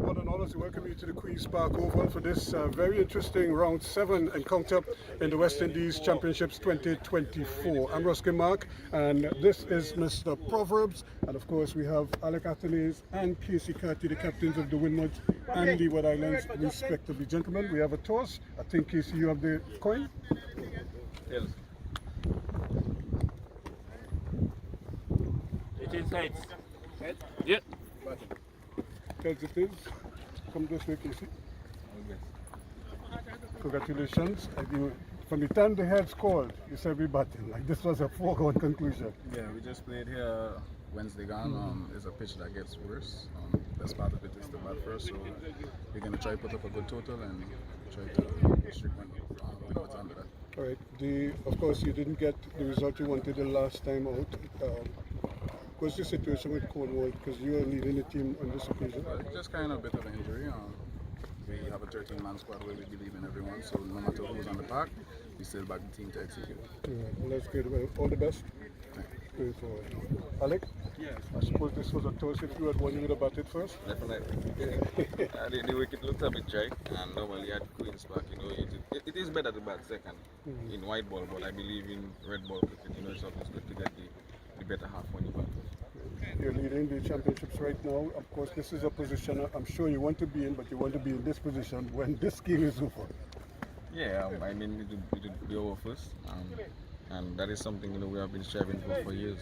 One and all, we welcome you to the Queen's Park Oval for this very interesting round 7 encounter in the West Indies Championships 2024. I'm Ruskin Mark, and this is Mr. Proverbs, and of course we have Alec Athenaeus and Casey Carty, the captains of the Windward and Leeward Islands, respectively. Gentlemen, we have a toss. I think, Casey, you have the coin? Yes. It is heads. Heads? Yep. Heads it is. Come this way, Casey. Congratulations. From the time the heads called, you said we batting. Like this was a foregone conclusion. Yeah, we just played here Wednesday gone. It's a pitch that gets worse. That's part of it is the bat first. So we're going to try to put up a good total and try to restrict what's under that. All right. Of course, you didn't get the result you wanted the last time out. What's the situation with Cornwall? Because you are leading the team on this occasion. It's just kind of a bit of an injury. We have a 13-man squad where we believe in everyone. So no matter who's on the park, we still back the team to execute. Well, that's good. Well, all the best going forward. Alec? Yes. I suppose this was a toss. If you had won, you would have batted first? Definitely. The wicket looked a bit dry, and normally at Queen's Park, it is better to bat second in white ball, but I believe in red ball cricket, it's always good to get the better half when you bat. You're leading the championships right now. Of course, this is a position I'm sure you want to be in, but you want to be in this position when this game is over. Yeah, I mean, it would be over first. And that is something we have been striving for years.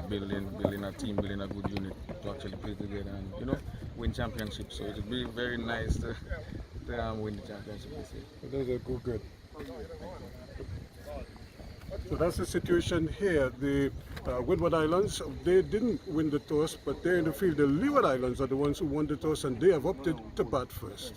Building a team, building a good unit to actually play together and win championships. So it would be very nice to win the championship this year. Those are good. So that's the situation here. The Windward Islands, they didn't win the toss, but they're in the field. The Leeward Islands are the ones who won the toss, and they have opted to bat first.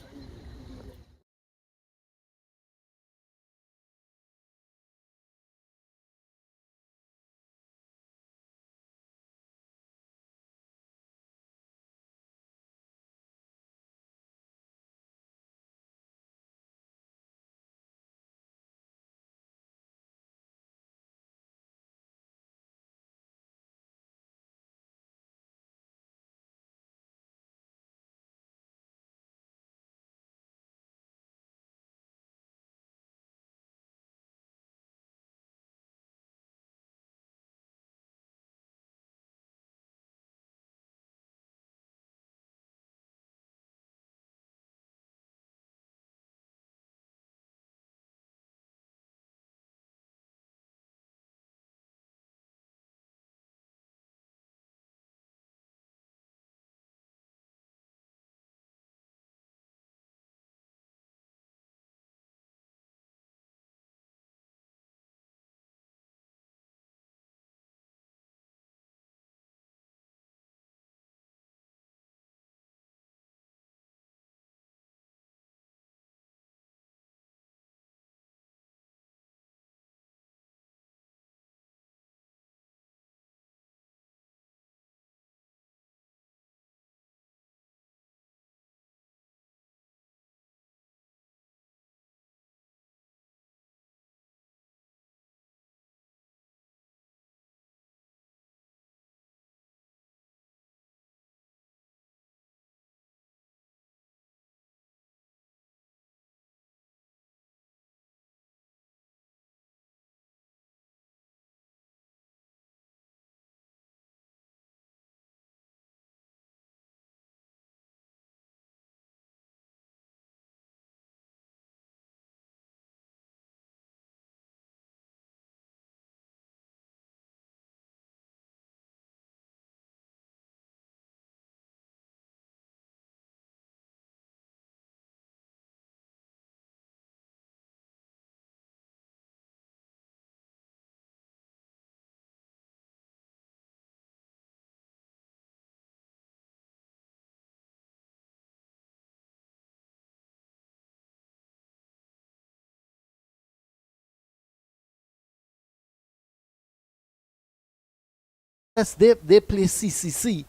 Yes, they play CCC.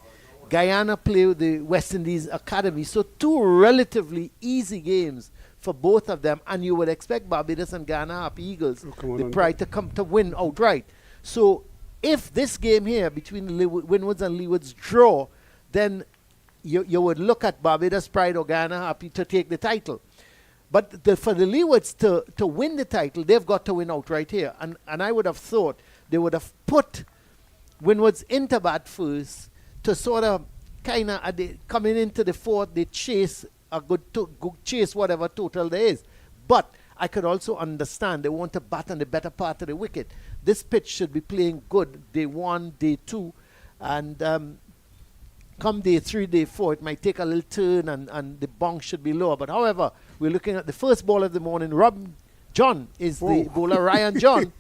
Guyana play with the West Indies Academy. So two relatively easy games for both of them. And you would expect Barbados and Ghana Happy Eagles, the pride to come to win outright. So if this game here between the Windwards and Leewards draw, then you would look at Barbados Pride or Guyana Happy to take the title. But for the Leewards to win the title, they've got to win out right here. And I would have thought they would have put Windwards into bat first to sort of kind of coming into the fourth, they chase a good chase whatever total there is. But I could also understand they want to bat on the better part of the wicket. This pitch should be playing good day 1, day 2, and come day 3, day 4, it might take a little turn and the bong should be lower. But however, we're looking at the first ball of the morning. Rob John is the bowler, Ryan John,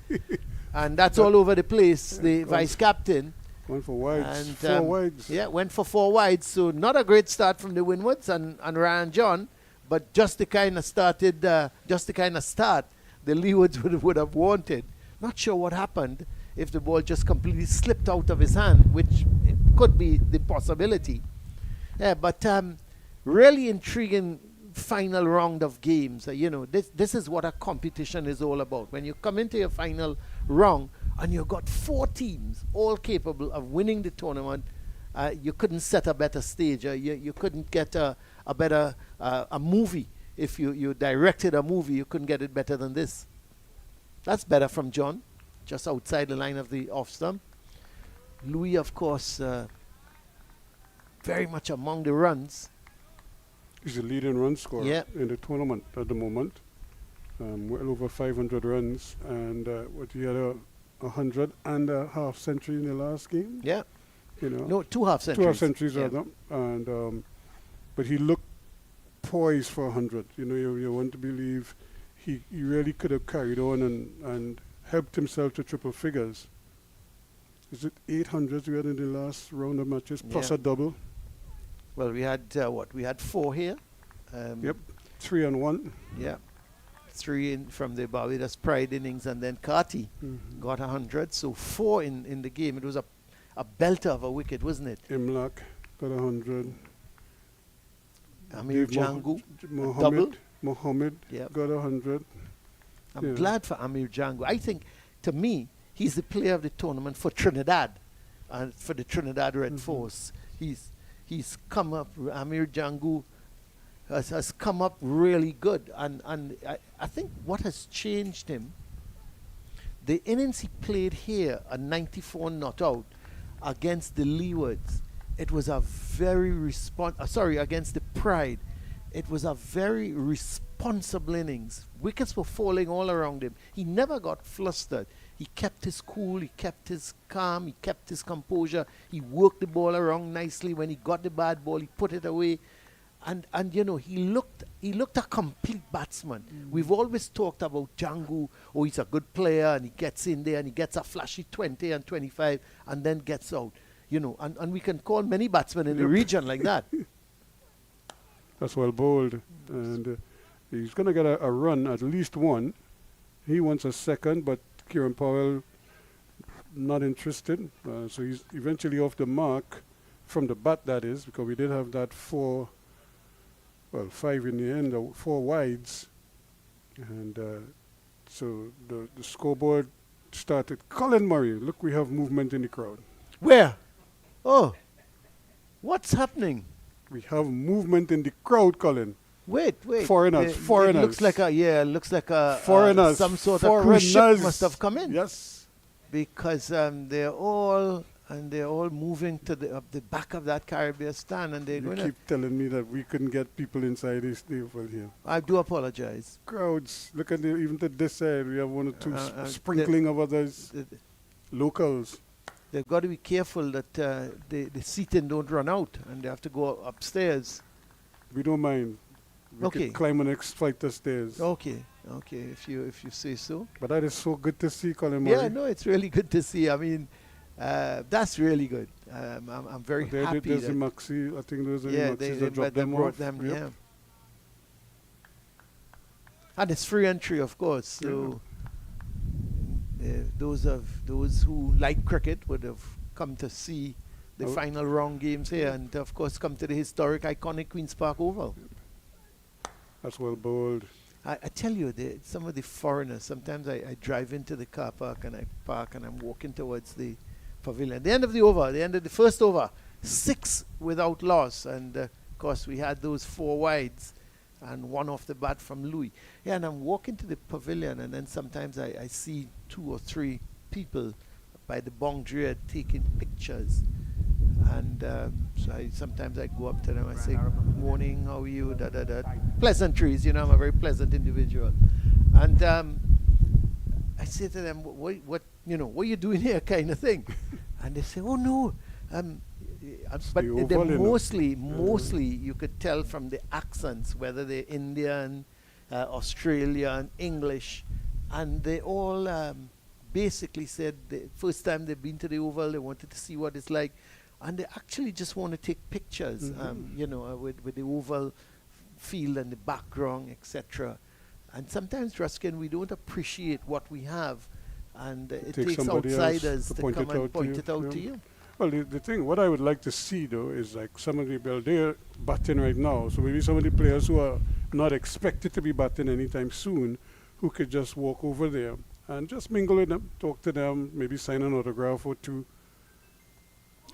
and that's all over the place, the vice captain. Went for wides, And, 4 wides. Yeah, went for 4 wides. So not a great start from the Windwards and Ryan John, but just the kind of start the Leewards would have wanted. Not sure what happened if the ball just completely slipped out of his hand, which it could be the possibility. Yeah, but really intriguing final round of games. This is what a competition is all about. When you come into your final round and you've got 4 teams all capable of winning the tournament, you couldn't set a better stage. You couldn't get a better a movie. If you directed a movie, you couldn't get it better than this. That's better from John, just outside the line of the off stump. Louis, of course, very much among the runs. He's the leading run scorer in the tournament at the moment. Well over 500 runs, and he had a 100 and a half century in the last game. Yeah. No, 2 half centuries. 2 half centuries, rather. And but he looked poised for 100. You want to believe he really could have carried on and helped himself to triple figures. Is it 800s we had in the last round of matches, plus a double? Well, we had we had 4 here. 3 and 1. Yeah, 3 in from the Barbados Pride innings, and then Carty got 100. So 4 in the game. It was a belter of a wicket, wasn't it? Imlak got 100. Amir Jangu double. Mohammed got 100. I'm glad for Amir Jangu. I think, to me, he's the player of the tournament for Trinidad and for the Trinidad Red Force. He's come up. Amir Jangu has come up really good, and I think what has changed him, the innings he played here, a 94 not out against the Leewards, it was a very against the Pride, it was a very responsible innings. Wickets were falling all around him. He never got flustered. He kept his cool, he kept his calm, he kept his composure. He worked the ball around nicely. When he got the bad ball, he put it away. And he looked a complete batsman. We've always talked about Jangu. Oh, he's a good player, and he gets in there and he gets a flashy 20 and 25 and then gets out. And we can call many batsmen in the region like that. That's well bowled. And he's going to get a run, at least one. He wants a second, but Kieran Powell not interested. So he's eventually off the mark from the bat, that is, because we did have that 5 in the end, 4 wides. And so the scoreboard started. Colin Murray, look, we have movement in the crowd. Where? Oh, what's happening? We have movement in the crowd, Colin. Wait. Foreigners. It looks like a foreigners. Some sort of cruise ship must have come in. Yes. Because they're all moving to the back of that Caribbean stand, and they're You keep telling me that we couldn't get people inside this table here. I do apologize. Crowds. Look at even to this side. We have 1 or 2 sprinkling of others. Locals. They've got to be careful that the seating don't run out, and they have to go upstairs. We don't mind. We can climb the next flight of stairs. Okay, if you say so. But that is so good to see, Colin Murray. Yeah, no, it's really good to see. I mean, that's really good. I'm very happy. There's the Maxi. I think those are the Maxis that dropped them off. Yeah. And it's free entry, of course. So those who like cricket would have come to see the final round games here, and of course come to the historic, iconic Queen's Park Oval. That's well bowled. I tell you, some of the foreigners, sometimes I drive into the car park and I park and I'm walking towards the pavilion. At the end of the over, the end of the first over, 6 without loss, and of course we had those 4 wides and 1 off the bat from Louis. Yeah, and I'm walking to the pavilion, and then sometimes I see 2 or 3 people by the boundary taking pictures. And so sometimes I go up to them, I say, morning, how are you, da da da. Pleasantries, you know, I'm a very pleasant individual. And I say to them, what are you doing here, kind of thing? And they say, oh no, but they're mostly you could tell from the accents whether they're Indian, Australian, English, and they all basically said the first time they've been to the Oval, they wanted to see what it's like, and they actually just want to take pictures, with the Oval field and the background, etc. And sometimes, Ruskin, we don't appreciate what we have, and it takes outsiders to come and point it out to you. Well, the thing, what I would like to see, though, is like some of the, well, they're batting right now, so maybe some of the players who are not expected to be batting anytime soon, who could just walk over there and just mingle with them, talk to them, maybe sign an autograph or 2.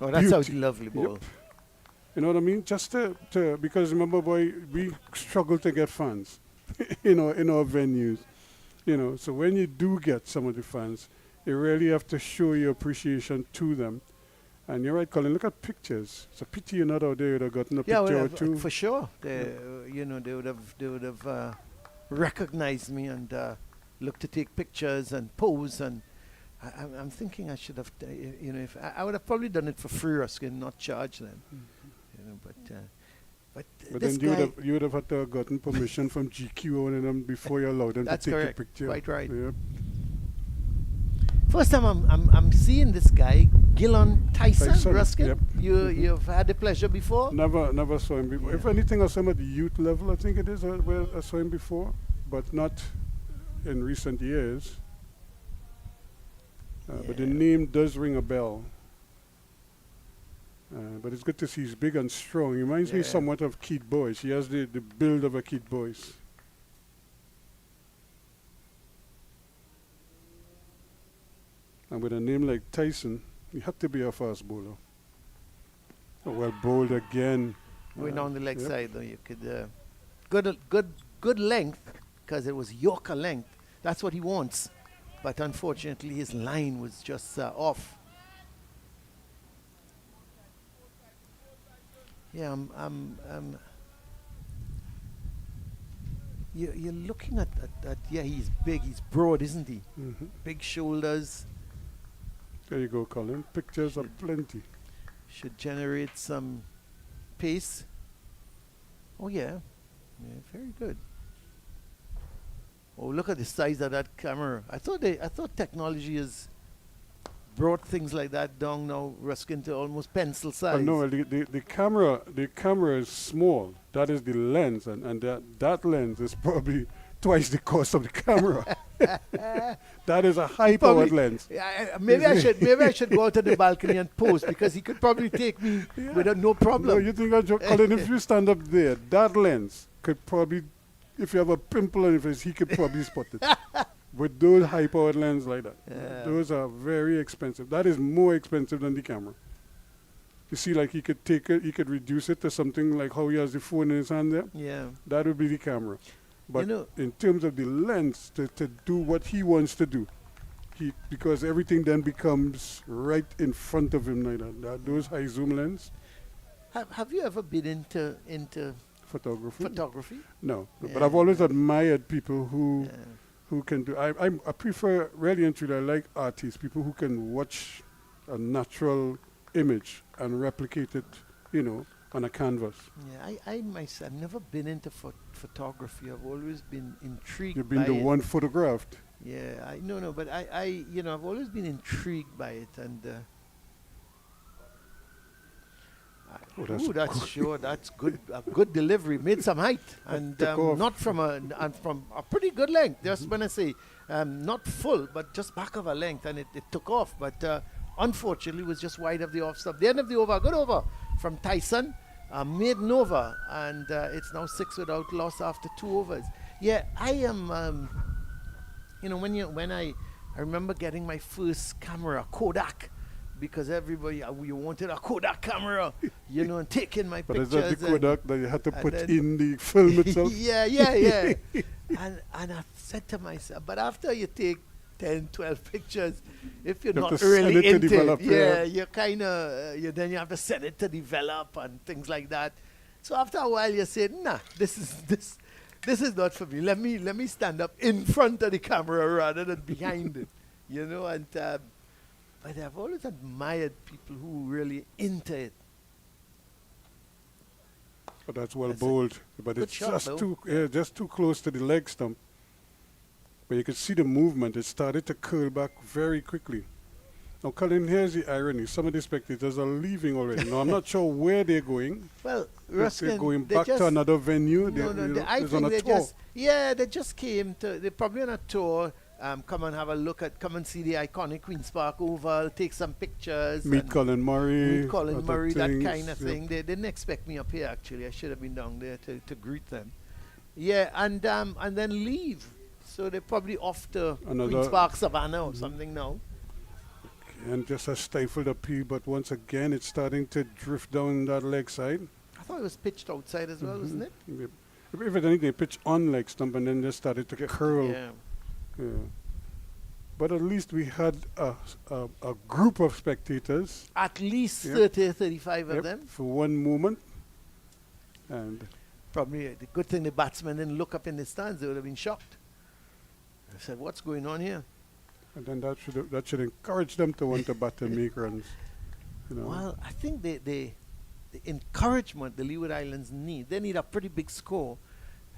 Oh, that sounds lovely, ball. Yep. You know what I mean? Just to because remember, boy, we struggle to get fans, in our venues, So when you do get some of the fans, you really have to show your appreciation to them. And you're right, Colin. Look at pictures. It's a pity you're not out there. You'd have gotten a picture or 2. For sure. They would have recognized me and looked to take pictures and pose. And I'm thinking I should have, if I would have probably done it for free, Ruskin, not charge them. But then you would have had to have gotten permission from GQ or one of them before you allowed them to take a picture. Quite right. Yeah. First time I'm seeing this guy, Gillon Tyson, Ruskin. Yep. You've had the pleasure before? Never saw him before. Yeah. If anything, I saw him at the youth level, I think it is, where I saw him before, but not in recent years. But the name does ring a bell. But it's good to see he's big and strong. He reminds me somewhat of Keith Boyce. He has the build of a Keith Boyce. And with a name like Tyson, he had to be a fast bowler. Oh, well bowled again. Going down the leg side, though, you could good length, because it was Yorker length. That's what he wants. But unfortunately, his line was just off. Yeah, you're looking at that. Yeah, he's big. He's broad, isn't he? Mm-hmm. Big shoulders. There you go, Colin. Pictures are plenty. Should generate some pace. Oh yeah, very good. Oh, look at the size of that camera. I thought technology has brought things like that down now, Ruskin, to almost pencil size. No, the camera is small. That is the lens, and that lens is probably twice the cost of the camera. That is a high-powered lens. Maybe I should go out to the balcony and pose, because he could probably take me without no problem. No, you think I'm joking? Colin, if you stand up there, that lens could probably, if you have a pimple on your face, he could probably spot it. With those high-powered lenses like that. Those are very expensive. That is more expensive than the camera. You see, like he could reduce it to something like how he has the phone in his hand there. Yeah. That would be the camera. But in terms of the lens, to do what he wants to do, because everything then becomes right in front of him like that. Those high zoom lens. Have you ever been into photography? No. But I've always admired people who can do. I prefer, really and truly, I like artists, people who can watch a natural image and replicate it, on a canvas. Yeah, I myself, I've never been into photography. I've always been intrigued. You've been the one photographed. Yeah, but I've always been intrigued by it, and that's good. A good delivery, made some height, and not from a pretty good length. Just when I say not full, but just back of a length, and it took off. But unfortunately, it was just wide of the off stop. The end of the over, good over from Tyson. Maiden over, and it's now 6 without loss after 2 overs. Yeah, I am. When I remember getting my first camera, Kodak, because everybody, you wanted a Kodak camera, you know, and taking my But pictures. is that the Kodak that you had to and put then- in the film itself? yeah. and I said to myself, but after you take 10, 12 pictures, if you're You have not to send really it to into develop, it, yeah. you're kind of, then you have to send it to develop and things like that. So after a while, you say, nah, this is not for me. Let me stand up in front of the camera rather than behind it, you know. And but I've always admired people who really into it. But that's well That's a bowled. But good it's shot, just though. just too close to the leg stump. But you could see the movement. It started to curl back very quickly. Now, Colin, here's the irony. Some of the spectators are leaving already. Now, I'm not sure where they're going. Well, If they're Ruskin, going they back just, to another venue. No, I they're think on a they tour. they just came to, they're probably on a tour, come and have a look at, come and see the iconic Queen's Park Oval, take some pictures. Meet and Colin Murray. meet Colin other Murray, that things, kind of yep. thing. They didn't expect me up here, actually. I should have been down there to greet them. Yeah, and then leave. So they're probably off to Another- Queen's Park Savannah or something now. And just a stifled appeal, but once again, it's starting to drift down that leg side. I thought it was pitched outside as well, wasn't it? Yep. If anything, they pitch on leg stump and then just started to curl. Yeah. Yeah. But at least we had a group of spectators At least Yep. 30, 35 of yep, them. for one moment. And Probably the good thing the batsmen didn't look up in the stands. They would have been shocked. I said, what's going on here? then that should encourage them to want to bat and make runs. You know. Well, I think the encouragement the Leeward Islands need, they need a pretty big score.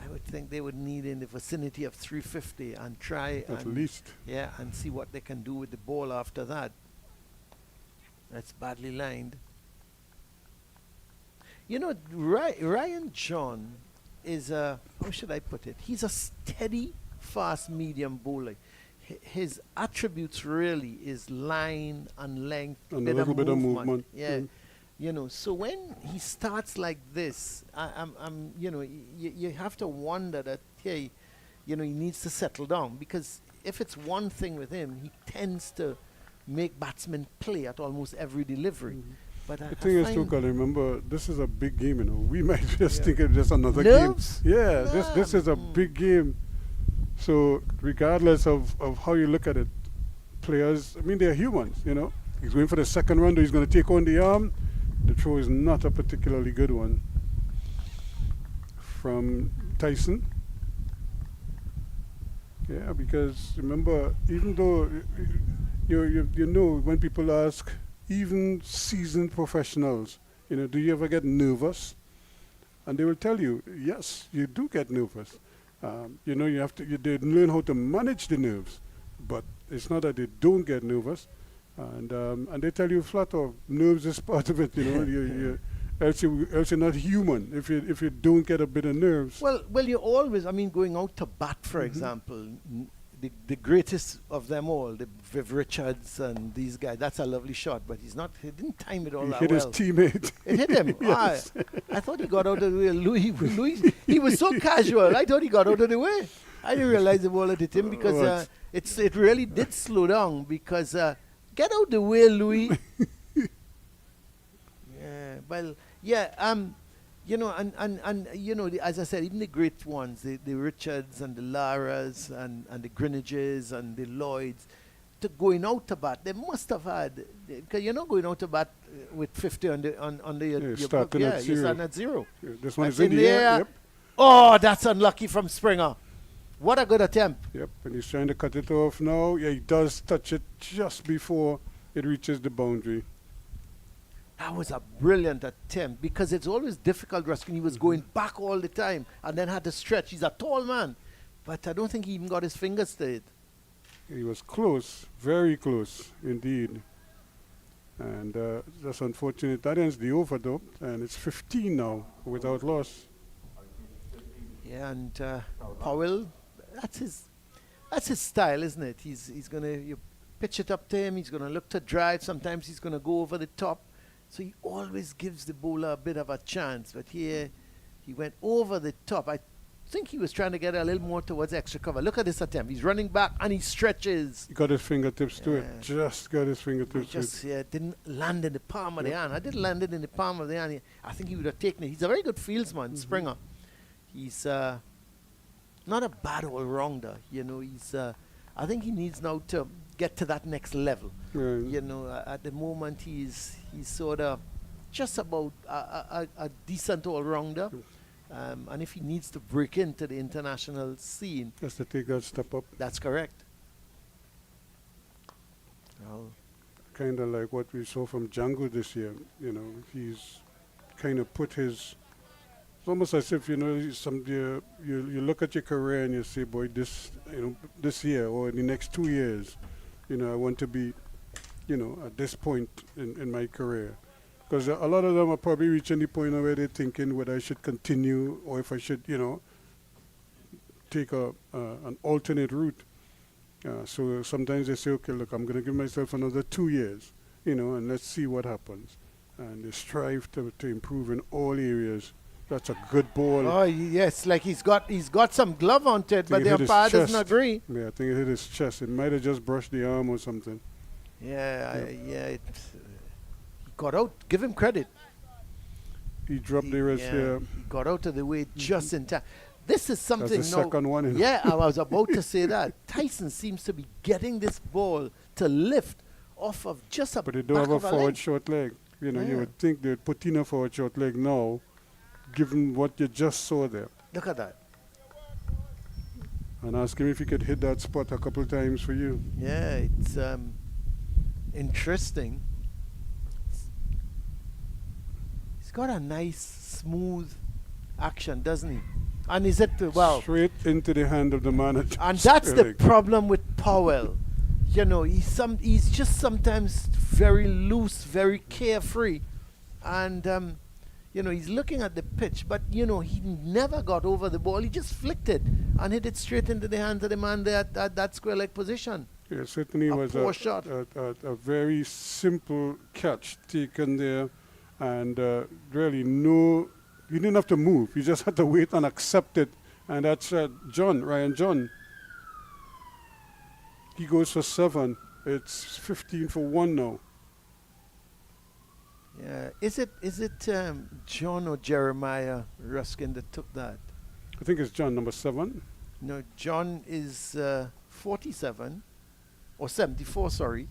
I would think they would need in the vicinity of 350 and try At and least. yeah, and see what they can do with the ball after that. That's badly lined. You know, Ryan John is a, how should I put it? He's a steady, fast medium bowler. His attributes really is line and length, And a little bit of movement. Yeah. Mm. You know, so when he starts like this, I'm you know, you have to wonder that, hey, you know, he needs to settle down, because if it's one thing with him, he tends to make batsmen play at almost every delivery. But The thing is, too, find Colin, remember, this is a big game, you know. We might just Yeah. think it's just another Nerves? game. Yeah, this is a Mm. big game. So, regardless of how you look at it, players, I mean, they're humans, you know. He's going for the second round, he's going to take on the arm. The throw is not a particularly good one. From Tyson. Yeah, because remember, even though you know, when people ask, even seasoned professionals, you know, do you ever get nervous? And they will tell you, yes, you do get nervous. You know, they learn how to manage the nerves, but it's not that they don't get nervous. And they tell you flat out, nerves is part of it. You know, else you're not human if you don't get a bit of nerves. well, you always, I mean, going out to bat, for Mhm. example, the greatest of them all, the Viv Richards and these guys, that's a lovely shot, but he didn't time it all He that hit well. his teammate. It hit him. Yes. I thought he got out of the way. Louis, he was so casual. I thought he got out of the way. I didn't realize the ball had hit him because What? it really did slow down because get out the way, Louis. Yeah, well, yeah, you know, and you know, as I said, even the great ones, the Richards and the Laras and the Greenwiches and the Lloyds, to going out to bat, they must have had, because you're not going out to bat with 50 on the You're starting at you're zero. starting at zero. Yeah, this one That's is in in the air. there. Yep. Oh, that's unlucky from Springer. What a good attempt. Yep. And he's trying to cut it off now. Yeah, he does touch it just before it reaches the boundary. That was a brilliant attempt because it's always difficult, Ruskin. He was going back all the time and then had to stretch. He's a tall man, but I don't think he even got his fingers to it. He was close, very close indeed. And that's unfortunate. That ends the over though, and it's 15 now without loss. Yeah, and Powell, that's his style, isn't it? He's gonna you pitch it up to him. He's gonna look to drive. Sometimes he's gonna go over the top. So he always gives the bowler a bit of a chance. But here, he went over the top. think he was trying to get a little more towards extra cover. Look at this attempt. He's running back and he stretches. He got his fingertips to it. Yeah. Just got his He fingertips to just it. didn't land in the palm of the hand. I did land it in the palm of the hand. I think he would have taken it. He's a very good fieldsman, Springer. He's not a bad all-rounder. You know, I think he needs now to get to that next level. Yeah. You know, at the moment he's sort of just about a decent all-rounder. And if he needs to break into the international scene, Just to take that step up. that's correct. Well, Kind of like what we saw from Django this year. You know, he's kind of put his. It's almost as if you look at your career and you say, boy, this year or in the next 2 years, you know, I want to be, you know, at this point in my career. Because a lot of them are probably reaching the point where they're thinking whether I should continue or if I should, you know, take an alternate route. So sometimes they say, okay, look, I'm going to give myself another 2 years, you know, and let's see what happens. And they strive to improve in all areas. That's a good ball. oh yes, like he's got some glove on it, but it the hit his umpire doesn't chest. agree. Yeah, I think it hit his chest. It might have just brushed the arm or something. Yeah, he got out. Give him credit. He dropped the wrist there. He got out of the way just in time. This is something. That's the second one. In. Yeah, I was about to say that. Tyson seems to be getting this ball to lift off of just a But they don't back have a of a forward leg. short leg. You know, Yeah. you would think they'd put in a forward short leg now, given what you just saw there. Look at that. And ask him if he could hit that spot a couple times for you. Yeah, it's interesting. He's got a nice, smooth action, doesn't he? And is it Straight into the hand of the manager. And that's the Leg. problem with Powell. You know, he's just sometimes very loose, very carefree. And, you know, he's looking at the pitch, but, you know, he never got over the ball. He just flicked it and hit it straight into the hands of the man there at that square leg position. Yeah, certainly A was poor shot. a very simple catch taken there. And really you didn't have to move. You just had to wait and accept it. And that's Ryan John. He goes for 7. It's 15 for 1 now. Yeah. Is it John or Jeremiah Ruskin that took that? I think it's John, number 7. No, John is 47 or 74. Sorry,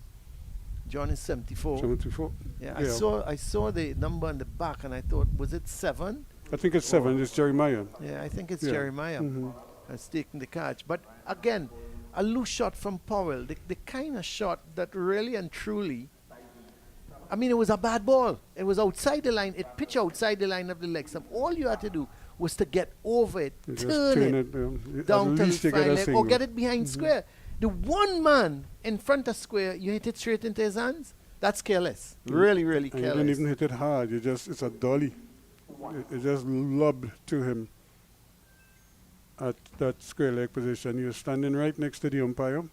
John is 74. 74. Yeah, Yeah. I saw the number on the back and I thought, was it 7? I think it's 7. It's Jeremiah. Yeah, I think it's Yeah. Jeremiah Mhm. has taken the catch. But again, a loose shot from Powell, the kind of shot that really and truly, I mean, it was a bad ball. It was outside the line. It pitched outside the line of the leg stump. All you had to do was to get over it, You just turn it down at to the least you get fine a leg, or single. get it behind square. The one man in front of square, you hit it straight into his hands. That's careless. Really, really And you careless. didn't even hit it hard. It's a dolly. It just lobbed to him at that square leg position. He was standing right next to the umpire.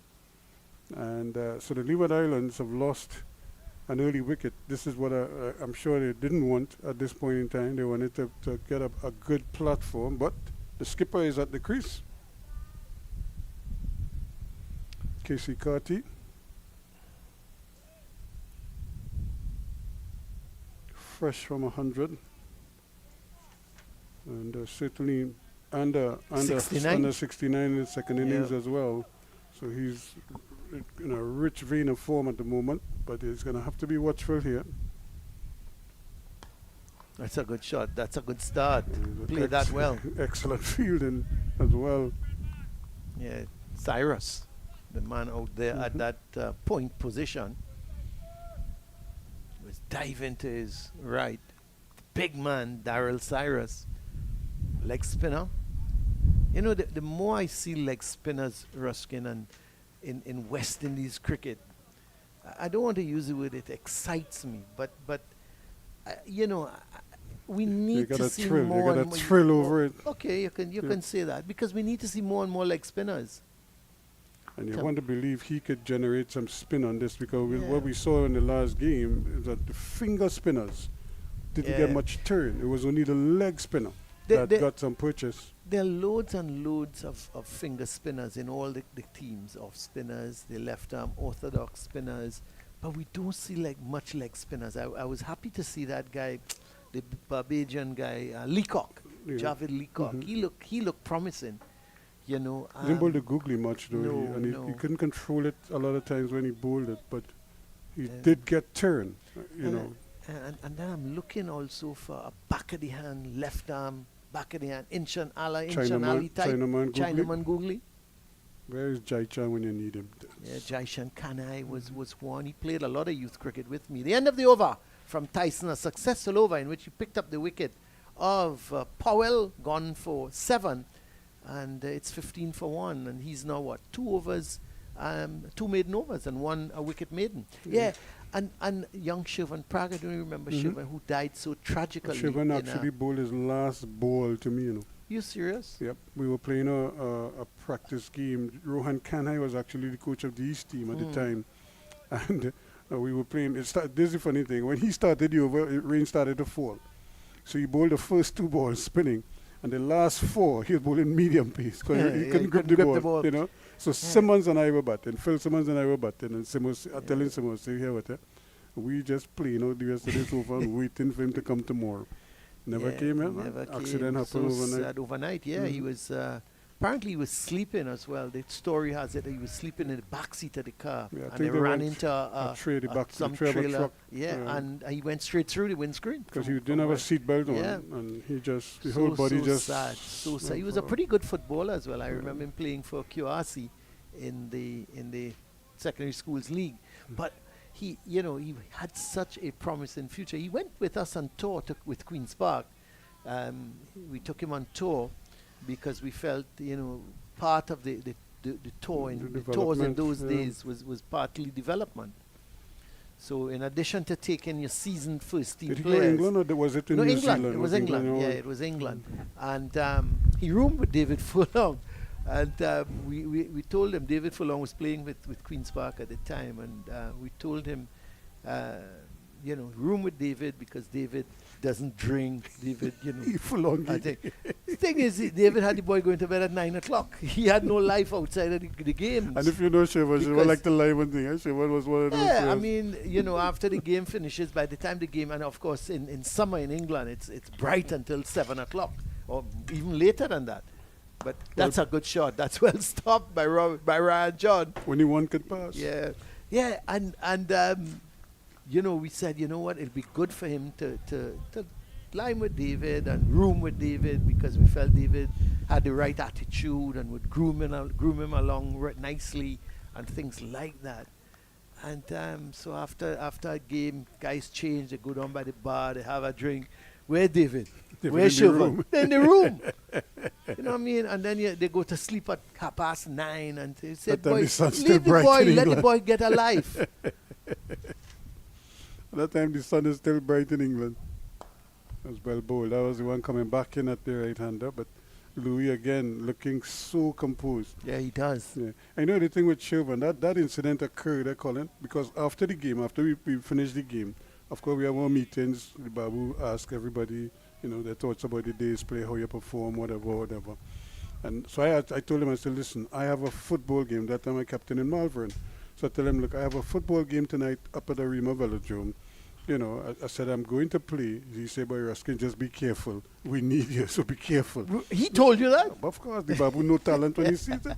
And so the Leeward Islands have lost an early wicket. This is what I'm sure they didn't want at this point in time. They wanted to get a good platform. But the skipper is at the crease. Casey Carty. Fresh from 100. And certainly under 69? 69 in the second innings Yeah. as well. So he's in a rich vein of form at the moment, but he's going to have to be watchful here. That's a good shot. That's a good start. And Play that well. Excellent fielding as well. Yeah, Cyrus, the man out there at that point position, was diving to his right. Big man, Darrell Cyrus, leg spinner. You know, the more I see leg spinners, Ruskin, and in West Indies cricket, I don't want to use the word it excites me, but you know, we need got to a see thrill. You more got and a more. thrill over it. Okay, you can say that because we need to see more and more leg spinners. And you Come. want to believe he could generate some spin on this because with Yeah. what we saw in the last game is that the finger spinners didn't get Yeah. much turn. It was only the leg spinner The- that the- got some purchase. there are loads and loads of finger spinners in all the teams, off spinners, the left arm orthodox spinners, but we don't see like much leg spinners. I was happy to see that guy, the Barbadian guy, Leacock, Yeah. Javid Leacock. He looked promising, you know. He didn't bowl the googly much though, no, and he no. couldn't control it a lot of times when he bowled it, but he Yeah. did get turned, you and, know. and then I'm looking also for a back of the hand, left arm, back of the hand, Inchan Ali type, Chinaman Googly. Googly. Where is Jai Chan when you need him? Yeah, Jaishan Kanai was one. He played a lot of youth cricket with me. The end of the over from Tyson, a successful over in which he picked up the wicket of Powell, gone for 7, and it's 15 for 1, and he's now what, 2 overs, 2 maiden overs and 1 a wicket maiden. Yeah, and young Shivan Praga, do you remember Shivan, who died so tragically? Shivan actually bowled his last ball to me, you know. You serious? Yep, we were playing a practice game. Rohan Kanhai was actually the coach of the East team at the time, and we were playing. This is the funny thing. When he started the over, rain started to fall, so he bowled the first 2 balls spinning, and the last 4 he was bowling medium pace because he couldn't grip the ball, you know. So Simmons and I were batting, Phil Simmons and I were batting, and Simmons, telling Simmons, say, here what, we just playing out the rest of this over and waiting for him to come tomorrow. Never came in. Never Accident came. happened So overnight. sad overnight. Yeah, he was. Apparently, he was sleeping as well. The story has it that he was sleeping in the back seat of the car, Yeah, I and think they they ran went into some trailer trailer. truck. Yeah, and he went straight through the windscreen. Because from- he from didn't have a where- seatbelt on, Yeah. and he just, the whole body so just... sad. So sad. He was a went pretty good footballer as well. I remember him playing for QRC in the secondary schools league, but he had such a promising future. He went with us on tour with Queen's Park. We took him on tour because we felt, part of the tour and the tours in development, those yeah. days was partly development. So in addition to taking your seasoned first team Did he go players, England or was it in no, New England. Zealand? It was England. or- Yeah, it was England. And he roomed with David Furlong. And we told him, David Furlong was playing with Queen's Park at the time, and we told him, room with David because David doesn't drink. David, He Furlong. I think. The thing is, David had the boy going to bed at 9 o'clock. He had no life outside of the games. And if you know Shiva Because- like the live one thing. Shiva was one of those Yeah, I players. mean, after the game finishes, by the time the game, and of course in summer in England, it's bright until 7 o'clock, or even later than that. But that's a good shot. That's well stopped by Ryan John. When he one could pass. Yeah, and we said, you know what, it'll be good for him to line with David and room with David because we felt David had the right attitude and would groom him along nicely and things like that. And so after a game, guys change, they go down by the bar, they have a drink. Where David? David Where's in the Shiva? room. They're in the room. You know what I mean? And then they go to sleep at 9:30, and they said, That time boy, the sun's still leave the bright boy, in let the England." boy get a life. At that time, the sun is still bright in England. That was well bowled. That was the one coming back in at the right-hander. But Louis, again, looking so composed. Yeah, he does. Yeah. I know the thing with Chauvin, that incident occurred, Colin, because after the game, after we finished the game, of course, we have our meetings. The Babu ask everybody, their thoughts about the day's play, how you perform, whatever. And so I told him, I said, listen, I have a football game. That time I captain in Malvern. So I tell him, look, I have a football game tonight up at the Rima Velodrome. I said, I'm going to play. He said, boy, Ruskin, just be careful. We need you, so be careful. He told you that? Of course, the Babu no talent when he sees it.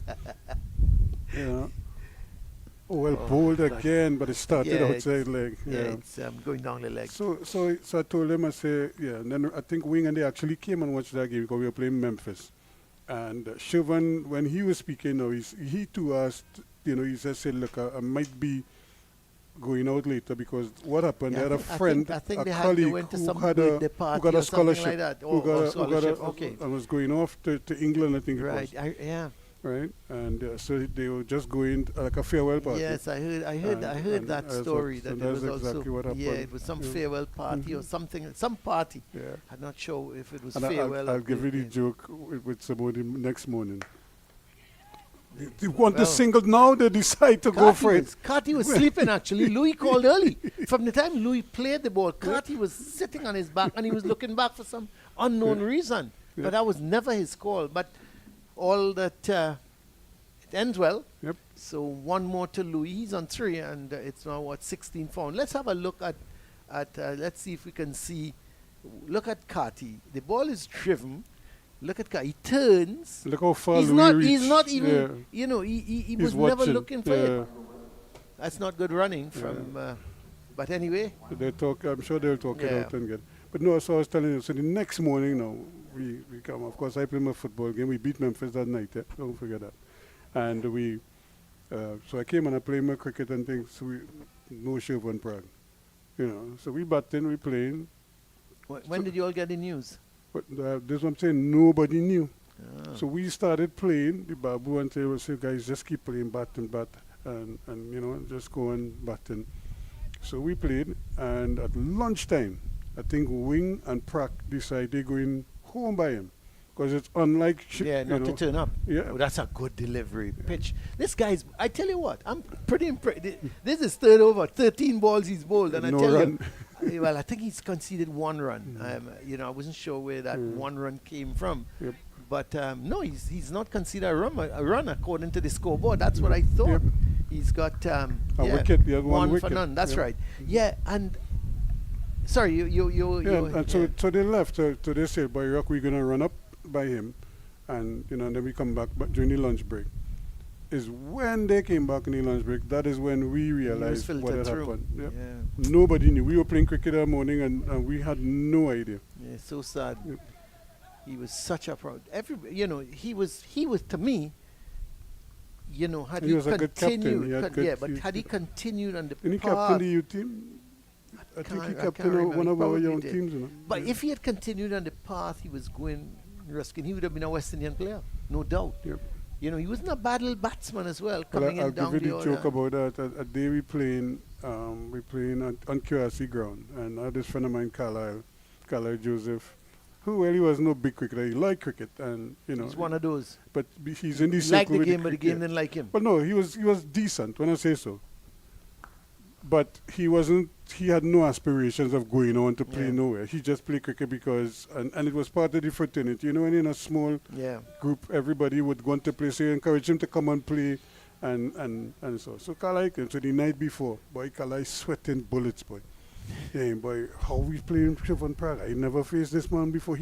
Oh, well, bowled again, but it started outside leg. Yeah, it's going down the leg. So I told him, I said, and then I think Wing and they actually came and watched that game because we were playing Memphis. And Shivan, when he was speaking, he too asked, he just said, look, I might be going out later because what happened, they had a friend, I think a they colleague went to who some had birthday who party got or a something scholarship, like that. who got Scholarship, a, okay. and was going off to England, I think Right, it was. yeah. Right, and so they were just going like a farewell party. Yes, I heard And that that's story. what- That and it was that's also exactly what yeah, happened. it was some Yeah. farewell party or something, some party. Yeah. I'm not sure if it was And farewell. I'll or give you the yeah. joke with somebody next morning. They want Well, the single now, they decide to go for it. Carty was sleeping actually. Louis called early. From the time Louis played the ball, Carty was sitting on his back and he was looking back for some unknown reason. But that was never his call. But all that, it ends well. Yep. So one more to Louis. He's on 3, and it's now, 16 for. Let's have a look at let's see if we can see. Look at Carty. The ball is driven. Look at Carty. He turns. Look how far He's Louis not. reached. He's not even. Yeah. You know, he He's was never watching. looking for Yeah. it. That's not good running from. But anyway. They talk. I'm sure they'll talk it Yeah. out and get. But no, so I was telling you. So the next morning, now we come. Of course, I played my football game. We beat Memphis that night. Don't forget that. And we. So I came and I played my cricket and things. So no shiv on Prague. You know. So we batting, we playing. When did you all get the news? But this is what I'm saying. Nobody knew. Ah. So we started playing. The Babu and they would say, guys, just keep playing, bat and bat, and you know, just go and batting. So we played, and at lunchtime, I think Wing and Prack decide they're going home by him, because it's unlike Not to turn up. Yeah. Oh, that's a good delivery pitch. This guy's. I tell you what, I'm pretty impressed. This is third over, 13 balls he's bowled, and I No tell run. you, well, I think he's conceded 1 run. You know, I wasn't sure where that 1 run came from. Yep. But no, he's not considered a run according to the scoreboard. That's what I thought. Yep. He's got A wicket, he had one for wicket. none. That's Yep. right. Yeah, and sorry, So they left. So they said, by Rock, we're gonna run up by him, and you know, and then we come back. But during the lunch break, is when they came back in the lunch break. That is when we realized what filtered had through. happened. Yep. Yeah. Nobody knew. We were playing cricket that morning, and we had no idea. Yeah, so sad. Yep. He was such a proud. He was to me. You know, had He he was a good captain. continued, He had good- but had he continued on the And he path, captained the youth team. I think he can't captained remember. one of our Probably young did. teams. You know. but if he had continued on the path he was going, Ruskin, he would have been a West Indian player, no doubt. Yep. You know, he wasn't a bad little batsman as well, But coming I'll in down give you the the joke order. about that. A day we playing on QRC ground, and I had this friend of mine, Carlisle Joseph, who he was no big cricketer. He liked cricket, and you know, He's one of those. but he's in the He circle liked the with game, but the game cricket. didn't like him. But no, he was decent when I say so. But he wasn't. He had no aspirations of going on to play Yeah. nowhere. He just played cricket because, and it was part of the fraternity. You know, when in a small Yeah. group, everybody would want to play. So you encourage him to come and play, and so. So Carlisle came. So the night before, boy, Carlisle sweating bullets, boy. Yeah, boy, how we playing Siobhan Prague? I never faced this man before.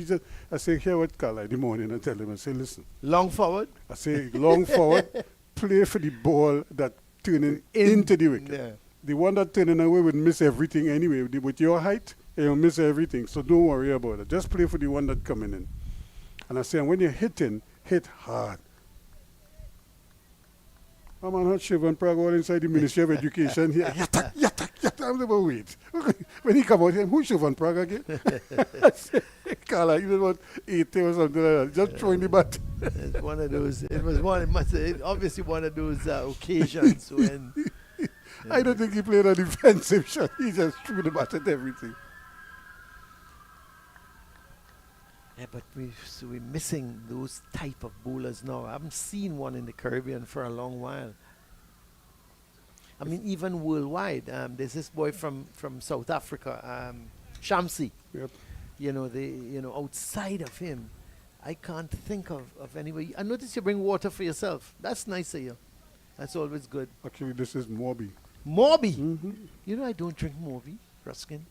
I say, here what Carlisle in the morning, I tell him, I say, listen. Long forward. I say, long forward, play for the ball that turning into the wicket. Yeah. The one that turning away would miss everything anyway. With your height, you'll miss everything. So don't worry about it. Just play for the one that coming in. And I say, and when you're hitting, hit hard. My man had Siobhan Prague all inside the Ministry of Education here. Yatak, yatak, yatak. I'm like, wait. When he come out here, who's Siobhan Prague again? I say, Carla, you know what, 80 or something like that. Just throwing the bat. It's one of those. It was obviously one of those occasions when. I don't think he played a defensive shot. He just threw the bat at everything. Yeah, but we're missing those type of bowlers now. I haven't seen one in the Caribbean for a long while. I mean, even worldwide. There's this boy from South Africa, Shamsi. Yep. Outside of him, I can't think of anybody. I noticed you bring water for yourself. That's nice of you. That's always good. Actually, this is Morby. Morby. Mm-hmm. You know I don't drink Morby, Ruskin.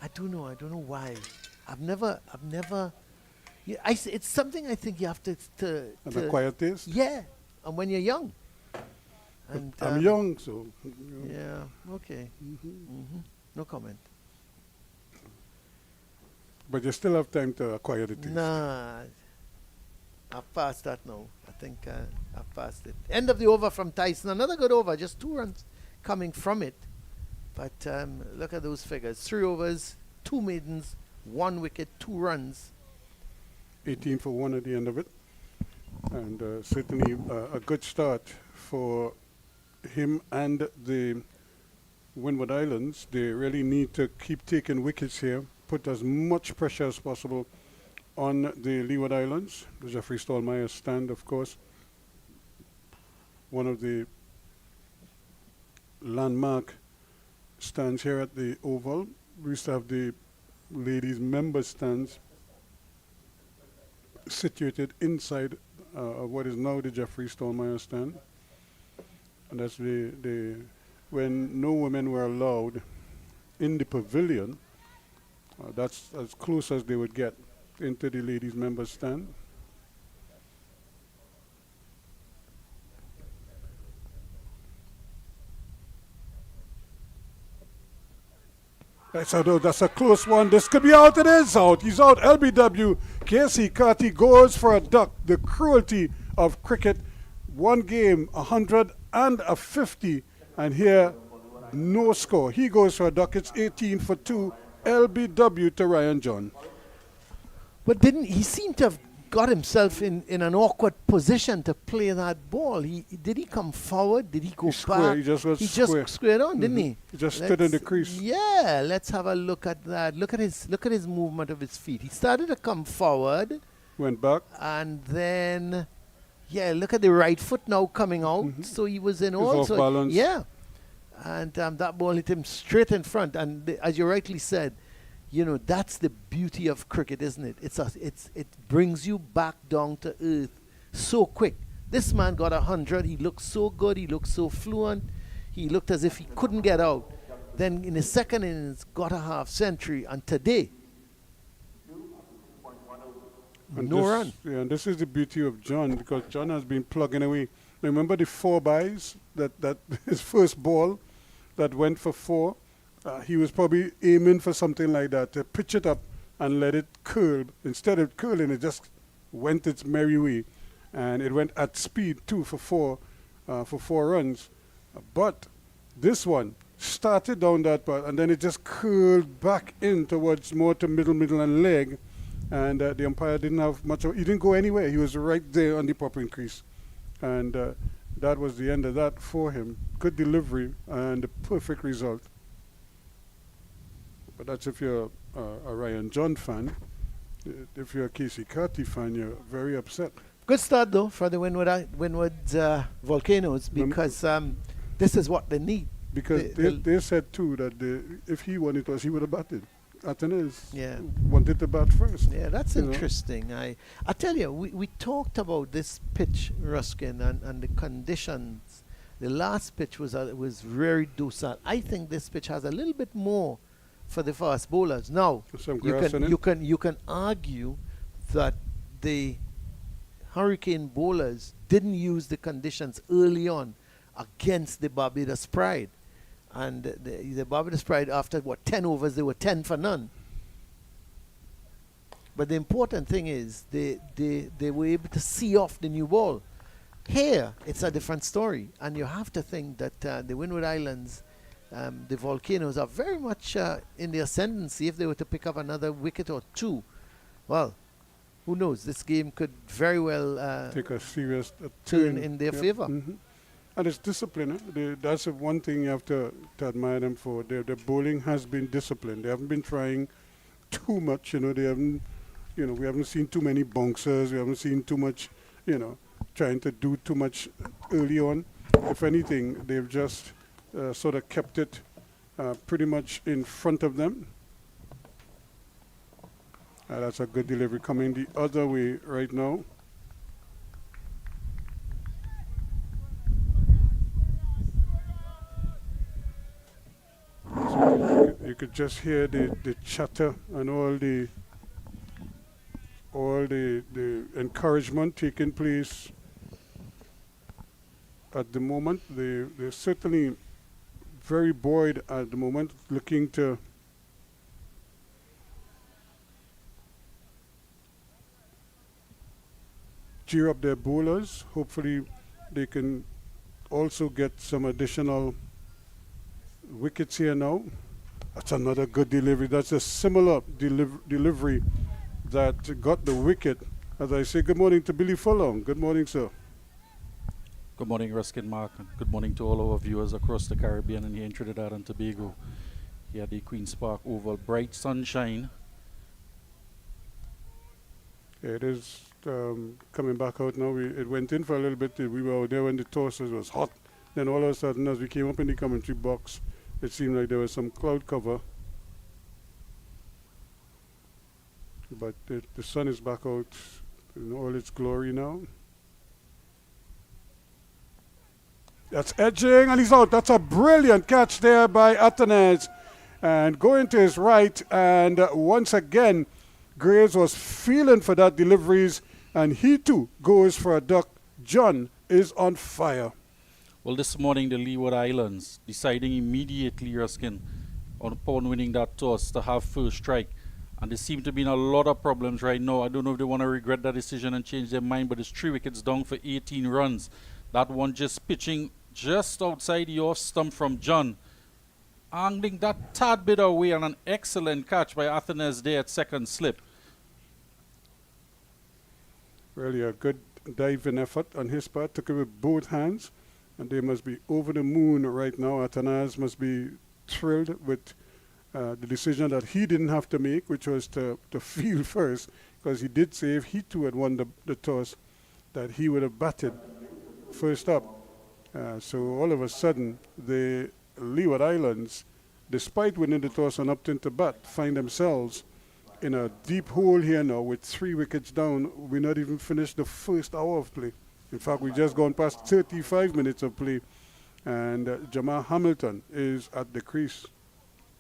I don't know why. I've never. Yeah, it's something I think you have to And a quiet taste. yeah, and when you're young. And I'm young, so. Yeah. Okay. No comment. But you still have time to acquire the taste. Nah. I've passed that now. I think I've passed it. End of the over from Tyson. Another good over. Just 2 runs coming from it. But look at those figures. 3 overs, 2 maidens, 1 wicket, 2 runs. 18 for 1 at the end of it. And certainly a good start for him and the Windward Islands. They really need to keep taking wickets here, put as much pressure as possible on the Leeward Islands. The Jeffrey Stallmeyer stand, of course, one of the landmark stands here at the Oval. We used to have the ladies' member stands situated inside what is now the Jeffrey Stone, I understand. And that's when no women were allowed in the pavilion, that's as close as they would get into the ladies' members stand. That's a close one. This could be out. It is out. He's out. LBW. Casey Carty goes for a duck. The cruelty of cricket. One game, 150. And here, no score. He goes for a duck. It's 18 for 2. LBW to Ryan John. But didn't he seem to have got himself in an awkward position to play that ball? Did he come forward? Did he go back? He just was he square. just squared on, didn't he? He just stood in the crease. Yeah, let's have a look at that. Look at his movement of his feet. He started to come forward. Went back. And then, yeah, look at the right foot now coming out. So he was in He's also. off balance. Yeah. And that ball hit him straight in front. And as you rightly said, you know, that's the beauty of cricket, isn't it? It brings you back down to earth so quick. This man got 100. He looked so good. He looked so fluent. He looked as if he couldn't get out. Then in the second innings, got a half century. And today, And no this, run. Yeah, and this is the beauty of John, because John has been plugging away. Remember the 4 byes, that his first ball that went for 4? He was probably aiming for something like that, to pitch it up and let it curl. Instead of curling, it just went its merry way. And it went at speed, too, for 4 runs. But this one started down that path, and then it just curled back in towards more to middle, and leg. And the umpire didn't have much he didn't go anywhere. He was right there on the popping crease. And that was the end of that for him. Good delivery and a perfect result. But that's if you're a Ryan John fan. If you're a Casey Carty fan, you're very upset. Good start, though, for the Windward Volcanoes, because this is what they need. Because they said, too, that if he won it, he would have batted. Athens wanted to bat first. Yeah, that's interesting. I tell you, we talked about this pitch, Ruskin, and the conditions. The last pitch was very docile. I think this pitch has a little bit more for the fast bowlers. Now, you can argue that the Hurricane bowlers didn't use the conditions early on against the Barbados Pride. And the Barbados Pride, after 10 overs, they were 10 for none. But the important thing is they were able to see off the new ball. Here, it's a different story. And you have to think that the Windward Islands, the Volcanoes, are very much in the ascendancy. If they were to pick up another wicket or 2, well, who knows? This game could very well take a serious turn in their favor. And it's discipline. That's one thing you have to admire them for. Their bowling has been disciplined. They haven't been trying too much. They haven't. We haven't seen too many bouncers. We haven't seen too much. Trying to do too much early on. If anything, they've just sort of kept it pretty much in front of them. That's a good delivery coming the other way right now. You could just hear the chatter and all the encouragement taking place at the moment. They're certainly very buoyed at the moment, looking to cheer up their bowlers. Hopefully they can also get some additional wickets here now. That's another good delivery. That's a similar delivery that got the wicket. As I say, good morning to Billy Furlong. Good morning, sir. Good morning, Ruskin Mark, and good morning to all our viewers across the Caribbean and here in Trinidad and Tobago. Here at the Queen's Park Oval, bright sunshine. It is coming back out now. It went in for a little bit. We were out there when the toss was hot. Then all of a sudden, as we came up in the commentary box, it seemed like there was some cloud cover. But the sun is back out in all its glory now. That's edging, and he's out. That's a brilliant catch there by Athanaze. And going to his right, and once again, Graves was feeling for that deliveries, and he too goes for a duck. John is on fire. Well, this morning, the Leeward Islands deciding immediately, Ruskin, upon winning that toss to have first strike. And there seem to be a lot of problems right now. I don't know if they want to regret that decision and change their mind, but it's 3 wickets down for 18 runs. That one just pitching just outside the off stump from John. Angling that tad bit away, and an excellent catch by Athanaze there at second slip. Really a good diving effort on his part. Took it with both hands, and they must be over the moon right now. Athanaze must be thrilled with the decision that he didn't have to make, which was to field first, because he did say if he too had won the toss, that he would have batted first up. So all of a sudden, the Leeward Islands, despite winning the toss on Upton to bat, find themselves in a deep hole here now with 3 wickets down. We're not even finished the first hour of play. In fact, we've just gone past 35 minutes of play, and Jamal Hamilton is at the crease.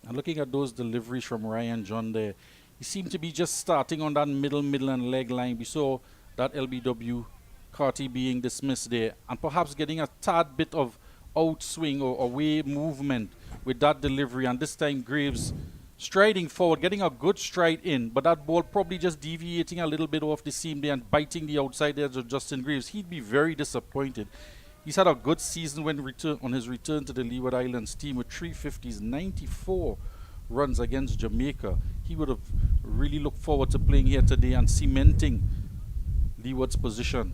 And looking at those deliveries from Ryan John there, he seemed to be just starting on that middle and leg line. We saw that LBW Carty being dismissed there, and perhaps getting a tad bit of outswing or away movement with that delivery, and this time Graves striding forward, getting a good stride in, but that ball probably just deviating a little bit off the seam there and biting the outside edge of Justin Graves. He'd be very disappointed. He's had a good season on his return to the Leeward Islands team with 350s, 94 runs against Jamaica. He would have really looked forward to playing here today and cementing Leeward's position,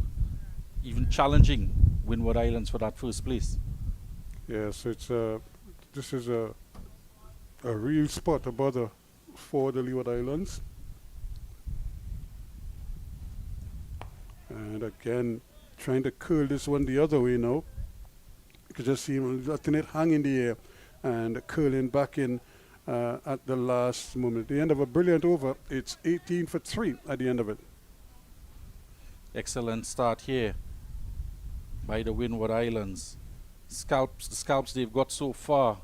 even challenging Windward Islands for that first place. Yes, this is a real spot, a bother for the Leeward Islands. And again, trying to curl this one the other way now. You could just see him letting it hang in the air and curling back in at the last moment. At the end of a brilliant over, it's 18 for 3 at the end of it. Excellent start here by the Windward Islands. The scalps they've got so far,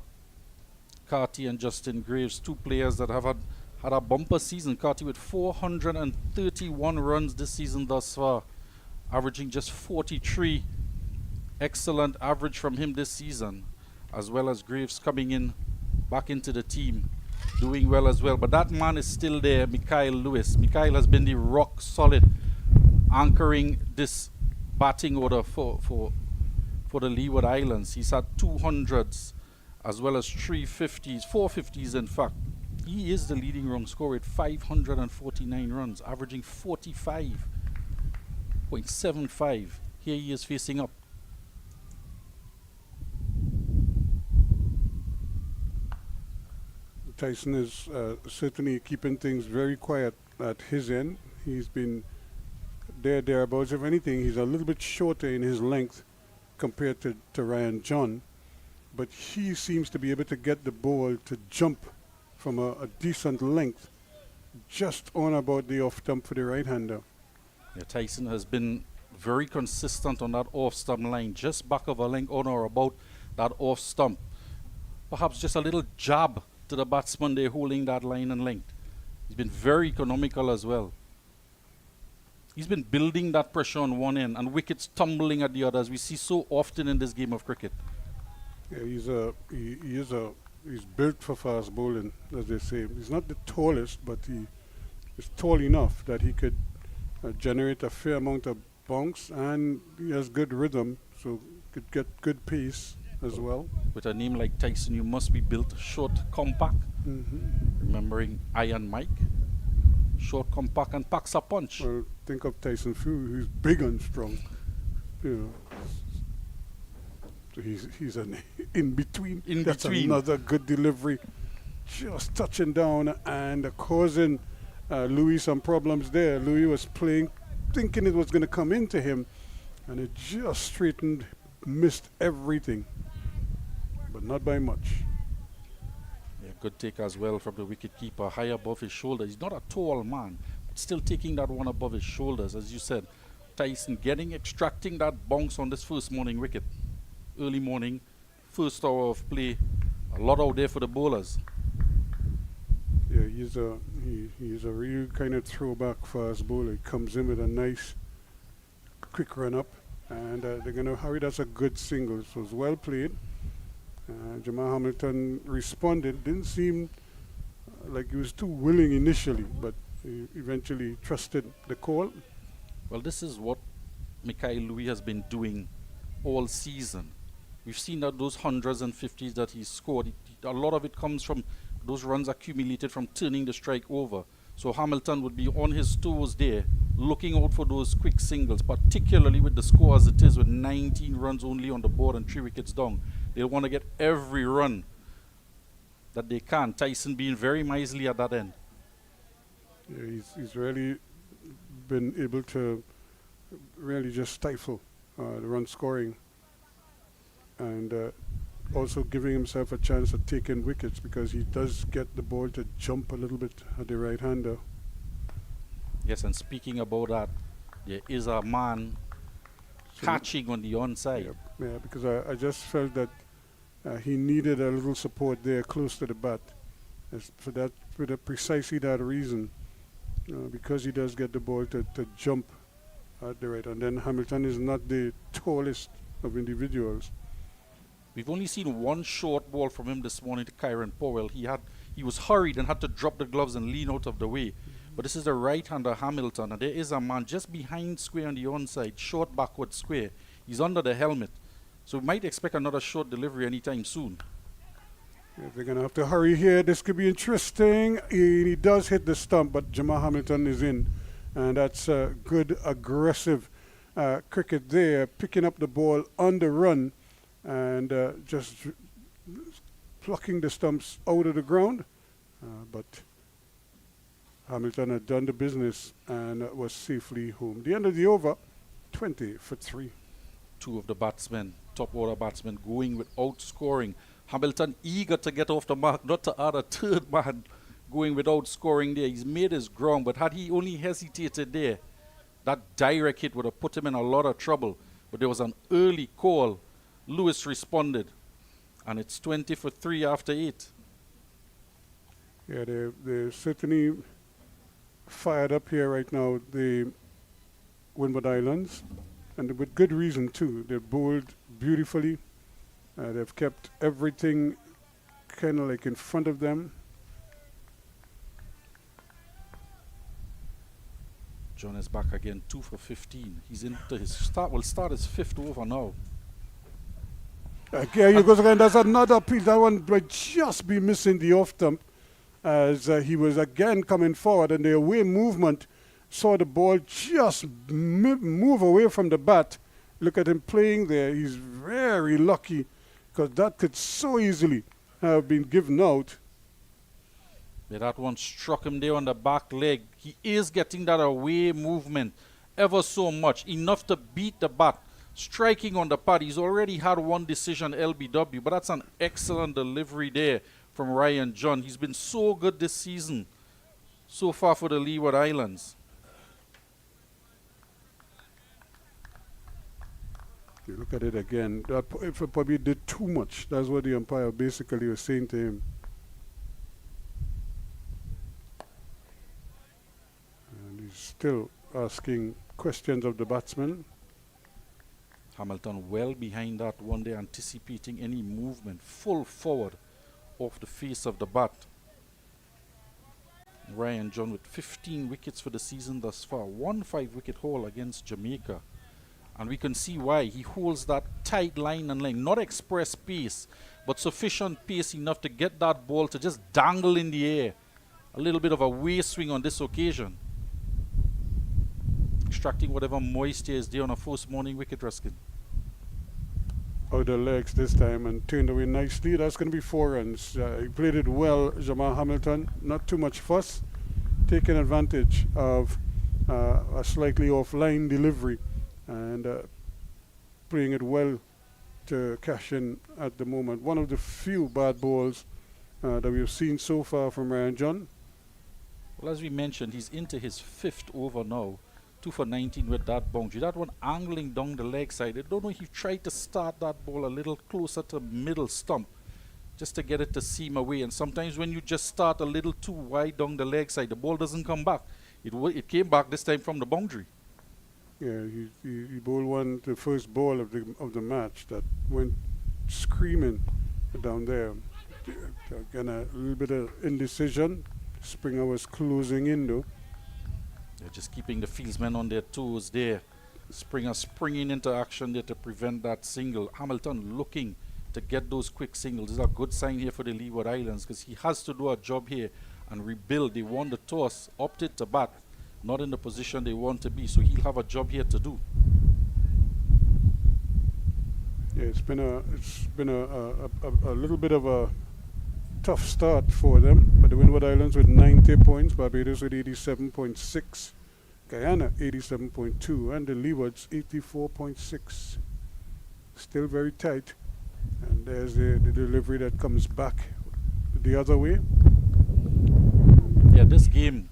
Carty and Justin Graves, 2 players that have had a bumper season. Carty with 431 runs this season thus far, averaging just 43. Excellent average from him this season, as well as Graves coming in back into the team, doing well as well. But that man is still there, Mikhail Lewis. Mikhail has been the rock solid anchoring this batting order for the Leeward Islands. He's had 200s as well as 350s, 450s in fact. He is the leading run scorer at 549 runs, averaging 45.75. Here he is facing up. Tyson is certainly keeping things very quiet at his end. He's been thereabouts. If anything, he's a little bit shorter in his length compared to Ryan John, but he seems to be able to get the ball to jump from a decent length just on about the off stump for the right-hander. Yeah, Tyson has been very consistent on that off stump line, just back of a length on or about that off stump. Perhaps just a little jab to the batsman there holding that line and length. He's been very economical as well. He's been building that pressure on one end and wickets tumbling at the other, as we see so often in this game of cricket. Yeah, he's built for fast bowling, as they say. He's not the tallest, but he is tall enough that he could generate a fair amount of bounce, and he has good rhythm, so could get good pace as well. With a name like Tyson, you must be built short, compact. Remembering Iron Mike. Short, compact, and packs a punch. Well, think of Tyson Fury, who's big and strong. You know, so he's an in-between. That's another good delivery. Just touching down and causing Louis some problems there. Louis was playing, thinking it was going to come into him, and it just straightened, missed everything, but not by much. Yeah, good take as well from the wicket keeper, high above his shoulder. He's not a tall man, but still taking that one above his shoulders, as you said. Tyson extracting that bounce on this first morning wicket. Early morning, first hour of play. A lot out there for the bowlers. Yeah, he's a real kind of throwback fast bowler. He comes in with a nice quick run up, and they're going to hurry. That's a good single. So it's well played. Jamal Hamilton responded. Didn't seem like he was too willing initially, but he eventually trusted the call. Well, this is what Mikhail Louis has been doing all season. We've seen that those hundreds and fifties that he scored, a lot of it comes from those runs accumulated from turning the strike over. So Hamilton would be on his toes there, looking out for those quick singles, particularly with the score as it is, with 19 runs only on the board and 3 wickets down. They'll want to get every run that they can. Tyson being very miserly at that end. Yeah, he's really been able to really just stifle the run scoring, and also giving himself a chance of taking wickets, because he does get the ball to jump a little bit at the right-hander. Yes, and speaking about that, there is a man catching on the onside. Yeah, because I just felt that he needed a little support there close to the bat. For precisely that reason, because he does get the ball to jump at the right, and then Hamilton is not the tallest of individuals. We've only seen one short ball from him this morning to Kyron Powell. He was hurried and had to drop the gloves and lean out of the way. But this is the right-hander Hamilton, and there is a man just behind square on the onside, short backward square. He's under the helmet. So we might expect another short delivery anytime soon. Yeah, they're going to have to hurry here. This could be interesting. He does hit the stump, but Jamal Hamilton is in. And that's good, aggressive cricket there, picking up the ball on the run and just plucking the stumps out of the ground. But Hamilton had done the business and was safely home. The end of the over, 20 for 3. 2 of the batsmen, top order batsmen, going without scoring. Hamilton eager to get off the mark, not to add a third man going without scoring there. He's made his ground, but had he only hesitated there, that direct hit would have put him in a lot of trouble. But there was an early call. Lewis responded, and it's 20 for 3 after 8. Yeah, they're certainly fired up here right now, the Windward Islands, and with good reason too. They're bowled beautifully. They've kept everything kind of like in front of them. John is back again, 2 for 15. He's into his start. Will start his 5th over now. Here you goes again. There's another piece. That one might just be missing the off stump, as he was again coming forward, and the away movement saw the ball just move away from the bat. Look at him playing there. He's very lucky, because that could so easily have been given out. Yeah, that one struck him there on the back leg. He is getting that away movement ever so much, enough to beat the bat. Striking on the pad. He's already had one decision LBW, but that's an excellent delivery there from Ryan John. He's been so good this season so far for the Leeward Islands. You look at it again. That probably did too much. That's what the umpire basically was saying to him. And he's still asking questions of the batsman. Hamilton well behind that one day, anticipating any movement, full forward off the face of the bat. Ryan John with 15 wickets for the season thus far. 1 5-wicket haul against Jamaica. And we can see why. He holds that tight line and length. Not express pace, but sufficient pace enough to get that ball to just dangle in the air. A little bit of a waist swing on this occasion. Extracting whatever moisture is there on a first morning wicket, Ruskin. Out the legs this time and turned away nicely. That's going to be 4 runs. He played it well, Jamal Hamilton. Not too much fuss. Taking advantage of a slightly offline delivery and playing it well to cash in at the moment. One of the few bad balls that we've seen so far from Ryan John. Well, as we mentioned, he's into his 5th over now. 2 for 19 with that boundary. That one angling down the leg side. I don't know if he tried to start that ball a little closer to middle stump just to get it to seam away. And sometimes when you just start a little too wide down the leg side, the ball doesn't come back. It came back this time from the boundary. Yeah, he bowled the first ball of the match that went screaming down there. Again, a little bit of indecision. Springer was closing in though. They're just keeping the fieldsmen on their toes there. Springer springing into action there to prevent that single. Hamilton looking to get those quick singles. This is a good sign here for the Leeward Islands because he has to do a job here and rebuild. They won the toss, opted to bat, not in the position they want to be, so he'll have a job here to do. Yeah, it's been a little bit of a tough start for them. But the Windward Islands with 90 points, Barbados with 87.6, Guyana 87.2, and the Leewards 84.6. Still very tight. And there's the delivery that comes back the other way. Yeah, this game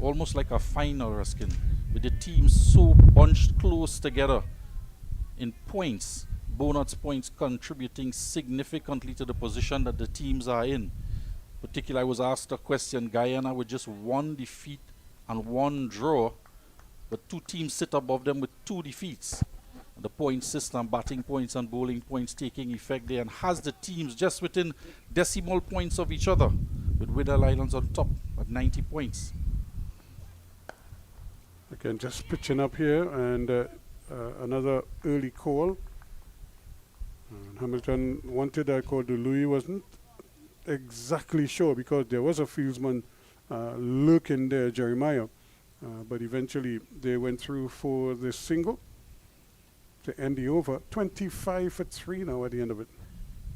almost like a final, Ruskin, with the teams so bunched close together in points. Bonus points contributing significantly to the position that the teams are in. Particularly, I was asked a question, Guyana with just 1 defeat and 1 draw, but 2 teams sit above them with 2 defeats. The point system, batting points and bowling points taking effect there, and has the teams just within decimal points of each other, with Windward Islands on top at 90 points. Again, just pitching up here, and another early call. Hamilton wanted that call to Louis, wasn't exactly sure because there was a fieldsman lurking there, Jeremiah. But eventually they went through for the single to end the over. 25 for 3 now at the end of it.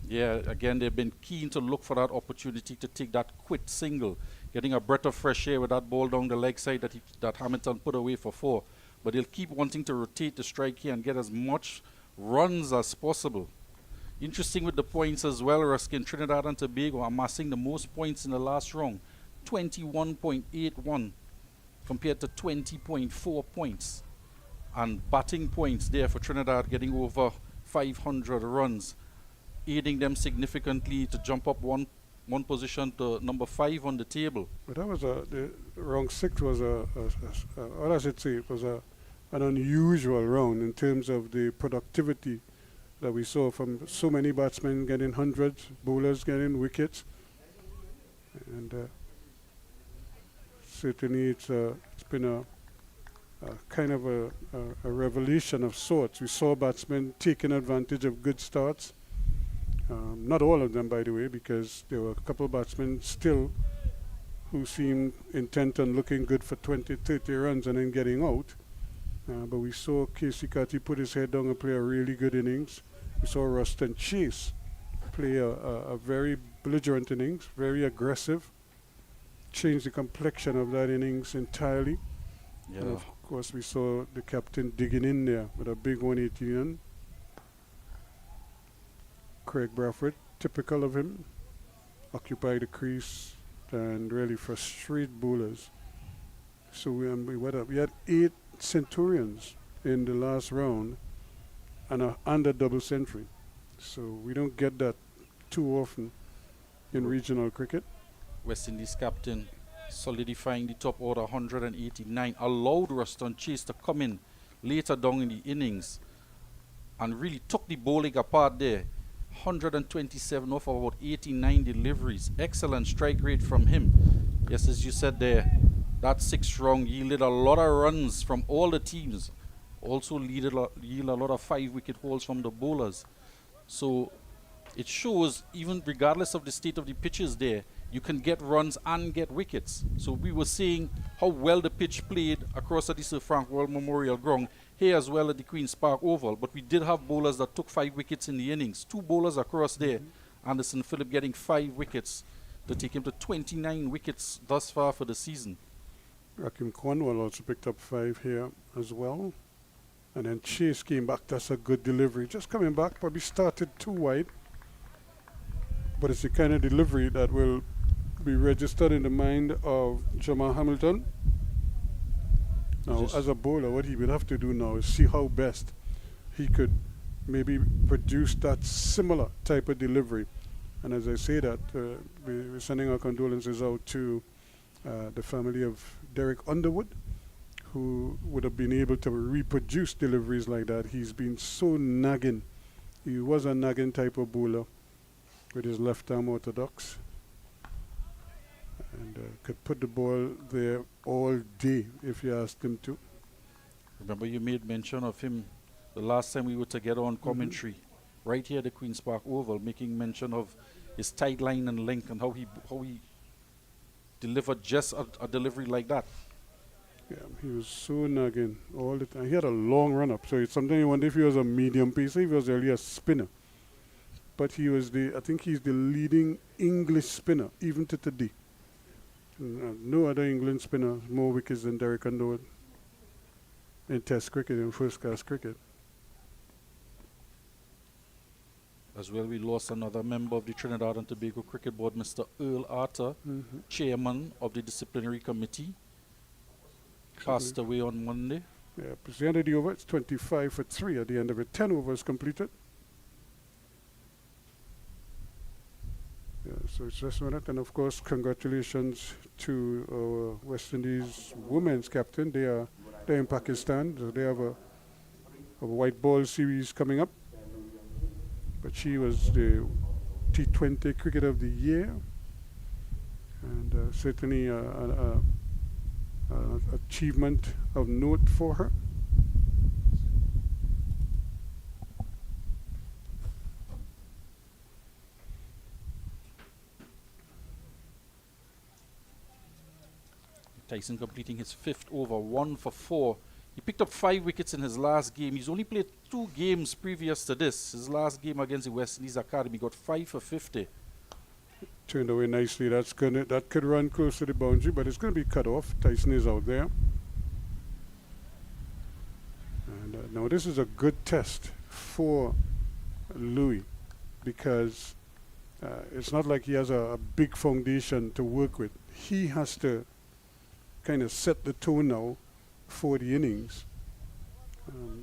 Yeah, again, they've been keen to look for that opportunity to take that quick single, getting a breath of fresh air with that ball down the leg side that Hamilton put away for 4. But they'll keep wanting to rotate the strike here and get as much runs as possible. Interesting with the points as well, Ruskin. Trinidad and Tobago amassing the most points in the last round, 21.81 compared to 20.4 points. And batting points there for Trinidad getting over 500 runs, aiding them significantly to jump up one position to number 5 on the table. But that was the round 6 was or I should say it was an unusual round in terms of the productivity that we saw from so many batsmen getting hundreds, bowlers getting wickets, and certainly it's been a kind of a revelation of sorts. We saw batsmen taking advantage of good starts. Not all of them, by the way, because there were a couple of batsmen still who seemed intent on looking good for 20, 30 runs and then getting out. But we saw Casey Carty put his head down and play a really good innings. We saw Ruston Chase play a very belligerent innings, very aggressive, changed the complexion of that innings entirely. Yeah. And of course, we saw the captain digging in there with a big 180. Craig Bradford, typical of him, occupy the crease and really frustrate bowlers. So we had 8 centurions in the last round and a double century. So we don't get that too often in regional cricket. West Indies captain solidifying the top order, 189, allowed Ruston Chase to come in later down in the innings and really took the bowling apart there. 127 off of about 89 deliveries. Excellent strike rate from him. Yes, as you said there, that 6th round yielded a lot of runs from all the teams. Also yielded a lot of 5-wicket hauls from the bowlers. So it shows, even regardless of the state of the pitches there, you can get runs and get wickets. So we were seeing how well the pitch played across at the Sir Frank World Memorial Ground, here as well at the Queen's Park Oval. But we did have bowlers that took 5 wickets in the innings. 2 bowlers across there. Anderson Phillip getting 5 wickets to take him to 29 wickets thus far for the season. Rakim Cornwall also picked up 5 here as well. And then Chase came back. That's a good delivery. Just coming back, probably started too wide. But it's the kind of delivery that will be registered in the mind of Jamal Hamilton. Now, as a bowler, what he would have to do now is see how best he could maybe produce that similar type of delivery. And as I say that, we're sending our condolences out to the family of Derek Underwood, who would have been able to reproduce deliveries like that. He's been so nagging. He was a nagging type of bowler with his left arm orthodox, and could put the ball there all day if you asked him to. Remember, you made mention of him the last time we were together on commentary, right here at the Queen's Park Oval, making mention of his tight line and length and how he delivered just a delivery like that. Yeah, he was so nagging all the time. He had a long run up, so sometimes you wonder if he was a medium pacer, he was really a spinner. But he was I think he's the leading English spinner, even to today. No other England spinner more wickets than Derek Underwood in Test cricket, in first-class cricket. As well, we lost another member of the Trinidad and Tobago Cricket Board, Mr. Earl Arthur, chairman of the disciplinary committee. Passed away on Monday. Yeah, it's the end of the over. It's 25 for 3 at the end of it. 10 overs completed. Yeah, so it's just one. And of course, congratulations to our West Indies women's captain. They're in Pakistan. So they have a white ball series coming up. But she was the T20 Cricket of the Year, and certainly an achievement of note for her. Tyson completing his 5th over, 1 for 4. He picked up 5 wickets in his last game. He's only played 2 games previous to this. His last game against the West Indies Academy got 5 for 50. Turned away nicely. That could run close to the boundary, but it's going to be cut off. Tyson is out there. And now this is a good test for Louis, because it's not like he has a big foundation to work with. He has to kind of set the tone now for the innings,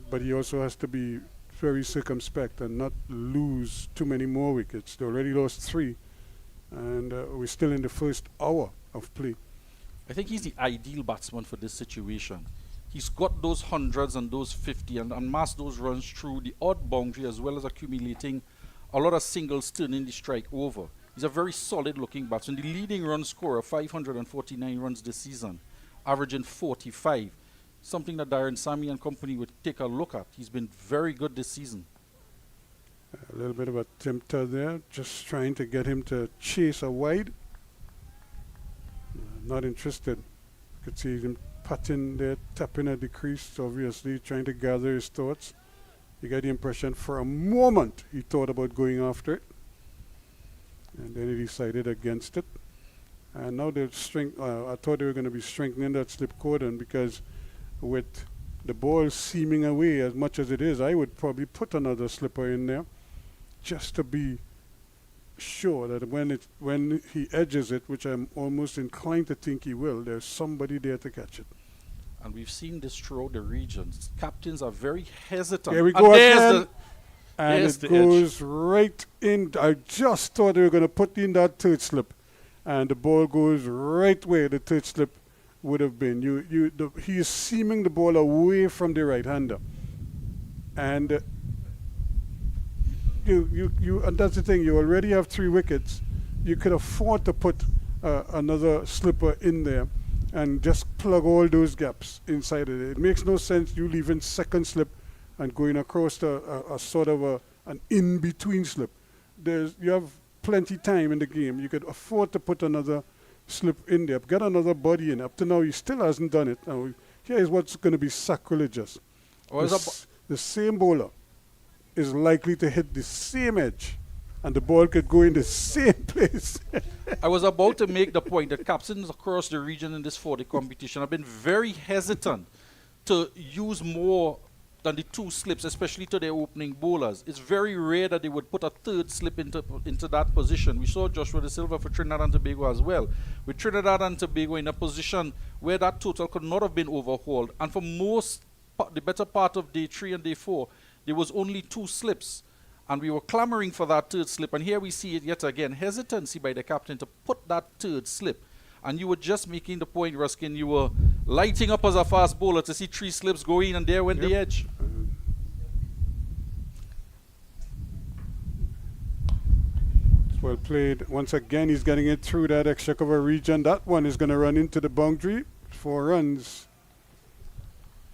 but he also has to be very circumspect and not lose too many more wickets. They already lost 3, and we're still in the first hour of play. I think he's the ideal batsman for this situation. He's got those hundreds and those 50 and amassed those runs through the odd boundary, as well as accumulating a lot of singles, turning the strike over. He's a very solid looking batsman. The leading run scorer, 549 runs this season, averaging 45. Something that Darren Sammy and company would take a look at. He's been very good this season. A little bit of a tempter there, just trying to get him to chase a wide. Not interested. You could see him patting there, tapping at the crease, obviously trying to gather his thoughts. You get the impression for a moment he thought about going after it, and then he decided against it. And now they're I thought they were going to be strengthening that slip cordon, because with the ball seaming away as much as it is, I would probably put another slipper in there just to be sure that when he edges it, which I'm almost inclined to think he will, there's somebody there to catch it. And we've seen this throughout the regions. Captains are very hesitant. Here we go again. And there's it the goes edge. right in. I just thought they were going to put in that third slip, and the ball goes right where the third slip would have been. He is seaming the ball away from the right-hander, and and that's the thing. You already have 3 wickets. You could afford to put another slipper in there and just plug all those gaps inside of it. It makes no sense you leaving second slip and going across a sort of an in-between slip. You have plenty time in the game. You could afford to put another slip in there, get another body in. Up to now, he still hasn't done it. Now, here is what's going to be sacrilegious. The same bowler is likely to hit the same edge, and the ball could go in the same place. I was about to make the point that captains across the region in this 40 competition have been very hesitant to use more than the 2 slips, especially to their opening bowlers. It's very rare that they would put a 3rd slip into that position. We saw Joshua De Silva for Trinidad and Tobago as well. With Trinidad and Tobago in a position where that total could not have been overhauled. And for the better part of day 3 and day 4, there was only 2 slips. And we were clamoring for that 3rd slip. And here we see it yet again. Hesitancy by the captain to put that 3rd slip. And you were just making the point, Ruskin, you were lighting up as a fast bowler to see 3 slips go in, and there went the edge. Well played. Once again, he's getting it through that extra cover region. That one is going to run into the boundary. 4 runs.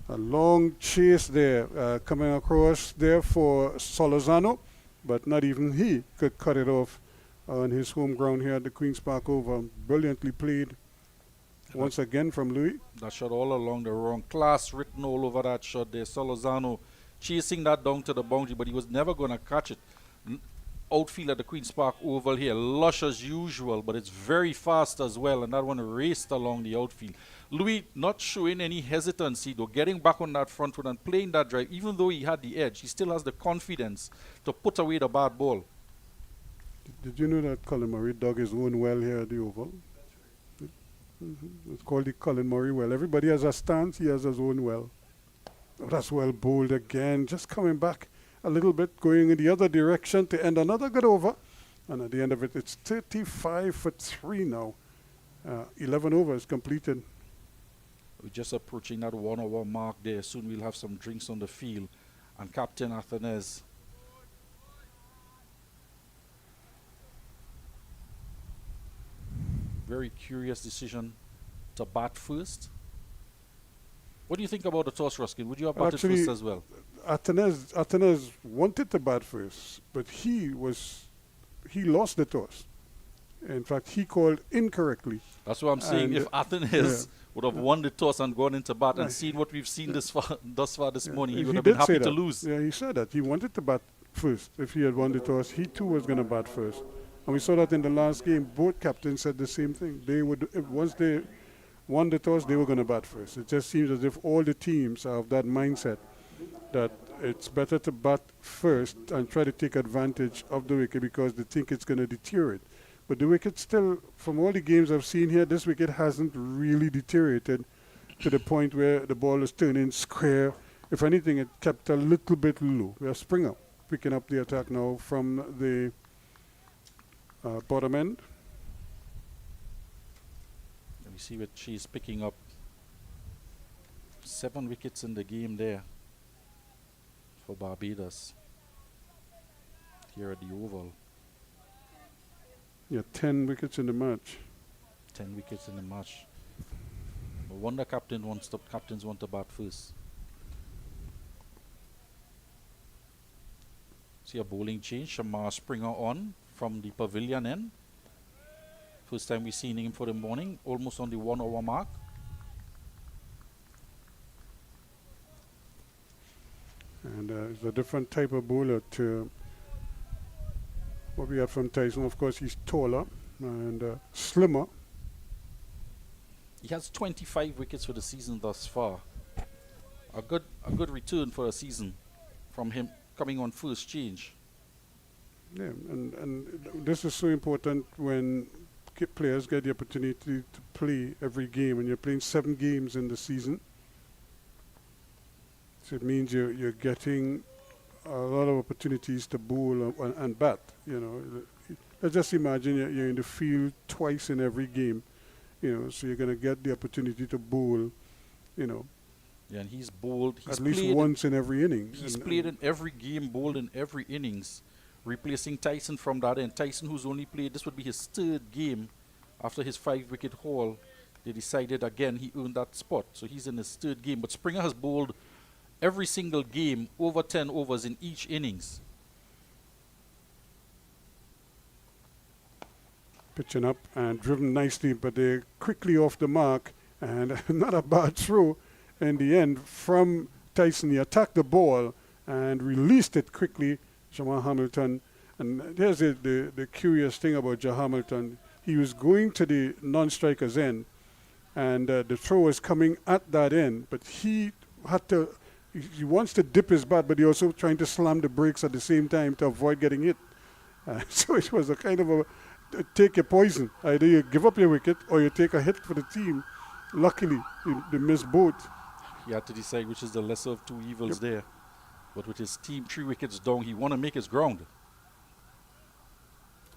A long chase there coming across there for Solozano, but not even he could cut it off on his home ground here at the Queen's Park Oval. Brilliantly played once again from Louis. That shot all along the wrong. Class written all over that shot there. Solozano chasing that down to the boundary, but he was never going to catch it. Outfield at the Queen's Park Oval here, lush as usual, but it's very fast as well, and that one raced along the outfield. Louis not showing any hesitancy, though, getting back on that front foot and playing that drive. Even though he had the edge, he still has the confidence to put away the bad ball. Did you know that Colin Murray dug his own well here at the Oval? It's called the Colin Murray well. Everybody has a stance, he has his own well. Oh, that's well bowled again, just coming back a little bit, going in the other direction to end another good over. And at the end of it, it's 35 for 3 now. 11 overs completed. We're just approaching that 1 hour mark there. Soon we'll have some drinks on the field. And Captain Athanase, very curious decision to bat first. What do you think about the toss, Ruskin? Would you have batted first as well? Athanase wanted to bat first, but he lost the toss. In fact, he called incorrectly. That's what I'm saying. If Athanase would have won the toss and gone into bat and seen what we've seen thus far this morning, he would have been happy to lose. Yeah, he said that. He wanted to bat first. If he had won the toss, he too was going to bat first. And we saw that in the last game. Both captains said the same thing. They would, once they won the toss, they were going to bat first. It just seems as if all the teams have that mindset that it's better to bat first and try to take advantage of the wicket because they think it's going to deteriorate. But the wicket still, from all the games I've seen here, this wicket hasn't really deteriorated to the point where the ball is turning square. If anything, it kept a little bit low. We have Springer picking up the attack now from the bottom end. We see what she's picking up. 7 wickets in the game there for Barbados here at the Oval. Yeah, 10 wickets in the match. 10 wickets in the match. No wonder captains want to bat first. See a bowling change. Shamar Springer on from the pavilion end. First time we've seen him for the morning, almost on the 1 hour mark. And it's a different type of bowler to what we have from Tyson. Of course, he's taller and slimmer. He has 25 wickets for the season thus far. A good return for a season from him coming on first change. Yeah, and this is so important when players get the opportunity to play every game, and you're playing 7 games in the season. So it means you're getting a lot of opportunities to bowl and bat. You know, let's just imagine you're in the field twice in every game. You know, so you're going to get the opportunity to bowl. You know, yeah, and he's bowled. He's at least once in every inning. He's played in every game, bowled in every innings, replacing Tyson from that end. Tyson, who's only played, this would be his 3rd game after his 5-wicket haul. They decided again he earned that spot, so he's in his 3rd game. But Springer has bowled every single game, over 10 overs in each innings. Pitching up and driven nicely, but they're quickly off the mark, and not a bad throw in the end from Tyson. He attacked the ball and released it quickly, Jamal Hamilton. And there's the curious thing about Jah Hamilton. He was going to the non-striker's end, and the throw was coming at that end, but he he wants to dip his bat, but he also trying to slam the brakes at the same time to avoid getting hit. So it was a kind of a take your poison. Either you give up your wicket or you take a hit for the team. Luckily, they missed both. He had to decide which is the lesser of two evils there. But with his team 3 wickets down, he want to make his ground.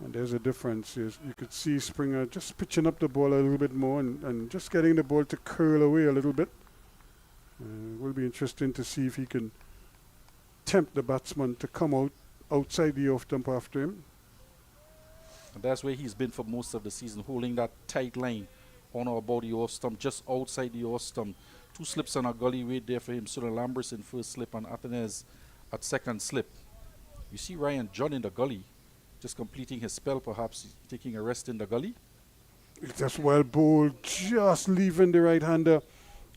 And there's a difference. You could see Springer just pitching up the ball a little bit more and just getting the ball to curl away a little bit. It will be interesting to see if he can tempt the batsman to come out outside the off stump after him. And that's where he's been for most of the season, holding that tight line on or about the off stump, just outside the off stump. 2 slips and a gully wait there for him. Sunil Lambris in first slip and Athanase at second slip. You see Ryan John in the gully, just completing his spell, perhaps taking a rest in the gully. It's just well bowled, just leaving the right-hander.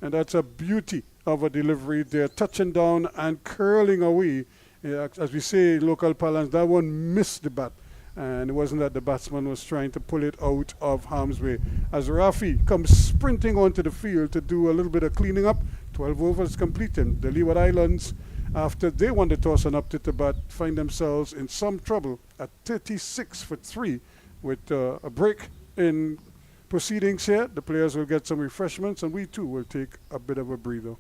And that's a beauty of a delivery there, touching down and curling away. As we say in local parlance, that one missed the bat. And it wasn't that the batsman was trying to pull it out of harm's way. As Rafi comes sprinting onto the field to do a little bit of cleaning up, 12 overs completed. The Leeward Islands, after they won the toss and upped it to bat, find themselves in some trouble at 36 for 3 with a break in proceedings here. The players will get some refreshments and we too will take a bit of a breather.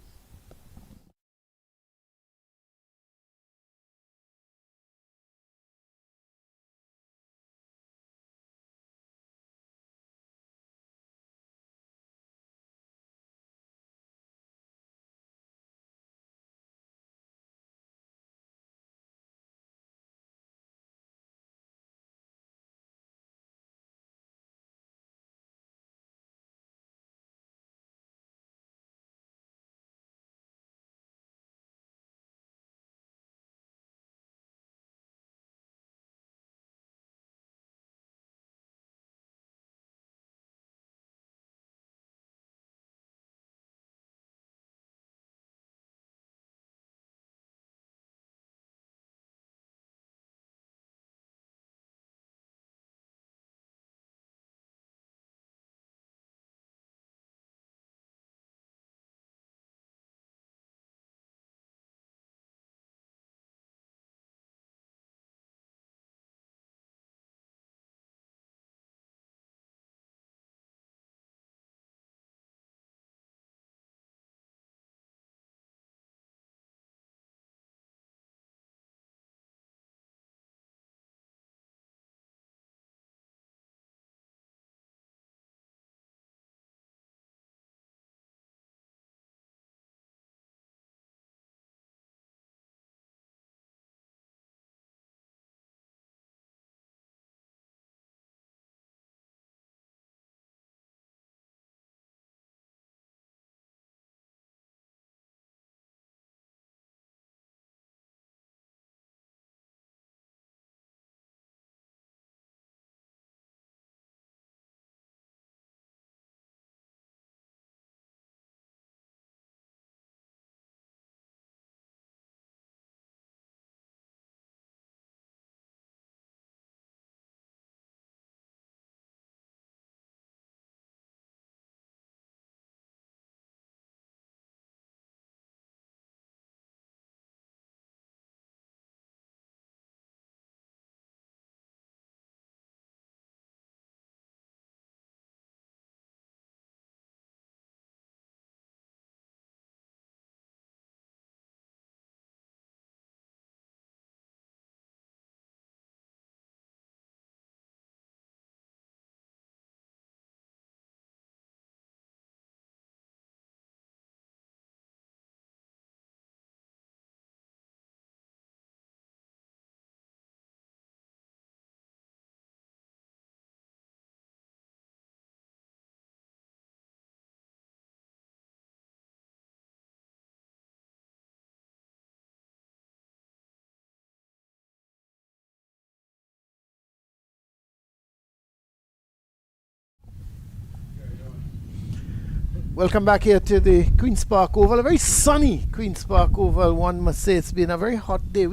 Welcome back here to the Queen's Park Oval. A very sunny Queen's Park Oval, one must say. It's been a very hot day.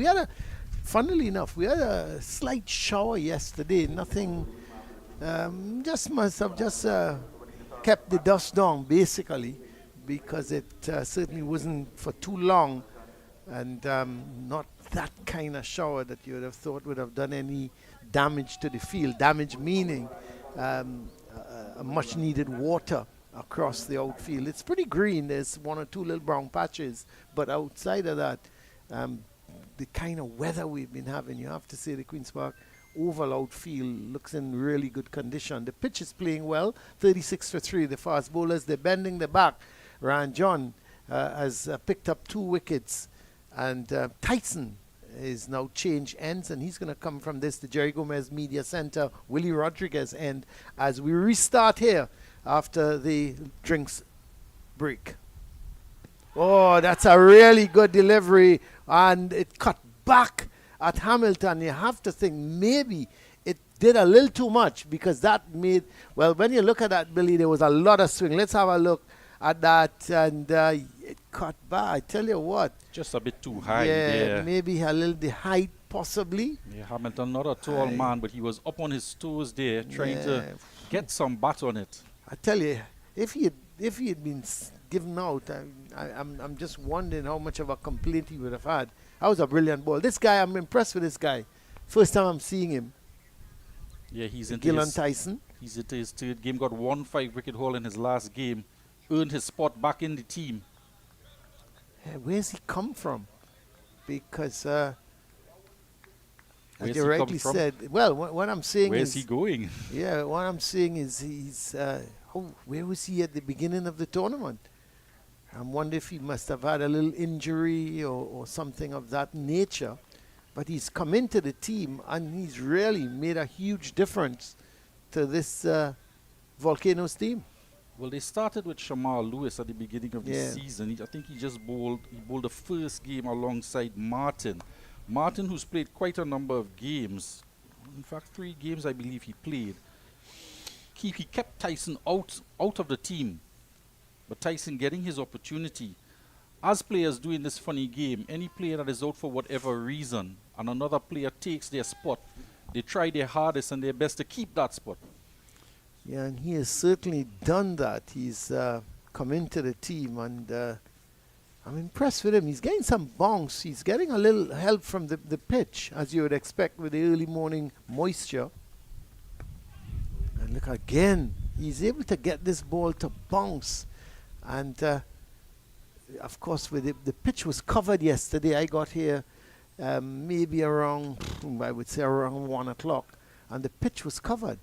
Funnily enough, we had a slight shower yesterday. Nothing, just must have just kept the dust down, basically, because it certainly wasn't for too long and not that kind of shower that you would have thought would have done any damage to the field. Damage meaning a much needed water across the outfield. It's pretty green. There's one or two little brown patches, but outside of that, the kind of weather we've been having, you have to say the Queen's Park oval outfield looks in really good condition. The pitch is playing well, 36 for 3. The fast bowlers, they're bending the back. Ryan John has picked up 2 wickets, and Tyson is now changed ends, and he's going to come from this, the Jerry Gomez Media Center, Willie Rodriguez end, as we restart here after the drinks break. Oh, that's a really good delivery, and it cut back at Hamilton. You have to think maybe it did a little too much, because that made, well, when you look at that, Billy, there was a lot of swing. Let's have a look at that, and it cut back. I tell you what. Just a bit too high Yeah, there. maybe a little the height, possibly. Yeah, Hamilton, not a tall man, but he was up on his toes there, trying to get some bat on it. I tell you, if he had been given out, I'm just wondering how much of a complaint he would have had. That was a brilliant ball. This guy, I'm impressed with this guy. First time I'm seeing him. Yeah, he's into Gillan his, Tyson. he's into his third game, got 1 5-wicket haul in his last game, earned his spot back in the team. Where's he come from? Because, Where's like he you come rightly from? said, well, what I'm saying Where's is, he going? yeah, what I'm saying is he's, where was he at the beginning of the tournament? I wonder if he must have had a little injury or something of that nature. But he's come into the team, and he's really made a huge difference to this Volcanoes team. Well, they started with Shamar Lewis at the beginning of the Yeah. season. I think he bowled the first game alongside Martin. Martin, who's played quite a number of games, in fact 3 games I believe he played. He kept Tyson out of the team, but Tyson getting his opportunity. As players do in this funny game, any player that is out for whatever reason and another player takes their spot, they try their hardest and their best to keep that spot. Yeah, and he has certainly done that. He's come into the team, and I'm impressed with him. He's getting some bounce. He's getting a little help from the pitch, as you would expect with the early morning moisture. And look again, he's able to get this ball to bounce. And of course, with the pitch was covered yesterday. I got here maybe around, I would say around 1 o'clock, and the pitch was covered.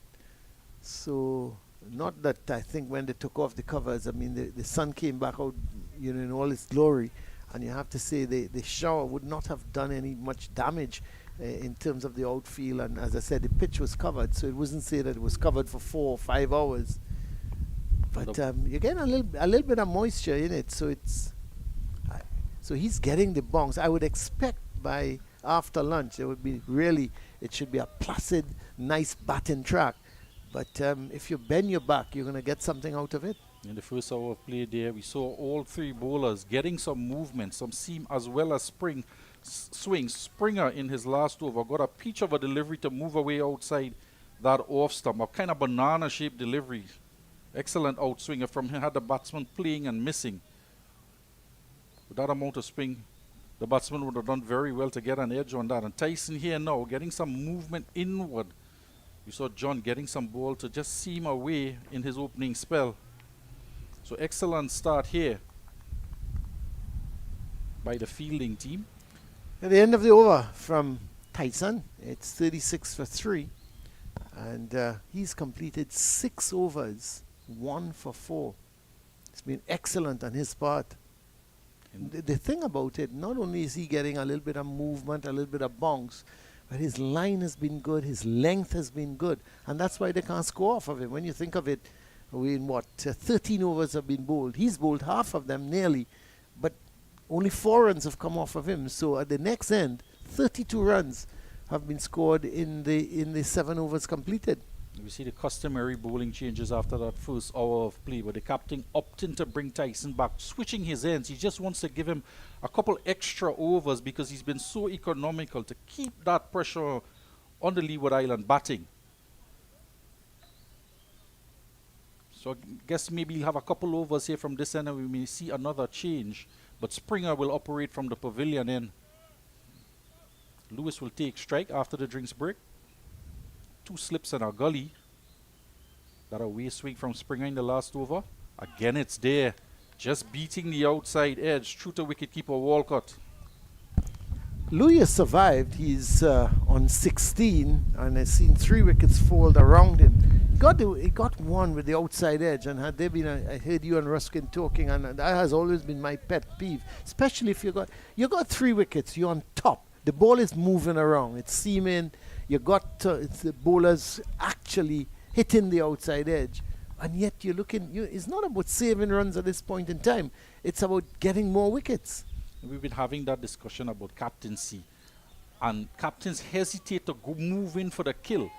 So, not that I think when they took off the covers, I mean, the sun came back out, in all its glory, and you have to say the shower would not have done any much damage in terms of the outfield. And as I said, the pitch was covered, so it wasn't say that it was covered for 4 or 5 hours. But you're getting a little bit of moisture in it, so it's so he's getting the bounce. I would expect by after lunch it should be a placid, nice batting track. But if you bend your back, you're going to get something out of it. In the first hour of play there, we saw all 3 bowlers getting some movement, some seam as well as swing. Springer in his last over got a peach of a delivery to move away outside that off stump, a kind of banana-shaped delivery. Excellent outswinger from him, had the batsman playing and missing. With that amount of swing, the batsman would have done very well to get an edge on that. And Tyson here now getting some movement inward. We saw John getting some ball to just seam away in his opening spell. So excellent start here by the fielding team. At the end of the over from Tyson, it's 36 for 3. And he's completed 6 overs, 1 for 4. It's been excellent on his part. And the thing about it, not only is he getting a little bit of movement, a little bit of bounce, but his line has been good, his length has been good, and that's why they can't score off of him. When you think of it, 13 overs have been bowled. He's bowled half of them nearly, but only 4 runs have come off of him. So at the next end, 32 runs have been scored in the 7 overs completed. We see the customary bowling changes after that first hour of play, but the captain opting to bring Tyson back, switching his ends. He just wants to give him a couple extra overs because he's been so economical to keep that pressure on the Leeward Island batting. So I guess maybe he'll have a couple overs here from this end and we may see another change. But Springer will operate from the pavilion end. Lewis will take strike after the drinks break. 2 slips and a gully. That away swing from Springer in the last over. Again, it's there. Just beating the outside edge through to wicketkeeper Walcott. Louis has survived. He's on 16 and has seen 3 wickets fall around him. He got one with the outside edge, and had there been I heard you and Ruskin talking, and that has always been my pet peeve, especially if you got 3 wickets, you're on top. The ball is moving around. It's seaming. It's the bowlers actually hitting the outside edge, and yet you're looking. It's not about saving runs at this point in time. It's about getting more wickets. We've been having that discussion about captaincy, and captains hesitate to move in for the kill.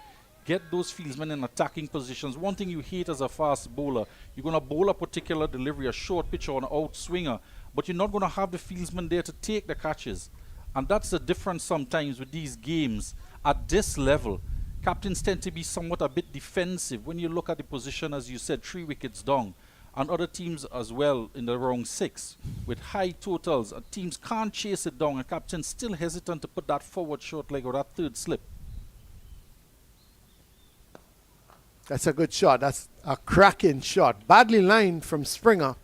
Get those fieldsmen in attacking positions. One thing you hate as a fast bowler, you're going to bowl a particular delivery, a short pitch or an outswinger, but you're not going to have the fieldsman there to take the catches. And that's the difference sometimes with these games. At this level, captains tend to be somewhat a bit defensive. When you look at the position, as you said, 3 wickets down, and other teams as well in the round 6 with high totals, teams can't chase it down, and captains still hesitant to put that forward short leg or that 3rd slip. That's a good shot. That's a cracking shot. Badly lined from Springer.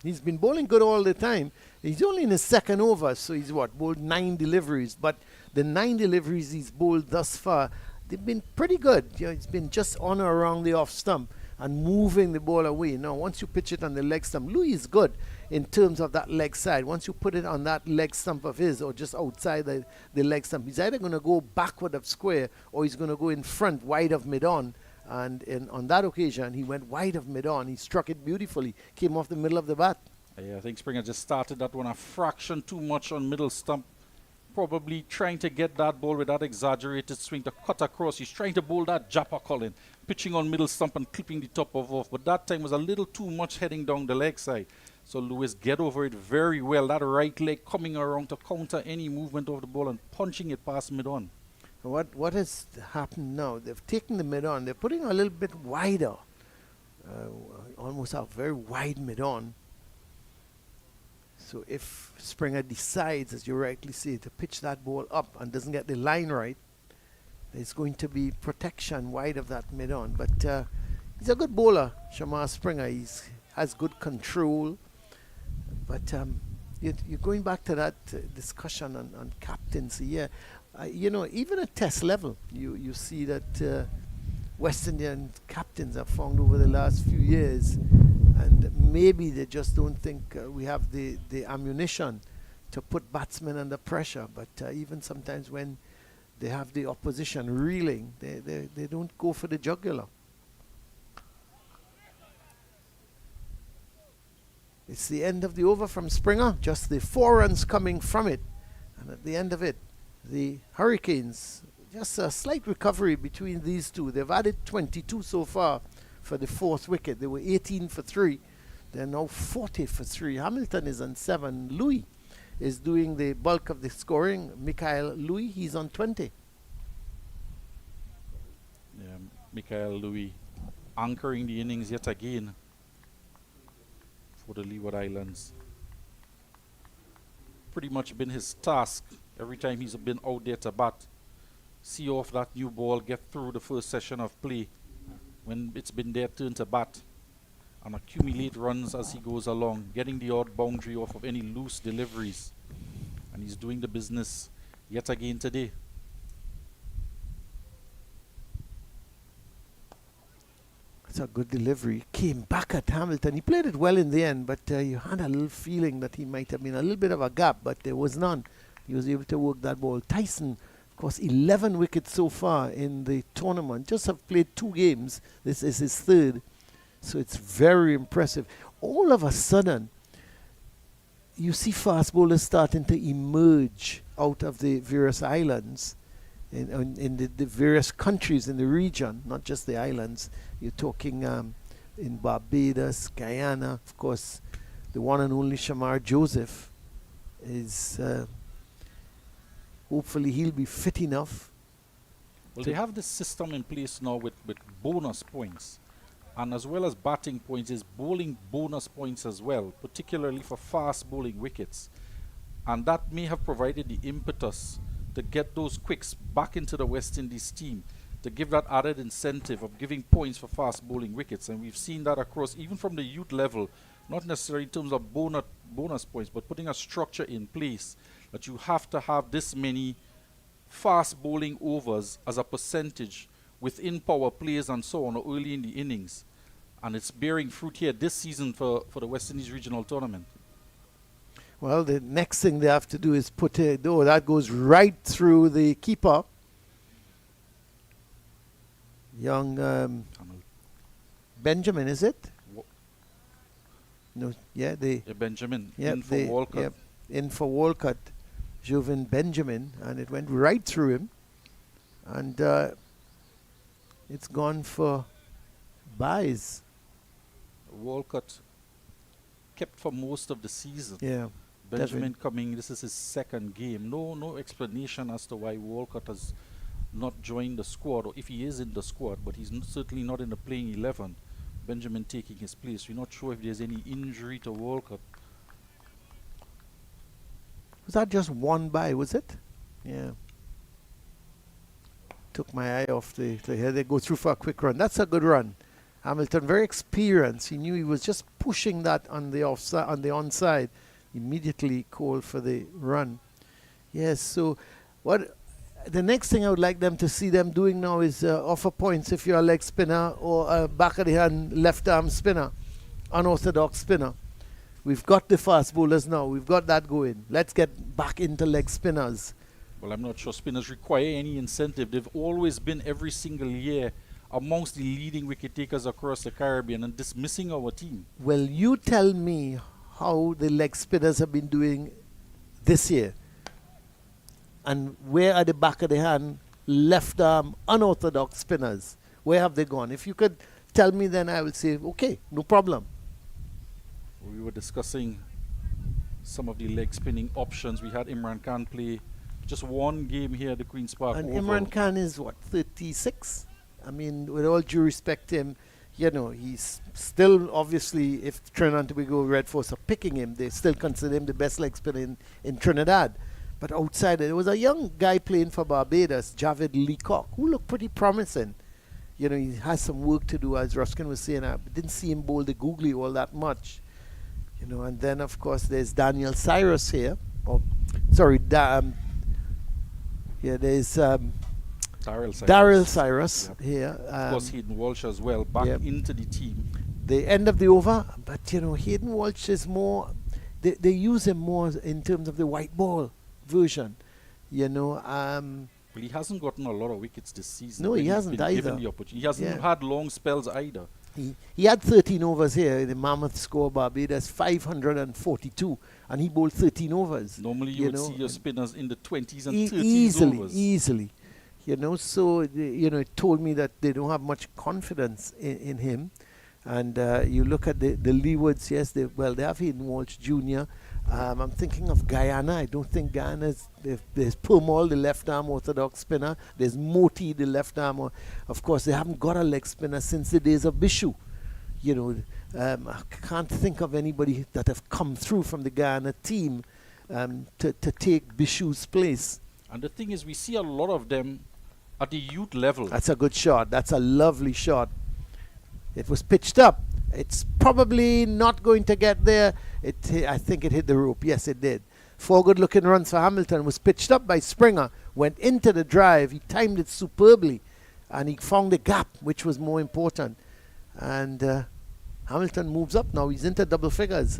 He's been bowling good all the time. He's only in his 2nd over, so he's bowled 9 deliveries. But the 9 deliveries he's bowled thus far, they've been pretty good. It's been just on or around the off stump and moving the ball away. Now, once you pitch it on the leg stump, Louis is good in terms of that leg side. Once you put it on that leg stump of his or just outside the leg stump, he's either going to go backward of square or he's going to go in front wide of mid-on. And on that occasion, he went wide of mid-on. He struck it beautifully, came off the middle of the bat. Yeah, I think Springer just started that one a fraction too much on middle stump. Probably trying to get that ball with that exaggerated swing to cut across. He's trying to bowl that japper Colin, pitching on middle stump and clipping the top off. But that time was a little too much heading down the leg side. So Lewis get over it very well. That right leg coming around to counter any movement of the ball and punching it past mid-on. What has happened now? They've taken the mid-on. They're putting a little bit wider, almost a very wide mid-on. So if Springer decides, as you rightly say, to pitch that ball up and doesn't get the line right, there's going to be protection wide of that mid-on. But he's a good bowler, Shamar Springer. He has good control. But you're going back to that discussion on captaincy. Yeah, even at test level, you see that West Indian captains have found over the last few years, and maybe they just don't think we have the ammunition to put batsmen under pressure. But even sometimes when they have the opposition reeling, they don't go for the jugular. It's the end of the over from Springer, just the 4 runs coming from it, and at the end of it, the Hurricanes, just a slight recovery between these two. They've added 22 so far for the 4th wicket. They were 18 for 3. They're now 40 for 3. Hamilton is on 7. Louis is doing the bulk of the scoring. Mikhail Louis, he's on 20. Yeah, Mikhail Louis anchoring the innings yet again for the Leeward Islands. Pretty much been his task every time he's been out there to bat. See off that new ball, get through the first session of play when it's been their turn to bat, and accumulate runs as he goes along, getting the odd boundary off of any loose deliveries. And he's doing the business yet again today. It's a good delivery. Came back at Hamilton. He played it well in the end, but you had a little feeling that he might have been a little bit of a gap, but there was none. He was able to work that ball. Tyson, of course, 11 wickets so far in the tournament. Just have played 2 games. This is his 3rd. So it's very impressive. All of a sudden, you see fast bowlers starting to emerge out of the various islands, in the various countries in the region, not just the islands. You're talking in Barbados, Guyana. Of course, the one and only Shamar Joseph is... hopefully he'll be fit enough. Well, they have this system in place now with bonus points. And as well as batting points, is bowling bonus points as well, particularly for fast bowling wickets. And that may have provided the impetus to get those quicks back into the West Indies team, to give that added incentive of giving points for fast bowling wickets. And we've seen that across, even from the youth level, not necessarily in terms of bonus points, but putting a structure in place that you have to have this many fast bowling overs as a percentage within power plays and so on early in the innings. And it's bearing fruit here this season for the West Indies regional tournament. Well, the next thing they have to do is put it, oh, that goes right through the keeper. Young Benjamin, is it? No, yeah, Benjamin, yeah, in for Walcott. Yeah, in for Walcott, Jovan Benjamin, and it went right through him. And it's gone for buys. Walcott kept for most of the season. Yeah. Benjamin coming, this is his second game. No explanation as to why Walcott has not joined the squad, or if he is in the squad, but he's certainly not in the playing 11. Benjamin taking his place. We're not sure if there's any injury to Walcott. Was that just one by, was it? Yeah. Took my eye off the here. They go through for a quick run. That's a good run. Hamilton, very experienced. He knew he was just pushing that on the offside, on the onside. Immediately called for the run. Yes, so what the next thing I would like them to see them doing now is offer points if you're a leg spinner or a back of the hand left arm spinner, unorthodox spinner. We've got the fast bowlers now. We've got that going. Let's get back into leg spinners. Well, I'm not sure spinners require any incentive. They've always been every single year amongst the leading wicket takers across the Caribbean and dismissing our team. Well, you tell me how the leg spinners have been doing this year. And where are the back of the hand, left arm, unorthodox spinners? Where have they gone? If you could tell me, then I will say, okay, no problem. We were discussing some of the leg spinning options. We had Imran Khan play just one game here at the Queen's Park And Oval. Imran Khan is what, 36? I mean, with all due respect to him, you know, he's still obviously, if Trinidad and Tobago Red Force are picking him, they still consider him the best leg spinner in Trinidad. But outside, there was a young guy playing for Barbados, Javed Leacock, who looked pretty promising. You know, he has some work to do, as Ruskin was saying. I didn't see him bowl the googly all that much. You know, and then, of course, there's Daniel Cyrus here. Oh, sorry, there's Daryl Cyrus here. Of course, Hayden Walsh as well, back into the team. The end of the over, but, you know, Hayden Walsh is more, they use him more in terms of the white ball version, you know. Well, he hasn't gotten a lot of wickets this season. No, he hasn't been either. Given the opportunity. He hasn't had long spells either. He had 13 overs here. The mammoth score, Barbados 542, and he bowled 13 overs. Normally, you would see your spinners in the 20s and 30s easily. You know, so you know, it told me that they don't have much confidence in him. And you look at the Leewards. Yes, they have Hayden Walsh Jr. I'm thinking of Guyana. I don't think Guyana's. There's Purmall, the left arm orthodox spinner. There's Moti, the left arm. Of course, they haven't got a leg spinner since the days of Bishu. You know, I can't think of anybody that have come through from the Guyana team to take Bishu's place. And the thing is, we see a lot of them at the youth level. That's a good shot. That's a lovely shot. It was pitched up. It's probably not going to get there. I think it hit the rope. Yes, it did. 4 good-looking runs for Hamilton. Was pitched up by Springer. Went into the drive. He timed it superbly. And he found the gap, which was more important. And Hamilton moves up now. He's into double figures.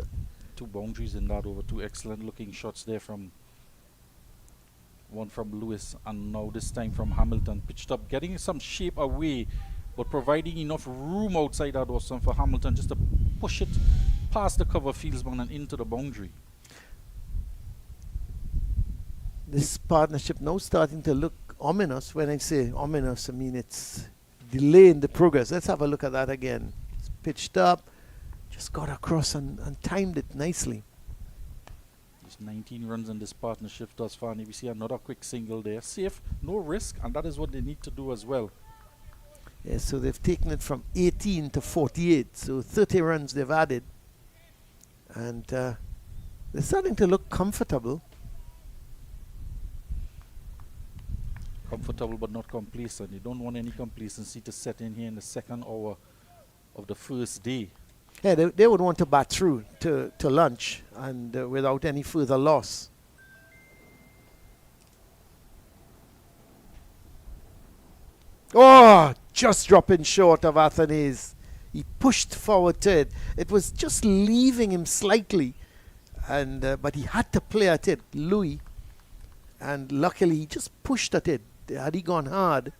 2 boundaries in that over. 2 excellent-looking shots there from one from Lewis, and now this time from Hamilton. Pitched up, getting some shape away, but providing enough room outside that Dawson for Hamilton just to push it past the cover fieldsman and into the boundary. This partnership now starting to look ominous. When I say ominous, I mean it's delaying the progress. Let's have a look at that again. It's pitched up, just got across and timed it nicely. There's 19 runs in this partnership thus far, and we see another quick single there. Safe, no risk, and that is what they need to do as well. Yeah, so they've taken it from 18 to 48. So 30 runs they've added. And they're starting to look comfortable. Comfortable but not complacent. You don't want any complacency to set in here in the second hour of the first day. Yeah, they would want to bat through to lunch and without any further loss. Oh, just dropping short of Athanaze. He pushed forward to it. It was just leaving him slightly, and but he had to play at it, Louis. And luckily, he just pushed at it. Had he gone hard,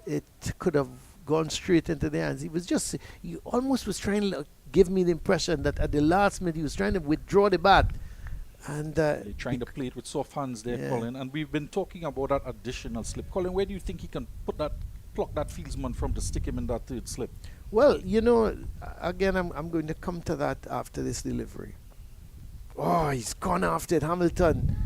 it could have gone straight into the hands. He almost was trying to give me the impression that at the last minute he was trying to withdraw the bat. And They're trying to play it with soft hands there, yeah. Colin. And we've been talking about that additional slip. Colin, where do you think he can clock that fieldsman from to stick him in that third slip? well, you know, again, I'm going to come to that after this delivery. Oh, he's gone after it, Hamilton.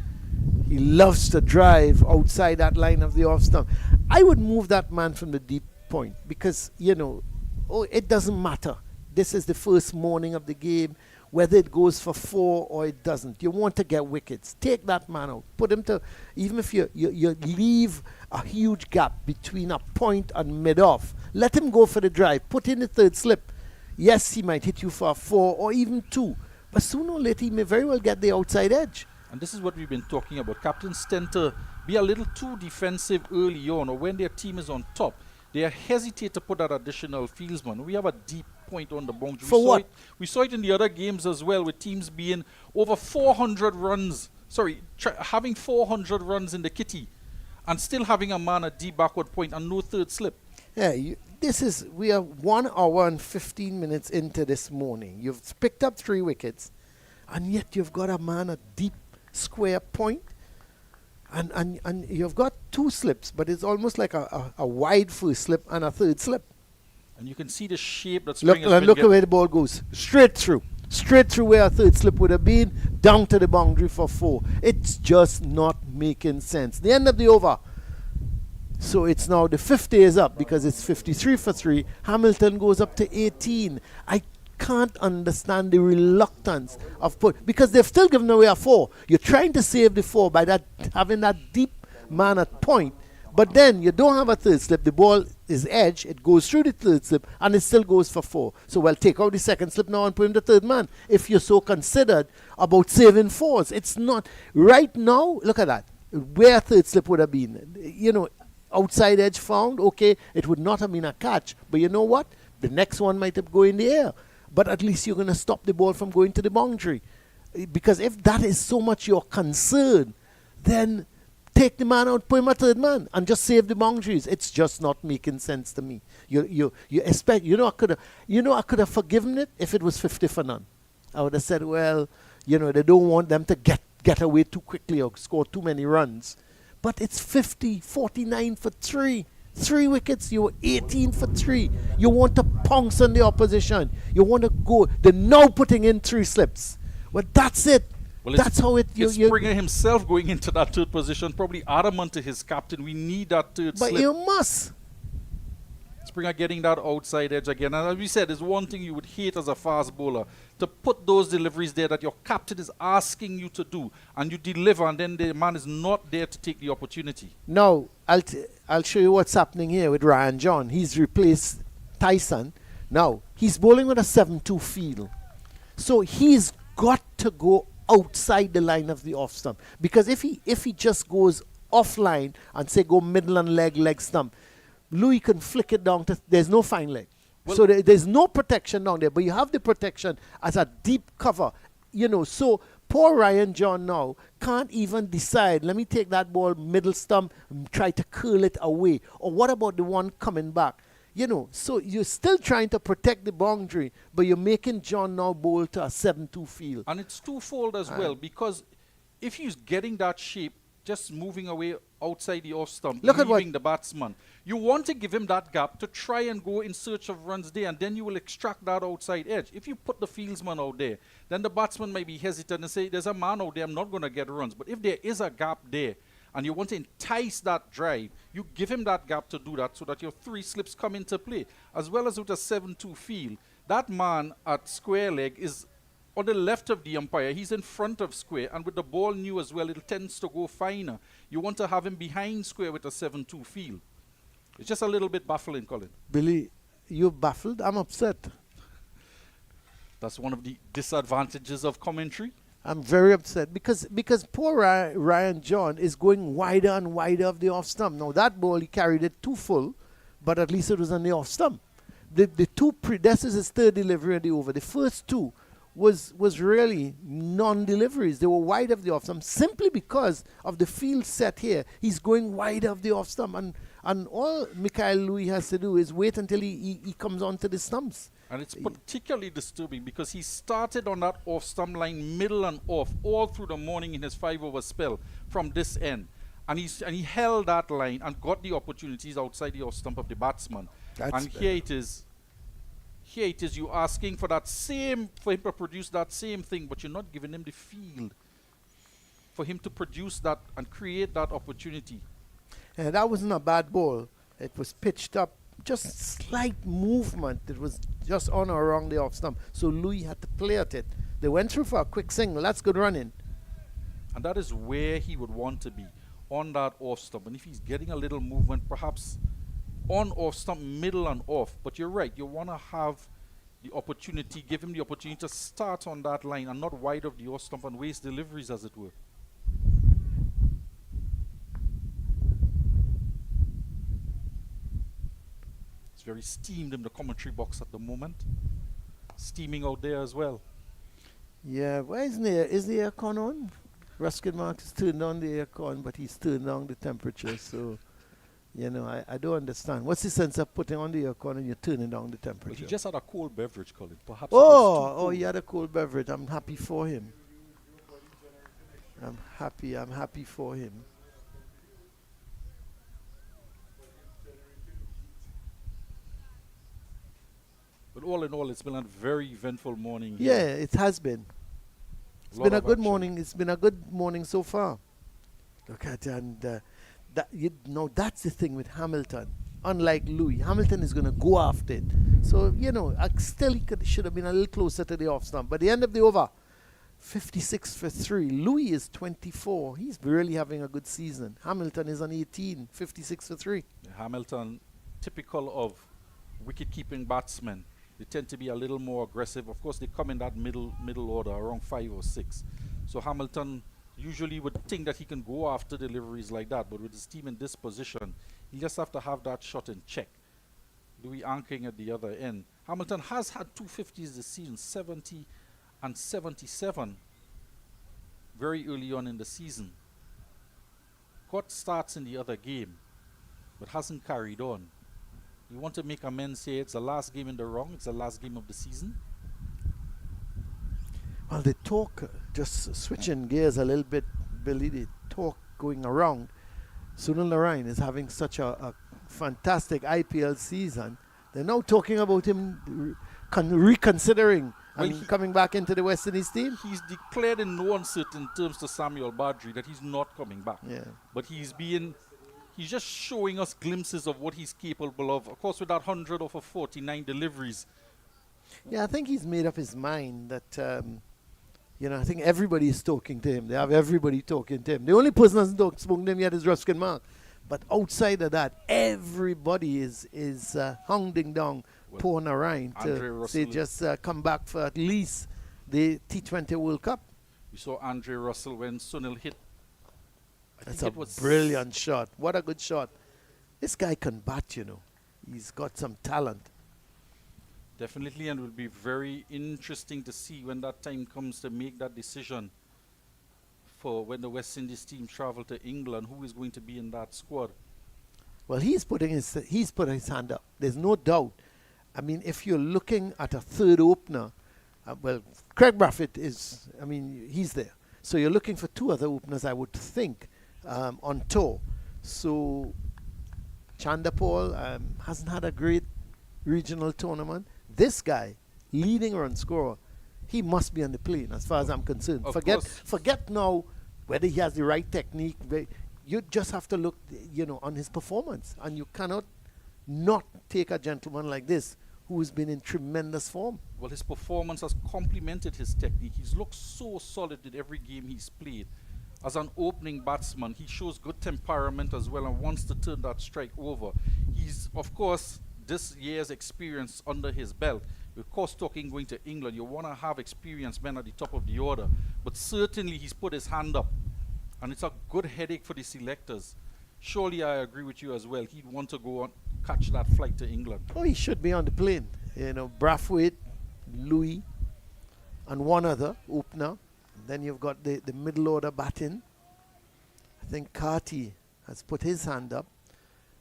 He loves to drive outside that line of the off stump. I would move that man from the deep point because, you know, it doesn't matter. This is the first morning of the game. Whether it goes for 4 or it doesn't, you want to get wickets. Take that man out. Put him to, even if you leave a huge gap between a point and mid-off, let him go for the drive. Put in the third slip. Yes, he might hit you for a 4 or even 2, but sooner or later he may very well get the outside edge. And this is what we've been talking about. Captains tend to be a little too defensive early on, or when their team is on top, they hesitate to put that additional fieldsman. We have a deep point on the boundary. For what? We saw it in the other games as well, with teams being over 400 runs. Sorry, having 400 runs in the kitty, and still having a man at deep backward point and no third slip. Yeah, we are 1 hour and 15 minutes into this morning. You've picked up 3 wickets, and yet you've got a man at deep square point, and you've got 2 slips, but it's almost like a wide first slip and a third slip. And you can see the shape that Look, Spring has been look at getting. where the ball goes. Straight through where a third slip would have been, down to the boundary for 4. It's just not making sense. The end of the over. So it's now the 50 is up because it's 53 for 3. Hamilton goes up to 18. I can't understand the reluctance of because they've still given away a 4. You're trying to save the 4 by having that deep man at point. But then you don't have a third slip. The ball is edge. It goes through the third slip, and it still goes for 4. So, well, take out the second slip now and put in the third man. If you're so considered about saving 4s, it's not. Right now, look at that. Where third slip would have been. You know, outside edge found, okay, it would not have been a catch. But you know what? The next one might have gone in the air. But at least you're going to stop the ball from going to the boundary. Because if that is so much your concern, then take the man out, put him a third man, and just save the boundaries. It's just not making sense to me. You expect, I could have forgiven it if it was 50 for none. I would have said, well, you know, they don't want them to get away too quickly or score too many runs. But it's 50, 49 for 3. 3 wickets, you were 18 for 3. You want to pounce on the opposition. You want to go. They're now putting in 3 slips. Well, that's it. Well, that's how it. It's Springer himself going into that third position, probably adamant to his captain. We need that third slip. But you must. Springer getting that outside edge again. And as we said, there's one thing you would hate as a fast bowler, to put those deliveries there that your captain is asking you to do, and you deliver, and then the man is not there to take the opportunity. Now, I'll show you what's happening here with Ryan John. He's replaced Tyson. Now, he's bowling with a 7-2 field. So he's got to go outside the line of the off stump. Because if he just goes offline and say go middle and leg stump, Louis can flick it down to, there's no fine leg. Well, so there's no protection down there, but you have the protection as a deep cover. You know, so poor Ryan John now can't even decide, let me take that ball middle stump and try to curl it away. Or what about the one coming back? You know, so you're still trying to protect the boundary, but you're making John now bowl to a 7-2 field. And it's twofold as well, because if he's getting that shape, just moving away outside the off stump, leaving the batsman, you want to give him that gap to try and go in search of runs there, and then you will extract that outside edge. If you put the fieldsman out there, then the batsman might be hesitant and say, there's a man out there, I'm not going to get runs. But if there is a gap there, and you want to entice that drive, you give him that gap to do that so that your 3 slips come into play. As well as with a 7-2 field, that man at square leg is on the left of the umpire. He's in front of square, and with the ball new as well, it tends to go finer. You want to have him behind square with a 7-2 field. It's just a little bit baffling, Colin. Billy, you're baffled? I'm upset. That's one of the disadvantages of commentary. I'm very upset because poor Ryan John is going wider and wider of the off stump. Now that ball, he carried it too full, but at least it was on the off stump. The two this is his third delivery of the over. The first two was really non-deliveries. They were wide of the off stump simply because of the field set here. He's going wide of the off stump, and all Mikhail Louis has to do is wait until he comes onto the stumps. And it's particularly disturbing because he started on that off stump line, middle and off, all through the morning in his 5-over spell from this end. And he held that line and got the opportunities outside the off stump of the batsman. Here it is. Here it is, you asking for him to produce that same thing, but you're not giving him the field for him to produce that and create that opportunity. And that wasn't a bad ball. It was pitched up, just slight movement. It was just on or around the off stump. So Louis had to play at it. They went through for a quick single. That's good running. And that is where he would want to be, on that off stump. And if he's getting a little movement, perhaps on off stump, middle and off. But you're right, you want to have the opportunity, give him the opportunity to start on that line and not wide of the off stump and waste deliveries, as it were. It's very steamed in the commentary box at the moment. Steaming out there as well. Yeah, why isn't there? Is the aircon on? Ruskin Mark has turned on the aircon, but he's turned down the temperature. So, you know, I don't understand. What's the sense of putting on the aircon and you're turning down the temperature? Well, he just had a cold beverage, Colin. Perhaps he had a cold beverage. I'm happy for him. I'm happy for him. But all in all, it's been a very eventful morning. Yeah, here. it has been. It's Lot been a of good action. morning. It's been a good morning so far. Look at that's the thing with Hamilton. Unlike Louis, Hamilton is going to go after it. So still he should have been a little closer to the off stump. But the end of the over, 56 for 3. Louis is 24. He's really having a good season. Hamilton is on 18, 56 for 3. Hamilton, typical of wicket-keeping batsmen. They tend to be a little more aggressive. Of course, they come in that middle order, around 5 or 6. So Hamilton usually would think that he can go after deliveries like that, but with his team in this position, he just have to have that shot in check. Louis anchoring at the other end. Hamilton has had 250s this season, 70 and 77 very early on in the season. Got starts in the other game, but hasn't carried on. You want to make amends here. It's the last game in the round. It's the last game of the season. Well, the talk, just switching gears a little bit, Billy, the talk going around, Sunil Narine is having such a fantastic IPL season. They're now talking about him reconsidering and coming back into the West Indies team. He's declared in no uncertain terms to Samuel Badri that he's not coming back. Yeah. But he's just showing us glimpses of what he's capable of. Of course, with that 100 over 49 deliveries. Yeah, I think he's made up his mind that, I think everybody is talking to him. They have everybody talking to him. The only person who hasn't spoken to him yet is Ruskin Mark. But outside of that, everybody is hounding down poor Narine to say just come back for at least the T20 World Cup. We saw Andre Russell when Sunil hit. That's a brilliant shot. What a good shot. This guy can bat, He's got some talent. Definitely, and it will be very interesting to see when that time comes to make that decision for when the West Indies team travel to England, who is going to be in that squad. Well, he's putting his hand up. There's no doubt. I mean, if you're looking at a third opener, Craig Braffett he's there. So you're looking for two other openers, I would think, on tour. So Chandapal hasn't had a great regional tournament. This guy, leading run scorer, he must be on the plane as far as I'm concerned. Forget now whether he has the right technique. you just have to look, on his performance, and you cannot not take a gentleman like this who has been in tremendous form. Well, his performance has complemented his technique. He's looked so solid in every game he's played. As an opening batsman, he shows good temperament as well and wants to turn that strike over. He's, of course, this year's experience under his belt. Of course, talking going to England, you want to have experienced men at the top of the order. But certainly he's put his hand up. And it's a good headache for the selectors. Surely I agree with you as well. He'd want to go on, catch that flight to England. Oh, he should be on the plane. Brathwaite, Louis, and one other opener. And then you've got the middle order batting. I think Carty has put his hand up.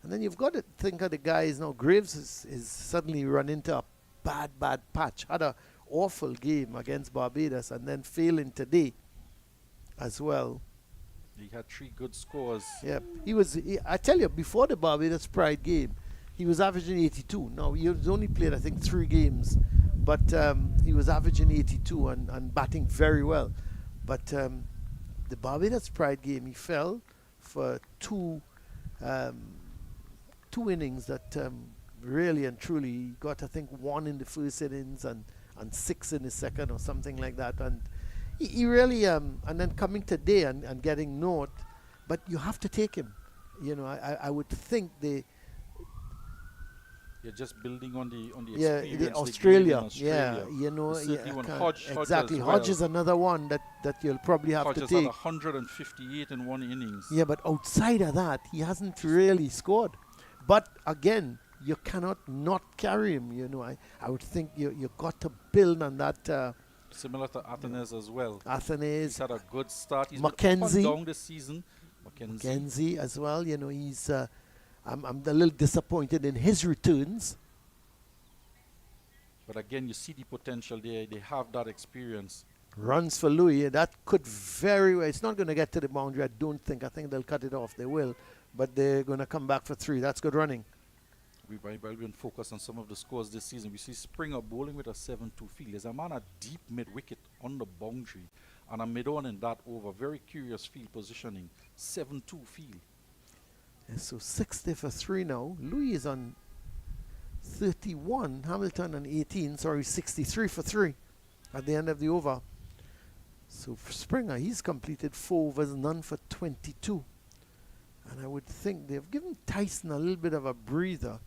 And then you've got to think of the guys now. Graves is suddenly run into a bad patch. Had an awful game against Barbados and then failing today as well. He had 3 good scores. Yeah, I tell you, before the Barbados Pride game, he was averaging 82. Now, he was only played, I think, 3 games, but he was averaging 82 and batting very well. But the Barbados Pride game, he fell for two innings that really and truly he got, I think, 1 in the first innings and 6 in the second or something like that. And he really, and then coming today and getting naught, but you have to take him. I would think You're just building on the experience. the Australia. Certainly one Hodge exactly. as well. Hodge is another one that you'll probably have Hodge to has take. had 158 in 1 innings. Yeah, but outside of that, he hasn't really scored. But again, you cannot not carry him. I would think you got to build on that. Similar to Athenes as well. He's had a good start. He's Mackenzie. been up and down this season. Mackenzie as well. He's. I'm a little disappointed in his returns. But again, you see the potential there. They have that experience. Runs for Louis. That could very well. It's not going to get to the boundary. I don't think. I think they'll cut it off. They will, but they're going to come back for 3. That's good running. We've been focused on some of the scores this season. We see Springer bowling with a 7-2 field. There's a man at deep mid-wicket on the boundary and a mid-on in that over. Very curious field positioning. 7-2 field. Yeah, so 60 for 3 now. Louis is on 31. Hamilton on 18. 63 for 3 at the end of the over. So for Springer, he's completed 4 overs, none for 22. And I would think they've given Tyson a little bit of a breather.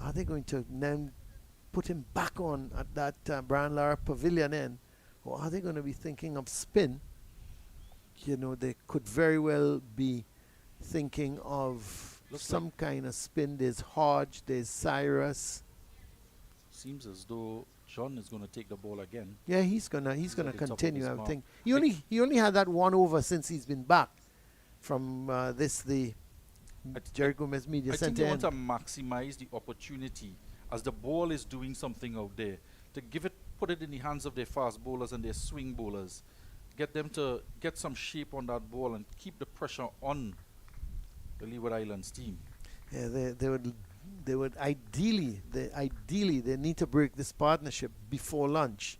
Are they going to then put him back on at that Brian Lara Pavilion end? Or are they going to be thinking of spin? They could very well be thinking of some kind of spin. There's Hodge, there's Cyrus. Seems as though John is going to take the ball again. Yeah, he's gonna continue. I think he only had that 1 over since he's been back from the Jerry Gomez Media I think Center. they want to maximize the opportunity as the ball is doing something out there to put it in the hands of their fast bowlers and their swing bowlers, get them to get some shape on that ball and keep the pressure on the Leeward Islands team. Yeah, they would ideally they need to break this partnership before lunch,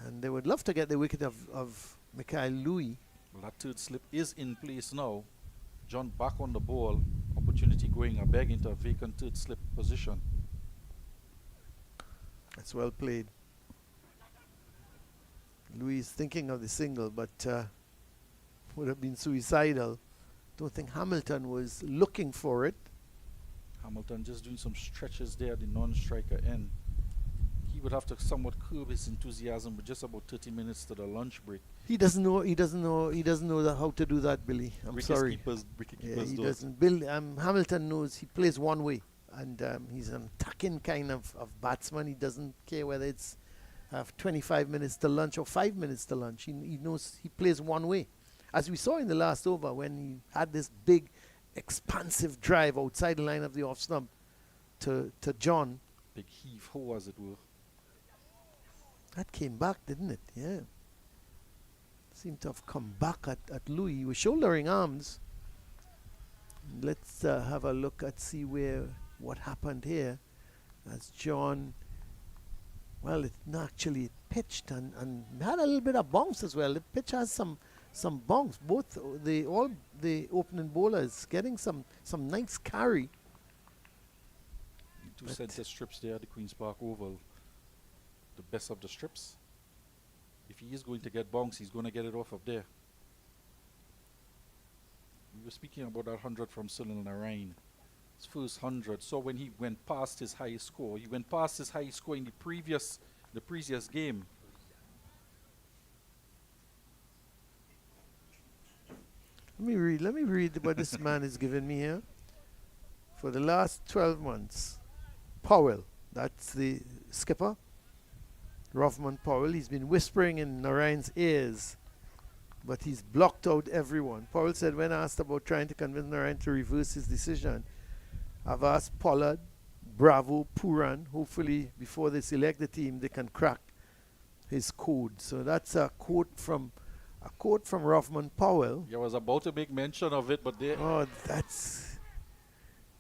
and they would love to get the wicket of Mikhail Louis. Well, that 3rd slip is in place now. John back on the ball. Opportunity going a bag into a vacant 3rd slip position. That's well played. Louis is thinking of the single, but would have been suicidal. Don't think Hamilton was looking for it. Hamilton just doing some stretches there at the non-striker end. He would have to somewhat curb his enthusiasm with just about 30 minutes to the lunch break. He doesn't know how to do that, Billy. I'm sorry. Wicket Yeah, keepers he don't. doesn't. Hamilton knows he plays one way, and he's an attacking kind of batsman. He doesn't care whether it's 25 minutes to lunch or 5 minutes to lunch. He knows he plays one way. As we saw in the last over when he had this big, expansive drive outside the line of the off stump to John. Big heave-ho, as it were. That came back, didn't it? Yeah. Seemed to have come back at Louis. He was shouldering arms. Let's have a look at see what happened here. As John, well, it actually pitched and had a little bit of bounce as well. The pitch has some some bounce. Both all the opening bowlers getting some nice carry. Two center strips there at the Queen's Park Oval. The best of the strips. If he is going to get bounce, he's going to get it off of there. We were speaking about that 100 from Sunil Narain. His first 100. So when he went past his highest score, in the previous game. Let me read what this man is giving me here. For the last 12 months, Powell, that's the skipper, Rothman Powell, he's been whispering in Narain's ears, but he's blocked out everyone. Powell said when asked about trying to convince Narain to reverse his decision, I've asked Pollard, Bravo, Puran, hopefully before they select the team they can crack his code. So that's a quote from Rothman Powell. I was about to make mention of it, but they... Oh,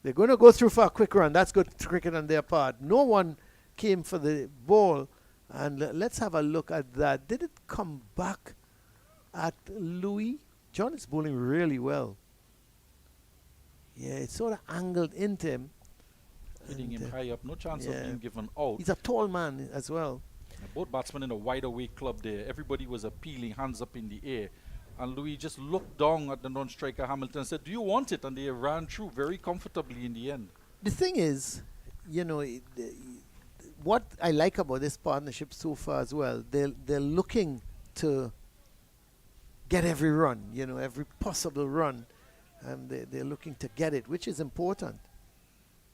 they're going to go through for a quick run. That's good cricket on their part. No one came for the ball. And let's have a look at that. Did it come back at Louis? John is bowling really well. Yeah, it's sort of angled into him. Hitting him high up. No chance of being given out. He's a tall man as well. Both batsmen in a wide awake club there. Everybody was appealing, hands up in the air. And Louis just looked down at the non-striker Hamilton and said, do you want it? And they ran through very comfortably in the end. The thing is, what I like about this partnership so far as well, they're looking to get every run, every possible run. And they're looking to get it, which is important.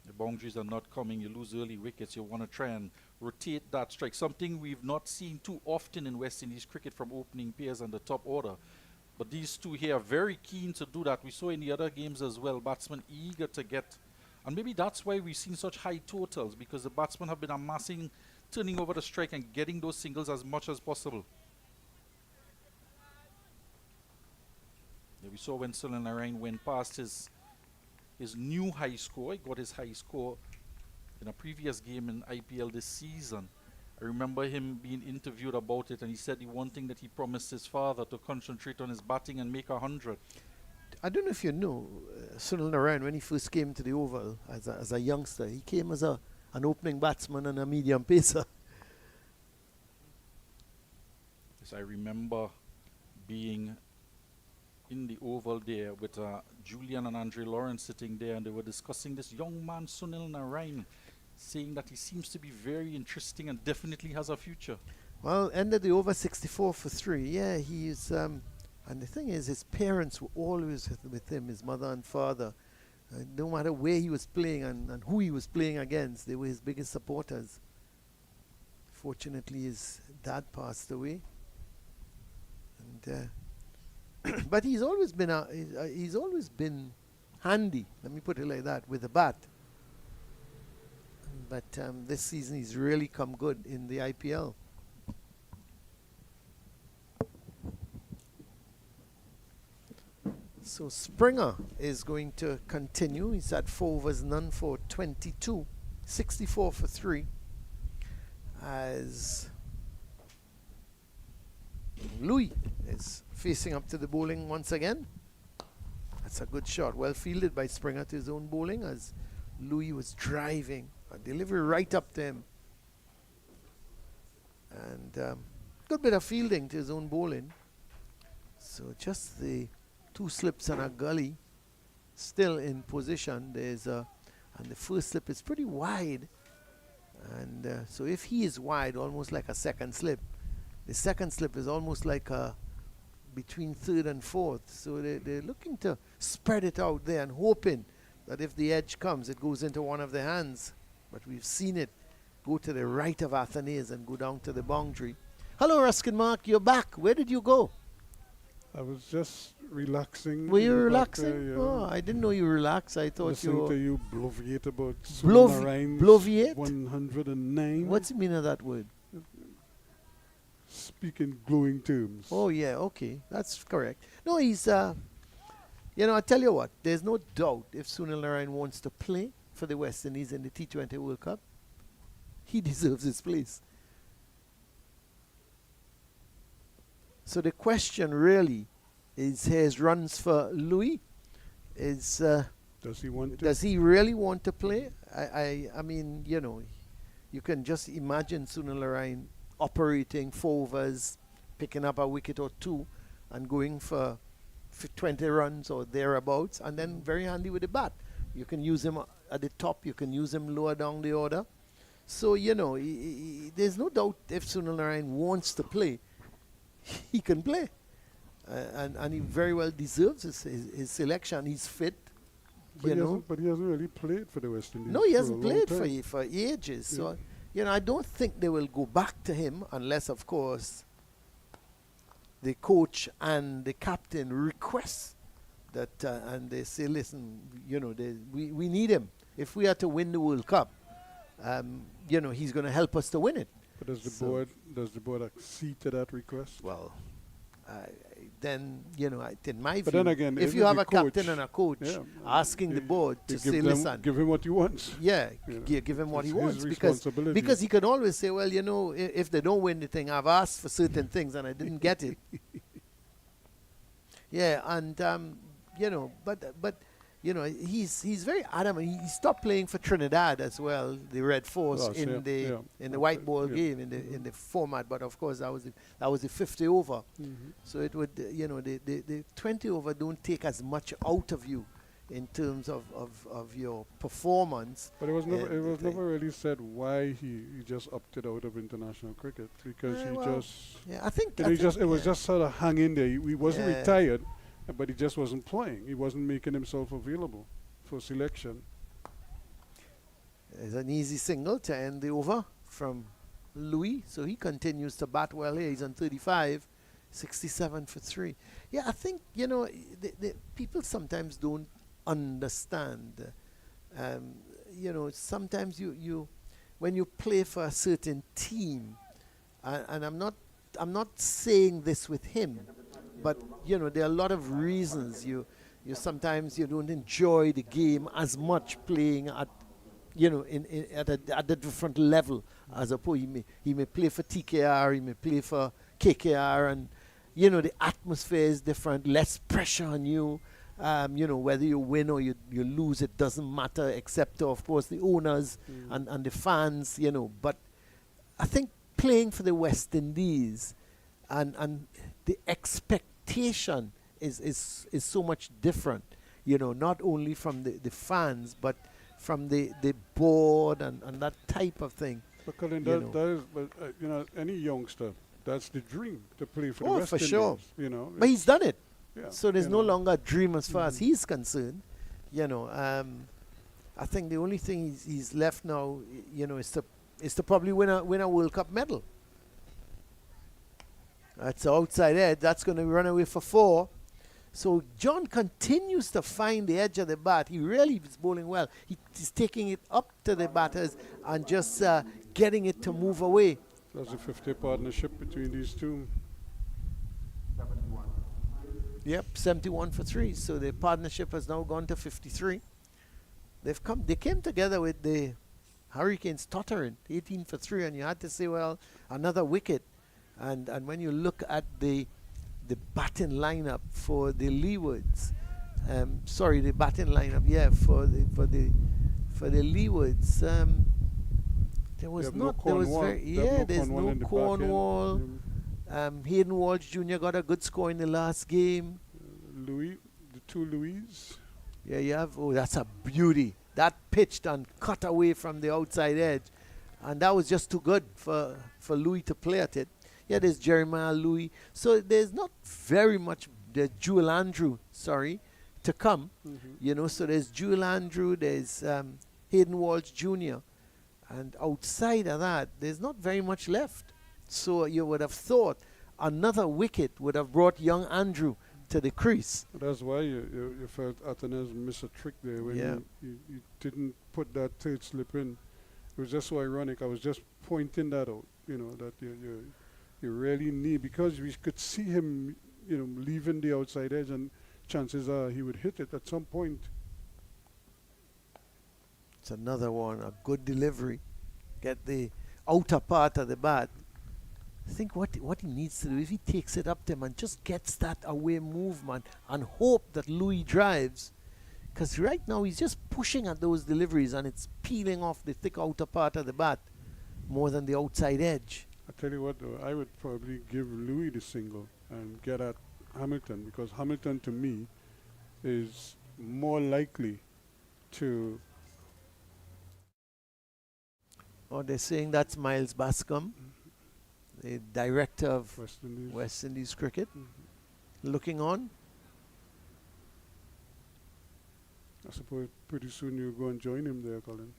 The boundaries are not coming. You lose early wickets. You want to try and rotate that strike. Something we've not seen too often in West Indies cricket from opening pairs and the top order. But these two here are very keen to do that. We saw in the other games as well, batsmen eager to get. And maybe that's why we've seen such high totals, because the batsmen have been amassing, turning over the strike and getting those singles as much as possible. Yeah, we saw when Sunil Narain went past his new high score. He got his high score in a previous game in IPL this season. I remember him being interviewed about it, and he said the one thing that he promised his father to concentrate on his batting and make 100. I don't know if you know, Sunil Narain, when he first came to the Oval as a youngster, he came as an opening batsman and a medium pacer. Yes, I remember being in the Oval there with Julian and Andre Lawrence sitting there, and they were discussing this young man, Sunil Narain, saying that he seems to be very interesting and definitely has a future. Well, ended the over 64 for 3. Yeah, he's... and the thing is, his parents were always with him, his mother and father. No matter where he was playing and who he was playing against, they were his biggest supporters. Fortunately, his dad passed away. And but he's always been handy, let me put it like that, with the bat. But this season he's really come good in the IPL. So Springer is going to continue. He's at 4 overs, none for 22, 64 for 3. As Louis is facing up to the bowling once again. That's a good shot. Well fielded by Springer to his own bowling as Louis was driving. A delivery right up to him. And good bit of fielding to his own bowling. So just the 2 slips and a gully still in position. There's and the first slip is pretty wide. And so if he is wide, almost like a second slip, the second slip is almost like a between third and fourth. So they're looking to spread it out there and hoping that if the edge comes, it goes into one of their hands. But we've seen it go to the right of Athanaze and go down to the boundary. Hello, Ruskin Mark, you're back. Where did you go? I was just relaxing. Were you in the back relaxing? there, yeah. Oh, I didn't know you were relaxed. I thought Listening you to were... you bloviate about Bloviate? 109. What's the meaning of that word? Speak in glowing terms. Oh, yeah, okay. That's correct. No, he's... I tell you what. There's no doubt if Sunil Narain wants to play for the West Indies in the T20 World Cup, he deserves his place. So the question really his runs for Louis. Is Does he want to? does he really want to play? I mean, you can just imagine Sunil Lorraine operating 4 overs, picking up a wicket or 2, and going for 20 runs or thereabouts, and then very handy with the bat. You can use him at the top, you can use him lower down the order. So, there's no doubt if Sunil Narayan wants to play, he can play. And he very well deserves his selection. He's fit, But he hasn't really played for the West Indies. No, he for a hasn't long played time. for ages. Yeah. So, I don't think they will go back to him unless, of course, the coach and the captain request that, and they say, listen, we need him. If we are to win the World Cup, he's going to help us to win it. But does the board accede to that request? Well, then, in my But view, then again, if if you it's have the a captain coach, and a coach yeah, asking the board to say, listen, give him what he wants. yeah, Yeah. give him what he It's his wants, responsibility. because he can always say, well, if they don't win the thing, I've asked for certain things and I didn't get it. Yeah, and but he's very adamant. He stopped playing for Trinidad as well, the Red Force, Yes, in yeah. the white ball Yeah. game in the format. But of course, that was the 50 over. Mm-hmm. So it would the 20 over don't take as much out of you in terms of your performance. But it was never and the thing. never really said why he just opted out of international cricket, because Yeah, I think it was yeah. just sort of hanging there. He wasn't Yeah. retired, but he just wasn't playing. He wasn't making himself available for selection. It's an easy single to end the over from Louis. So he continues to bat well here. He's on 35, 67 for 3. Yeah, I think, the people sometimes don't understand. Sometimes you when you play for a certain team, and I'm not saying this with him, but there are a lot of reasons you sometimes you don't enjoy the game as much playing at at a different level, as opposed he may play for TKR, he may play for KKR, and the atmosphere is different, less pressure on you. Whether you win or you lose, it doesn't matter, except of course the owners and the fans. But I think playing for the West Indies and the expectation is so much different, not only from the fans, but from the board and that type of thing. But Colin, You that is, any youngster, that's the dream, to play for the West for Indies. sure. But But he's done it. yeah, So there's no longer a dream as far as he's concerned. I think the only thing he's left now, is to probably win a World Cup medal. That's the outside edge. That's going to run away for 4. So John continues to find the edge of the bat. He really is bowling well. He's taking it up to the batters and just getting it to move away. that's a 50 partnership between these two. Yep, 71 for 3. So the partnership has now gone to 53. They came together with the Hurricanes tottering 18 for 3, and you had to say, well, another wicket. And when you look at the batting lineup for the Leewards, the batting lineup, for the Leewards, there was have not, no there was Cornwall. very, They have no there's Cornwall no in the back end. Cornwall. Hayden Walsh Jr. got a good score in the last game. Louis, the two Louis. Yeah, you have. Oh, that's a beauty. That pitched and cut away from the outside edge, and that was just too good for Louis to play at it. Yeah, there's Jeremiah Louis. So there's not very much. There's Jewel Andrew, to come. So there's Jewel Andrew. There's Hayden Walsh Jr. And outside of that, there's not very much left. So you would have thought another wicket would have brought young Andrew to the crease. That's why you felt Athens missed a trick there when you didn't put that third slip in. It was just so ironic. I was just pointing that out, that you really need, because we could see him, leaving the outside edge, and chances are he would hit it at some point. It's another one, a good delivery. Get the outer part of the bat. I think what he needs to do, if he takes it up to him and just gets that away movement and hope that Louis drives, because right now he's just pushing at those deliveries and it's peeling off the thick outer part of the bat more than the outside edge. I tell you what, though, I would probably give Louis the single and get at Hamilton, because Hamilton to me is more likely to. Oh, they're saying that's Miles Bascom, the director of West Indies. Cricket, looking on. I suppose pretty soon you'll go and join him there, Colin.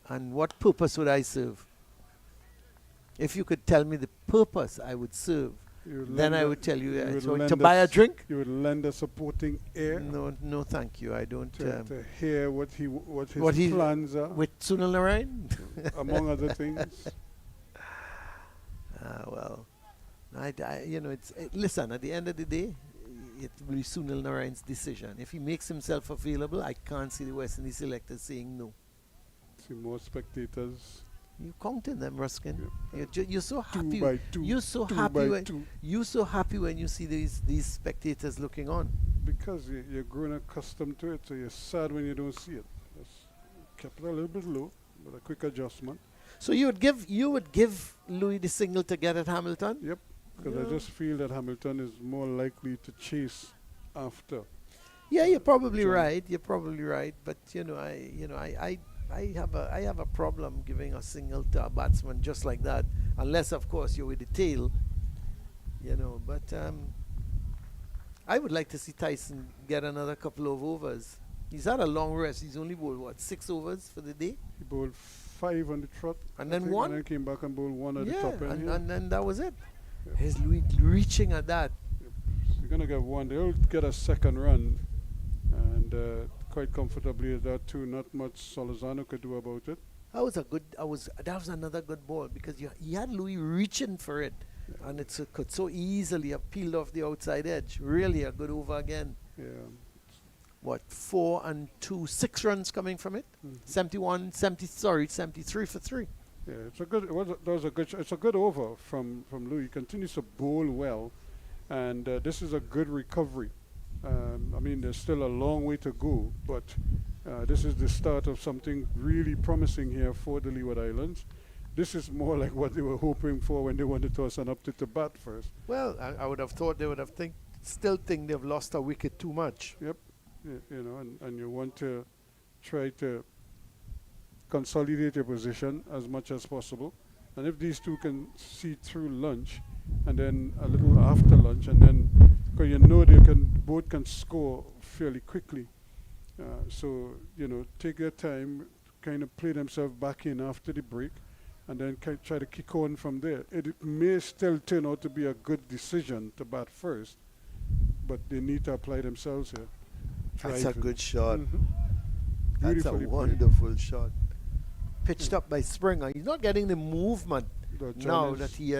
And what purpose would I serve? If you could tell me the purpose I would serve, then I would tell you to buy a drink. You would lend a supporting ear. No, thank you. I don't. To hear what his plans are. With Sunil Narayan, among other things. Well, listen. At the end of the day, it will be Sunil Narayan's decision. If he makes himself available, I can't see the West Indies selectors saying no. See more spectators. You counting them, Ruskin. Yep. You're so happy. 2 by 2. You're so happy. You're so happy when you see these spectators looking on. Because you're growing accustomed to it, so you're sad when you don't see it. Just kept it a little bit low, but a quick adjustment. So you would give Louis the signal to get at Hamilton? Yep. Because I just feel that Hamilton is more likely to chase after. Yeah, you're probably right. You're probably right. But I have a problem giving a single to a batsman just like that, unless of course you're with the tail, But I would like to see Tyson get another couple of overs. He's had a long rest. He's only bowled 6 overs for the day. He bowled 5 on the trot, and then 1, and then came back and bowled 1 at the top end. And then that was it. Yep. Here's Louis reaching at that. Yep. So you're gonna get 1. They'll get a second run, and quite comfortably at that too. Not much Solozano could do about it. That was another good ball, because he had Louis reaching for it, and it could so easily have peeled off the outside edge. Really a good over again. Yeah. What, 4 and 2, 6 runs coming from it? 73 for 3. Yeah, it's a good over from Louis. He continues to bowl well, and this is a good recovery. I mean, there's still a long way to go, but this is the start of something really promising here for the Leeward Islands. This is more like what they were hoping for when they wanted to toss an up to bat first. Well, I would have thought they would have still think they've lost a wicket too much. Yep. And you want to try to consolidate your position as much as possible. And if these two can see through lunch, and then a little after lunch, and then because they both can score fairly quickly. So take their time, kind of play themselves back in after the break, and then try to kick on from there. It may still turn out to be a good decision to bat first, but they need to apply themselves here. That's a good shot. That's a Beautifully wonderful shot. Pitched up by Springer. He's not getting the movement now that he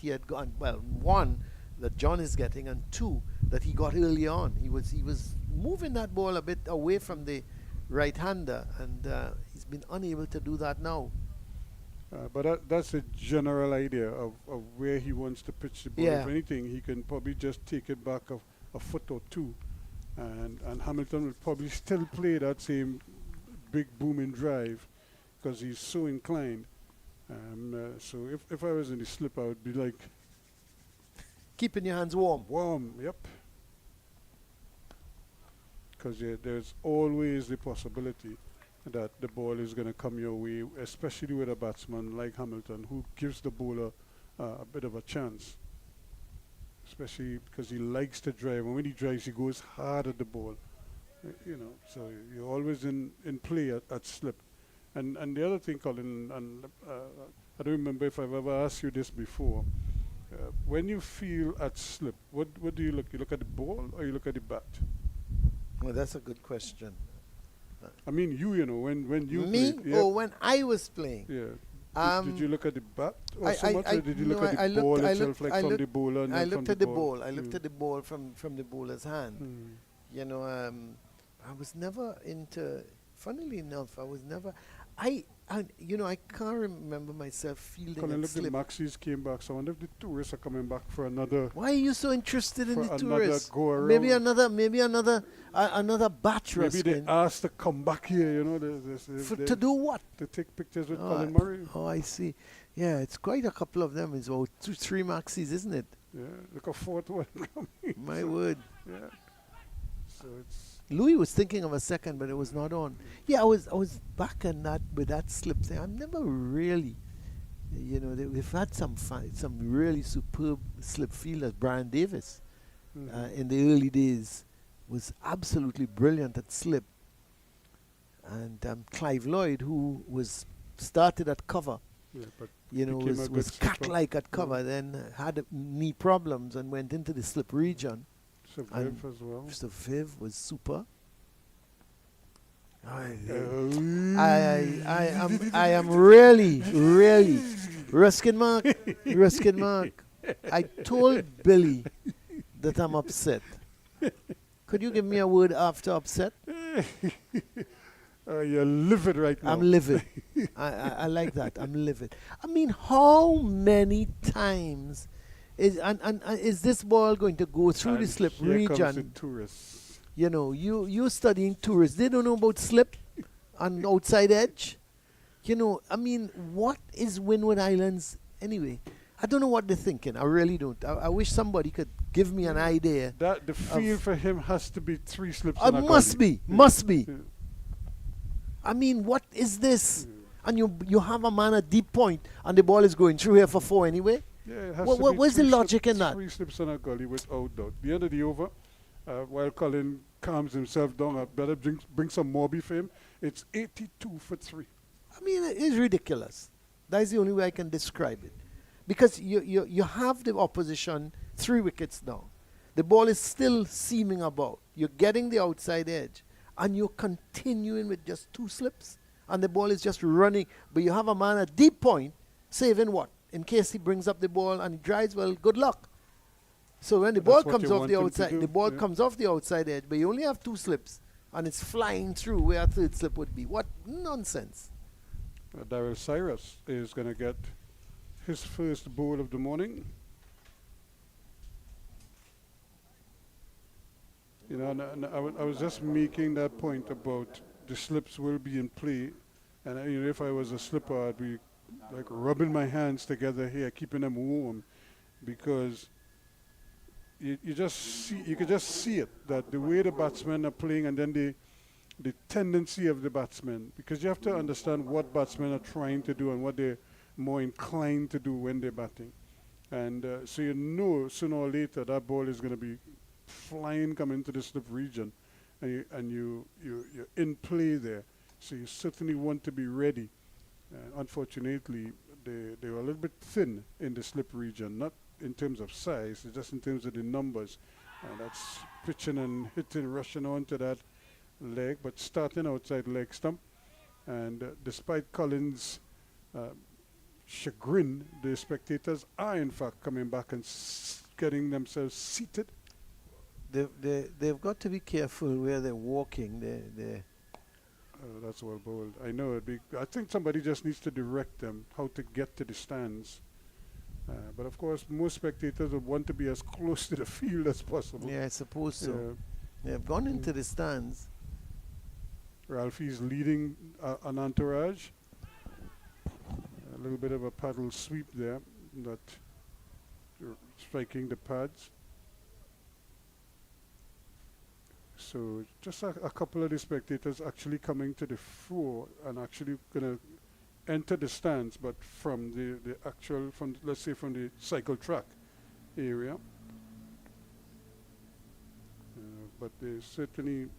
had gone. Well, 1 that John is getting, and 2 that he got early on. He was moving that ball a bit away from the right-hander, and he's been unable to do that now. But that's a general idea of where he wants to pitch the ball. Yeah. If anything, he can probably just take it back a foot or 2, and Hamilton will probably still play that same big booming drive because he's so inclined. So if I was in the slip, I would be like, keeping your hands warm. Warm, yep. Because there's always the possibility that the ball is going to come your way, especially with a batsman like Hamilton, who gives the bowler a bit of a chance. Especially because he likes to drive, and when he drives, he goes hard at the ball. So you're always in play at slip. And the other thing, Colin, and I don't remember if I've ever asked you this before. When you feel at slip, what do you look? You look at the ball or you look at the bat? Well, that's a good question. I mean, when you me played, yeah. or when I was playing. Yeah. Did you look at the bat or so much, or did you look at the ball itself, from the bowler? And I then looked from at the ball. ball. I looked at the ball from the bowler's hand. I was never into. Funnily enough, I can't remember myself fielding Colin, at look, the slip. Maxis came back. So I wonder if the tourists are coming back for another Why are you so interested in for the another tourists? go around. Another batch, Maybe they Ruskin. asked to come back here, you know, To do what? to take pictures with Oh, Colin Murray. Oh, I see. Yeah, it's quite a couple of them. It's about 3 maxis, isn't it? Yeah, look a fourth one coming. My word. Yeah. So it's Louis was thinking of a second, but it was not on. Yeah, I was back on that with that slip thing. I've never really, we've had some really superb slip fielders. Brian Davis, in the early days, was absolutely brilliant at slip. And Clive Lloyd, who was started at cover, yeah, but was became a good slipper. cat-like at cover, then had knee problems and went into the slip region. So And Viv as well. Mr. Viv was super. I am really, Ruskin Mark. I told Billy that I'm upset. Could you give me a word after upset? You're livid right now. I'm livid. I like that. I'm livid. I mean, how many times is this ball going to go through the And slip here comes the region? tourists. You're studying tourists. They don't know about slip and outside edge. I mean, what is Windward Islands anyway? I don't know what they're thinking. I really don't. I wish somebody could give me an idea. That the field for him has to be 3 slips. Must be. Yeah. I mean, what is this? And you have a man at deep point, and the ball is going through here for 4 anyway. Yeah, it has Wha- to wha- be where's the 3 logic in that? 3 slips on a gully without doubt. The end of the over, while Colin calms himself down, I better bring some more beef for him. It's 82 for 3. I mean, it's ridiculous. That's the only way I can describe it. Because you have the opposition 3 wickets down. The ball is still seaming about. You're getting the outside edge. And you're continuing with just 2 slips. And the ball is just running. But you have a man at deep point saving what? In case he brings up the ball and he drives, well, good luck. So when the ball That's what comes you off want the him to outside, do, the ball yeah. comes off the outside edge, but you only have 2 slips. And it's flying through where a 3rd slip would be. What nonsense. Daryl Cyrus is going to get his first bowl of the morning. And I was just making that point about the slips will be in play. And if I was a slipper, I'd be like rubbing my hands together here, keeping them warm, because you could just see it, that the way the batsmen are playing, and then the tendency of the batsmen, because you have to understand what batsmen are trying to do and what they're more inclined to do when they're batting. And so sooner or later that ball is going to be flying coming to the slip region, and you're in play there. So you certainly want to be ready. Unfortunately, they were a little bit thin in the slip region, not in terms of size, just in terms of the numbers. That's pitching and hitting, rushing onto that leg, but starting outside leg stump. And despite Collins' chagrin, the spectators are in fact coming back and getting themselves seated. They've got to be careful where they're walking. That's well bowled. I know. I think somebody just needs to direct them how to get to the stands. But of course, most spectators would want to be as close to the field as possible. Yeah, I suppose so. They've gone into the stands. Ralphie's leading an entourage. A little bit of a paddle sweep there, that striking the pads. So just a couple of the spectators actually coming to the fore and actually going to enter the stands, but from the actual, let's say from the cycle track area. But they certainly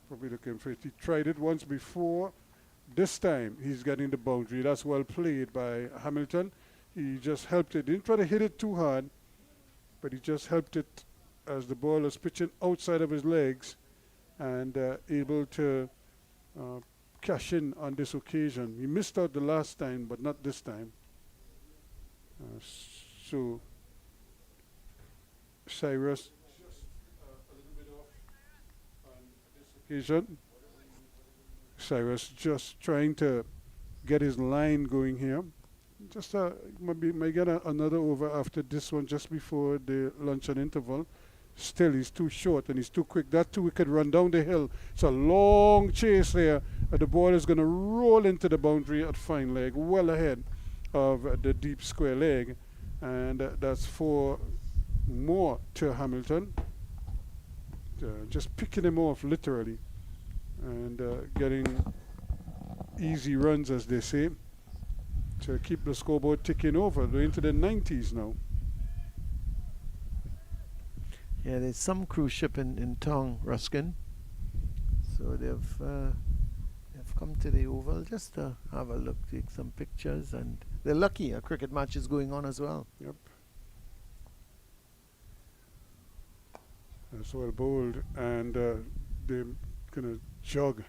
probably looking for it. He tried it once before. This time he's getting the boundary. That's well played by Hamilton. He just helped it. Didn't try to hit it too hard, but he just helped it as the ball was pitching outside of his legs, and able to cash in on this occasion. He missed out the last time, but not this time. So Cyrus just a little bit off on this occasion. Cyrus just trying to get his line going here. Just maybe may get another over after this one just before the luncheon interval. Still, he's too short and he's too quick. That 2-wicket run down the hill. It's a long chase there. The ball is going to roll into the boundary at fine leg, well ahead of the deep square leg. And that's 4 more to Hamilton. Just picking him off literally and getting easy runs, as they say, to keep the scoreboard ticking over. They're into the 90s now. Yeah, there's some cruise ship in town, Ruskin. So they've come to the Oval just to have a look, take some pictures, and they're lucky a cricket match is going on as well. Yep. That's well bowled, and they're going to jog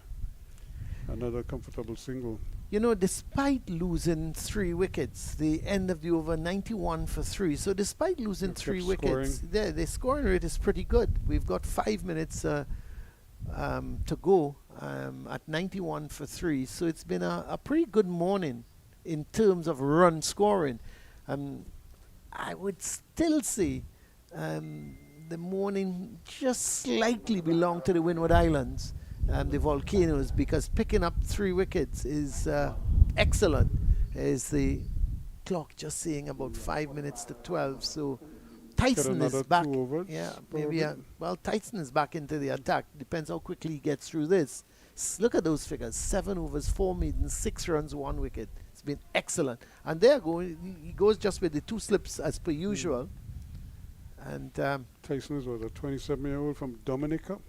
another comfortable single. You know, despite losing 3 wickets, the end of the over 91 for 3. So despite losing They've 3 kept wickets, the scoring rate is pretty good. We've got 5 minutes to go at 91 for 3. So it's been a pretty good morning in terms of run scoring. I would still say the morning just slightly belonged to the Windward Islands. The Volcanoes, because picking up 3 wickets is excellent. Is the clock just saying about 5 minutes to 12? So Tyson is back. Yeah, maybe. Well, Tyson is back into the attack. Depends how quickly he gets through this. Look at those figures: 7 overs, 4 maidens, 6 runs, 1 wicket. It's been excellent. And there going, he goes just with the 2 slips as per usual. And Tyson is a 27-year-old from Dominica.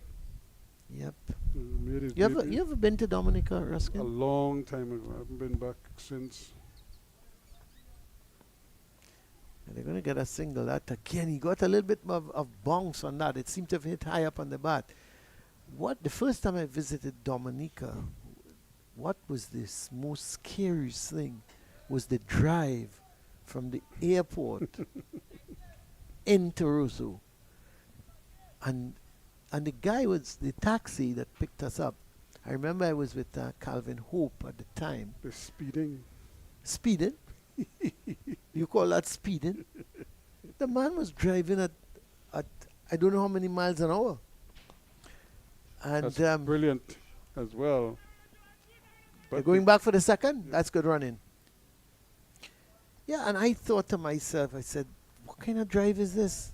Yep. You ever been to Dominica, Ruskin? A long time ago. I haven't been back since. And they're going to get a single. That again, he got a little bit of bounce on that. It seemed to have hit high up on the bat. The first time I visited Dominica, what was this most scariest thing was the drive from the airport into Roseau. And the guy was the taxi that picked us up. I remember I was with Calvin Hope at the time. The speeding. Speeding? You call that speeding? The man was driving at I don't know how many miles an hour. And that's brilliant as well. They're going back for the second? That's good running. Yeah, and I thought to myself, I said, what kind of drive is this?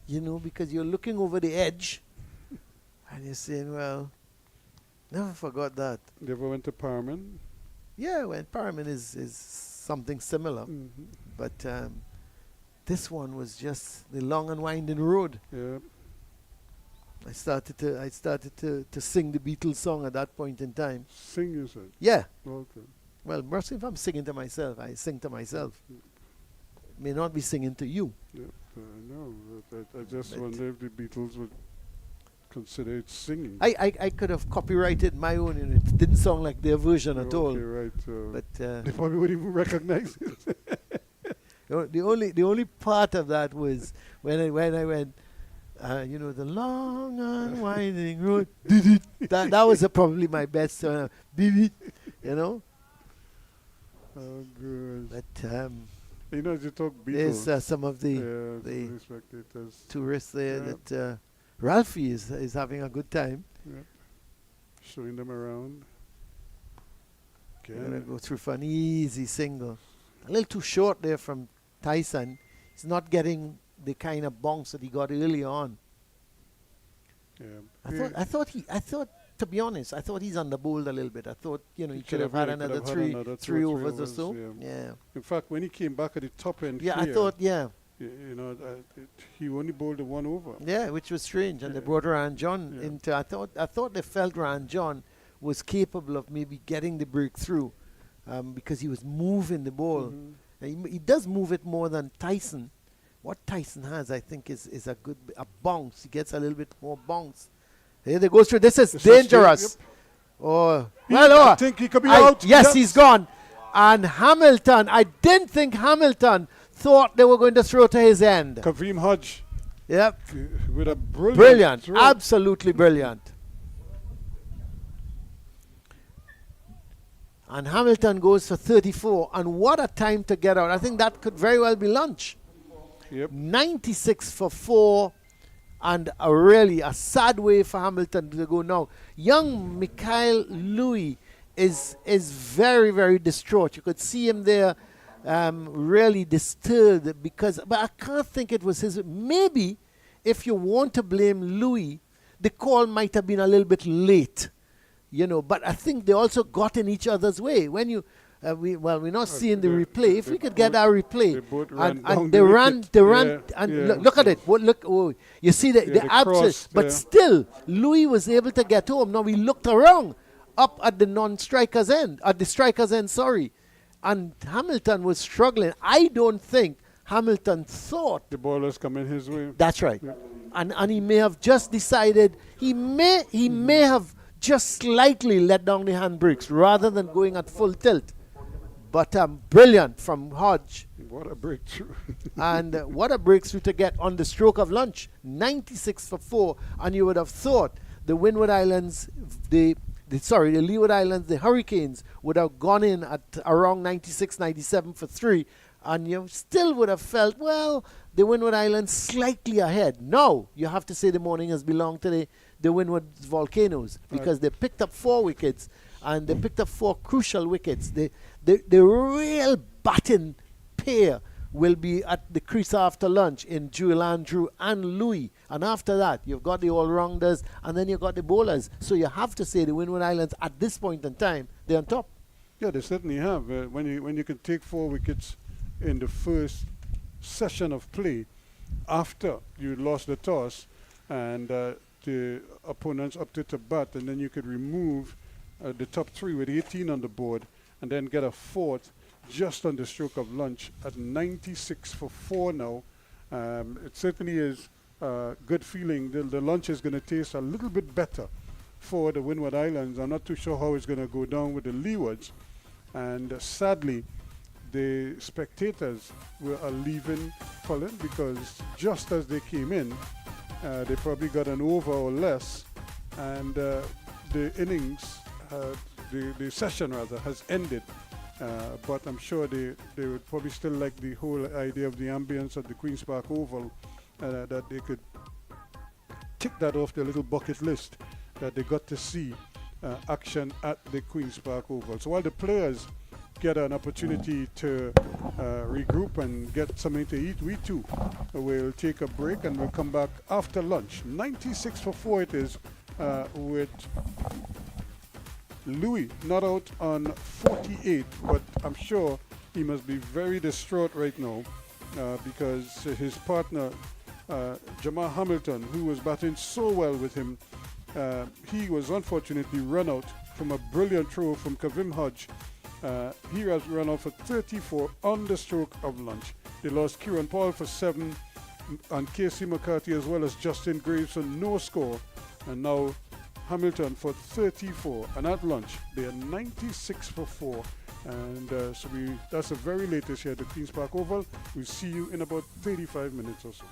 You know, because you're looking over the edge. And you're saying, well, never forgot that. You ever went to Parman? Yeah, Parman is something similar. Mm-hmm. But this one was just the long and winding road. Yeah. I started to sing the Beatles song at that point in time. Sing, you said? Yeah. Okay. Well, Mercy, if I'm singing to myself, I sing to myself. May not be singing to you. Yeah, I know. I just wonder if the Beatles would consider it singing. I could have copyrighted my own, and it didn't sound like their version at all. Right. But they probably wouldn't even recognize it. the only part of that was when I went, you know, the long and winding road. that was probably my best. You know. Oh, good. But you know, as you talk Beatles, there's some of the tourists there that Ralphie is having a good time. Yep. Showing them around. We're going to go through for an easy single. A little too short there from Tyson. He's not getting the kind of bounce that he got early on. Yeah. I thought, to be honest, I thought he's underbowled a little bit. I thought, you know, he could have had another three overs or so. Yeah. In fact, when he came back at the top end, I thought, you know, he only bowled the 1 over. Yeah, which was strange, and they brought Ryan John into. I thought they felt Ryan John was capable of maybe getting the breakthrough, because he was moving the ball. Mm-hmm. He does move it more than Tyson. What Tyson has, I think, is a bounce. He gets a little bit more bounce. Here they go through. This is dangerous. Oh, I think he could be out. Yes, he's gone. And Hamilton, I didn't think Hamilton thought they were going to throw to his end. Kareem Hodge. Yep. With a brilliant throw. Absolutely brilliant. And Hamilton goes for 34. And what a time to get out. I think that could very well be lunch. Yep. 96 for 4. And really a sad way for Hamilton to go now. Young Mikhail Louis is very, very distraught. You could see him there really disturbed but I can't think it was his. Maybe if you want to blame Louis, the call might have been a little bit late, but I think they also got in each other's way. When you, we're not seeing the replay. If we could get our replay, they both ran down and they the ran, wicket. they ran, Yeah, and yeah. look at it. You see the they absolute, crossed, but yeah. still, Louis was able to get home. Now he looked around up at the non-striker's end, at the striker's end, sorry. And Hamilton was struggling. I don't think Hamilton thought The ball was coming his way. that's right. Yeah. And he may have just decided, he may have just slightly let down the handbrakes rather than going at full tilt. But brilliant from Hodge. What a breakthrough. And what a breakthrough to get on the stroke of lunch. 96 for 4. And you would have thought the Windward Islands, the Leeward Islands, the Hurricanes would have gone in at around 96, 97 for 3. And you still would have felt, well, the Windward Islands slightly ahead. Now, you have to say the morning has belonged to the Windward Volcanoes because they picked up 4 wickets and they picked up 4 crucial wickets. The real batting pair will be at the crease after lunch in Jewel Andrew and Louis. And after that, you've got the all-rounders and then you've got the bowlers. So you have to say the Windward Islands at this point in time, they're on top. Yeah, they certainly have. When you can take 4 wickets in the first session of play after you lost the toss and the opponents opted to bat, and then you could remove the top 3 with 18 on the board and then get a 4th just on the stroke of lunch at 96 for 4 now. It certainly is a good feeling. The lunch is going to taste a little bit better for the Windward Islands. I'm not too sure how it's going to go down with the Leewards. And sadly, the spectators are leaving Fulham because just as they came in, they probably got an over or less, and the innings, the session rather, has ended. But I'm sure they would probably still like the whole idea of the ambience at the Queen's Park Oval, that they could tick that off their little bucket list, that they got to see action at the Queen's Park Oval. So while the players get an opportunity to regroup and get something to eat, we too will take a break and we'll come back after lunch. 96 for 4 it is, with Louis not out on 48, but I'm sure he must be very distraught right now because his partner Jamal Hamilton, who was batting so well with him, he was unfortunately run out from a brilliant throw from Kavim Hodge. He has run out for 34 on the stroke of lunch. They lost Kieran Paul for 7 and Casey McCarthy as well as Justin Graves on no score. And now Hamilton for 34. And at lunch, they are 96 for 4. And so that's the very latest here at the Queen's Park Oval. We'll see you in about 35 minutes or so.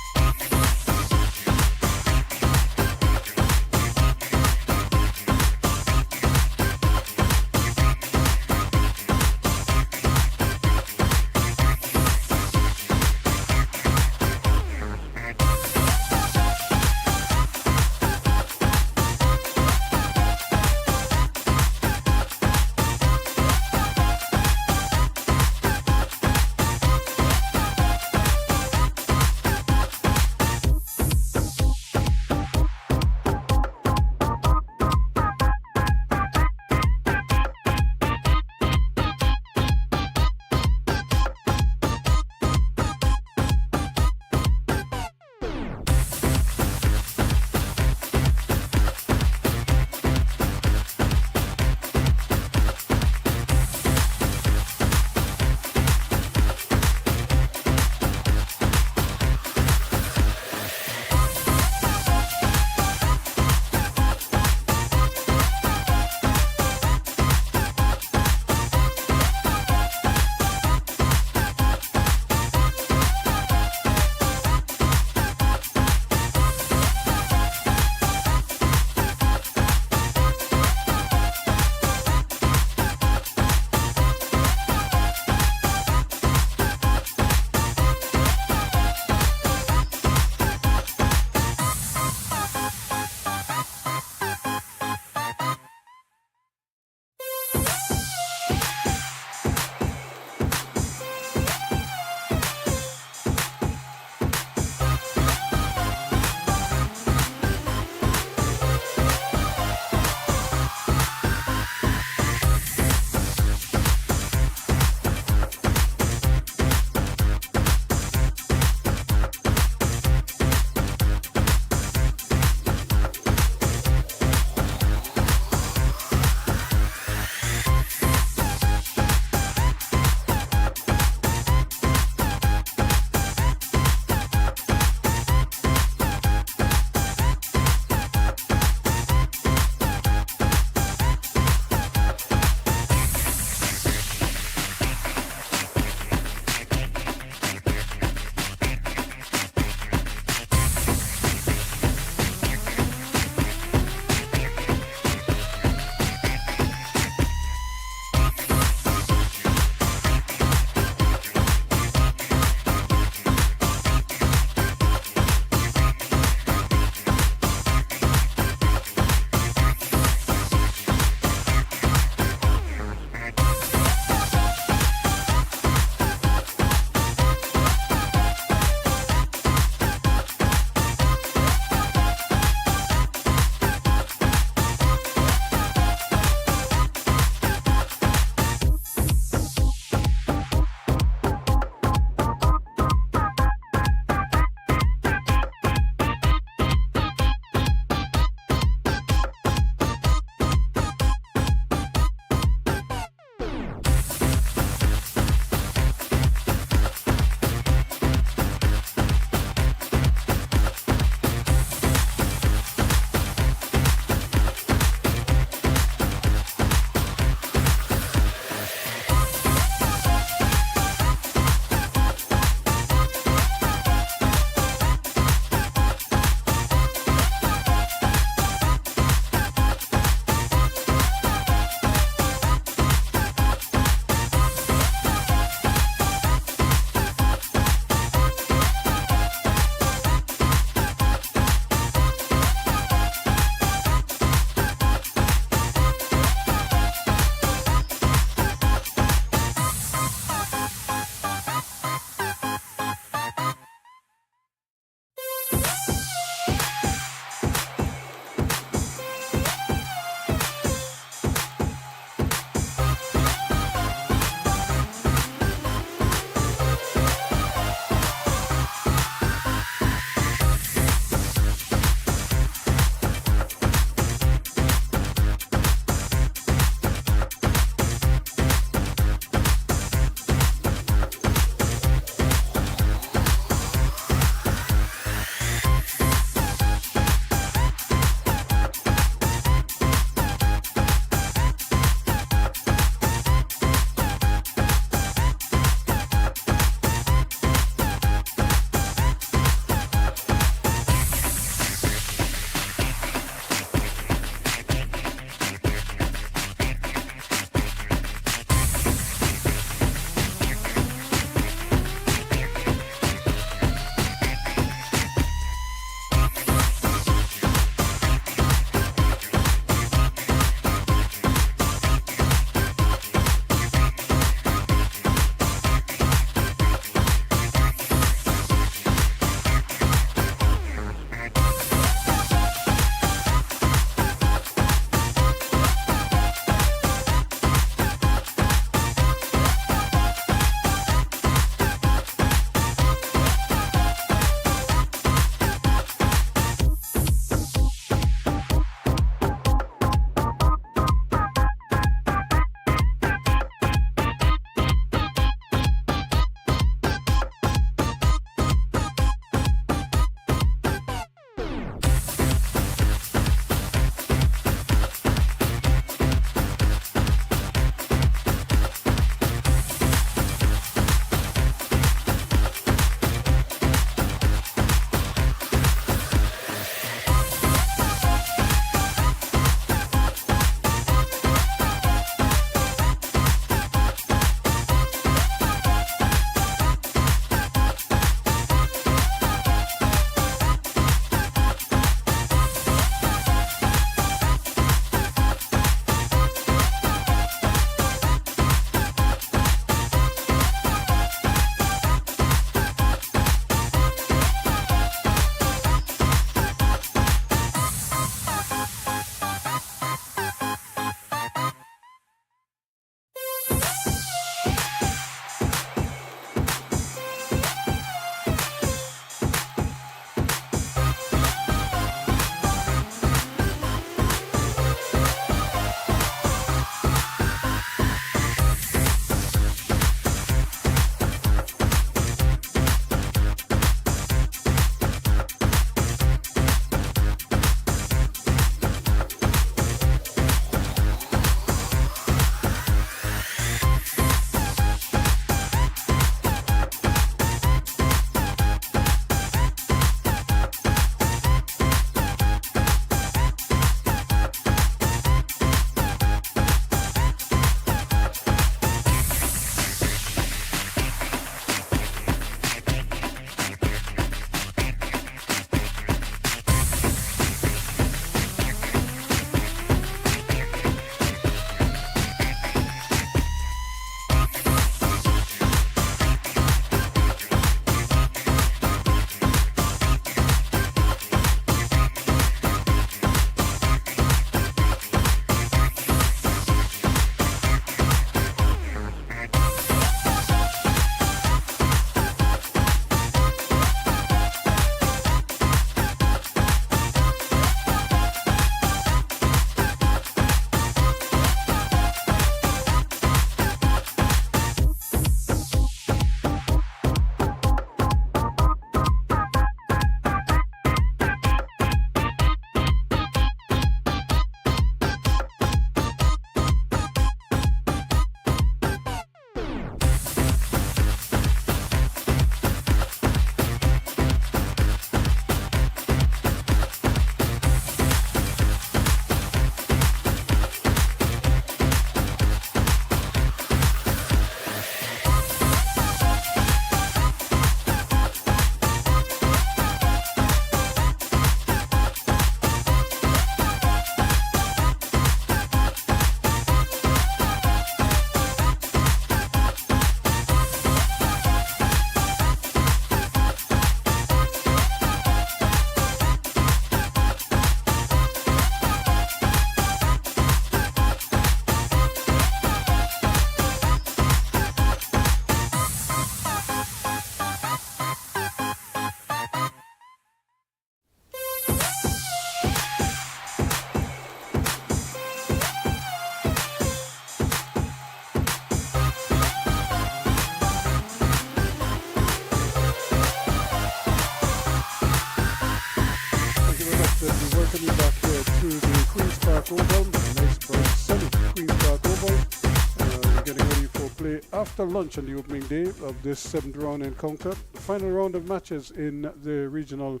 Park Oval, a nice bright sunny Queen's Park Oval. We're getting ready for play after lunch on the opening day of this 7th round encounter, the final round of matches in the regional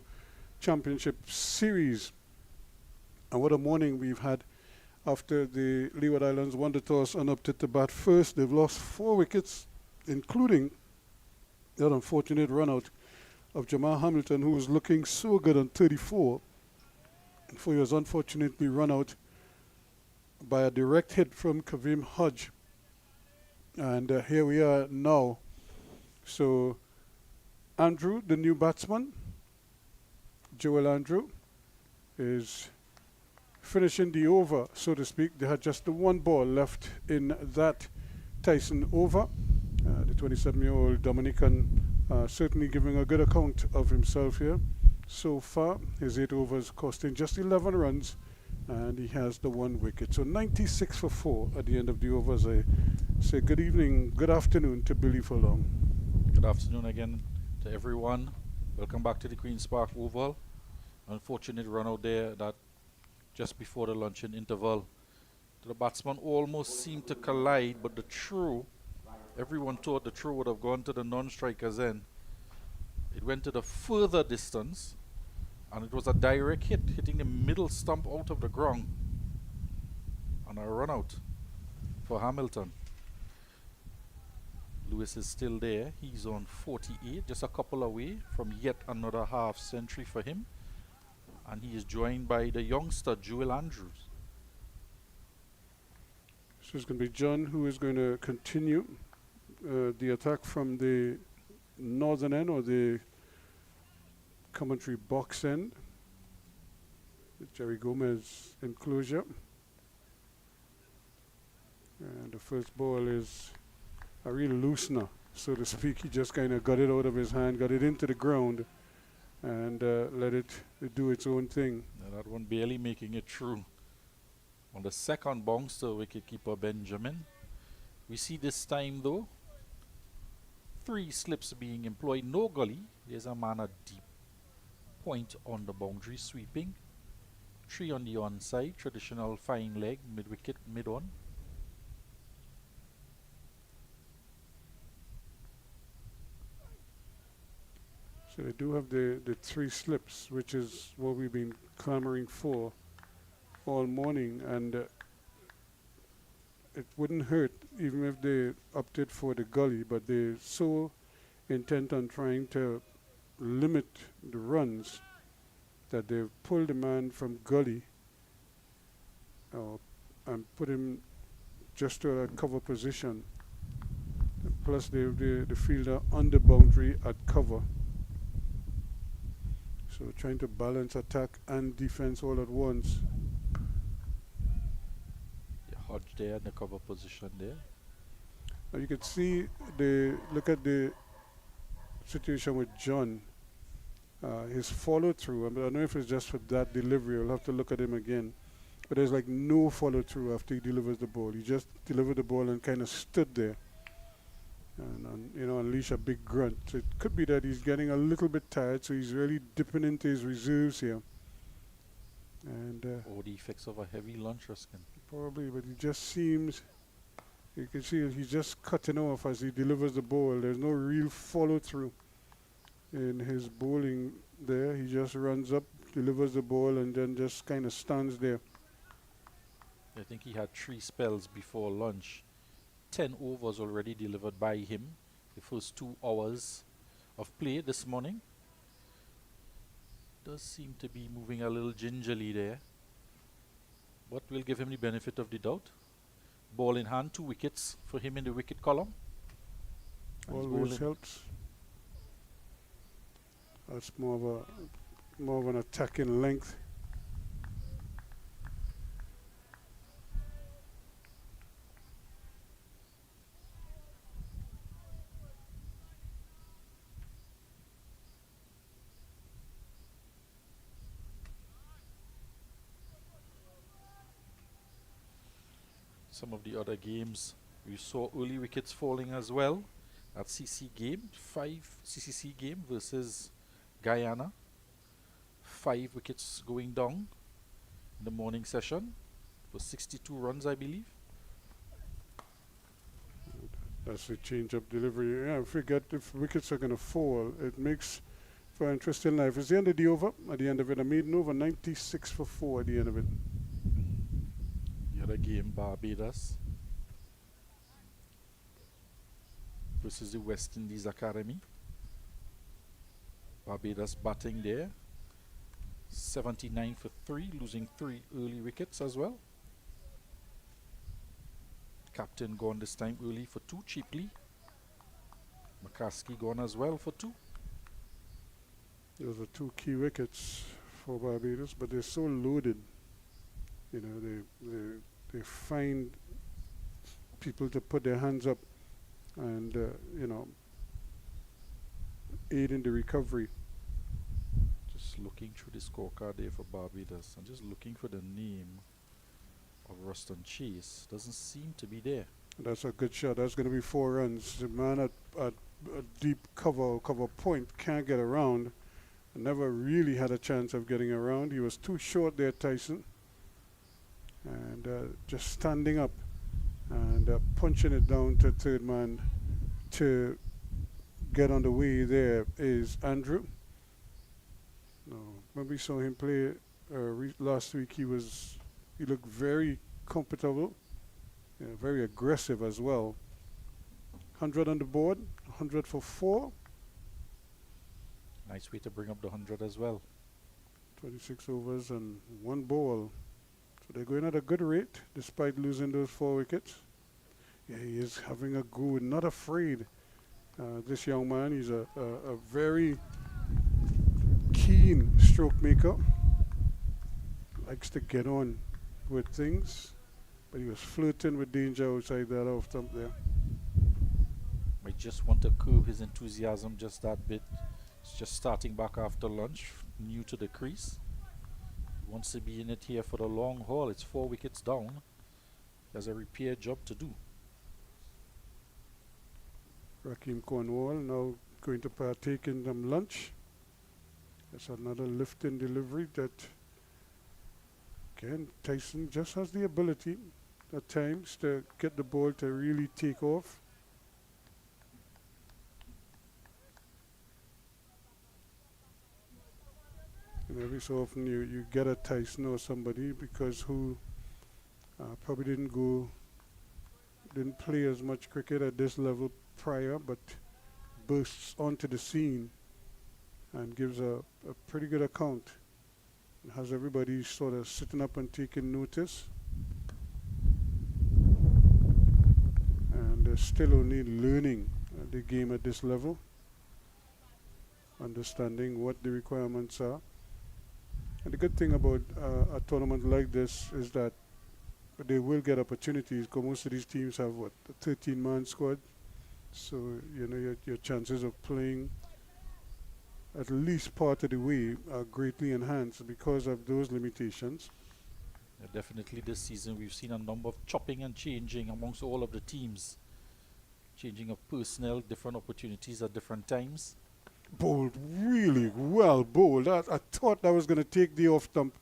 championship series. And what a morning we've had after the Leeward Islands won the toss and opted to bat first. They've lost 4 wickets, including that unfortunate run out of Jamal Hamilton, who was looking so good on 34. For he was unfortunately run out by a direct hit from Kavim Hodge. And here we are now. So Andrew, the new batsman, Joel Andrew, is finishing the over, so to speak. They had just the 1 ball left in that Tyson over. The 27-year-old Dominican certainly giving a good account of himself here. So far, his 8 overs costing just 11 runs, and he has the 1 wicket. So 96 for 4 at the end of the overs. I say good evening, good afternoon to Billy Furlong. Good afternoon again to everyone. Welcome back to the Queen's Park Oval. Unfortunate run out there that just before the luncheon interval. The batsman almost seemed to collide, but the throw, everyone thought the throw would have gone to the non-striker's end. It went to the further distance, and it was a direct hit, hitting the middle stump out of the ground. And a run out for Hamilton. Lewis is still there. He's on 48, just a couple away from yet another half century for him. And he is joined by the youngster, Joel Andrews. So it's going to be John who is going to continue the attack from the northern end, or the commentary box end. Jerry Gomez enclosure. And the first ball is a real loosener, so to speak. He just kind of got it out of his hand, got it into the ground, and let it do its own thing. Now that one barely making it through. On the second bounce to wicketkeeper Benjamin. We see this time though 3 slips being employed, no gully. There's a man at deep point on the boundary sweeping. 3 on the onside, traditional fine leg, mid-wicket, mid-on. So they do have the 3 slips, which is what we've been clamoring for all morning, and it wouldn't hurt even if they opted for the gully, but they're so intent on trying to limit the runs that they've pulled the man from gully and put him just to a cover position. Plus they have the fielder on the boundary at cover. So trying to balance attack and defense all at once. Hodge there in the cover position there. Now you can see look at the situation with John. His follow through. I don't know if it's just for that delivery. I'll have to look at him again. But there's like no follow through after he delivers the ball. He just delivered the ball and kind of stood there and unleash a big grunt. So it could be that he's getting a little bit tired, so he's really dipping into his reserves here. And Or the effects of a heavy lunch, Ruskin. probably, but he just seems, you can see he's just cutting off as he delivers the ball. There's no real follow through in his bowling there. He just runs up, delivers the ball, and then just kind of stands there. I think he had 3 spells before lunch. 10 overs already delivered by him. The first 2 hours of play this morning. Does seem to be moving a little gingerly there. But we'll give him the benefit of the doubt. Ball in hand, 2 wickets for him in the wicket column. And he's Always bowling. helps. That's more of an attacking length. Some of the other games, we saw early wickets falling as well. At CC game, 5 CCC game versus Guyana. 5 wickets going down in the morning session. for 62 runs, I believe. That's a change up delivery. Yeah, I forget if wickets are going to fall, it makes for an interesting life. It's the end of the over. At the end of it, a maiden over, 96 for 4 at the end of it. The other game, Barbados versus the West Indies Academy. Barbados batting there. 79 for 3, losing 3 early wickets as well. Captain gone this time early for 2 cheaply. McCaskey gone as well for 2. Those are 2 key wickets for Barbados, but they're so loaded. You know, they find people to put their hands up and you know, aid in the recovery. Just looking through the scorecard there for Barbados. I'm just looking for the name of Ruston Chase. Doesn't seem to be there. That's a good shot. That's going to be 4 runs. The man at a deep cover point can't get around. Never really had a chance of getting around. He was too short there, Tyson. And just standing up and punching it down to third man to get on the way there is Andrew. No, when we saw him play last week, he looked very comfortable, very aggressive as well. 100 on the board, 100 for 4. Nice way to bring up the 100 as well. 26 overs and 1 ball. So they're going at a good rate despite losing those 4 wickets. Yeah, he is having a go, not afraid. This young man, he's a very keen stroke maker. Likes to get on with things, but he was flirting with danger outside that off stump there. Might just want to curb his enthusiasm just that bit. He's just starting back after lunch, new to the crease. He wants to be in it here for the long haul. It's 4 wickets down. He has a repair job to do. Raheem Cornwall now going to partake in some lunch. That's another lift-in delivery that, again, Tyson just has the ability at times to get the ball to really take off. And every so often you get a Tyson or somebody because who probably didn't play as much cricket at this level prior, but bursts onto the scene and gives a pretty good account. It has everybody sort of sitting up and taking notice. And they're still only learning the game at this level, understanding what the requirements are. And the good thing about a tournament like this is that they will get opportunities, because most of these teams have, what, a 13-man squad. So, you know, your chances of playing at least part of the way are greatly enhanced because of those limitations. Yeah, definitely this season we've seen a number of chopping and changing amongst all of the teams. Changing of personnel, different opportunities at different times. Bowled really well bowled. I thought that was going to take the off stump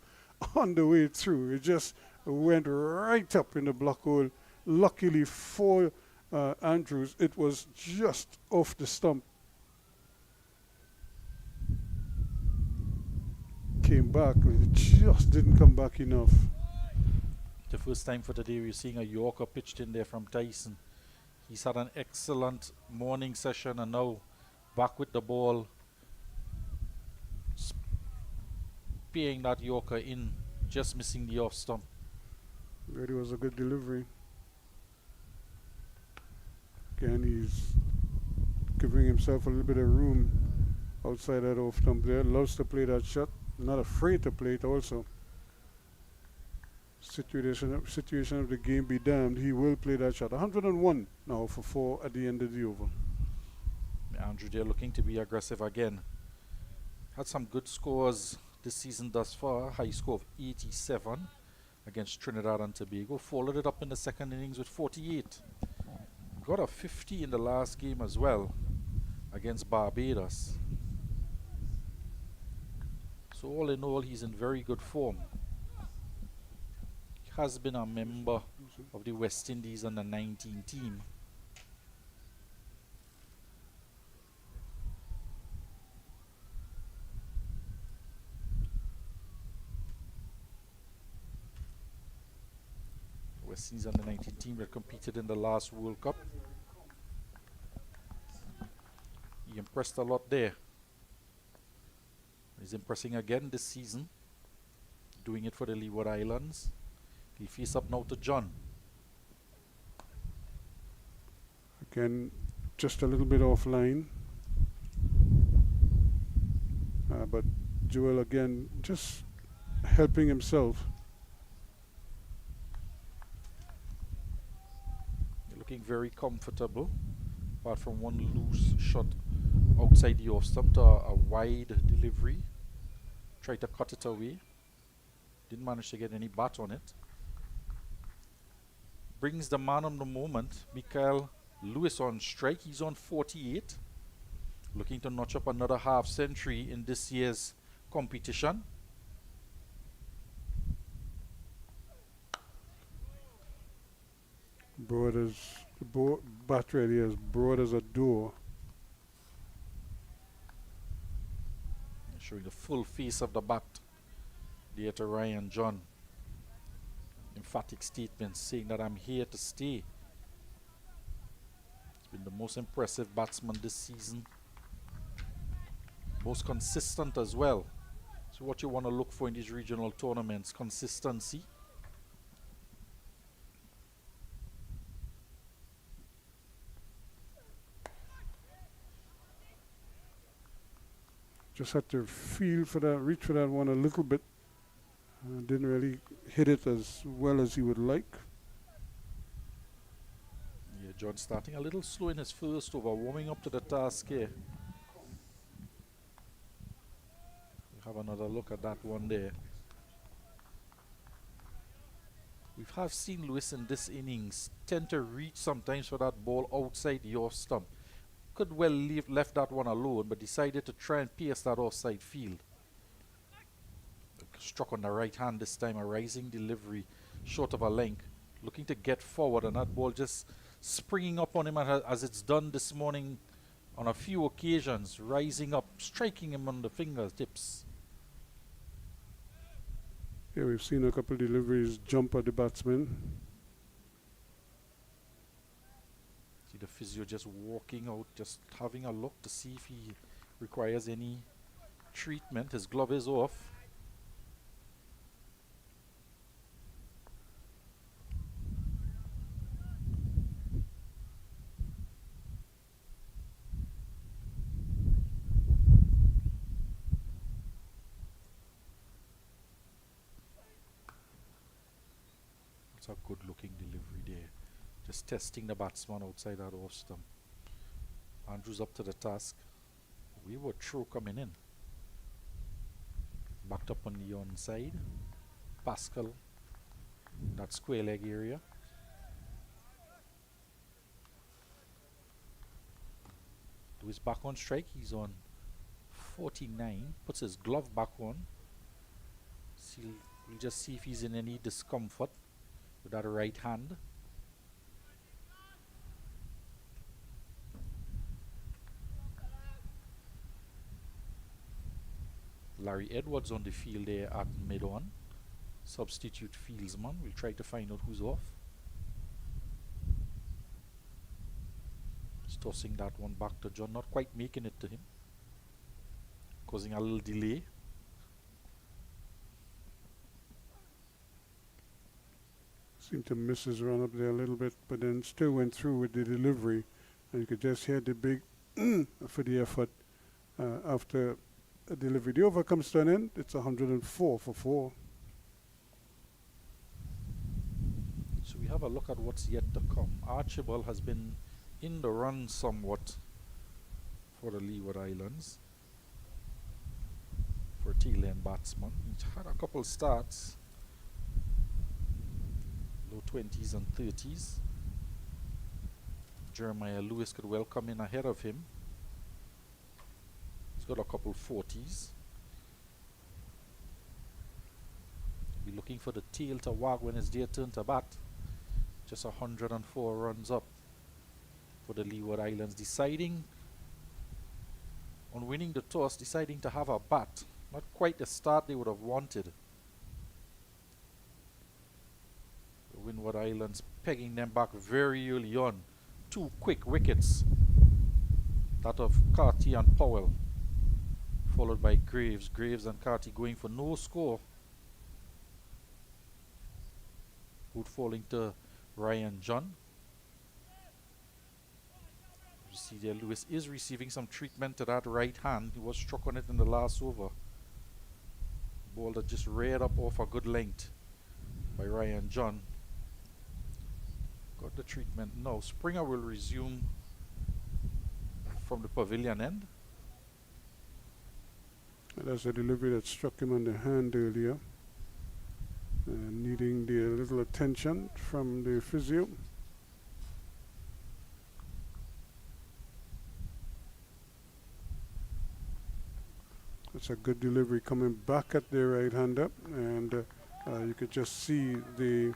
on the way through. It just went right up in the block hole. Luckily for Andrews, it was just off the stump. Came back, it just didn't come back enough. The first time for today we're seeing a Yorker pitched in there from Tyson. He's had an excellent morning session and now back with the ball, spearing that Yorker in, just missing the off stump. Really was a good delivery. Again, he's giving himself a little bit of room outside that off stump there. Loves to play that shot, not afraid to play it also. Situation of the game be damned, he will play that shot. 101 now for 4 at the end of the over. Andrew there looking to be aggressive again. Had some good scores this season thus far. High score of 87 against Trinidad and Tobago. Followed it up in the second innings with 48. Got a 50 in the last game as well against Barbados. So all in all, he's in very good form. has been a member of the West Indies under 19 team. West Indies under 19 team that competed in the last World Cup. He impressed a lot there. He's impressing again this season, doing it for the Leeward Islands. He'll face up now to John. Again, just a little bit offline. But Joel again just helping himself. Looking very comfortable, apart from one loose shot outside the off stump to a wide delivery. Tried to cut it away. Didn't manage to get any bat on it. Brings the man of the moment, Mikael Lewis, on strike. He's on 48. Looking to notch up another half century in this year's competition. Broad as the bat really as broad as a door. Showing the full face of the bat there to Ryan John. Emphatic statement saying that I'm here to stay. He's been the most impressive batsman this season. Most consistent as well. So what you want to look for in these regional tournaments, consistency. Just had to feel for that, reach for that one a little bit. Didn't really hit it as well as he would like. Yeah, John starting a little slow in his first over, warming up to the task here. We'll have another look at that one there. We have seen Lewis in this innings tend to reach sometimes for that ball outside the off stump. Could well left that one alone, but decided to try and pierce that offside field. Struck on the right hand this time, a rising delivery, short of a length, looking to get forward, and that ball just springing up on him as it's done this morning on a few occasions, rising up, striking him on the fingertips. Yeah, we've seen a couple deliveries jump at the batsman. See the physio just walking out, just having a look to see if he requires any treatment. His glove is off. That's a good looking delivery there. Just testing the batsman outside that off stump. Andrews up to the task. We were through coming in. Backed up on the onside. Pascal, that square leg area. Lewis back on strike. He's on 49. Puts his glove back on. We'll just see if he's in any discomfort with that right hand. Larry Edwards on the field there at mid-on. Substitute fieldsman. We'll try to find out who's off. Just tossing that one back to John. Not quite making it to him. Causing a little delay. Seemed to miss his run up there a little bit, but then still went through with the delivery. And you could just hear the big for the effort after a delivery. The over comes to an end. It's 104 for 4. So we have a look at what's yet to come. Archibald has been in the run somewhat for the Leeward Islands. For tail-end batsman. He's had a couple starts. Low 20s and 30s. Jeremiah Lewis could well come in ahead of him. He's got a couple 40s. Be looking for the tail to wag when it's their turn to bat. Just 104 runs up for the Leeward Islands, deciding on winning the toss, deciding to have a bat. Not quite the start they would have wanted. The Windward Islands pegging them back very early on. 2 quick wickets. That of Carty and Powell, followed by Graves. Graves and Carty going for no score. Boot falling to Ryan John. You see there, Lewis is receiving some treatment to that right hand. He was struck on it in the last over. Ball that just reared up off a good length by Ryan John. Got the treatment now. Springer will resume from the pavilion end. That's a delivery that struck him on the hand earlier. Needing the little attention from the physio. That's a good delivery coming back at the right-hander, and you could just see a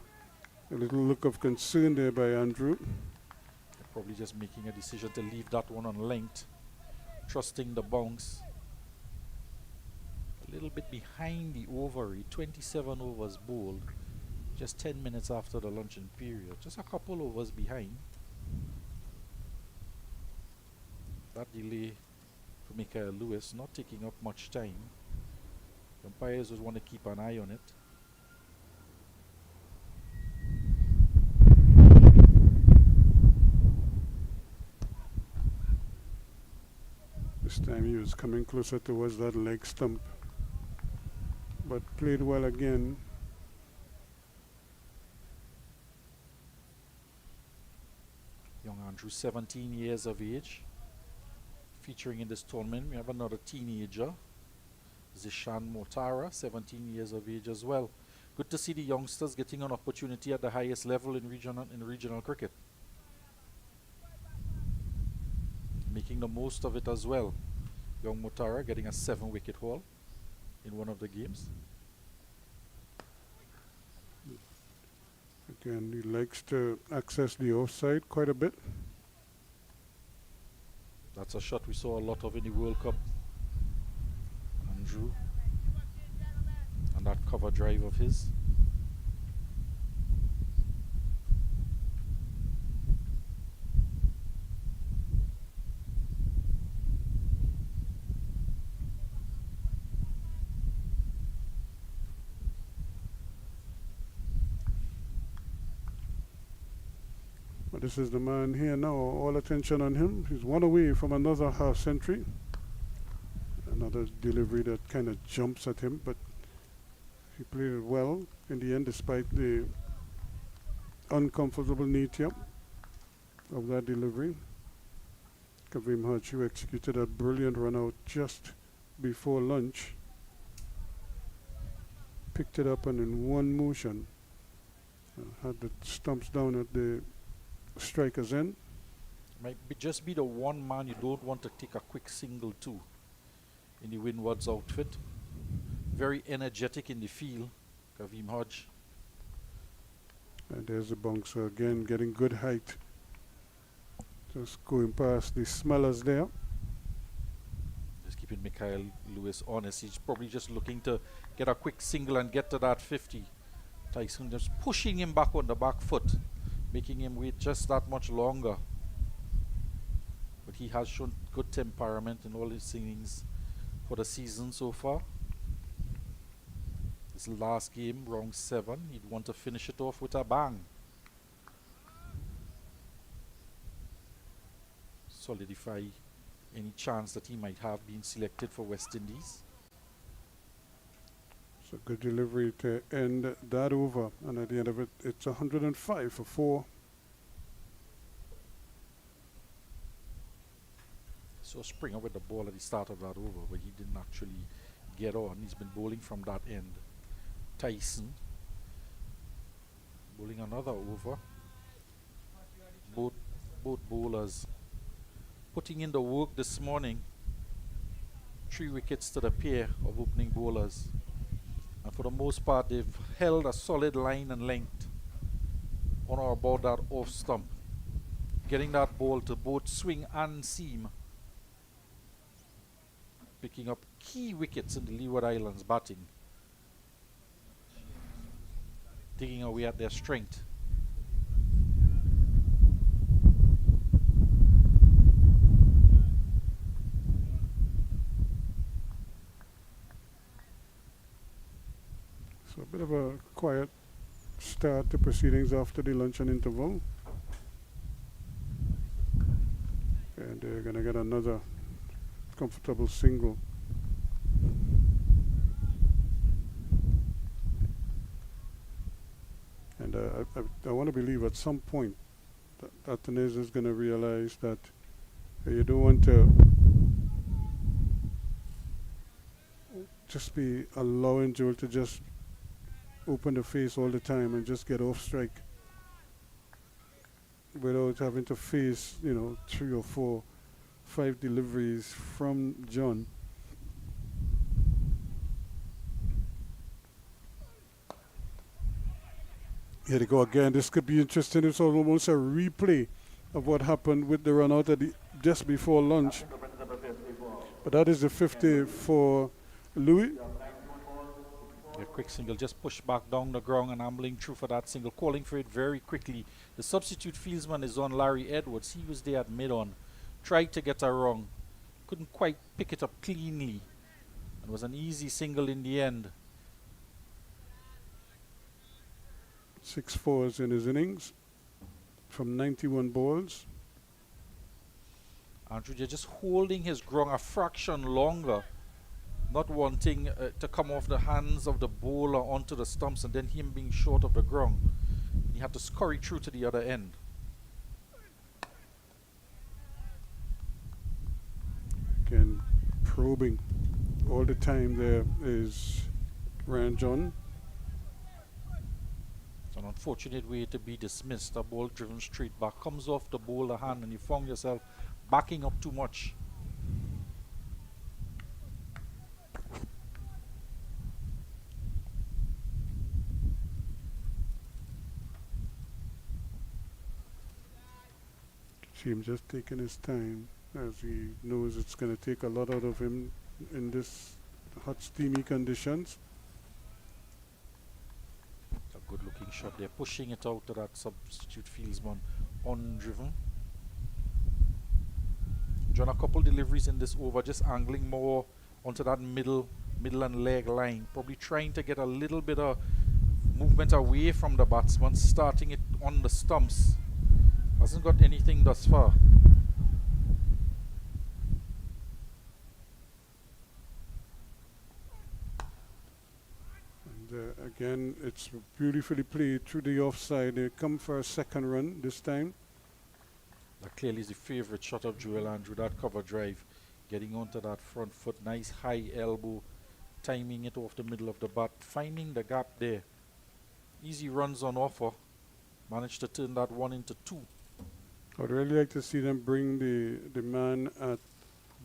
little look of concern there by Andrew. They're probably just making a decision to leave that one on length, trusting the bounce. A little bit behind the ovary, 27 overs bowled, just 10 minutes after the luncheon period, just a couple overs behind. That delay for Michael Lewis not taking up much time. The umpires just want to keep an eye on it. This time he was coming closer towards that leg stump, but played well again. Young Andrew, 17 years of age. Featuring in this tournament, we have another teenager, Zishan Motara, 17 years of age as well. Good to see the youngsters getting an opportunity at the highest level in regional cricket. Making the most of it as well. Young Motara getting a 7-wicket haul in one of the games. Again, he likes to access the offside quite a bit. That's a shot we saw a lot of in the World Cup. Andrew. And that cover drive of his. But this is the man here now, all attention on him. He's one away from another half century. Another delivery that kind of jumps at him, but he played it well in the end despite the uncomfortable nature of that delivery. Kavim Hachu executed a brilliant run out just before lunch. Picked it up and in one motion had the stumps down at the striker's end. Might just be the one man you don't want to take a quick single to in the Windward's outfit. Very energetic in the field, Kavim Hodge. And there's the bouncer again, getting good height. Just going past the smellers there. Just keeping Michael Lewis honest. He's probably just looking to get a quick single and get to that 50. Tyson just pushing him back on the back foot, making him wait just that much longer. But he has shown good temperament in all his innings for the season so far. This last game, round 7, he'd want to finish it off with a bang. Solidify any chance that he might have been selected for West Indies. It's a good delivery to end that over, and at the end of it, it's 105 for 4. So Springer with the ball at the start of that over, but he didn't actually get on. He's been bowling from that end. Tyson bowling another over. Both bowlers putting in the work this morning. 3 wickets to the pair of opening bowlers. And for the most part, they've held a solid line and length on or about that off stump, getting that ball to both swing and seam, picking up key wickets in the Leeward Islands batting, digging away at their strength. So a bit of a quiet start to proceedings after the luncheon interval. And they're going to get another comfortable single. And I want to believe at some point that Tanez is going to realize that you don't want to just be allowing Joel to just open the face all the time and just get off strike without having to face, 3 or 4, 5 deliveries from John. Here they go again. This could be interesting. It's almost a replay of what happened with the run out just before lunch. But that is the 50 for Louis. A quick single, just push back down the ground and ambling through for that single, calling for it very quickly. The substitute fieldsman is on Larry Edwards. He was there at mid-on, tried to get a run, couldn't quite pick it up cleanly. It was an easy single in the end. 6 fours in his innings from 91 balls. Andrew, they're just holding his ground a fraction longer, not wanting to come off the hands of the bowler onto the stumps and then him being short of the ground. He had to scurry through to the other end. Again, probing all the time there is Ryan John. It's an unfortunate way to be dismissed. A ball driven straight back, comes off the bowler hand and you found yourself backing up too much. See him just taking his time as he knows it's going to take a lot out of him in this hot, steamy conditions. A good looking shot there, pushing it out to that substitute fieldsman, undriven. John, a couple deliveries in this over, just angling more onto that middle and leg line, probably trying to get a little bit of movement away from the batsman, starting it on the stumps. Hasn't got anything thus far. And again, it's beautifully played through the offside. They come for a second run this time. That clearly is the favourite shot of Joel Andrew, that cover drive, getting onto that front foot, nice high elbow, timing it off the middle of the bat, finding the gap there. Easy runs on offer, managed to turn that 1 into 2. I'd really like to see them bring the man at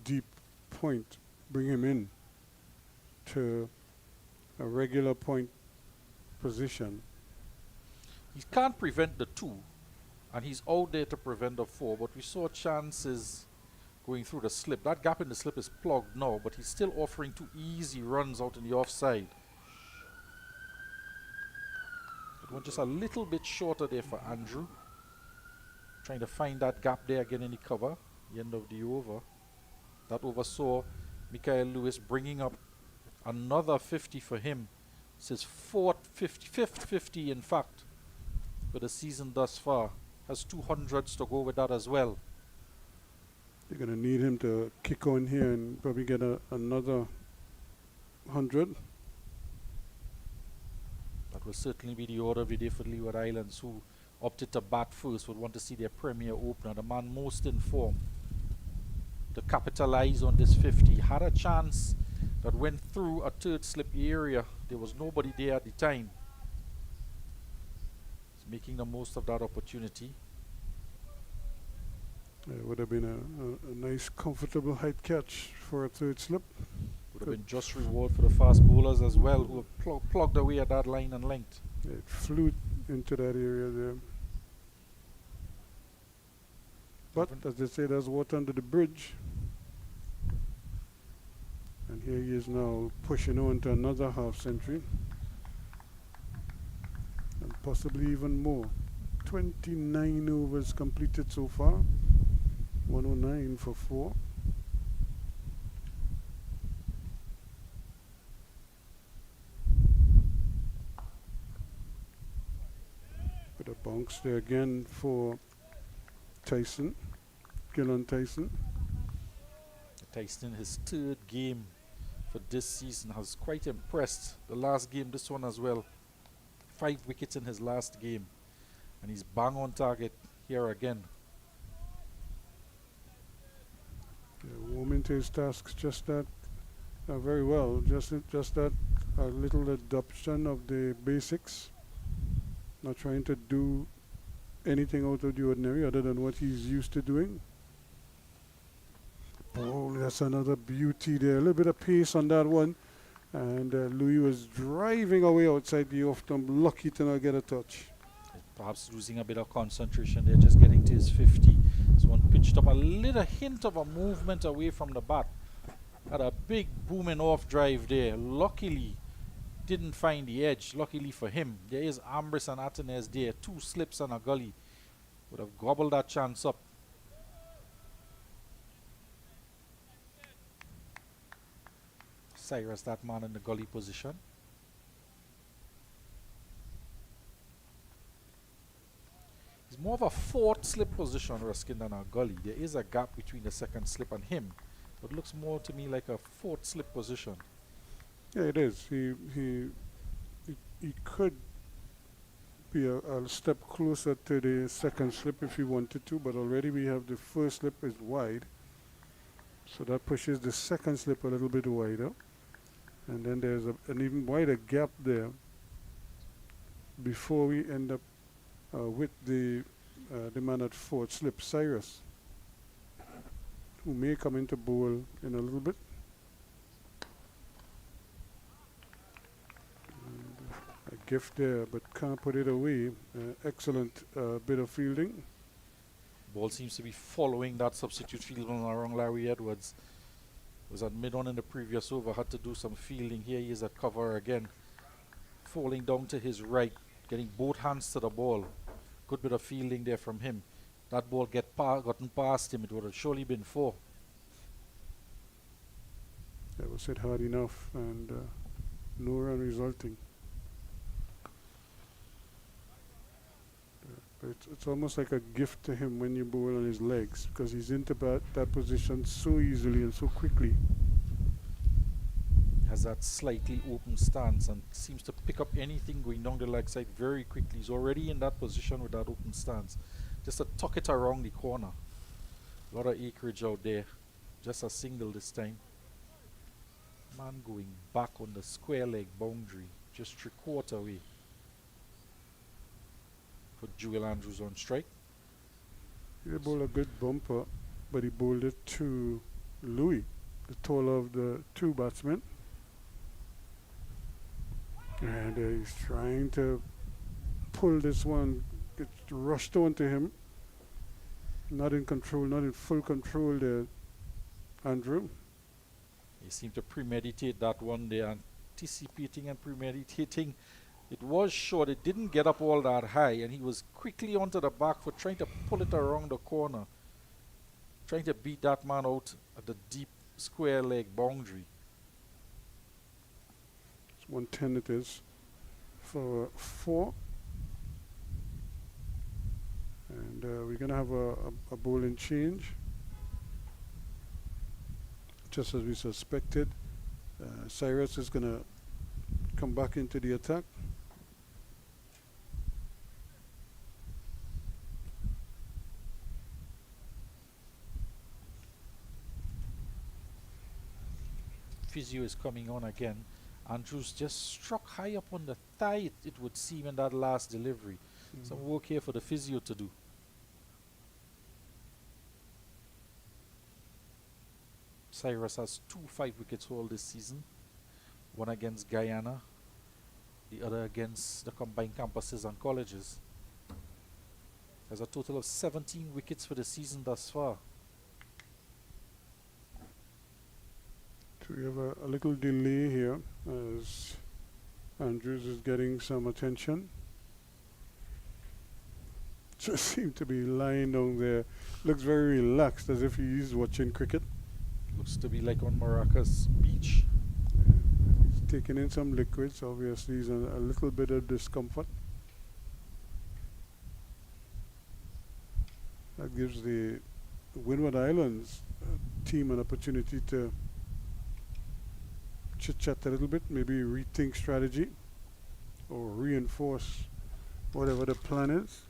deep point, bring him in to a regular point position. He can't prevent the 2, and he's out there to prevent the 4, but we saw chances going through the slip. That gap in the slip is plugged now, but he's still offering 2 easy runs out in the offside. It went just a little bit shorter there for Andrew. Trying to find that gap there again in the cover, the end of the over. That over saw Mikael Lewis bringing up another 50 for him. It's his fifth 50 in fact for the season thus far. Has 200s to go with that as well. They're going to need him to kick on here and probably get another 100. That will certainly be the order of the day for Leeward Islands, who opted to bat first, would want to see their premier opener, the man most in form, to capitalize on this 50. Had a chance that went through a third slip area. There was nobody there at the time. He's making the most of that opportunity. It would have been a nice, comfortable height catch for a third slip. Would have been just reward for the fast bowlers as well, who have plugged away at that line and length. It flew into that area there. But as they say, there's water under the bridge. And here he is now pushing on to another half century. And possibly even more. 29 overs completed so far. 109 for 4. Bit of bounce there again for Tyson. Gillan Tyson. Tyson, his third game for this season, has quite impressed. The last game, this one as well. 5 wickets in his last game. And he's bang on target here again. Yeah, warming to his tasks just that very well. Just that little adoption of the basics. Not trying to do anything out of the ordinary other than what he's used to doing. Oh, that's another beauty there. A little bit of pace on that one. And Louis was driving away outside the off stump. Lucky to not get a touch. Perhaps losing a bit of concentration there, just getting to his 50. This one pitched up a little hint of a movement away from the bat. Had a big booming off drive there. Luckily, didn't find the edge. Luckily for him, there is Ambrose and Atenes there. 2 slips and a gully. Would have gobbled that chance up. Cyrus, that man in the gully position. He's more of a 4th slip position, Ruskin, than a gully. There is a gap between the 2nd slip and him, but looks more to me like a 4th slip position. Yeah, it is. He could be a step closer to the 2nd slip if he wanted to, but already we have the 1st slip is wide. So that pushes the 2nd slip a little bit wider. And then there's an even wider gap there before we end up with the man at 4th slip, Cyrus, who may come into bowl in a little bit. And, a gift there, but can't put it away. Excellent bit of fielding. Ball seems to be following that substitute fielder around Larry Edwards. Was at mid-on in the previous over, had to do some fielding. Here he is at cover again. Falling down to his right, getting both hands to the ball. Good bit of fielding there from him. That ball gotten past him, it would have surely been 4. That was hit hard enough, and no run resulting. It's almost like a gift to him when you bowl on his legs, because he's into that position so easily and so quickly. Has that slightly open stance and seems to pick up anything going down the leg side very quickly. He's already in that position with that open stance. Just to tuck it around the corner. A lot of acreage out there. Just a single this time. Man going back on the square leg boundary. Just 3/4 away. Put Joel Andrews on strike. He bowled a good bumper, but he bowled it to Louis, the taller of the 2 batsmen. And he's trying to pull this one. It's rushed onto him. Not in control, not in full control there, Andrew. He seemed to premeditate that one there, anticipating and premeditating. It was short, it didn't get up all that high, and he was quickly onto the back foot, trying to pull it around the corner. Trying to beat that man out at the deep square leg boundary. It's 110 it is for 4. And we're going to have a bowling change. Just as we suspected. Cyrus is going to come back into the attack. Physio is coming on again. Andrews just struck high up on the thigh, it would seem, in that last delivery. Some work here for the physio to do. Cyrus has 2 5-wicket haul this season. One against Guyana, the other against the combined campuses and colleges. There's a total of 17 wickets for the season thus far. So we have a little delay here as Andrews is getting some attention. Just seemed to be lying down there. Looks very relaxed, as if he's watching cricket. Looks to be like on Maracas Beach. He's taking in some liquids. Obviously, he's in a little bit of discomfort. That gives the Windward Islands team an opportunity to chit-chat a little bit, maybe rethink strategy or reinforce whatever the plan is.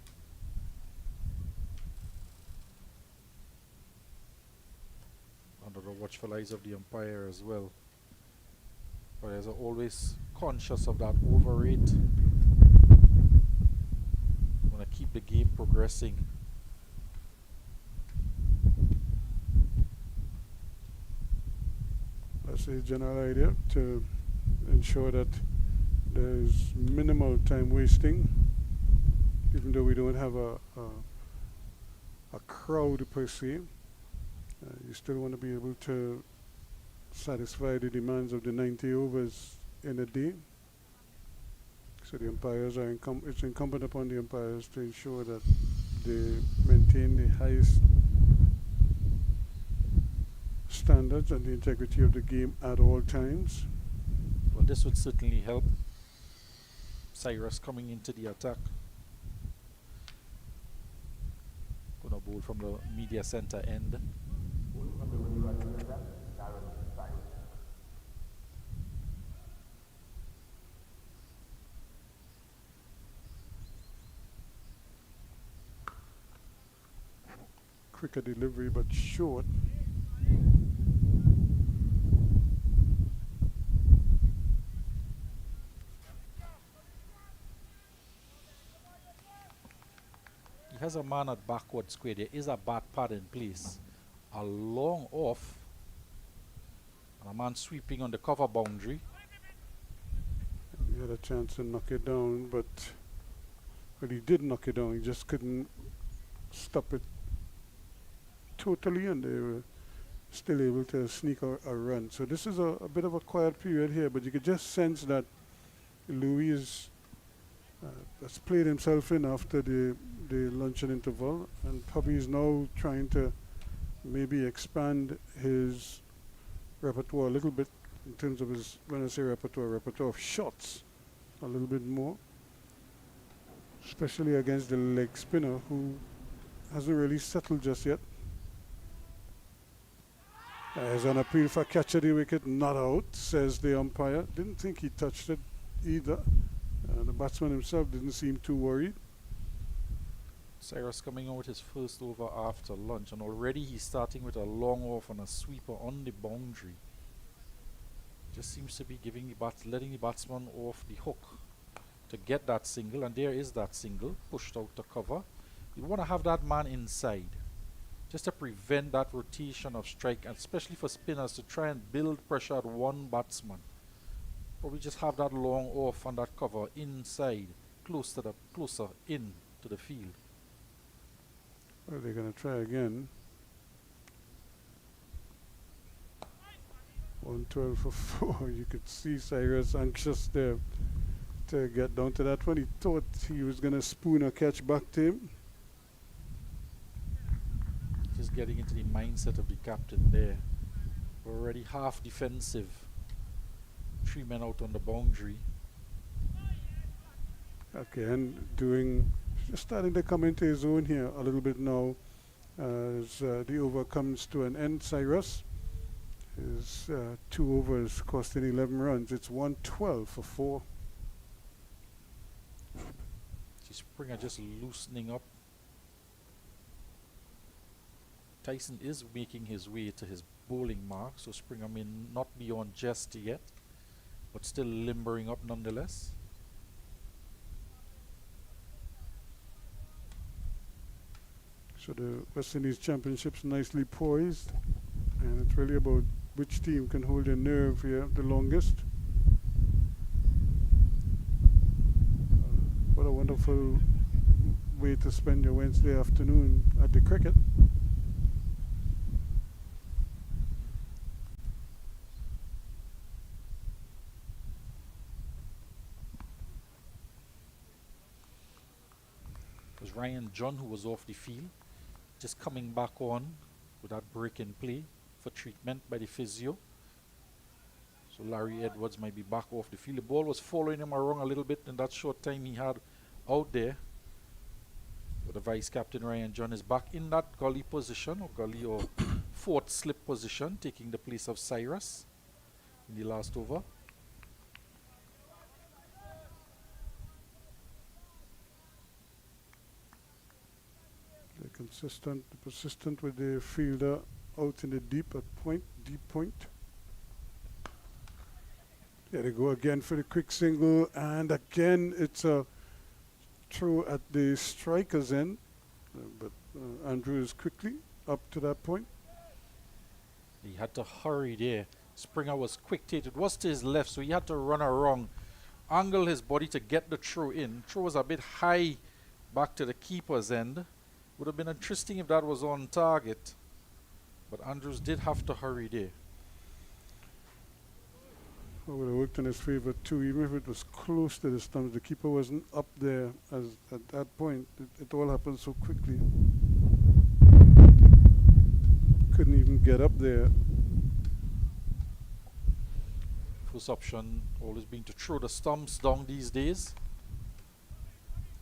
Under the watchful eyes of the umpire as well. Players are always conscious of that overrate. Want to keep the game progressing. That's the general idea, to ensure that there's minimal time wasting, even though we don't have a crowd per se. You still want to be able to satisfy the demands of the 90 overs in a day. So the umpires are it's incumbent upon the umpires to ensure that they maintain the highest standards and the integrity of the game at all times. Well, this would certainly help. Cyrus coming into the attack. Gonna bowl from the media center end. Quicker delivery, but short. He has a man at backward square. There is a bat pad in place. A long off. And a man sweeping on the cover boundary. He had a chance to knock it down, but he did knock it down. He just couldn't stop it totally, and they were still able to sneak a run. So this is a bit of a quiet period here, but you could just sense that Louis has played himself in after the luncheon interval, and probably is now trying to maybe expand his repertoire a little bit in terms of his, when I say repertoire of shots a little bit more, especially against the leg spinner who hasn't really settled just yet. There's an appeal for catch of the wicket, not out, says the umpire. Didn't think he touched it either. The batsman himself didn't seem too worried. Cyrus coming on with his first over after lunch, and already he's starting with a long off and a sweeper on the boundary. Just seems to be giving letting the batsman off the hook to get that single, and there is that single pushed out to cover. You want to have that man inside just to prevent that rotation of strike, and especially for spinners to try and build pressure at one batsman. Probably just have that long off and that cover inside, closer in to the field. Well, they're going to try again. 112 for 4. You could see Cyrus anxious there to get down to that one. He thought he was going to spoon a catch back to him. Just getting into the mindset of the captain there. We're already half defensive. 3 men out on the boundary. Okay, and just starting to come into his own here a little bit now as the over comes to an end. Cyrus, his 2 overs costing 11 runs. It's 112 for 4. Springer just loosening up. Tyson is making his way to his bowling mark, so Springer may not be on just yet, but still limbering up nonetheless. So the West Indies Championships nicely poised, and it's really about which team can hold their nerve here the longest. What a wonderful way to spend your Wednesday afternoon at the cricket. It was Ryan John who was off the field, just coming back on with that break in play for treatment by the physio. So Larry Edwards might be back off the field. The ball was following him around a little bit in that short time he had out there. But the vice captain Ryan John is back in that gully position, or gully or fourth slip position, taking the place of Cyrus in the last over. They're persistent with the fielder out in the deep point. There they go again for the quick single, and again it's a throw at the striker's end, but Andrews quickly up to that point. He had to hurry there. Springer was quick-tated. It was to his left, so he had to run around, angle his body to get the throw in. Throw was a bit high back to the keeper's end. Would have been interesting if that was on target, but Andrews did have to hurry there. It would have worked in his favor too, even if it was close to the stumps. The keeper wasn't up there at that point. It all happened so quickly. Couldn't even get up there. First option always being to throw the stumps down these days.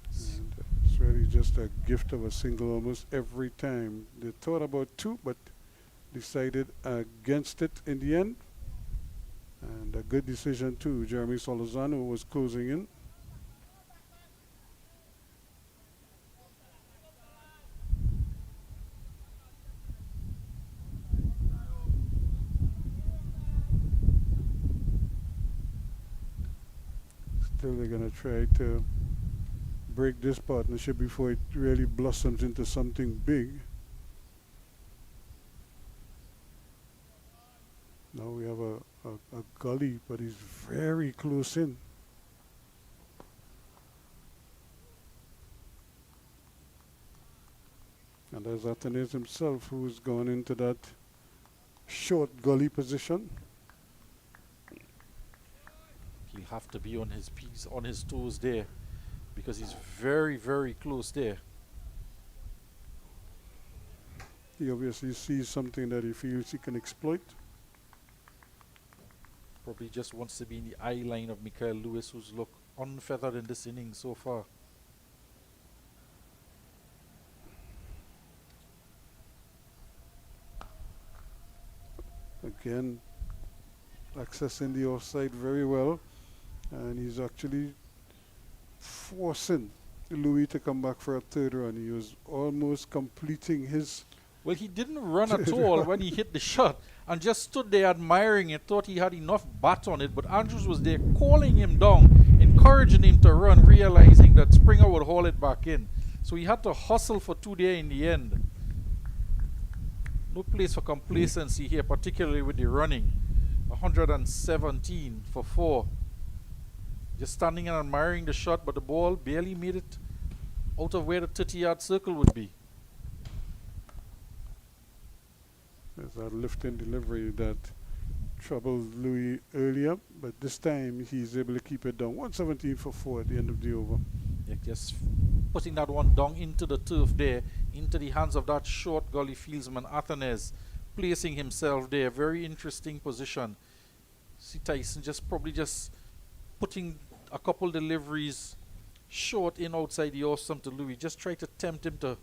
And it's really just a gift of a single almost every time. They thought about two, but decided against it in the end. And a good decision too. Jeremy Solozano was closing in. Still they're going to try to break this partnership before it really blossoms into something big. Now we have a gully, but he's very close in. And there's Athenes himself, who's gone into that short gully position. He'll have to be on his piece, on his toes there, because he's very, very close there. He obviously sees something that he feels he can exploit. Probably just wants to be in the eye line of Mikael Lewis, who's looked unfeathered in this inning so far. Again, accessing the offside very well, and he's actually forcing Louis to come back for a third run. He was almost completing his... Well, he didn't run at all when he hit the shot, and just stood there admiring it, thought he had enough bat on it, but Andrews was there calling him down, encouraging him to run, realizing that Springer would haul it back in. So he had to hustle for two there in the end. No place for complacency here, particularly with the running. 117 for 4. Just standing and admiring the shot, but the ball barely made it out of where the 30-yard circle would be. There's that lift-in delivery that troubled Louis earlier, but this time he's able to keep it down. 117 for 4 at the end of the over. Yeah, just putting that one down into the turf there, into the hands of that short gully fieldsman Athenes, placing himself there. Very interesting position. See Tyson probably just putting a couple deliveries short in outside the awesome to Louis. Just try to tempt him to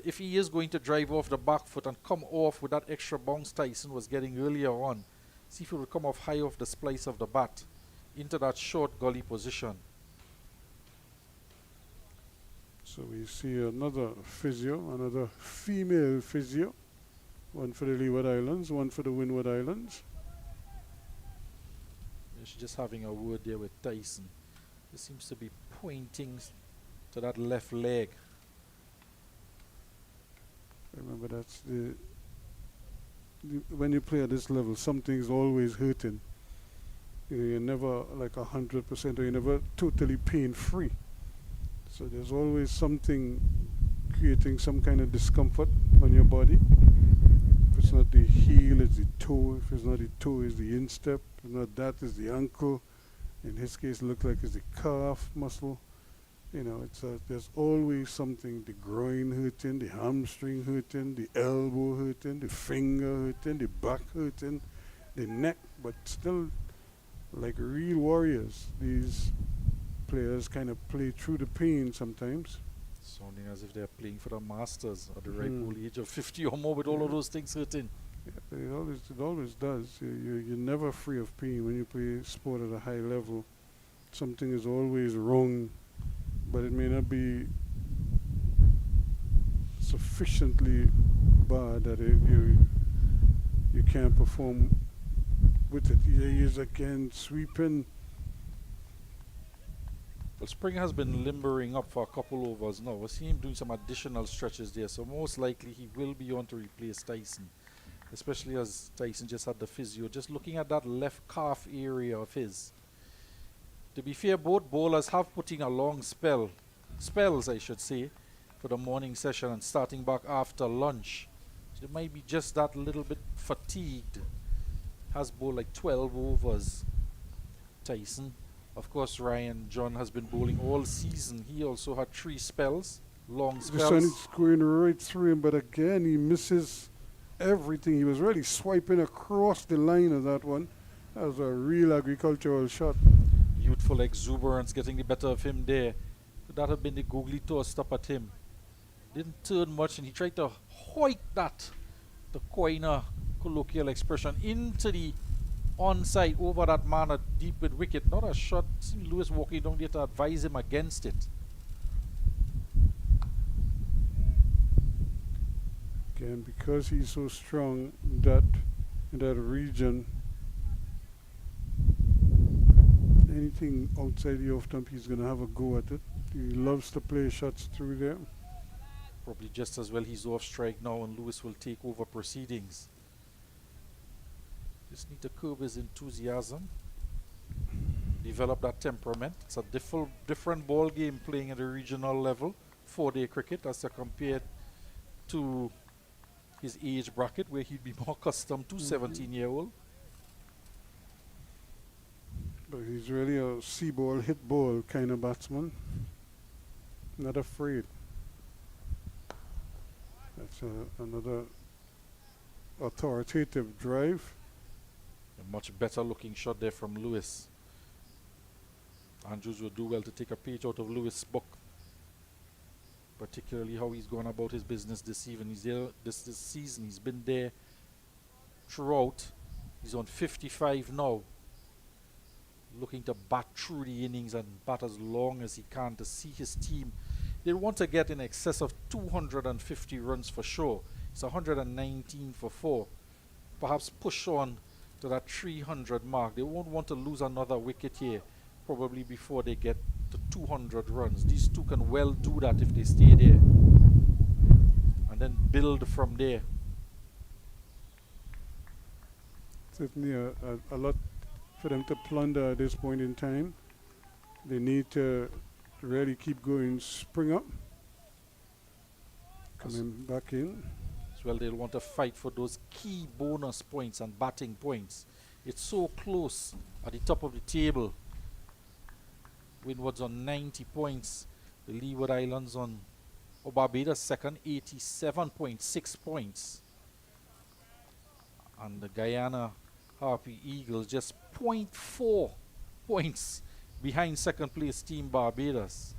if he is going to drive off the back foot and come off with that extra bounce Tyson was getting earlier on. See if he will come off high off the splice of the bat into that short gully position. So we see another physio, another female physio. One for the Leeward Islands, one for the Windward Islands. She's just having a word there with Tyson. He seems to be pointing to that left leg. Remember, that's the when you play at this level, something's always hurting. You're never like 100%, or you're never totally pain-free. So there's always something creating some kind of discomfort on your body. If it's not the heel, it's the toe. If it's not the toe, it's the instep. If not that, it's the ankle. In his case, it looks like it's the calf muscle. There's always something. The groin hurting, the hamstring hurting, the elbow hurting, the finger hurting, the back hurting, the neck. But still, like real warriors, these players kind of play through the pain sometimes. Sounding as if they're playing for the Masters at the ripe old age of 50 or more with all of those things hurting. Yeah, but it always does. You're never free of pain when you play sport at a high level. Something is always wrong, but it may not be sufficiently bad that you can't perform with it. He is again sweeping. Well, Spring has been limbering up for a couple overs now. I see him doing some additional stretches there, so most likely he will be on to replace Tyson, especially as Tyson just had the physio. Just looking at that left calf area of his. To be fair, both bowlers have put in a long spells I should say, for the morning session and starting back after lunch. So they might be just that little bit fatigued. Has bowled like 12 overs, Tyson. Of course, Ryan John has been bowling all season. He also had 3 spells, long The sun is spells. going right through him, but again he misses everything. He was really swiping across the line of that one. That was a real agricultural shot. Youthful exuberance getting the better of him there. Could that have been the googly tossed up at him? Didn't turn much, and he tried to hoik that, the coiner colloquial expression, into the onside over that man at deep with wicket. Not a shot. See Lewis walking down there to advise him against it. Again, because he's so strong in that region, anything outside the off stump, he's going to have a go at it. He loves to play shots through there. Probably just as well he's off strike now and Lewis will take over proceedings. Just need to curb his enthusiasm, develop that temperament. It's a different ball game playing at the regional level, 4-day cricket, as compared to his age bracket where he'd be more accustomed to 17-year-old. But he's really a see ball, hit ball kind of batsman. Not afraid. That's another authoritative drive. A much better looking shot there from Lewis. Andrews will do well to take a page out of Lewis' book, particularly how he's gone about his business this evening. He's there this season. He's been there throughout. He's on 55 now, looking to bat through the innings and bat as long as he can to see his team. They want to get in excess of 250 runs for sure. It's 119 for 4. Perhaps push on to that 300 mark. They won't want to lose another wicket here, probably before they get to 200 runs. These two can well do that if they stay there, and then build from there. Certainly a lot for them to plunder at this point in time. They need to really keep going. Spring up, coming back in. As well, they'll want to fight for those key bonus points and batting points. It's so close at the top of the table. Windward's on 90 points. The Leeward Islands on, Barbados second, 87.6 points. And the Guyana Harpy Eagles just 0.4 points behind second place team Barbados.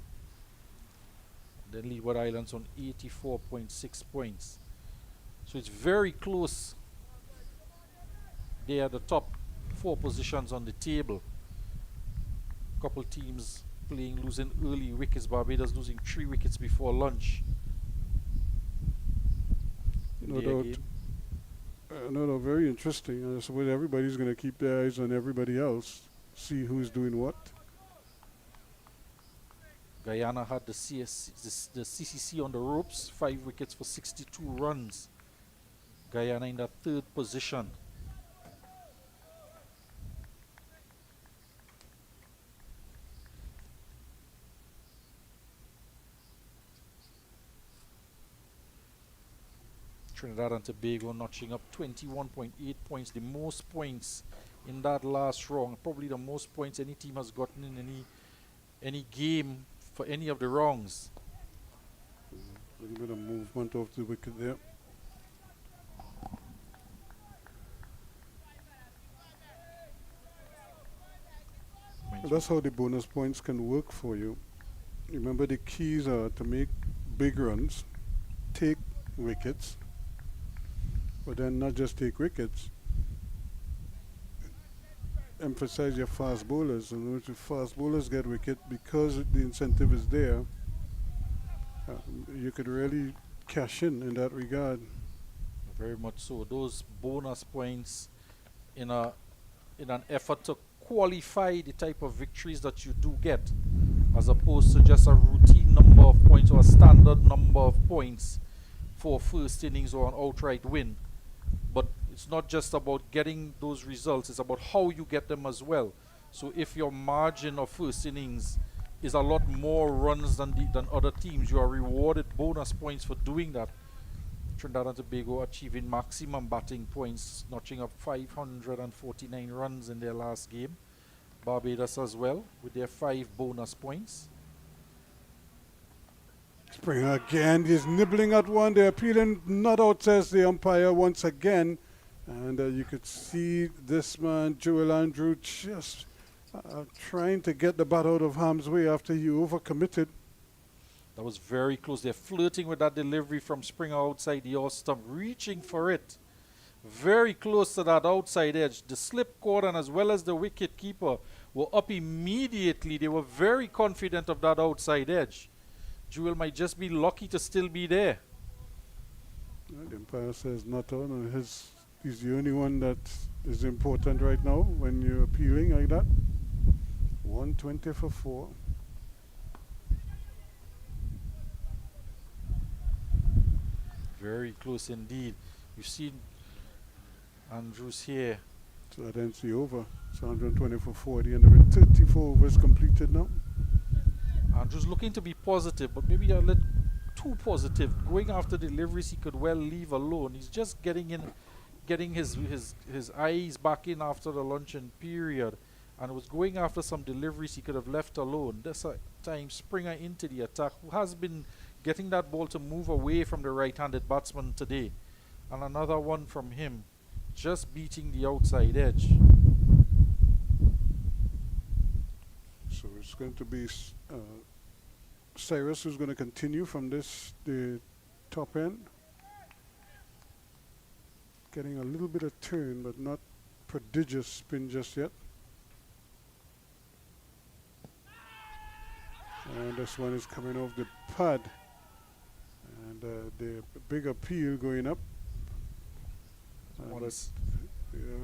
Then Leeward Islands on 84.6 points. So it's very close. They are the top 4 positions on the table. Couple teams losing early wickets. Barbados losing 3 wickets before lunch. No doubt. No, very interesting. I suppose everybody's going to keep their eyes on everybody else, see who's doing what. Guyana had the CCC on the ropes, 5 wickets for 62 runs. Guyana in the third position. Trinidad and Tobago notching up 21.8 points, the most points in that last round, probably the most points any team has gotten in any game for any of the rounds. A little bit of movement off the wicket there. Well, that's how the bonus points can work for you. Remember, the keys are to make big runs, take wickets, but then not just take wickets. Emphasize your fast bowlers. And if fast bowlers get wicket, because the incentive is there, you could really cash in that regard. Very much so. Those bonus points in an effort to qualify the type of victories that you do get, as opposed to just a routine number of points or a standard number of points for first innings or an outright win. But it's not just about getting those results, it's about how you get them as well. So if your margin of first innings is a lot more runs than other teams, you are rewarded bonus points for doing that. Trinidad and Tobago achieving maximum batting points, notching up 549 runs in their last game. Barbados as well with their 5 bonus points. Springer again, he's nibbling at one. They're appealing not out, says the umpire once again. And you could see this man, Joel Andrew, just trying to get the bat out of harm's way after he overcommitted. That was very close. They're flirting with that delivery from Springer outside the off stump, reaching for it. Very close to that outside edge. The slip cordon as well as the wicket keeper were up immediately. They were very confident of that outside edge. Jewel might just be lucky to still be there. The umpire says not on, and he's the only one that is important right now when you're appealing like that. 120 for 4. Very close indeed. You've seen Andrews here. So that ends the over. It's 120 for 4. The end of it. 34 overs completed now. Andrews looking to be positive, but maybe a little too positive. Going after deliveries he could well leave alone. He's just getting his eyes back in after the luncheon period, and was going after some deliveries he could have left alone. This time Springer into the attack, who has been getting that ball to move away from the right-handed batsman today. And another one from him, just beating the outside edge. So it's going to be Cyrus who's going to continue from the top end. Getting a little bit of turn, but not prodigious spin just yet. And this one is coming off the pad. And the big appeal going up. But I was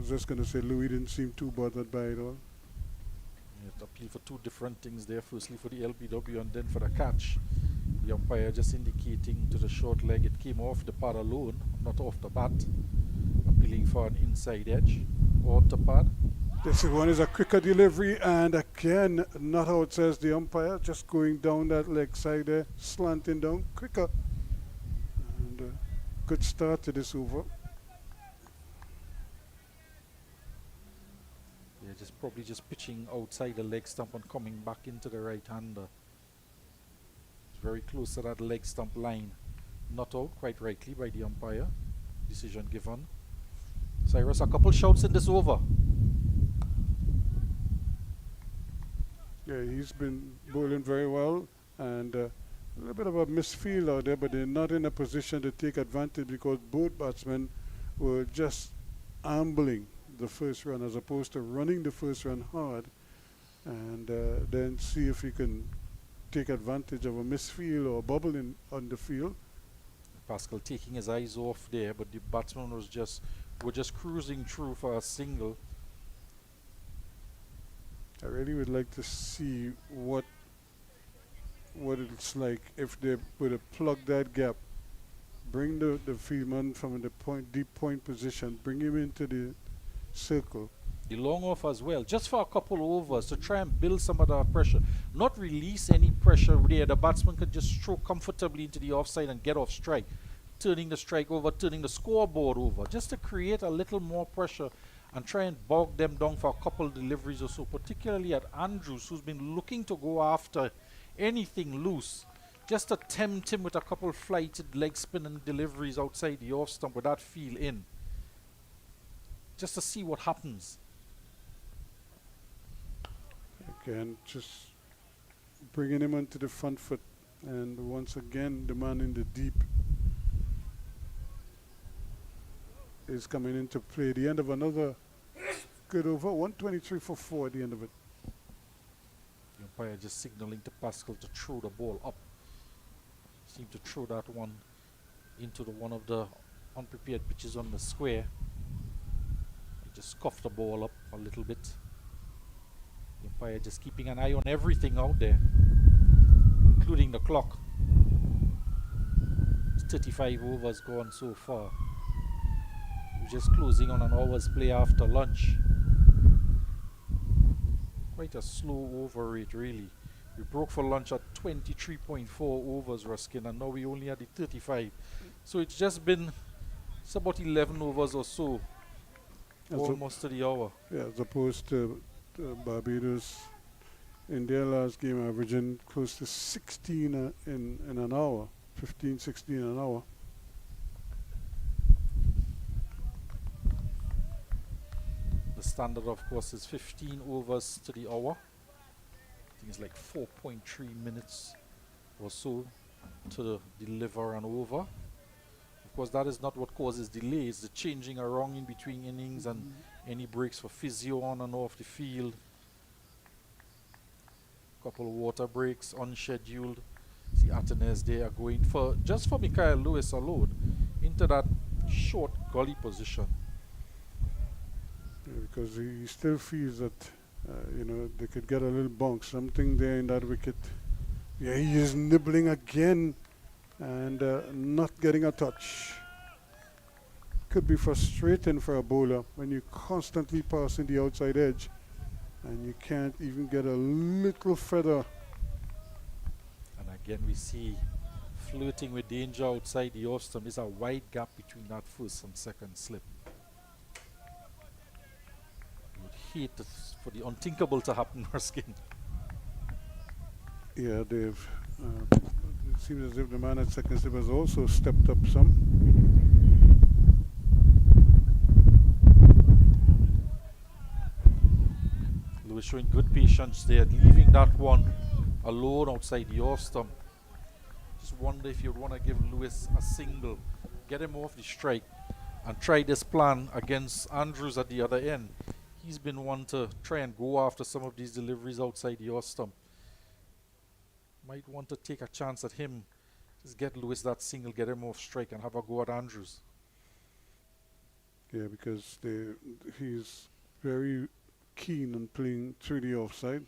just going to say Louis didn't seem too bothered by it all. Yeah, appeal for 2 different things there. Firstly for the LBW and then for the catch. The umpire just indicating to the short leg it came off the pad alone, not off the bat. Appealing for an inside edge or the pad. This one is a quicker delivery, and again, not out, says the umpire. Just going down that leg side there, slanting down quicker. And good start to this over. Yeah, probably just pitching outside the leg stump and coming back into the right-hander. It's very close to that leg stump line. Not out, quite rightly, by the umpire. Decision given. Cyrus, a couple shouts in this over. Yeah, he's been bowling very well, and a little bit of a misfield out there, but they're not in a position to take advantage because both batsmen were just ambling the first run as opposed to running the first run hard and then see if he can take advantage of a misfield or a bubble on the field. Pascal taking his eyes off there, but the batsman were just cruising through for a single. I really would like to see what it's like if they were to plug that gap bring the fieldman from the deep point position, bring him into the circle. The long off as well, just for a couple overs to try and build some of that pressure. Not release any pressure there. The batsman could just throw comfortably into the offside and get off strike. Turning the strike over, turning the scoreboard over, just to create a little more pressure and try and bog them down for a couple deliveries or so, particularly at Andrews, who's been looking to go after anything loose. Just to tempt him with a couple flighted leg spinning deliveries outside the off stump with that feel in. Just to see what happens. Again, just bringing him onto the front foot, and once again the man in the deep is coming into play. The end of another good over, 123 for 4 at the end of it. The umpire just signaling to Pascal to throw the ball up. Seemed to throw that one into one of the unprepared pitches on the square. He just scuffed the ball up a little bit. The umpire just keeping an eye on everything out there, including the clock. It's 35 overs gone so far. We're just closing on an hour's play after lunch. Quite a slow over rate, really. We broke for lunch at 23.4 overs, Ruskin, and now we only had the 35. So it's just been, it's about 11 overs or so, almost to the hour. Yeah, as opposed to Barbados in their last game averaging close to 16 in an hour, 15, 16 an hour. The standard, of course, is 15 overs to the hour. I think it's like 4.3 minutes or so to deliver an over. Of course, that is not what causes delays. The changing around in between innings and any breaks for physio on and off the field. Couple of water breaks, unscheduled. See Atenes there going for, just for Mikael Lewis alone, into that short gully position. Yeah, because he still feels that they could get a little bonk, something there in that wicket. Yeah, he is nibbling again and not getting a touch. Could be frustrating for a bowler when you're constantly passing the outside edge and you can't even get a little feather. And again we see flirting with danger outside the off stump. There's a wide gap between that first and second slip. You would hate for the unthinkable to happen, Ruskin. Yeah, Dave. It seems as if the man at second slip has also stepped up some. Lewis showing good patience there, leaving that one alone outside the off stump. Just wonder if you'd want to give Lewis a single, get him off the strike, and try this plan against Andrews at the other end. He's been one to try and go after some of these deliveries outside the off stump. Might want to take a chance at him. Just get Lewis that single, get him off strike, and have a go at Andrews. Yeah, because he's very keen on playing through the offside.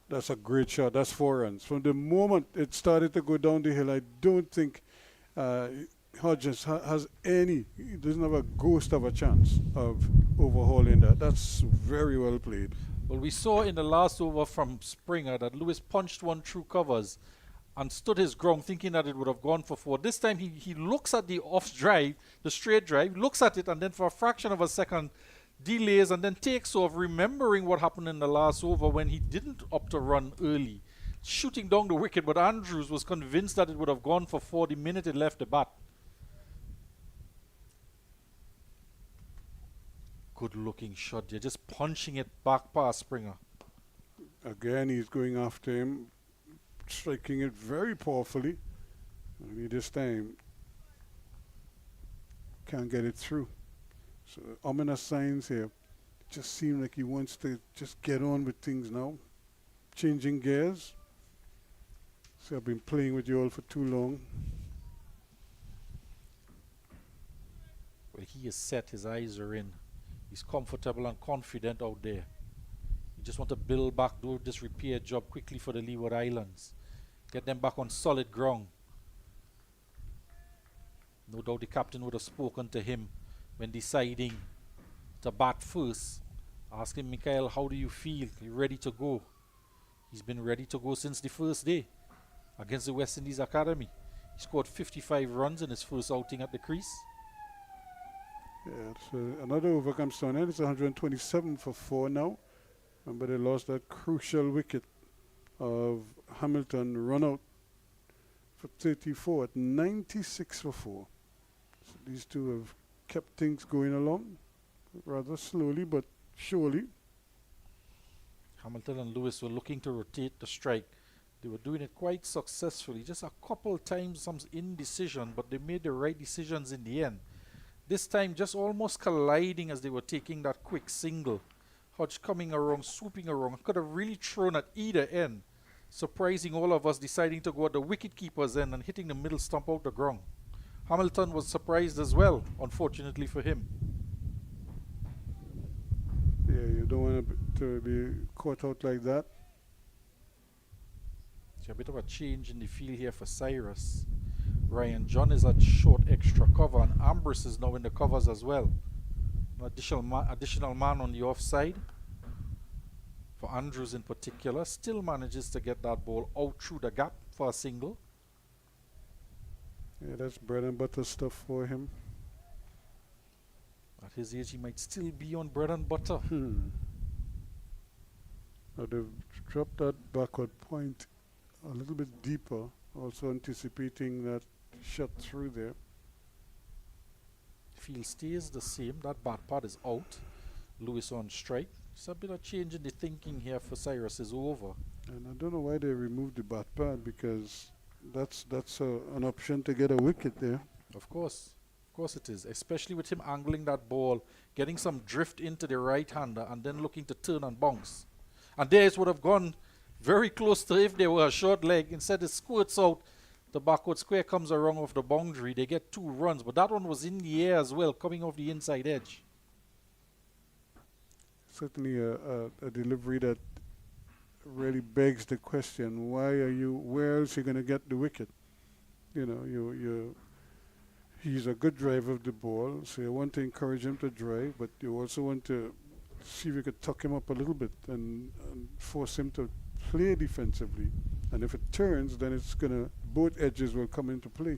That's a great shot. That's 4 runs. From the moment it started to go down the hill, I don't think Hodges has he doesn't have a ghost of a chance of overhauling that. That's very well played. Well, we saw in the last over from Springer that Lewis punched one through covers and stood his ground thinking that it would have gone for 4. This time he looks at the off drive, the straight drive, looks at it, and then for a fraction of a second delays and then takes off, remembering what happened in the last over when he didn't opt to run early, shooting down the wicket, but Andrews was convinced that it would have gone for 4 the minute it left the bat. Good looking shot there, just punching it back past Springer. Again, he's going after him, striking it very powerfully. Only this time can't get it through. So ominous signs here. Just seems like he wants to just get on with things now. Changing gears. So I've been playing with you all for too long. Well, he is set, his eyes are in. He's comfortable and confident out there. You just want to build back, do this repair job quickly for the Leeward Islands. Get them back on solid ground. No doubt the captain would have spoken to him when deciding to bat first. Ask him, Mikael, how do you feel? You ready to go? He's been ready to go since the first day against the West Indies Academy. He scored 55 runs in his first outing at the crease. Yeah, so another over comes to an end. It's 127 for 4 now. Remember, they lost that crucial wicket of Hamilton run out for 34 at 96 for 4. So these two have kept things going along rather slowly but surely. Hamilton and Lewis were looking to rotate the strike. They were doing it quite successfully. Just a couple times some indecision, but they made the right decisions in the end. This time just almost colliding as they were taking that quick single. Hodge coming around, swooping around. Could have really thrown at either end. Surprising all of us, deciding to go at the wicket-keeper's end and hitting the middle stump out the ground. Hamilton was surprised as well, unfortunately for him. Yeah, you don't want to be caught out like that. So a bit of a change in the field here for Cyrus. Ryan John is at short extra cover, and Ambrose is now in the covers as well. An additional man on the offside. For Andrews in particular, still manages to get that ball out through the gap for a single. Yeah, that's bread and butter stuff for him. At his age, he might still be on bread and butter. Now they've dropped that backward point a little bit deeper, also anticipating that shot through there. Field stays the same. That bat pad is out. Lewis on strike. It's a bit of change in the thinking here for Cyrus is over. And I don't know why they removed the bat pad, because that's an option to get a wicket there. Of course it is. Especially with him angling that ball, getting some drift into the right-hander and then looking to turn and bounce. And theirs would have gone very close to if they were a short leg. Instead it squirts out. The backward square comes around off the boundary. They get 2 runs, but that one was in the air as well, coming off the inside edge. Certainly a delivery that really begs the question: where else are you going to get the wicket? You know, he's a good driver of the ball, so you want to encourage him to drive, but you also want to see if you could tuck him up a little bit and force him to play defensively. And if it turns, then both edges will come into play.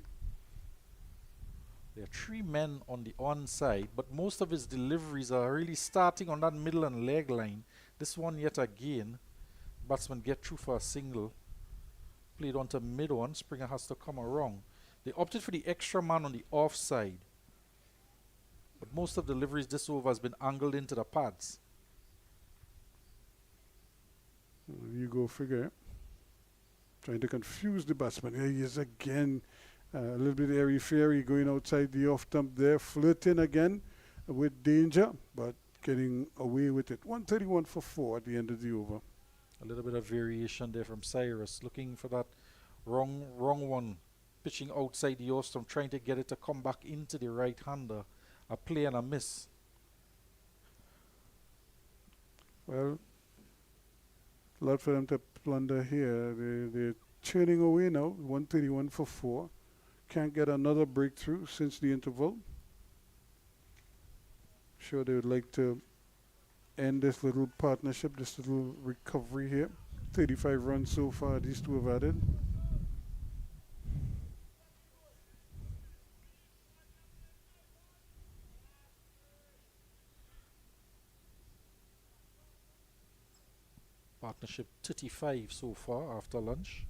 There are 3 men on the onside, but most of his deliveries are really starting on that middle and leg line. This one yet again, batsman get through for a single. Played onto mid on, Springer has to come around. They opted for the extra man on the offside. But most of the deliveries this over has been angled into the pads. You go figure. Trying to confuse the batsman. Here he is again. A little bit airy-fairy going outside the off-stump there. Flirting again with danger, but getting away with it. 131 for 4 at the end of the over. A little bit of variation there from Cyrus. Looking for that wrong one. Pitching outside the off-stump, trying to get it to come back into the right-hander. A play and a miss. Well, a lot for them to plunder here. They're turning away now. 131 for 4. Can't get another breakthrough since the interval. Sure they would like to end this little partnership, this little recovery here. 35 runs so far, these two have added. Partnership 35 so far after lunch.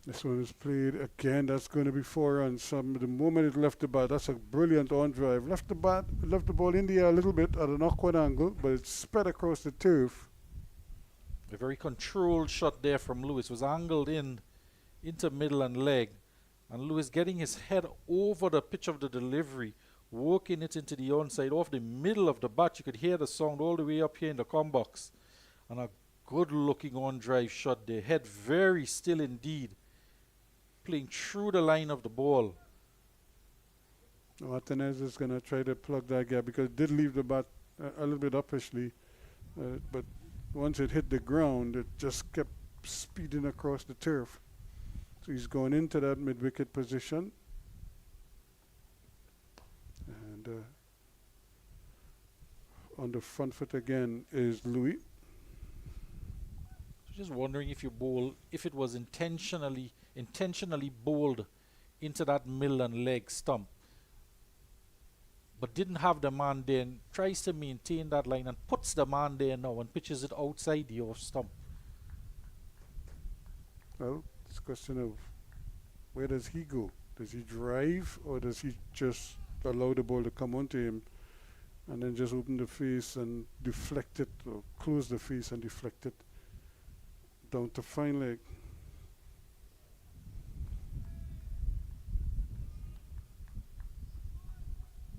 This one is played again. That's going to be 4 runs. The moment it left the bat, that's a brilliant on drive. Left the ball in the air a little bit at an awkward angle, but it sped across the turf. A very controlled shot there from Lewis. Was angled into middle and leg. And Lewis getting his head over the pitch of the delivery, working it into the onside off the middle of the bat. You could hear the sound all the way up here in the com box. And a good looking on drive shot there. Head very still indeed. Playing through the line of the ball. Martinez is going to try to plug that gap because it did leave the bat a little bit uppishly. But once it hit the ground, it just kept speeding across the turf. So he's going into that mid-wicket position. on the front foot again is Louis. Just wondering if if it was intentionally bowled into that middle and leg stump, but didn't have the man there, and tries to maintain that line and puts the man there now and pitches it outside the off stump. Well, it's a question of where does he go? Does he drive, or does he just allow the ball to come onto him and then just open the face and deflect it, or close the face and deflect it down to fine leg?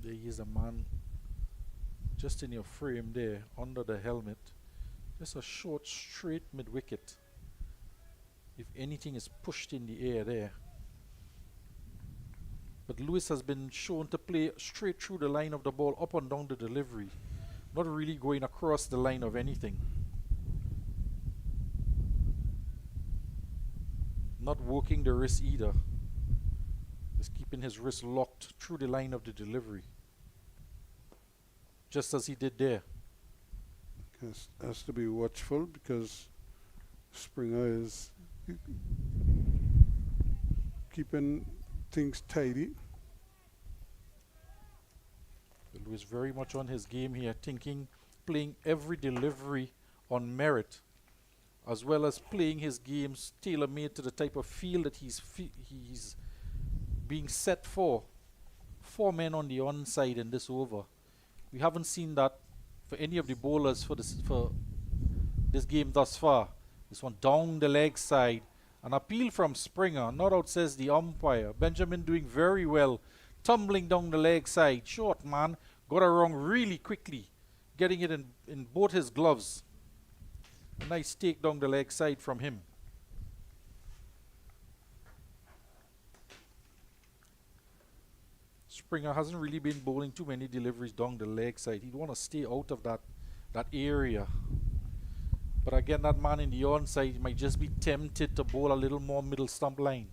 There is a man just in your frame there, under the helmet. Just a short, straight mid-wicket. If anything is pushed in the air there. But Lewis has been shown to play straight through the line of the ball, up and down the delivery. Not really going across the line of anything. Not working the wrist either. Just keeping his wrist locked through the line of the delivery. Just as he did there. Has to be watchful, because Springer is keeping things tidy. Lewis very much on his game here, playing every delivery on merit, as well as playing his games tailor-made to the type of field that he's being set for. 4 men on the onside in this over. We haven't seen that for any of the bowlers for this game thus far. This one down the leg side. An appeal from Springer. Not out, says the umpire. Benjamin doing very well. Tumbling down the leg side. Short man. Got it wrong really quickly. Getting it in both his gloves. A nice take down the leg side from him. Springer hasn't really been bowling too many deliveries down the leg side. He'd want to stay out of that area. But again, that man in the onside might just be tempted to bowl a little more middle stump line.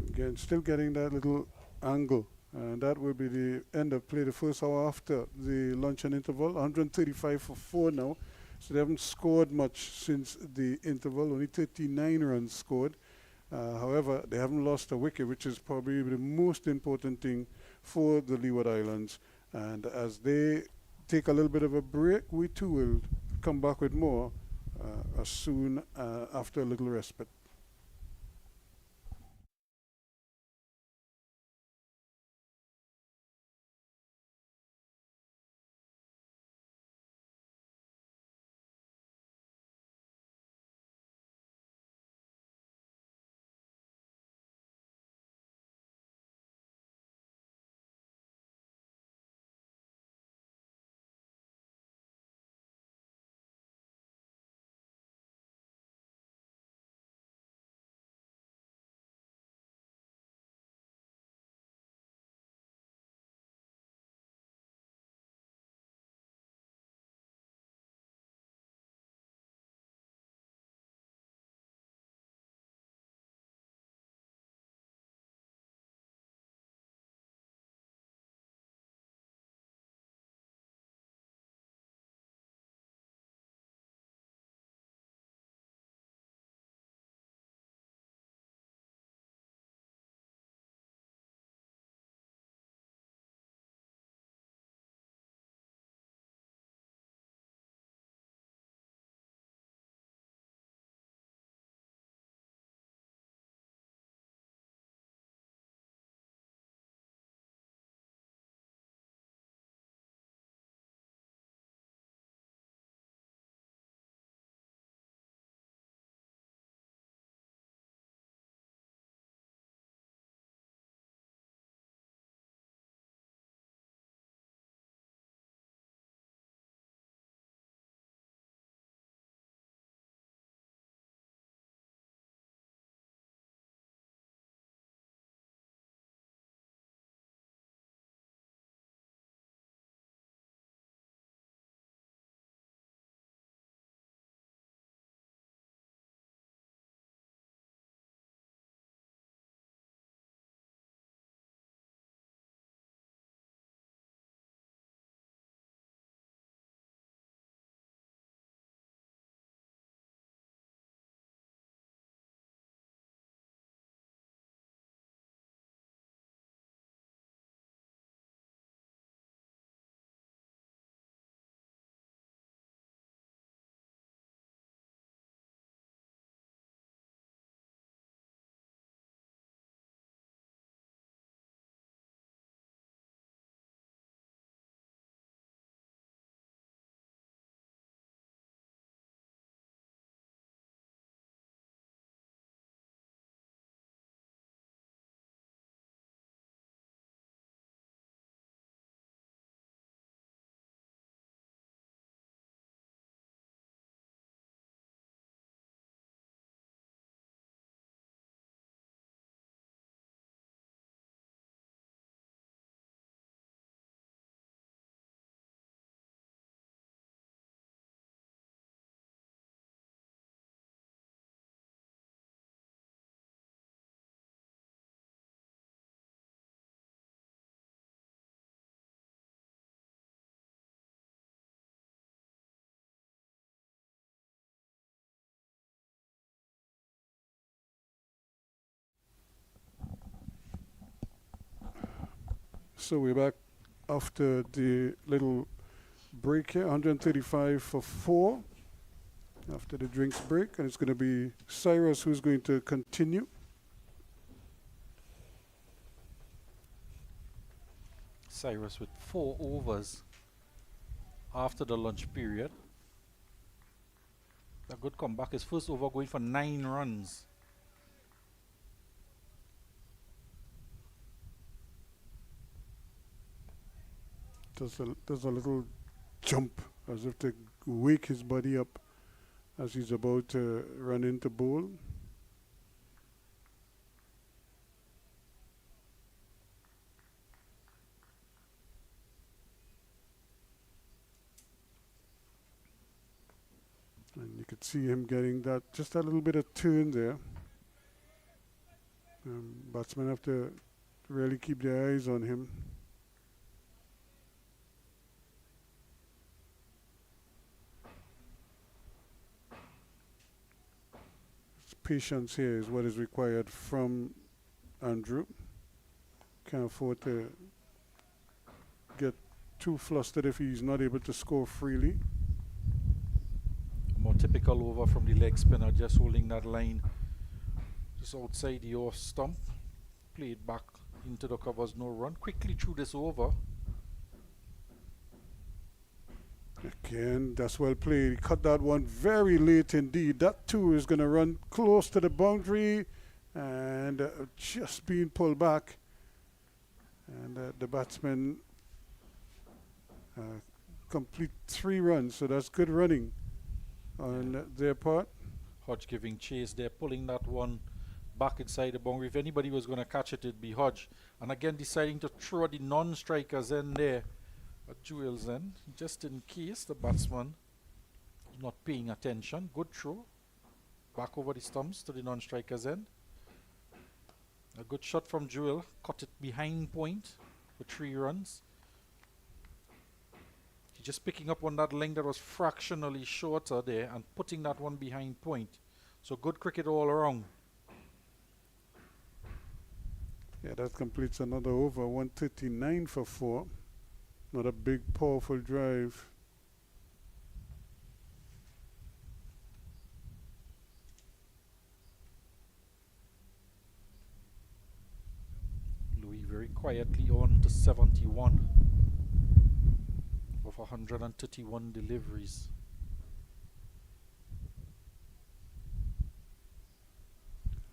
Again, still getting that little angle. And that will be the end of play, the first hour after the luncheon interval. 135 for 4 now. So they haven't scored much since the interval. Only 39 runs scored. However, they haven't lost a wicket, which is probably the most important thing for the Leeward Islands. And as they take a little bit of a break, we too will come back with more as soon after a little respite. So we're back after the little break here, 135 for 4 after the drinks break, and it's going to be Cyrus who's going to continue. Cyrus with 4 overs after the lunch period. A good comeback. His first over going for 9 runs. Does a little jump as if to wake his body up as he's about to run into bowl. And you could see him getting that, just a little bit of turn there. Batsmen have to really keep their eyes on him. Patience here is what is required from Andrew. Can't afford to get too flustered if he's not able to score freely. More typical over from the leg spinner, just holding that line just outside the off stump. Played back into the covers, no run. Quickly through this over. Again, that's well played. He cut that one very late indeed. That too is going to run close to the boundary and just being pulled back. And the batsman complete 3 runs, so that's good running on their part. Hodge giving chase there, pulling that one back inside the boundary. If anybody was going to catch it, it'd be Hodge. And again, deciding to throw the non-strikers in there at Jewel's end, just in case the batsman is not paying attention. Good throw. Back over the stumps to the non-strikers end. A good shot from Jewel. Caught it behind point for 3 runs. He's just picking up on that length that was fractionally shorter there and putting that one behind point. So good cricket all around. Yeah, that completes another over. 139 for 4. Not a big, powerful drive. Louis very quietly on to 71 of 131 deliveries.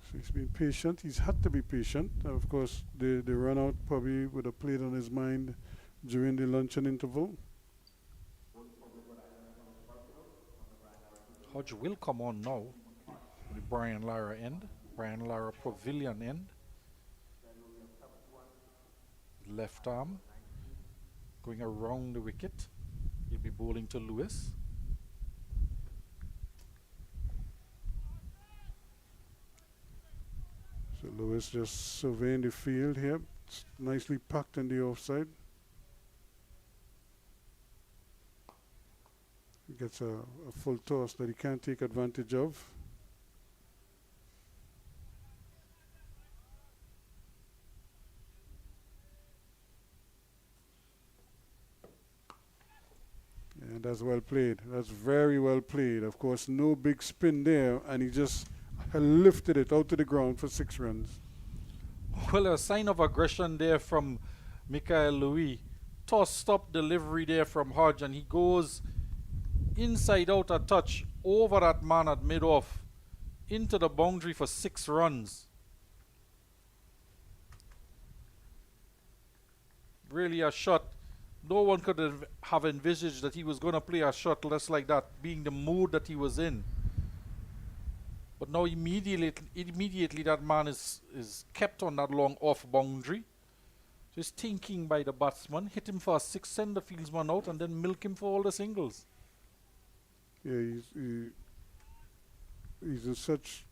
So he's been patient. He's had to be patient. Of course, the run out probably would have played on his mind during the luncheon interval. Hodge will come on now. The Brian Lara end. Brian Lara Pavilion end. Left arm. Going around the wicket. He'll be bowling to Lewis. So Lewis just surveying the field here. It's nicely packed in the offside. He gets a full toss that he can't take advantage of. And that's well played. That's very well played. Of course, no big spin there, and he just lifted it out to the ground for 6 runs. Well, a sign of aggression there from Michael Louis. Toss stop delivery there from Hodge, and he goes inside out a touch over that man at mid-off into the boundary for 6 runs. Really a shot. No one could have envisaged that he was going to play a shot less like that, being the mood that he was in. But now immediately that man is kept on that long off boundary. So it's thinking by the batsman, hit him for a 6, send the fieldsman out, and then milk him for all the singles. Yeah, he's in such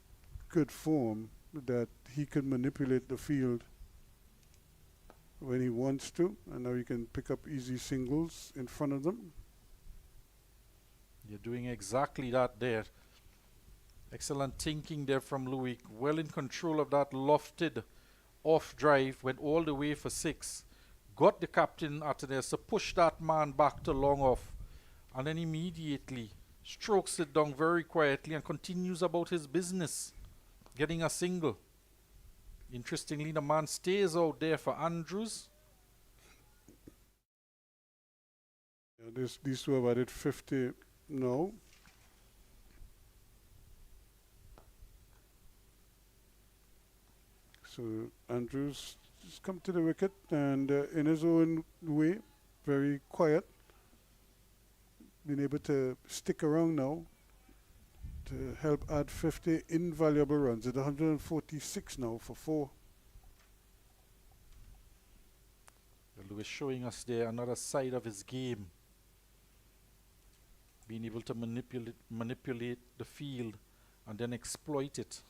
good form that he can manipulate the field when he wants to, and now he can pick up easy singles in front of them. You're doing exactly that there. Excellent thinking there from Louis. Well in control of that lofted off drive. Went all the way for 6. got the captain after this to push that man back to long off, and then immediately strokes it down very quietly and continues about his business, getting a single. Interestingly, the man stays out there for Andrews. Yeah, these two have added 50 now. So Andrews just come to the wicket and in his own way, very quiet, been able to stick around now to help add 50 invaluable runs. At 146 now for 4. Lewis showing us there another side of his game, being able to manipulate the field and then exploit it.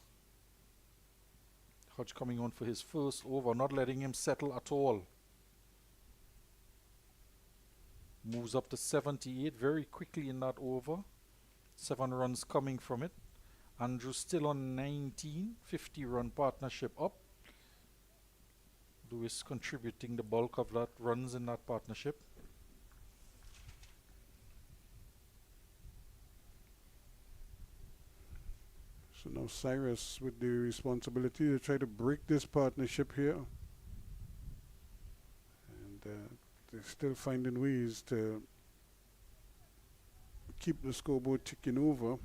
Hodge coming on for his first over, not letting him settle at all. Moves up to 78 very quickly in that over. 7 runs coming from it. Andrew still on 19, 50-run partnership up. Lewis contributing the bulk of that runs in that partnership. So now Cyrus with the responsibility to try to break this partnership here. And they're still finding ways to keep the scoreboard ticking over.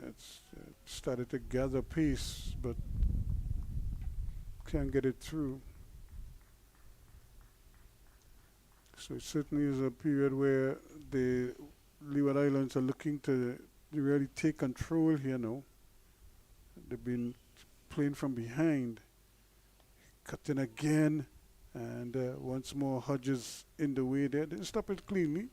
It's started to gather pace, but can't get it through. So it certainly is a period where the Leeward Islands are looking to really take control here now. They've been playing from behind, cutting again, and once more Hodges in the way there. They stop it cleanly.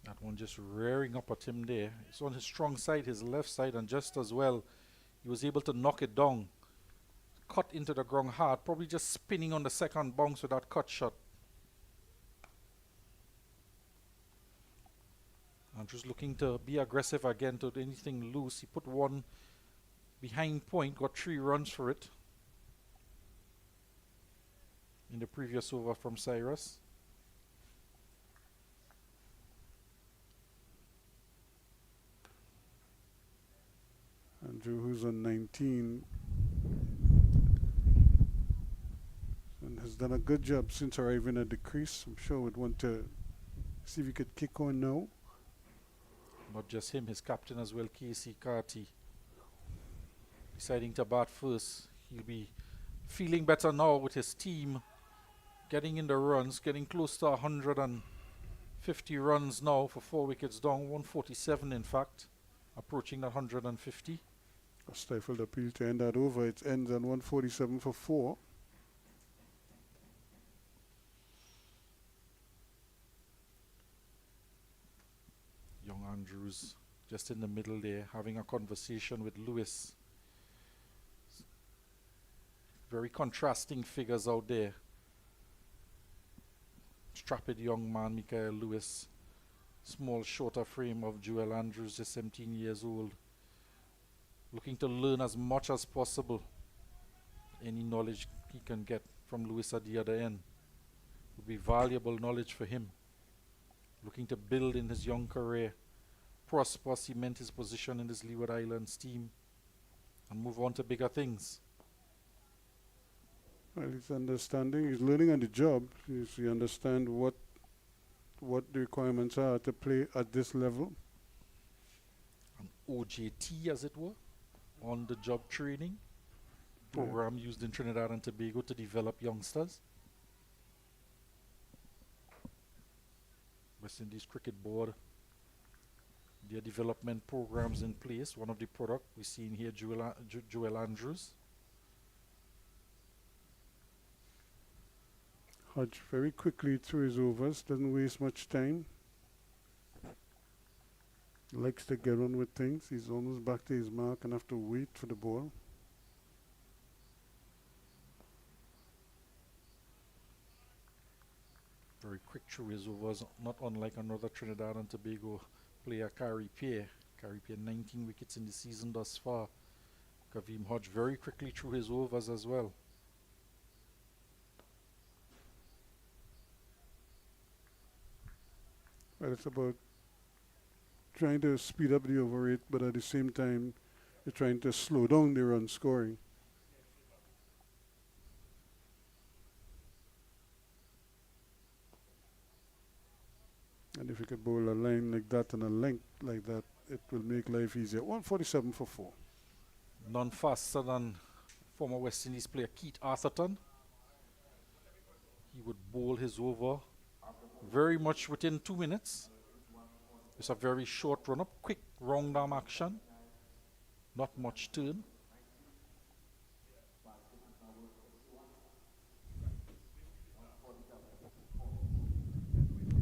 That one just rearing up at him there. It's on his strong side, his left side, and just as well, he was able to knock it down. Cut into the ground hard, probably just spinning on the second bounce with that cut shot. Andrews looking to be aggressive again to anything loose. He put one behind point, got 3 runs for it in the previous over from Cyrus. Andrew, who's on 19, and has done a good job since arriving at the crease. I'm sure would want to see if he could kick on now. Not just him, his captain as well, Casey Carty, deciding to bat first. He'll be feeling better now with his team getting in the runs, getting close to 150 runs now for 4 wickets down, 147 in fact, approaching that 150. A stifled appeal to end that over. It ends on 147 for 4. Young Andrews just in the middle there, having a conversation with Lewis. Very contrasting figures out there. Strapped young man, Michael Lewis. Small, shorter frame of Joel Andrews, just 17 years old. Looking to learn as much as possible. Any knowledge he can get from Lewis at the other end would be valuable knowledge for him. Looking to build in his young career, prosper, cement his position in this Leeward Islands team, and move on to bigger things. Well, he's understanding, he's learning on the job. He understands what the requirements are to play at this level. An OJT, as it were, on the job training program used in Trinidad and Tobago to develop youngsters. West Indies Cricket Board, their development programs in place. One of the product we see in here, Joel Andrews. Hodge very quickly through his overs, doesn't waste much time. Likes to get on with things. He's almost back to his mark and have to wait for the ball. Very quick through his overs, not unlike another Trinidad and Tobago player, Carey Pierre. Carey Pierre, 19 wickets in the season thus far. Kavim Hodge very quickly through his overs as well. Well, it's about trying to speed up the over rate, but at the same time, you're trying to slow down the run scoring. And if you could bowl a line like that and a length like that, it will make life easier. 147 for 4. None faster than former West Indies player Keith Atherton. He would bowl his over very much within 2 minutes. It's a very short run up, quick round arm action, not much turn.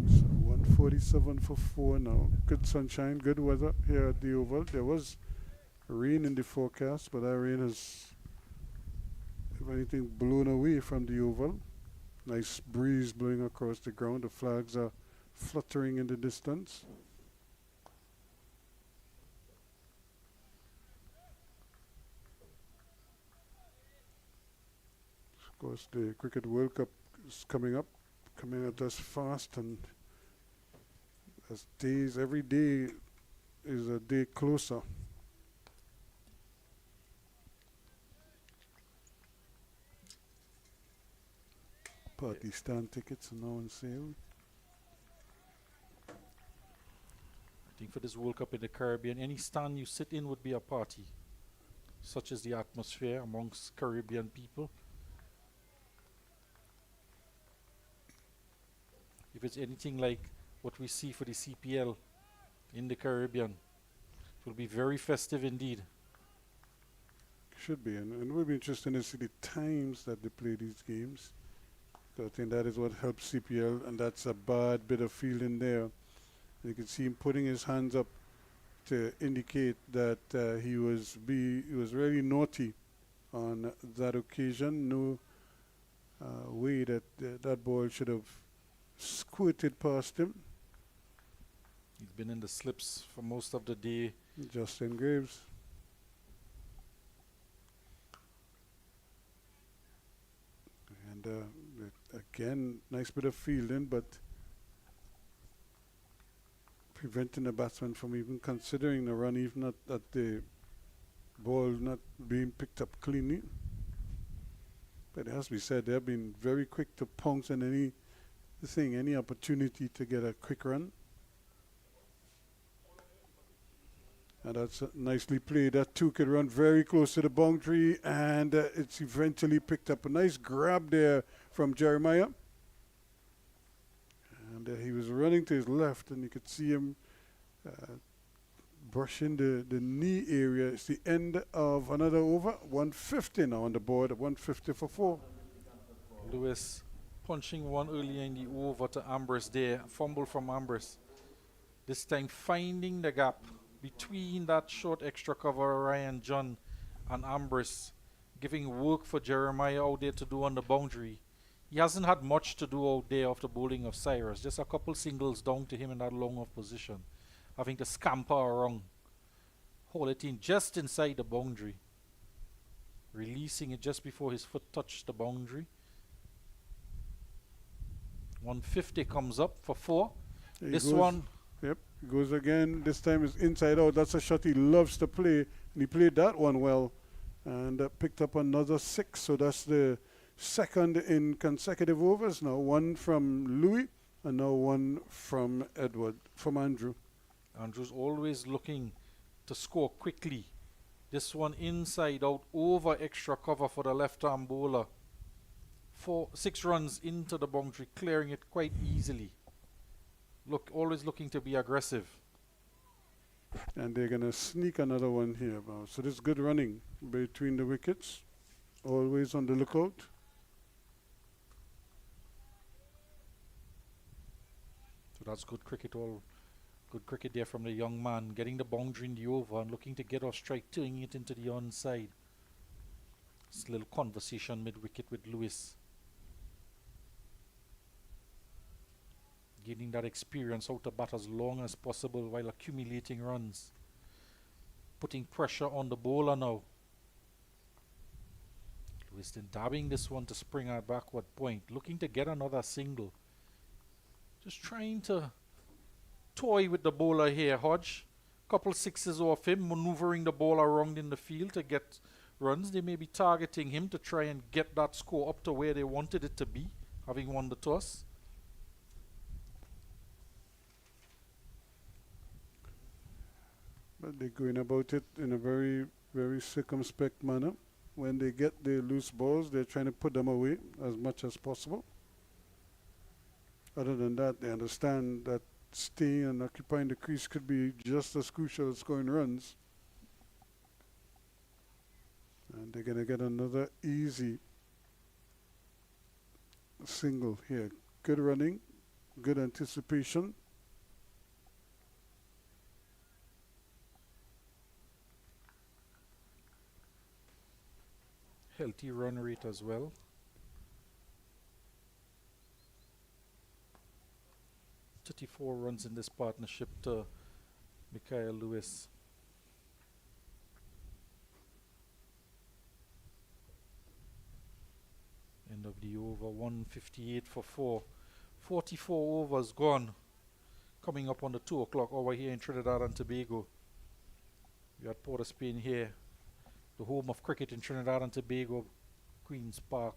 So 147 for 4 now. Good sunshine, good weather here at the Oval. There was rain in the forecast, but that rain has, if anything, blown away from the Oval. Nice breeze blowing across the ground. The flags are fluttering in the distance. Of course, the Cricket World Cup is coming at us fast, and as days, every day is a day closer. Party stand tickets are now on sale. I think for this World Cup in the Caribbean, any stand you sit in would be a party. Such is the atmosphere amongst Caribbean people. If it's anything like what we see for the CPL in the Caribbean, it will be very festive indeed. Should be, and it will be interesting to see the times that they play these games. So I think that is what helps CPL, and that's a bad bit of fielding there. You can see him putting his hands up to indicate that he was really naughty on that occasion. No way that that ball should have squirted past him. He's been in the slips for most of the day. Justin Graves. And again, nice bit of fielding, but preventing the batsman from even considering the run, even at the ball not being picked up cleanly. But it has to be said, they have been very quick to pounce on any opportunity to get a quick run. And that's nicely played. That two could run very close to the boundary, and it's eventually picked up. A nice grab there from Jeremiah. And he was running to his left, and you could see him brushing the knee area. It's the end of another over. 150 now on the board, 150 for 4. Lewis punching one earlier in the over to Ambrose there. Fumble from Ambrose. This time finding the gap between that short extra cover Ryan John and Ambrose, giving work for Jeremiah out there to do on the boundary. He hasn't had much to do out there after bowling of Cyrus. Just a couple singles down to him in that long off position, having to scamper around, hold it in just inside the boundary, releasing it just before his foot touched the boundary. 150 comes up for 4. This one, yep, goes again. This time is inside out. That's a shot he loves to play, and he played that one well, and picked up another 6. So that's the second in consecutive overs now. One from Louis, and now one from Andrew. Andrew's always looking to score quickly. This one inside out over extra cover for the left arm bowler. 6 runs into the boundary, clearing it quite easily. Always looking to be aggressive. And they're going to sneak another one here now. So this is good running between the wickets. Always on the lookout. So that's good cricket. Good cricket there from the young man, getting the boundary in the over and looking to get off strike, turning it into the onside. This little conversation mid-wicket with Lewis. Gaining that experience how to bat as long as possible while accumulating runs. Putting pressure on the bowler now. Lewiston dabbing this one to spring at backward point. Looking to get another single. Just trying to toy with the bowler here, Hodge. Couple sixes off him, maneuvering the ball around in the field to get runs. They may be targeting him to try and get that score up to where they wanted it to be, having won the toss. But they're going about it in a very, very circumspect manner. When they get the loose balls, they're trying to put them away as much as possible. Other than that, they understand that staying and occupying the crease could be just as crucial as scoring runs. And they're going to get another easy single here. Good running, good anticipation. Healthy run rate as well. Thirty-four runs in this partnership to Micaiah Lewis. End of the over, 158 for 4. 44 overs gone. Coming up on the 2 o'clock hour here in Trinidad and Tobago. We had Port of Spain here, the home of cricket in Trinidad and Tobago, Queen's Park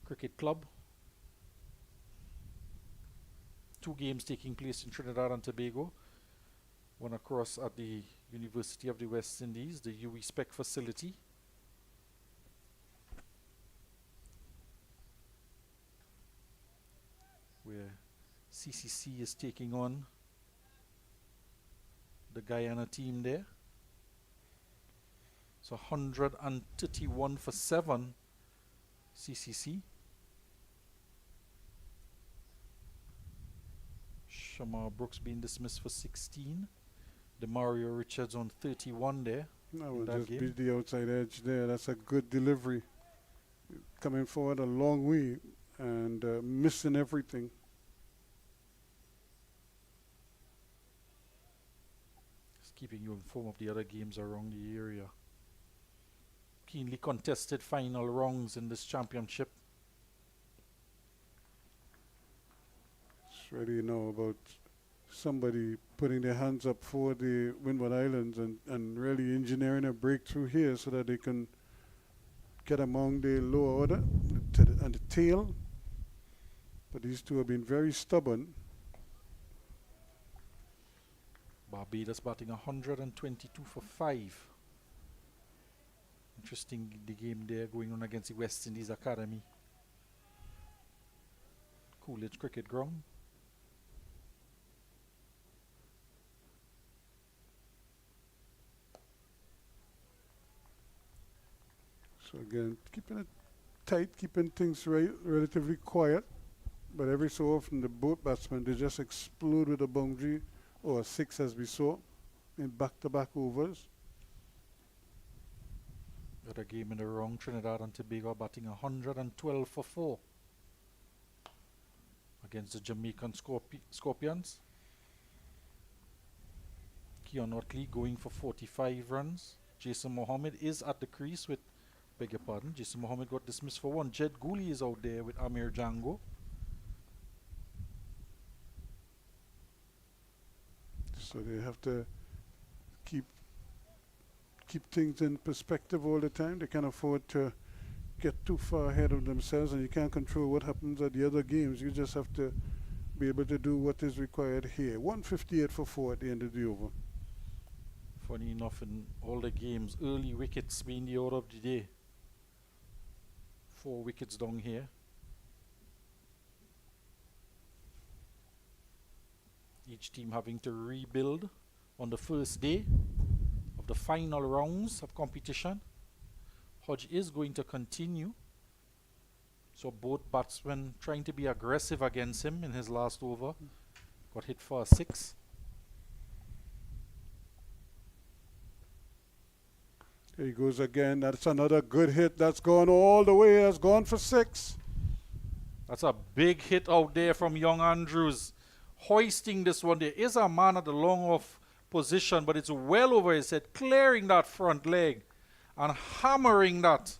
Cricket Club. 2 games taking place in Trinidad and Tobago. One across at the University of the West Indies, the UE Spec facility. Where CCC is taking on the Guyana team there. So 131 for 7 CCC. Shamar Brooks being dismissed for 16. Demario Richards on 31 there. That will just beat the outside edge there. That's a good delivery. Coming forward a long way and missing everything. Just keeping you informed of the other games around the area. Keenly contested final rounds in this championship. It's really about somebody putting their hands up for the Windward Islands and really engineering a breakthrough here so that they can get among the lower order and the tail. But these two have been very stubborn. Barbados batting 122 for 5. Interesting the game there going on against the West Indies Academy. Coolidge Cricket Ground. So again, keeping it tight, keeping things relatively quiet. But every so often the both batsmen, they just explode with a boundary or a 6 as we saw in back-to-back overs. Got a game in the wrong. Trinidad and Tobago batting 112 for 4 against the Jamaican Scorpions. Keon Otley going for 45 runs. Jason Mohammed is at the crease with, beg your pardon, Jason Mohammed got dismissed for 1. Jed Gooley is out there with Amir Django. So they have to keep things in perspective all the time. They can't afford to get too far ahead of themselves, and you can't control what happens at the other games. You just have to be able to do what is required here. 158 for 4 at the end of the over. Funny enough, in all the games, early wickets being the order of the day. 4 wickets down here. Each team having to rebuild on the first day of the final rounds of competition. Hodge is going to continue. So both batsmen trying to be aggressive against him in his last over. Got hit for a 6. There he goes again. That's another good hit. That's gone all the way. That's gone for 6. That's a big hit out there from young Andrews. hoisting this one. There is a man at the long off position, but it's well over his head, clearing that front leg and hammering that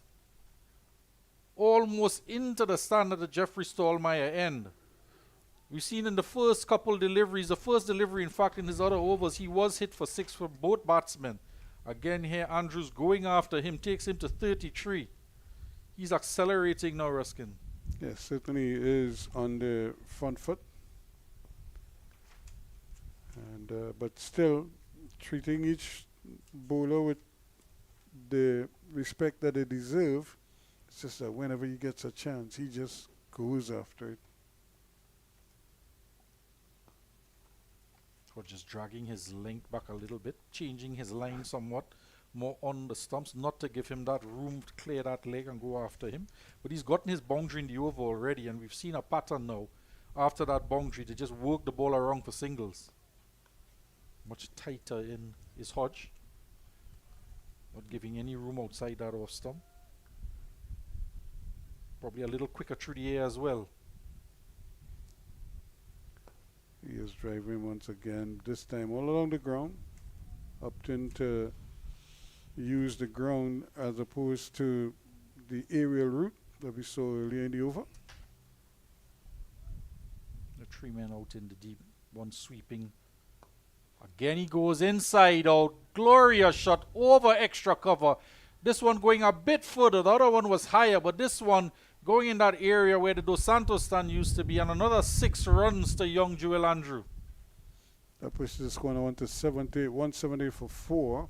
almost into the stand at the Jeffrey Stallmeyer end. We've seen in the first couple deliveries, the first delivery, in fact, in his other overs, he was hit for 6 for both batsmen. Again here, Andrews going after him, takes him to 33. He's accelerating now, Ruskin. Yes, certainly is on the front foot. And but still treating each bowler with the respect that they deserve. It's just that whenever he gets a chance, he just goes after it. So just dragging his length back a little bit, changing his line somewhat more on the stumps, not to give him that room to clear that leg and go after him. But he's gotten his boundary in the over already, and we've seen a pattern now after that boundary to just work the ball around for singles. Much tighter in his Hodge, not giving any room outside that off stump. Probably a little quicker through the air as well. He is driving once again, this time all along the ground. Upton to use the ground as opposed to the aerial route that we saw earlier in the over. The 3 men out in the deep, one sweeping. Again he goes inside out, glorious shot over extra cover. This one going a bit further, the other one was higher, but this one going in that area where the Dos Santos stand used to be, and another 6 runs to young Joel Andrew. That pushes the score on to 170 for 4.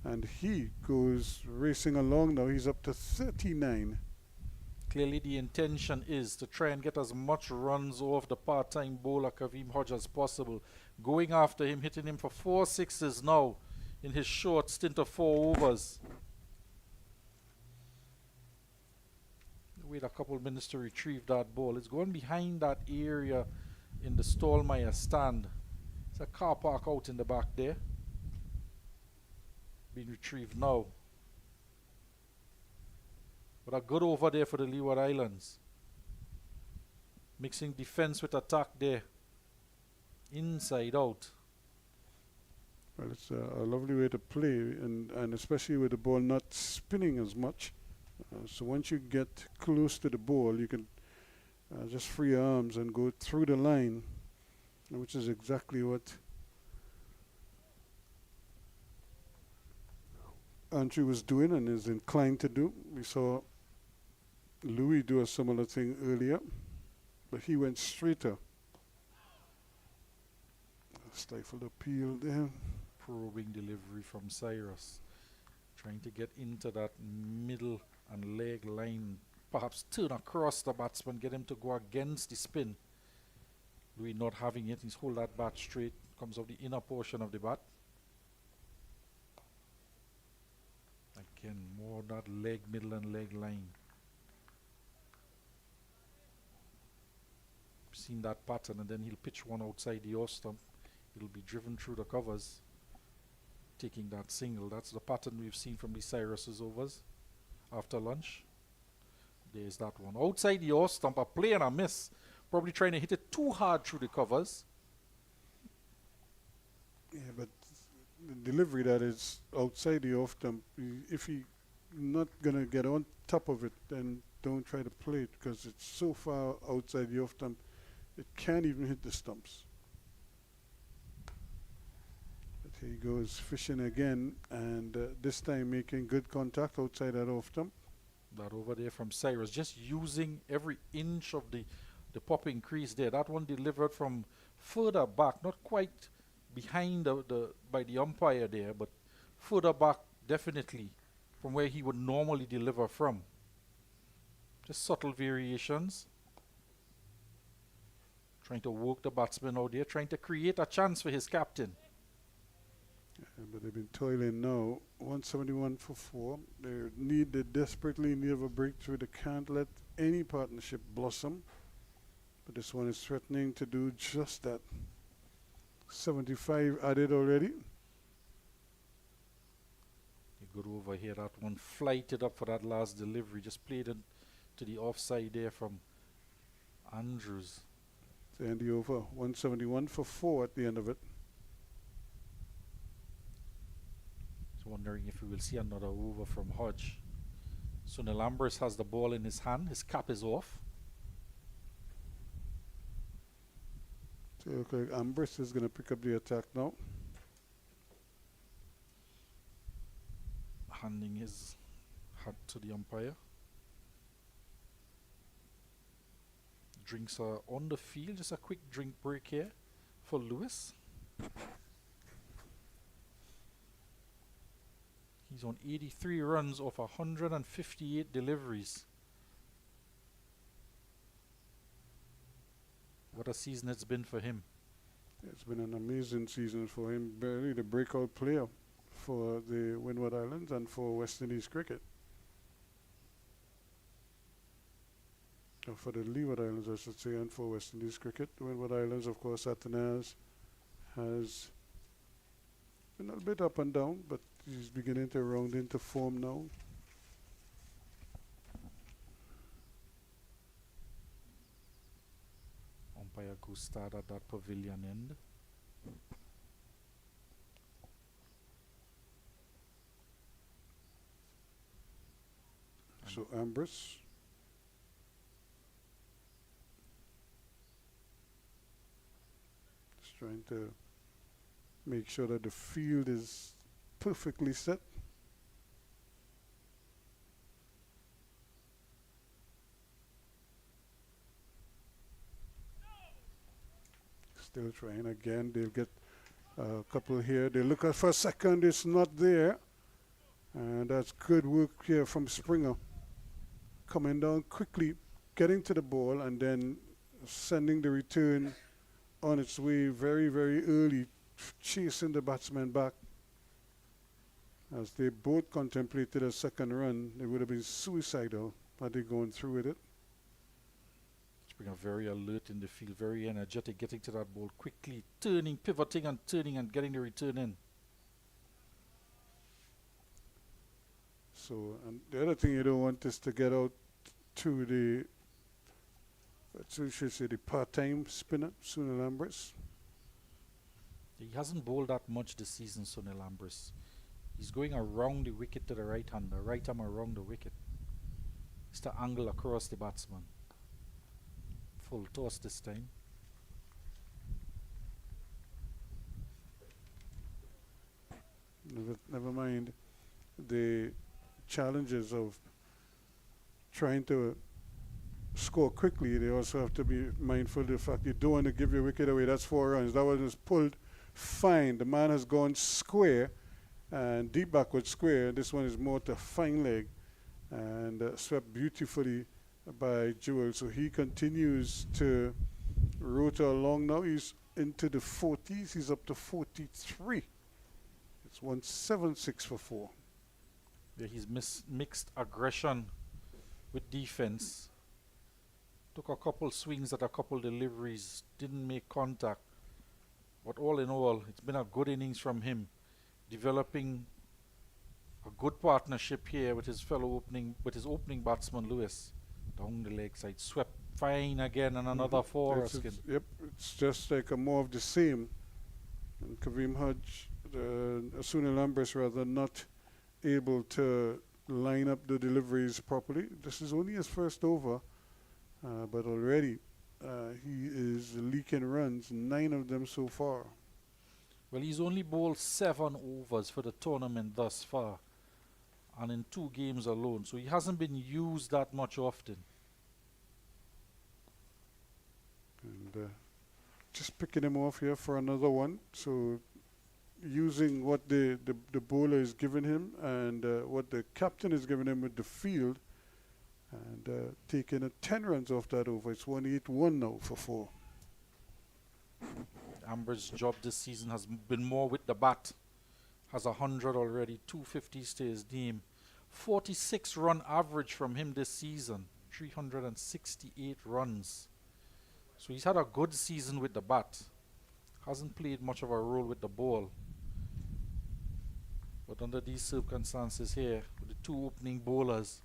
And he goes racing along now. He's up to 39. Clearly the intention is to try and get as much runs off the part-time bowler Kaveem Hodge as possible. Going after him, hitting him for 4 sixes now in his short stint of 4 overs. Wait a couple of minutes to retrieve that ball. It's going behind that area in the Stallmeyer stand. It's a car park out in the back there. Being retrieved now. But a good over there for the Leeward Islands. Mixing defense with attack there. Inside out. Well, it's a lovely way to play, and especially with the ball not spinning as much. So once you get close to the ball, you can just free your arms and go through the line, which is exactly what Andrew was doing and is inclined to do. We saw Louis do a similar thing earlier, but he went straighter. Stifled appeal there. Probing delivery from Cyrus. Trying to get into that middle and leg line. Perhaps turn across the batsman, get him to go against the spin. Louis not having it. He's hold that bat straight. Comes off the inner portion of the bat. Again, more that leg, middle and leg line. Seen that pattern, and then he'll pitch one outside the off stump. It'll be driven through the covers, taking that single. That's the pattern we've seen from the Cyrus's overs after lunch. There's that one. Outside the off stump, a play and a miss. Probably trying to hit it too hard through the covers. Yeah, but the delivery that is outside the off stump, if you're not going to get on top of it, then don't try to play it because it's so far outside the off stump, it can't even hit the stumps. But here he goes fishing again, and this time making good contact outside that off stump. That over there from Cyrus, just using every inch of the popping crease there. That one delivered from further back, not quite behind by the umpire there, but further back definitely from where he would normally deliver from. Just subtle variations. Trying to work the batsman out there, trying to create a chance for his captain. Yeah, but they've been toiling now. 171 for 4. They desperately need of a breakthrough. They can't let any partnership blossom. But this one is threatening to do just that. 75 added already. Good over here. That one flighted up for that last delivery. Just played it to the offside there from Andrews. to end the over. 171 for 4 at the end of it. Just wondering if we will see another over from Hodge. So Nelambris has the ball in his hand. His cap is off. So okay, Ambrose is going to pick up the attack now. Handing his hat to the umpire. Drinks are on the field. Just a quick drink break here for Lewis. He's on 83 runs off 158 deliveries. What a season it's been for him. It's been an amazing season for him. Barely the breakout player for the Windward Islands and for West Indies cricket. Or for the Leeward Islands, I should say, and for West Indies cricket. The Windward Islands, of course, Atenas has been a bit up and down, but he's beginning to round into form now. Umpire Gustad at that pavilion end. So Ambrose. Just trying to make sure that the field is perfectly set. Still trying again. They'll get a couple here. They look at for a second. It's not there. And that's good work here from Springer. Coming down quickly, getting to the ball, and then sending the return on its way very, very early, chasing the batsman back. As they both contemplated a second run, it would have been suicidal had they gone through with it. Springer very alert in the field, very energetic, getting to that ball quickly, turning, pivoting and turning and getting the return in. So, and the other thing you don't want is to get out to the, so you should say, the part-time spinner, Sunil Lambris. He hasn't bowled that much this season, Sunil Lambris. He's going around the wicket to the right hand, the right arm around the wicket. It's the angle across the batsman. Full toss this time. Never mind the challenges of trying to score quickly. They also have to be mindful of the fact you don't want to give your wicket away. That's 4 runs. That one was pulled fine. The man has gone square and deep backward square. This one is more to fine leg and swept beautifully by Jewel. So he continues to rotor along now. He's into the 40s. He's up to 43. It's 176 for 4. Yeah, he's mixed aggression with defense. Took a couple swings at a couple deliveries, didn't make contact. But all in all, it's been a good innings from him, developing a good partnership here with his opening batsman Lewis. Down the leg side, swept fine again, and another 4. Yep, it's just like a more of the same. And Kareem Hodge, Sunil Lambris rather, not able to line up the deliveries properly. This is only his first over, but already he is leaking runs, 9 of them so far. Well, he's only bowled 7 overs for the tournament thus far, and in 2 games alone, so he hasn't been used that much often. And just picking him off here for another one. So using what the bowler is giving him and what the captain is giving him with the field, and taking 10 runs off that over. It's 181 now for 4. Amber's job this season has been more with the bat. Has 100 already, 250s to his name. 46 run average from him this season, 368 runs. So he's had a good season with the bat. Hasn't played much of a role with the ball. But under these circumstances here, with the 2 opening bowlers,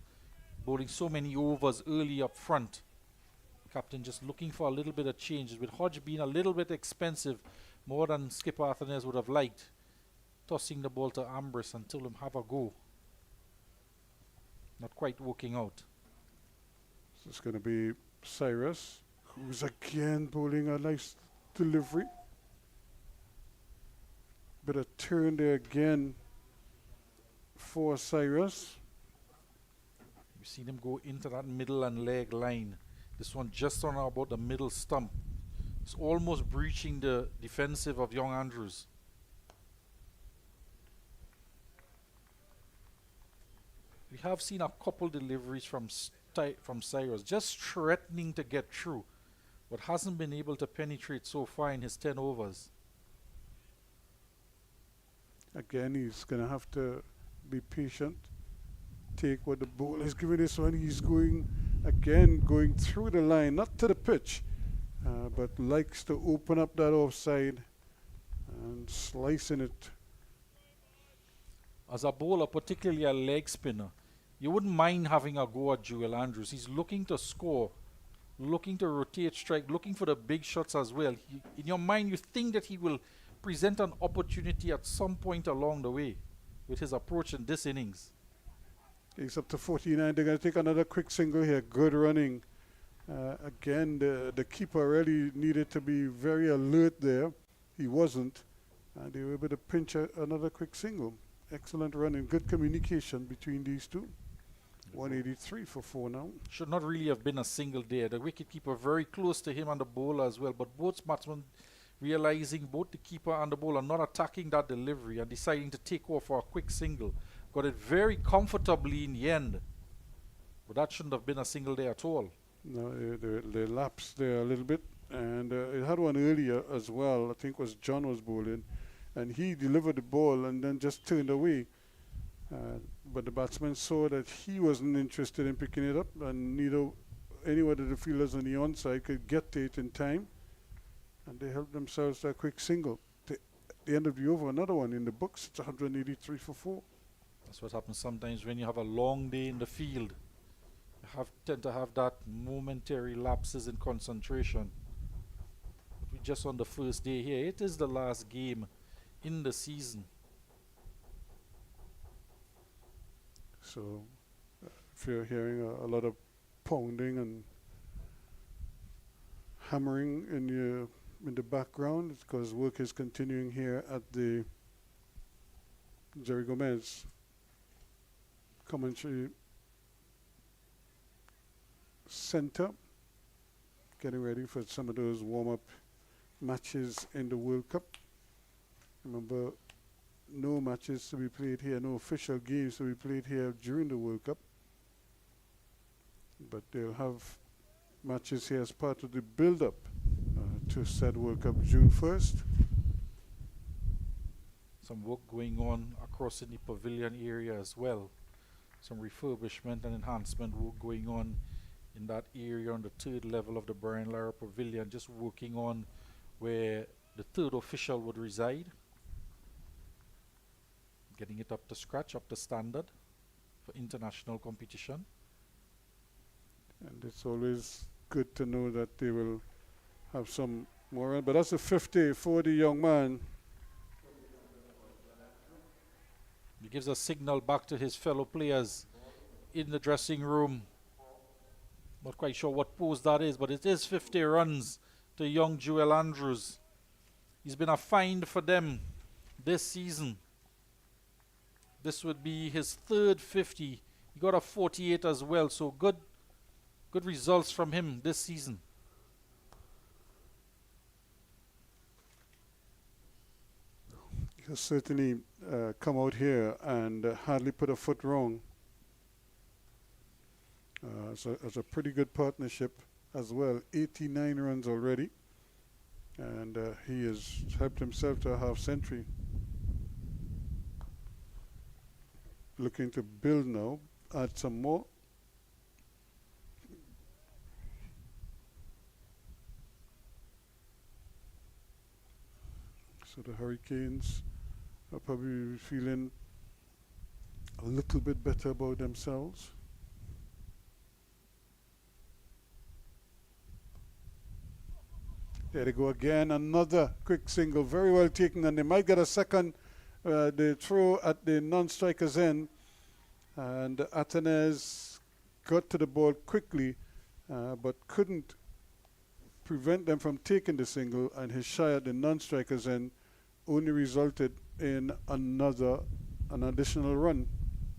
bowling so many overs early up front, captain just looking for a little bit of change. With Hodge being a little bit expensive, more than Skip Arthurnes would have liked, tossing the ball to Ambrose and told him have a go. Not quite working out. So it's going to be Cyrus, who's again bowling a nice delivery. Bit of turn there again for Cyrus. You've seen him go into that middle and leg line. This one just on about the middle stump. It's almost breaching the defensive of young Andrews. We have seen a couple deliveries from Cyrus, just threatening to get through, but hasn't been able to penetrate so far in his 10 overs. Again, he's going to have to be patient, take what the ball is giving. This one, he's going through the line, not to the pitch, but likes to open up that offside and slicing it. As a bowler, particularly a leg spinner, you wouldn't mind having a go at Joel Andrews. He's looking to score, looking to rotate strike, looking for the big shots as well. In your mind, you think that he will present an opportunity at some point along the way with his approach in this innings. He's up to 49. They're going to take another quick single here. Good running. Again, the keeper really needed to be very alert there. He wasn't. And they were able to pinch another quick single. Excellent running. Good communication between these two. 183 for 4 now. Should not really have been a single there. The wicketkeeper very close to him and the bowler as well. But both batsmen realizing, both the keeper and the bowler, not attacking that delivery and deciding to take off for a quick single. Got it very comfortably in the end. But that shouldn't have been a single there at all. No, they lapsed there a little bit. And it had one earlier as well. I think was John was bowling. And he delivered the ball and then just turned away. But the batsman saw that he wasn't interested in picking it up, and neither any of the fielders on the onside could get to it in time. And they helped themselves to a quick single. The end of the over, another one in the books. It's 183 for 4. That's what happens sometimes when you have a long day in the field. You tend to have that momentary lapses in concentration. But we're just on the first day here. It is the last game in the season. So if you're hearing a lot of pounding and hammering in the background, it's because work is continuing here at the Jerry Gomez commentary center, getting ready for some of those warm-up matches in the World Cup. Remember, no matches to be played here, no official games to be played here during the World Cup. But they'll have matches here as part of the build-up to said World Cup June 1st. Some work going on across in the pavilion area as well. Some refurbishment and enhancement work going on in that area on the 3rd level of the Brian Lara Pavilion, just working on where the 3rd official would reside. Getting it up to scratch, up to standard for international competition. And it's always good to know that they will have some more. But that's a 50 for the young man. He gives a signal back to his fellow players in the dressing room. Not quite sure what pose that is, but it is 50 runs to young Joel Andrews. He's been a find for them this season. This would be his 3rd 50. He got a 48 as well, so good results from him this season. He'll certainly come out here and hardly put a foot wrong. It's a pretty good partnership as well. 89 runs already, and he has helped himself to a half century. Looking to build now, add some more. So the Hurricanes are probably feeling a little bit better about themselves. There they go again. Another quick single. Very well taken. And they might get a second. They throw at the non-striker's end. And Atenez got to the ball quickly, but couldn't prevent them from taking the single. And his shy at the non-striker's end only resulted in an additional run.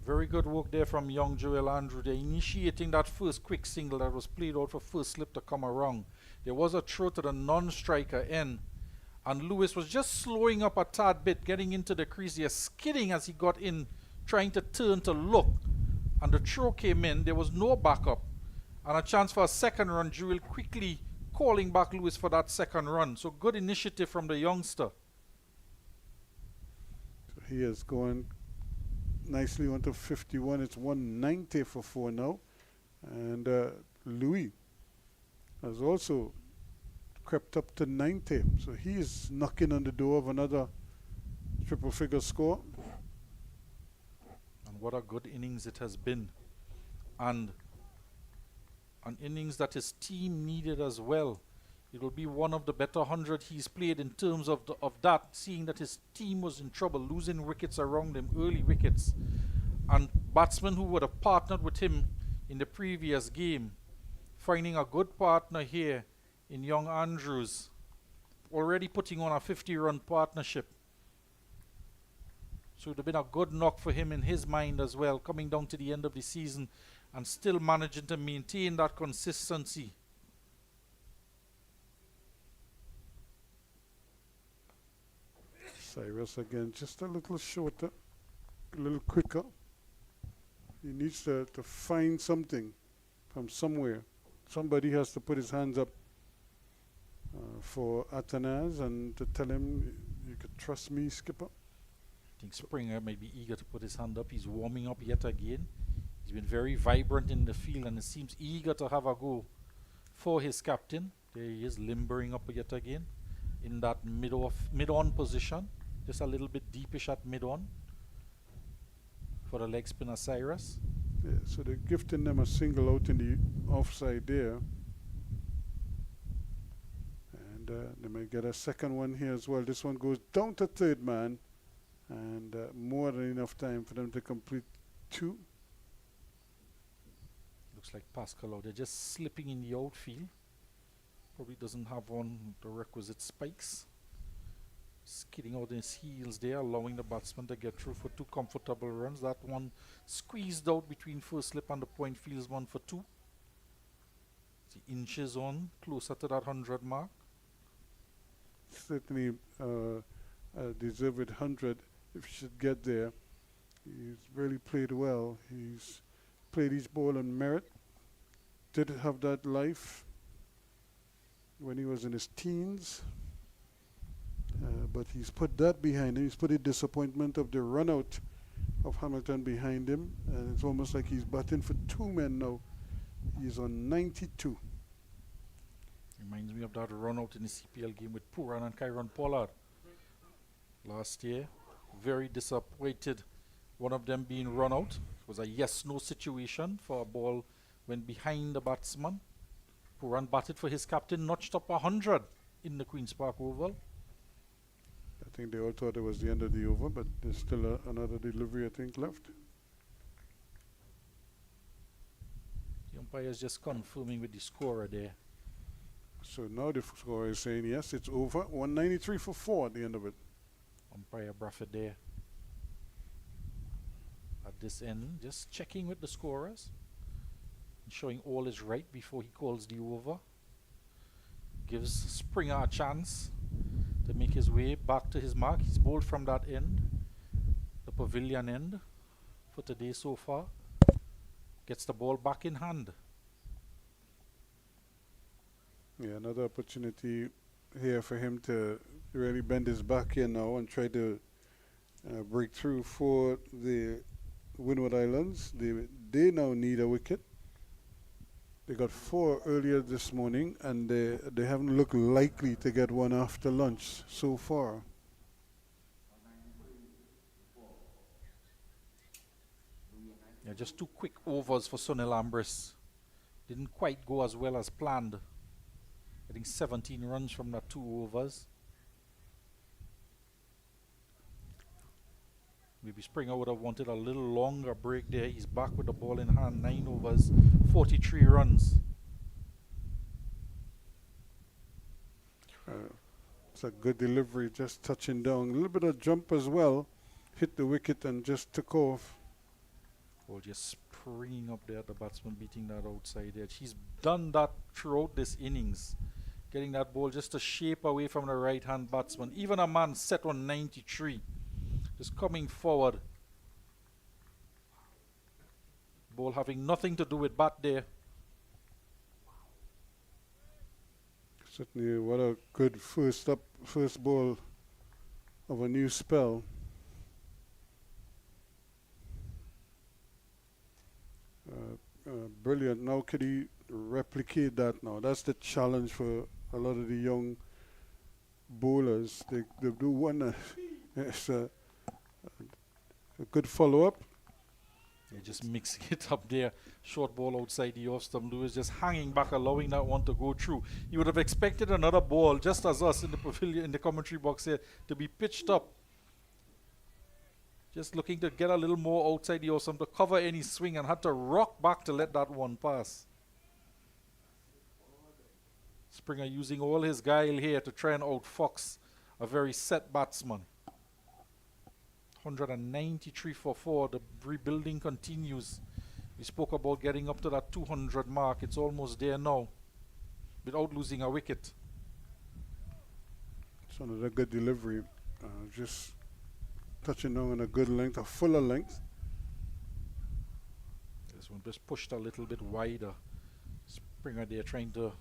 Very good work there from young Joel Andrew. They're initiating that first quick single that was played out for first slip to come around. There was a throw to the non-striker end, and Lewis was just slowing up a tad bit, getting into the crease here, skidding as he got in, trying to turn to look. And the throw came in. There was no backup. And a chance for a second run. Joel quickly calling back Lewis for that second run. So good initiative from the youngster. So he is going nicely onto 51. It's 190 for 4 now. And Louis has also crept up to 90. So he is knocking on the door of another triple figure score. And what a good innings it has been. And an innings that his team needed as well. It will be one of the better 100 he's played in terms of that, seeing that his team was in trouble, losing wickets around him, early wickets. And batsmen who would have partnered with him in the previous game, finding a good partner here in young Andrews, already putting on a 50-run partnership. So it would have been a good knock for him in his mind as well, coming down to the end of the season and still managing to maintain that consistency. Cyrus again, just a little shorter, a little quicker. He needs to find something from somewhere. Somebody has to put his hands up for Atanaz and to tell him, you could trust me, skipper. I think Springer may be eager to put his hand up. He's warming up yet again. He's been very vibrant in the field and it seems eager to have a go for his captain. There he is, limbering up yet again in that mid-on position. Just a little bit deepish at mid-on for the leg spinner Cyrus. Yeah, so they're gifting them a single out in the offside there. And they may get a second one here as well. This one goes down to third man. And more than enough time for them to complete 2. Looks like Pascal out there just slipping in the outfield. Probably doesn't have on the requisite spikes. Skidding out his heels there, allowing the batsman to get through for 2 comfortable runs. That one squeezed out between first slip and the point fields 1 for 2. The inches on, closer to that 100 mark. Certainly deserved 100 if he should get there. He's really played well. He's played his ball on merit. Did have that life when he was in his teens. But he's put that behind him. He's put the disappointment of the run out of Hamilton behind him. And it's almost like he's batting for 2 men now. He's on 92. Reminds me of that run out in the CPL game with Puran and Kyron Pollard last year. Very disappointed. One of them being run out. It was a yes-no situation for a ball went behind the batsman. Puran batted for his captain, notched up 100 in the Queen's Park Oval. I think they all thought it was the end of the over, but there's still another delivery, I think, left. The umpire is just confirming with the scorer there. So now the scorer is saying, yes, it's over. 193 for 4 at the end of it. Umpire Brafford there. At this end, just checking with the scorers. Ensuring all is right before he calls the over. Gives Springer a chance to make his way back to his mark. He's bowled from that end, the pavilion end, for today so far. Gets the ball back in hand. Yeah, another opportunity here for him to really bend his back here now and try to break through for the Windward Islands. They now need a wicket. They got 4 earlier this morning, and they haven't looked likely to get one after lunch so far. Yeah, just 2 quick overs for Sunil Ambris. Didn't quite go as well as planned. Getting 17 runs from that 2 overs. Maybe Springer would have wanted a little longer break there. He's back with the ball in hand. 9 overs, 43 runs. It's a good delivery, just touching down. A little bit of jump as well. Hit the wicket and just took off. Ball just springing up there at the batsman, beating that outside edge. He's done that throughout this innings. Getting that ball just to shape away from the right-hand batsman. Even a man set on 93. Just coming forward. Ball having nothing to do with bat there. Certainly, what a good first ball of a new spell. Brilliant. Now, could he replicate that now? That's the challenge for a lot of the young bowlers. They do one. It's a good follow-up. They're just mixing it up there. Short ball outside the off stump. Lewis just hanging back, allowing that one to go through. You would have expected another ball, just as us in the pavilion, in the commentary box here, to be pitched up. Just looking to get a little more outside the off stump to cover any swing, and had to rock back to let that one pass. Springer using all his guile here to try and outfox a very set batsman. 193 for 4. The rebuilding continues. We spoke about getting up to that 200 mark. It's almost there now, without losing a wicket. It's another good delivery. Just touching down on a good length, a fuller length. This one just pushed a little bit wider. Springer there trying to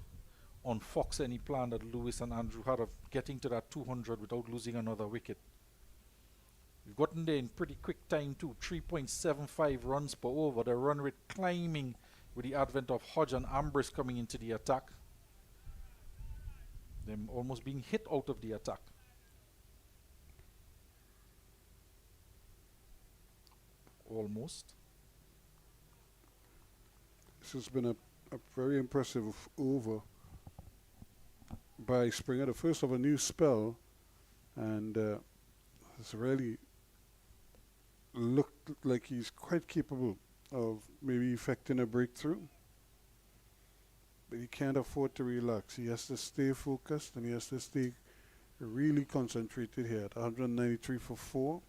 unfox any plan that Lewis and Andrew had of getting to that 200 without losing another wicket. We've gotten there in pretty quick time too. 3.75 runs per over. The run rate climbing with the advent of Hodge and Ambrose coming into the attack. Them almost being hit out of the attack. Almost. This has been a very impressive over by Springer, the first of a new spell, and it's really looked like he's quite capable of maybe effecting a breakthrough. But he can't afford to relax. He has to stay focused, and he has to stay really concentrated here at 193 for 4.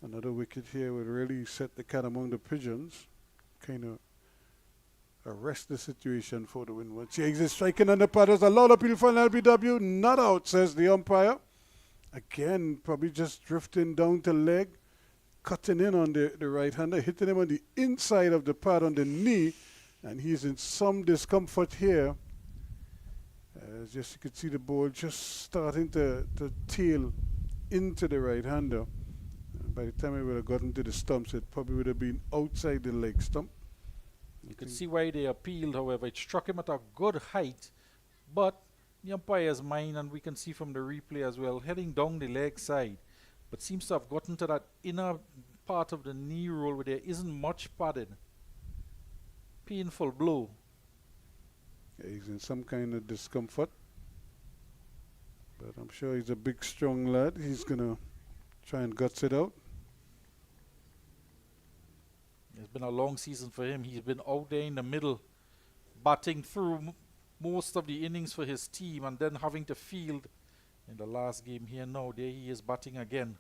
Another wicket here would really set the cat among the pigeons. Kind of arrest the situation for the Windward. She exits striking on the pad. There's a lot of people for an LBW. Not out, says the umpire. Again, probably just drifting down to leg. Cutting in on the right-hander, hitting him on the inside of the pad on the knee, and he's in some discomfort here. Just you could see the ball just starting to tail into the right-hander. By the time it would have gotten to the stumps, it probably would have been outside the leg stump. You could see why they appealed, however. It struck him at a good height, but the umpire's mind, and we can see from the replay as well, heading down the leg side, but seems to have gotten to that inner part of the knee roll where there isn't much padding. Painful blow. Yeah, he's in some kind of discomfort, but I'm sure he's a big, strong lad. He's going to try and guts it out. It's been a long season for him. He's been out there in the middle, batting through most of the innings for his team, and then having to field in the last game here. Now there he is batting again.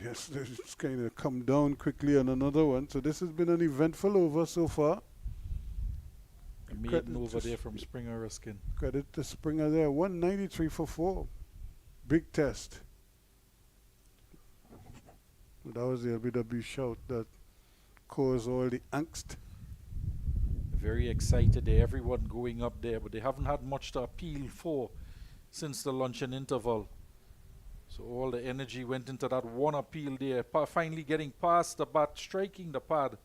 Yes, it's kind of come down quickly on another one. So this has been an eventful over so far. A maiden over there from Springer Ruskin. Credit to Springer there. 193 for 4. Big test. That was the LBW shout that caused all the angst. Very excited there. Everyone going up there, but they haven't had much to appeal for since the luncheon interval. So all the energy went into that one appeal there. Finally getting past the bat, striking the pad.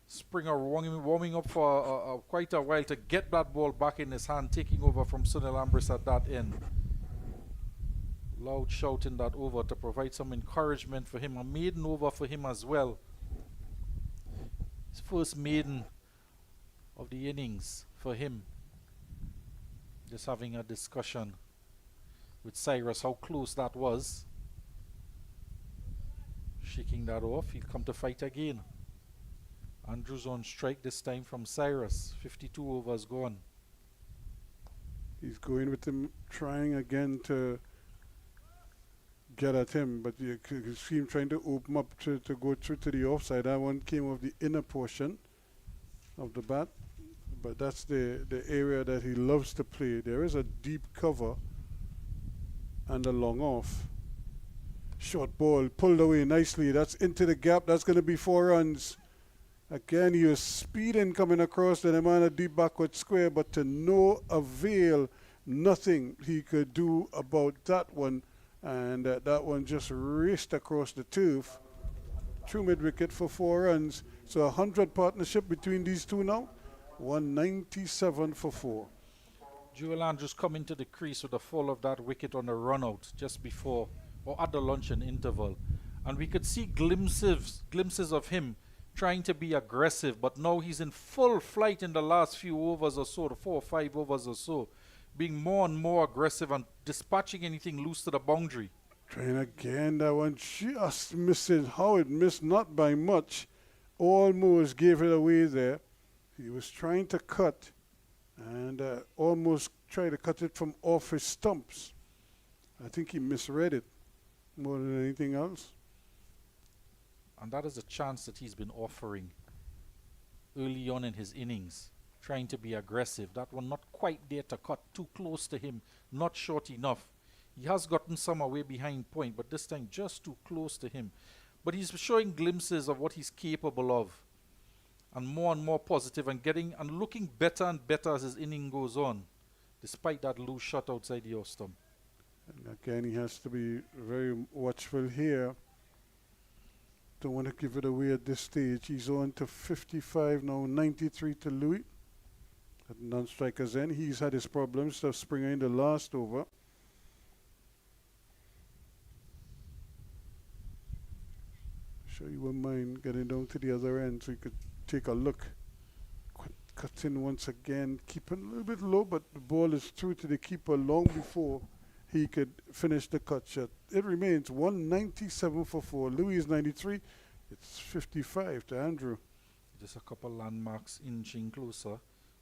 Springer warming up for quite a while to get that ball back in his hand, taking over from Sunil Ambrose at that end. Loud shouting that over to provide some encouragement for him. A maiden over for him as well. His first maiden of the innings for him. Just having a discussion with Cyrus how close that was. Shaking that off. He'll come to fight again. Andrew's on strike this time from Cyrus. 52 overs gone. He's going with him, trying again to get at him, but you could see him trying to open up to go through to the offside. That one came off the inner portion of the bat, but that's the area that he loves to play. There is a deep cover and a long off. Short ball pulled away nicely. That's into the gap. That's going to be 4 runs. Again, he was speeding coming across the man a deep backward square, but to no avail. Nothing he could do about that one. And that one just raced across the turf. True mid-wicket for 4 runs. So 100 partnership between these two now. 197 for 4. Joel Andrews come into the crease with the fall of that wicket on the run out just before or at the luncheon interval. And we could see glimpses of him trying to be aggressive, but now he's in full flight in the last few overs or so, the 4 or 5 overs or so, being more and more aggressive and dispatching anything loose to the boundary. Trying again, that one just missing. How it missed, not by much. Almost gave it away there. He was trying to cut and almost tried to cut it from off his stumps. I think he misread it more than anything else. And that is a chance that he's been offering early on in his innings, trying to be aggressive. That one not quite there to cut, too close to him, not short enough. He has gotten some away behind point, but this time just too close to him. But he's showing glimpses of what he's capable of, and more positive, and getting and looking better and better as his inning goes on, despite that loose shot outside the off stump. And again, he has to be very watchful here. Don't want to give it away at this stage. He's on to 55 now, 93 to Louis. At non-strikers end, he's had his problems of Springer in the last over. Sure you wouldn't mind getting down to the other end so you could take a look. Cut in once again, keeping a little bit low, but the ball is through to the keeper long before he could finish the cut shot. It remains 197 for 4. Louis is 93. It's 55 to Andrew. Just a couple landmarks inching closer.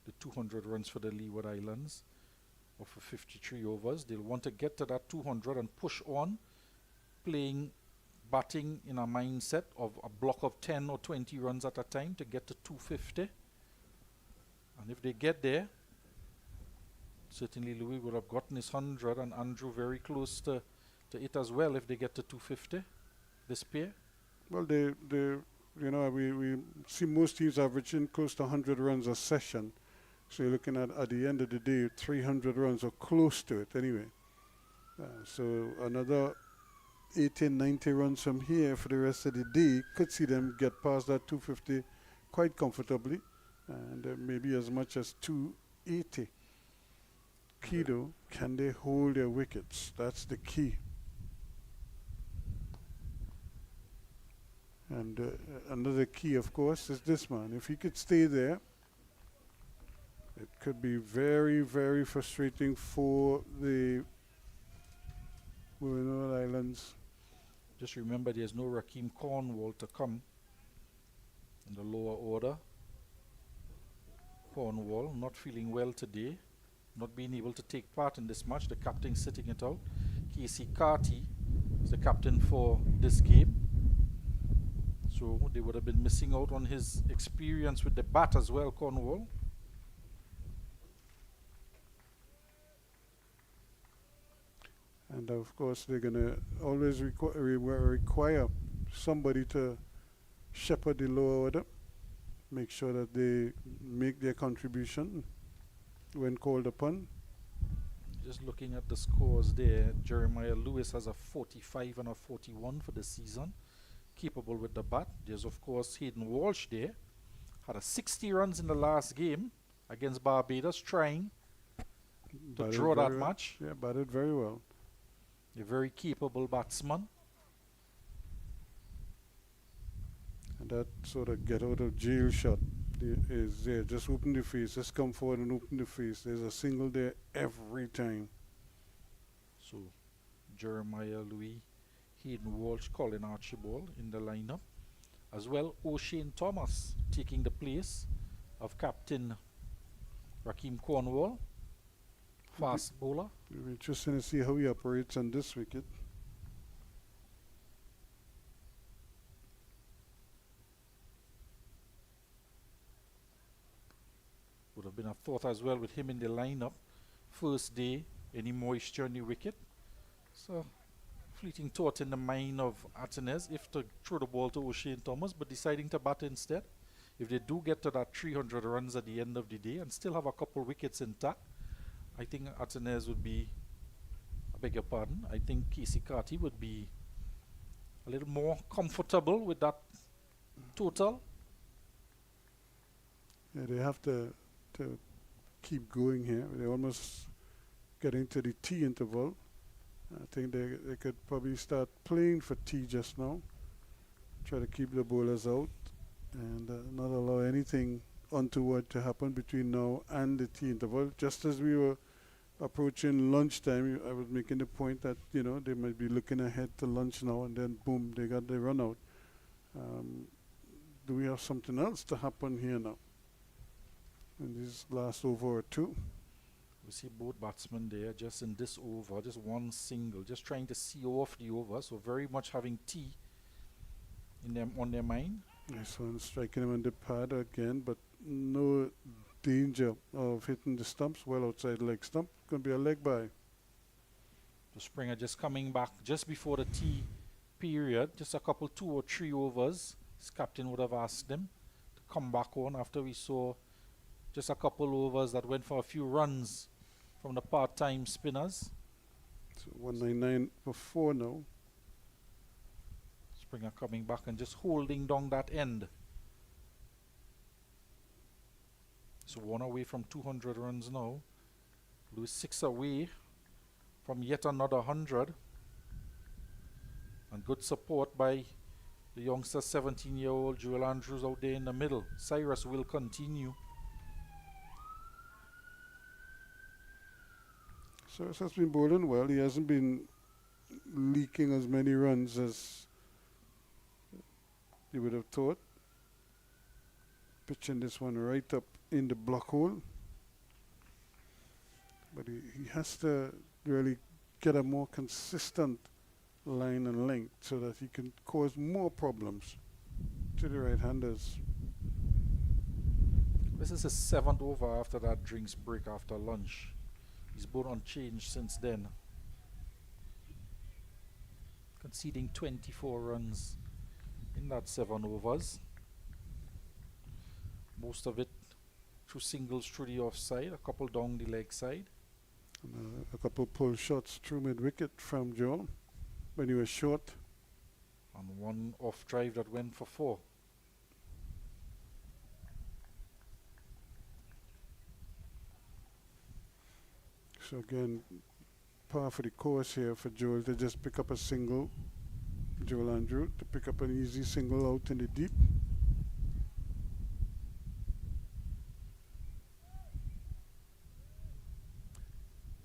The 200 runs for the Leeward Islands, or for 53 overs. They'll want to get to that 200 and push on, batting in a mindset of a block of 10 or 20 runs at a time to get to 250. And if they get there, certainly Louis would have gotten his 100 and Andrew very close to it as well if they get to 250, this pair. Well, we see most teams averaging close to 100 runs a session. So you're looking at the end of the day, 300 runs or close to it anyway. So another 80, 90 runs from here for the rest of the day could see them get past that 250 quite comfortably, and maybe as much as 280. Key though, can they hold their wickets? That's the key. And another key, of course, is this man. If he could stay there, it could be very, very frustrating for the Windward Islands. Just remember there's no Rakeem Cornwall to come in the lower order. Cornwall not feeling well today, not being able to take part in this match. The captain sitting it out. Casey Carty is the captain for this game. So they would have been missing out on his experience with the bat as well, Cornwall. And of course, they're going to always require somebody to shepherd the lower order, make sure that they make their contribution when called upon. Just looking at the scores there, Jeremiah Lewis has a 45 and a 41 for the season, capable with the bat. There's of course Hayden Walsh there, had a 60 runs in the last game against Barbados, trying to draw that match. Yeah, batted very well. A very capable batsman. And that sort of get out of jail shot is there. Just open the face. Just come forward and open the face. There's a single there every time. So Jeremiah Louis, Hayden Walsh, Colin Archibald in the lineup. As well, O'Shane Thomas taking the place of Captain Raheem Cornwall, fast bowler. It'll be interesting to see how he operates on this wicket. Would have been a thought as well with him in the lineup. First day, any moisture on the wicket. So, fleeting thought in the mind of Atenes if to throw the ball to O'Shane Thomas, but deciding to bat instead. If they do get to that 300 runs at the end of the day and still have a couple wickets intact, I think Atenes would be, I beg your pardon, I think Casey Carty would be a little more comfortable with that total. Yeah, they have to keep going here. They're almost getting to the tea interval. I think they could probably start playing for tea just now. Try to keep the bowlers out and not allow anything untoward to happen between now and the tea interval. Just as we were approaching lunchtime, I was making the point that, you know, they might be looking ahead to lunch now, and then boom, they got the run out. Do we have something else to happen here now in this last over or two? We see both batsmen there just in this over, just one single, just trying to see off the over, so very much having tea in them on their mind. Nice one, striking him on the pad again, but no danger of hitting the stumps. Well outside leg stump, going to be a leg by. So Springer just coming back just before the tea period, just a couple 2 or 3 overs. His captain would have asked him to come back on after we saw just a couple overs that went for a few runs from the part-time spinners. So 199 for 4 now. Springer coming back and just holding down that end. So 1 away from 200 runs now. Lose 6 away from yet another 100. And good support by the youngster 17-year-old Joel Andrews out there in the middle. Cyrus will continue. Cyrus has been bowling well. He hasn't been leaking as many runs as you would have thought. Pitching this one right up in the block hole. But he has to really get a more consistent line and length so that he can cause more problems to the right-handers. This is his 7th over after that drinks break after lunch. He's both unchanged since then. Conceding 24 runs in that 7 overs. Most of it through singles through the offside, a couple down the leg side. And a couple pull shots through mid-wicket from Joel when he was short. And 1 off drive that went for 4. So again, par for the course here for Joel to just pick up a single. Joel Andrew to pick up an easy single out in the deep.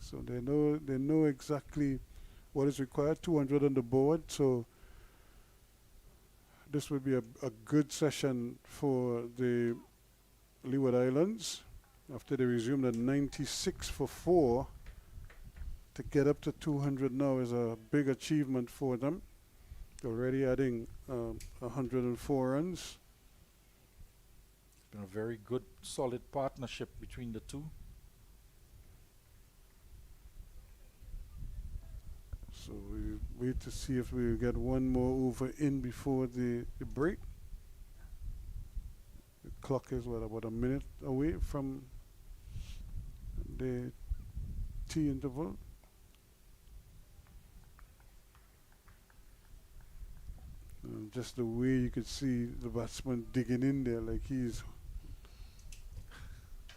So they know exactly what is required. 200 on the board. So this would be a good session for the Leeward Islands after they resumed at 96 for 4. To get up to 200 now is a big achievement for them. They're already adding 104 runs. It's been a very good, solid partnership between the two. So we wait to see if we get one more over in before the break. The clock is about a minute away from the tea interval. Just the way you could see the batsman digging in there, like he's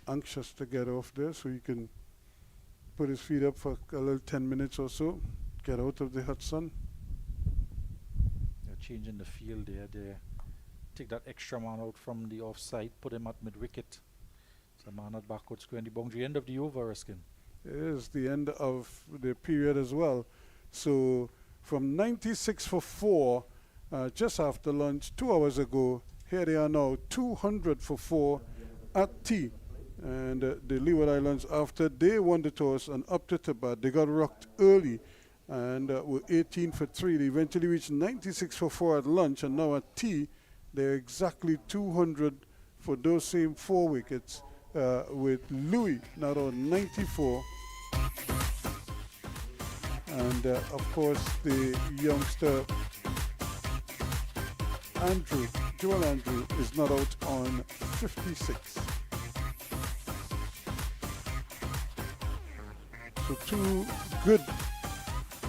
anxious to get off there so he can put his feet up for a little 10 minutes or so, get out of the hot sun. They're changing the field there. They're take that extra man out from the offside, put him at mid-wicket. So man at backward square in the boundary. End of the over, Ruskin. It is the end of the period as well. So from 96 for 4, just after lunch, 2 hours ago, here they are now, 200 for 4 at tea. And the Leeward Islands, after they won the toss and upped to bat, they got rocked early and were 18 for 3. They eventually reached 96 for 4 at lunch, and now at tea, they're exactly 200 for those same 4 wickets, with Louis now on 94. And of course, the youngster Joel Andrew is not out on 56. So 2 good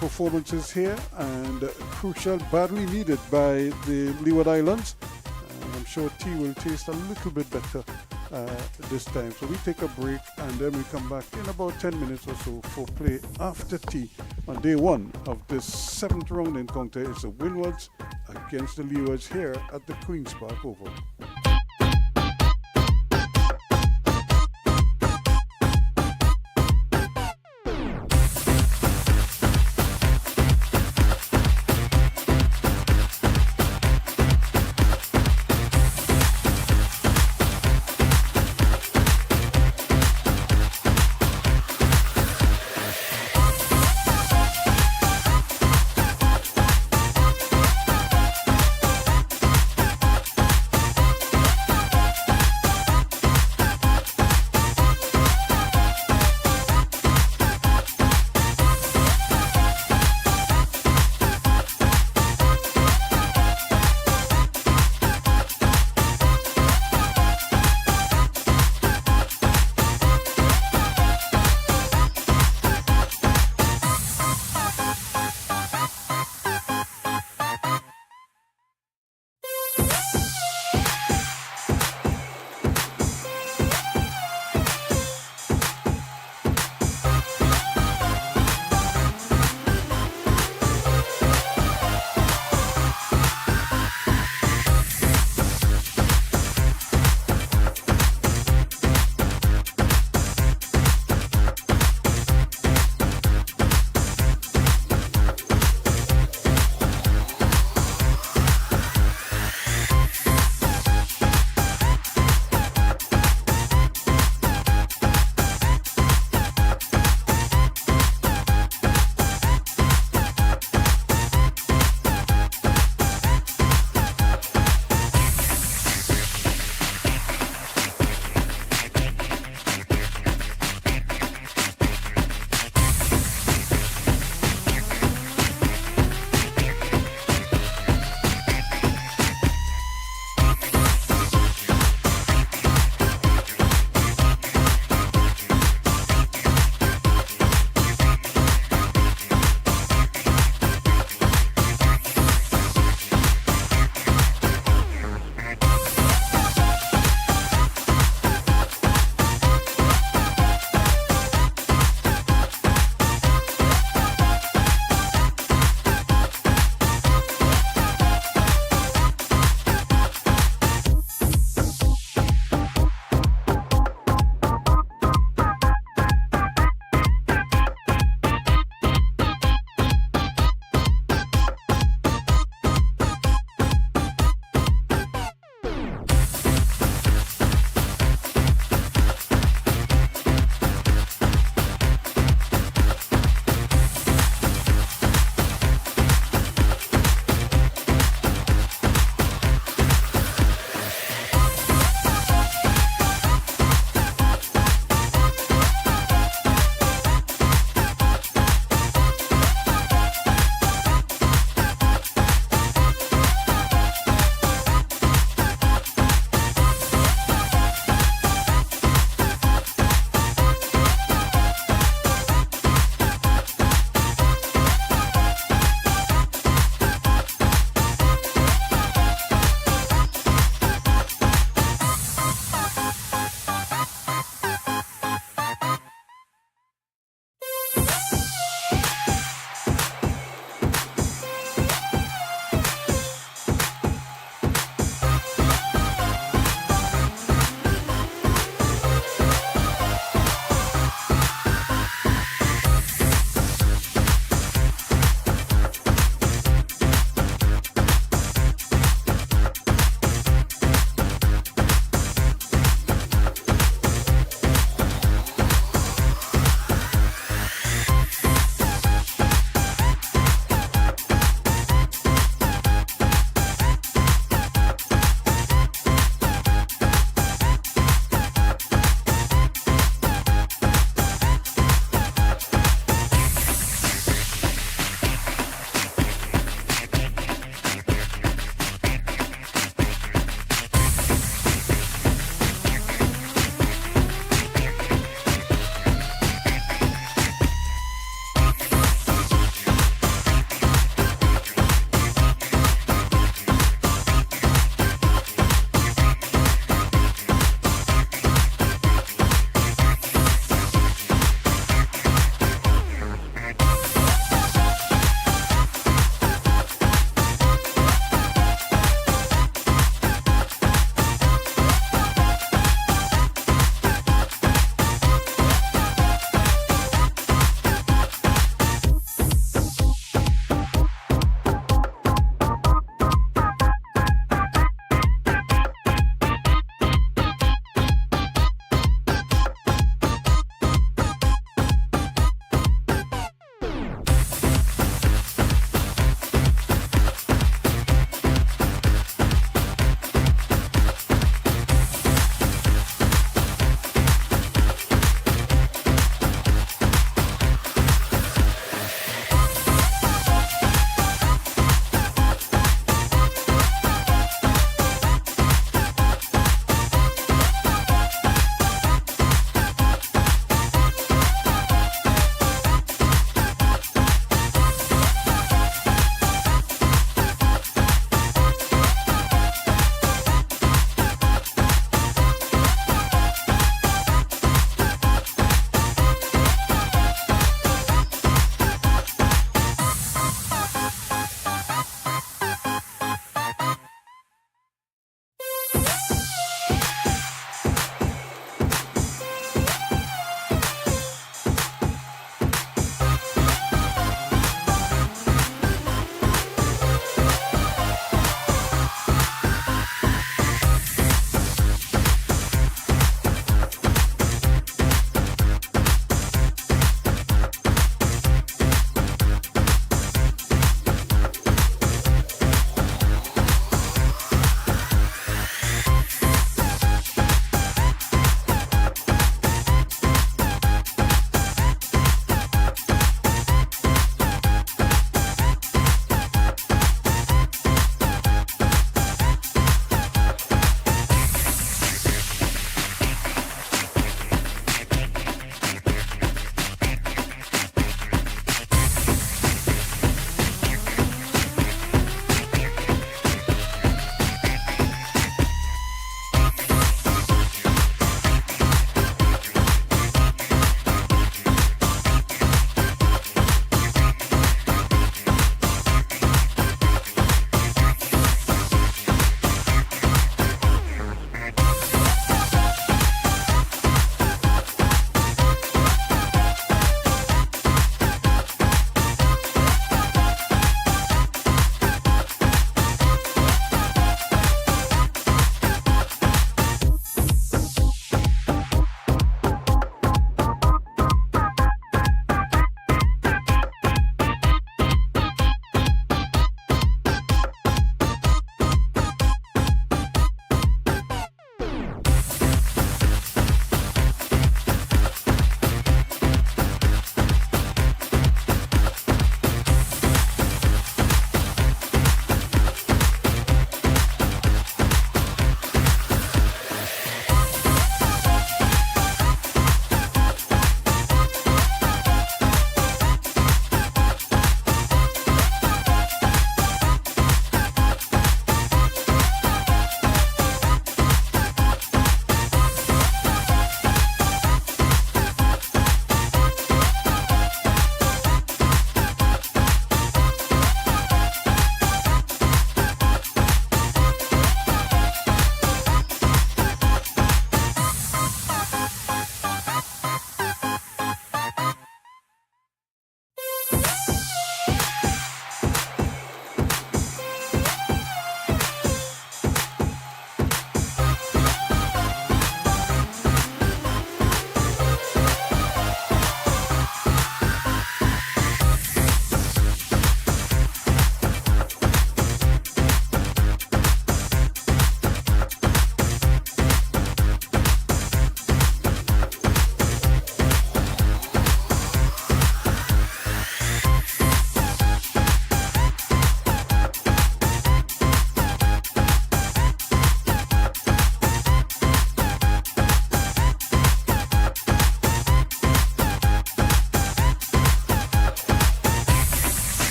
performances here, and crucial, badly needed by the Leeward Islands. I'm sure tea will taste a little bit better this time. So we take a break and then we come back in about 10 minutes or so for play after tea on day 1 of this 7th round encounter. It's the Windwards against the Leewards here at the Queen's Park Oval.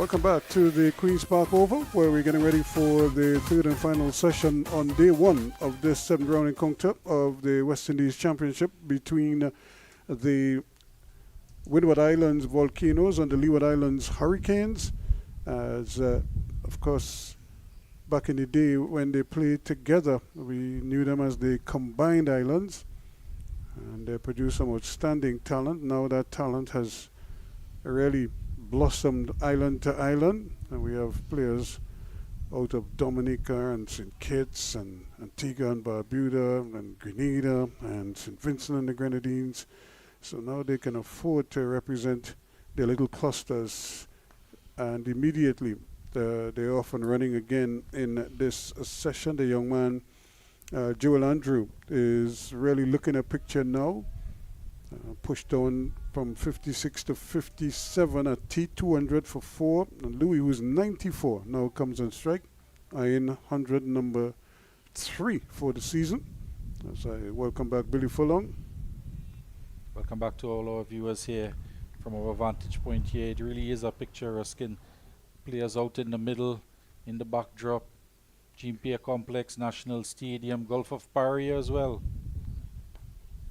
Welcome back to the Queen's Park Oval, where we're getting ready for the third and final session on day one of this 7th round encounter of the West Indies Championship between the Windward Islands Volcanoes and the Leeward Islands Hurricanes. As, of course, back in the day when they played together, we knew them as the Combined Islands, and they produced some outstanding talent. Now that talent has really blossomed island to island, and we have players out of Dominica and St. Kitts and Antigua and Barbuda and Grenada and St. Vincent and the Grenadines. So now they can afford to represent their little clusters, and immediately they're off and running again in this session. The young man, Joel Andrew, is really looking a picture now. Pushed down from 56 to 57 at T200 for 4. And Louis, who's 94, now comes on strike, eyeing 100 number 3 for the season. As I welcome back Billy Furlong. Welcome back to all our viewers here from our vantage point here. It really is a picturesque. Players out in the middle, in the backdrop. Gympia Complex, National Stadium, Gulf of Paria as well.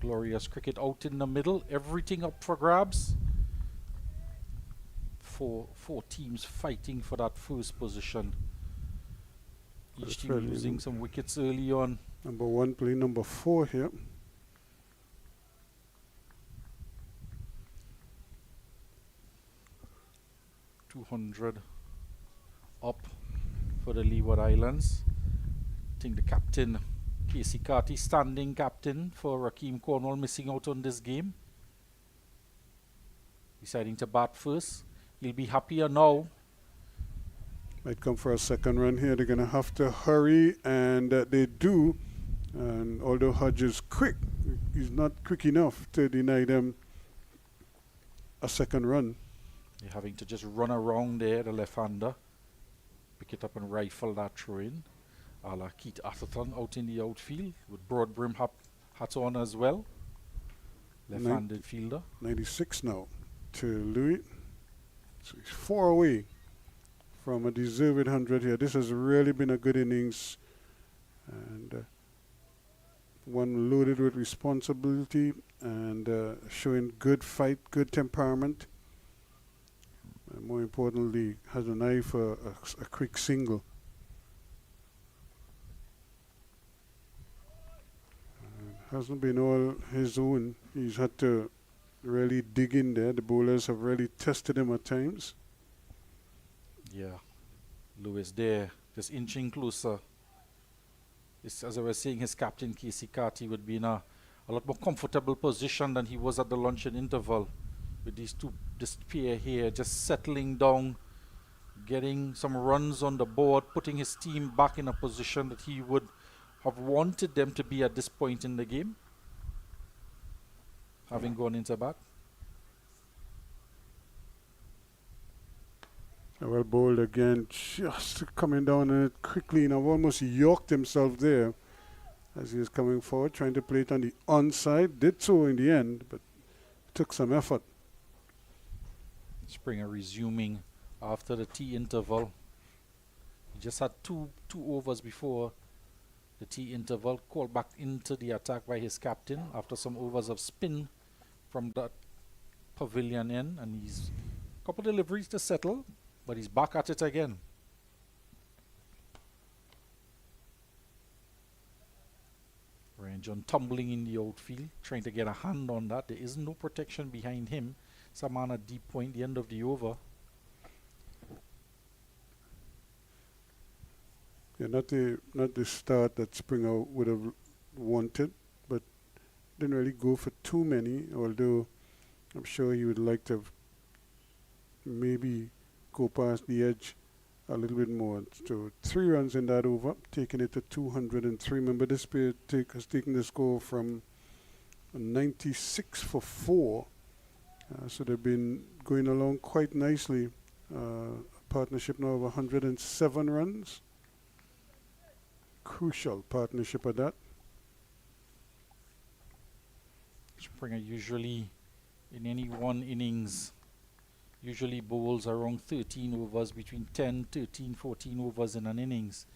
Glorious cricket out in the middle, everything up for grabs. Four teams fighting for that first position. Each team losing some wickets early on. Number 1 play number 4 here. .200 up for the Leeward Islands. I think the captain, Casey Carty, standing captain for Rakeem Cornwall, missing out on this game. Deciding to bat first. He'll be happier now. Might come for a second run here. They're going to have to hurry, and they do. And although Hodge is quick, he's not quick enough to deny them a second run. They're having to just run around there, the left-hander. Pick it up and rifle that throw-in. A la Keith Atherton out in the outfield with broad brim hat on as well. Left-handed fielder. 96 now to Louis. So he's 4 away from a deserved 100 here. This has really been a good innings, and one loaded with responsibility and showing good fight, good temperament. And more importantly, has an eye for a quick single. Hasn't been all his own. He's had to really dig in there. The bowlers have really tested him at times. Yeah, Lewis there, just inching closer. As I was saying, his captain, Casey Carty, would be in a lot more comfortable position than he was at the luncheon interval. With this pair here, just settling down, getting some runs on the board, putting his team back in a position that he would have wanted them to be at this point in the game, having gone into bat. Well bowled again, just coming down on it quickly. Now almost yoked himself there as he was coming forward, trying to play it on the onside. Did so in the end, but took some effort. Springer resuming after the tea interval. He just had two overs before the tea interval, called back into the attack by his captain after some overs of spin from that pavilion end, and he's a couple deliveries to settle, but he's back at it again. Ryan John tumbling in the outfield, trying to get a hand on that. There is no protection behind him. Some man at deep point, the end of the over. Yeah, not the start that Springer would have wanted, but didn't really go for too many, although I'm sure he would like to have maybe go past the edge a little bit more. So 3 runs in that over, taking it to 203. Remember, this player has taken the score from 96 for 4. So they've been going along quite nicely. Partnership now of 107 runs. Crucial partnership at that. Springer usually in any one innings usually bowls around 13 overs, between 10, 13, 14 overs in an innings.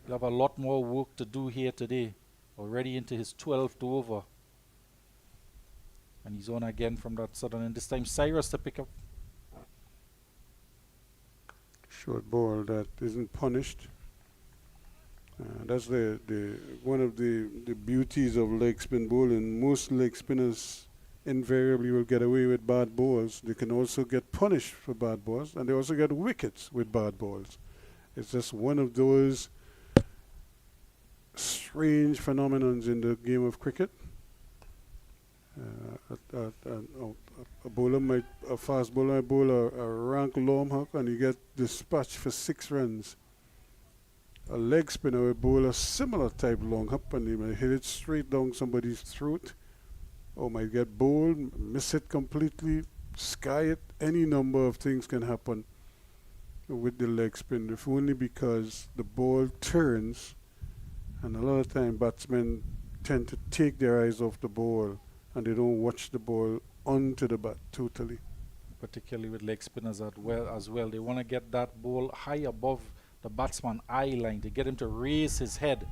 He'll have a lot more work to do here today. Already into his 12th over. And he's on again from that sudden end. This time Cyrus to pick up. Short ball that isn't punished. That's the one of the beauties of leg spin bowling. Most leg spinners invariably will get away with bad balls. They can also get punished for bad balls, and they also get wickets with bad balls. It's just one of those strange phenomenons in the game of cricket. A fast bowler might bowl a rank long hook and you get dispatched for 6 runs. A leg spinner will bowl a similar type long hop and he might hit it straight down somebody's throat, or might get bowled, miss it completely, sky it. Any number of things can happen with the leg spin, if only because the ball turns, and a lot of time batsmen tend to take their eyes off the ball and they don't watch the ball onto the bat totally. Particularly with leg spinners as well. They want to get that ball high above the batsman eye line to get him to raise his head.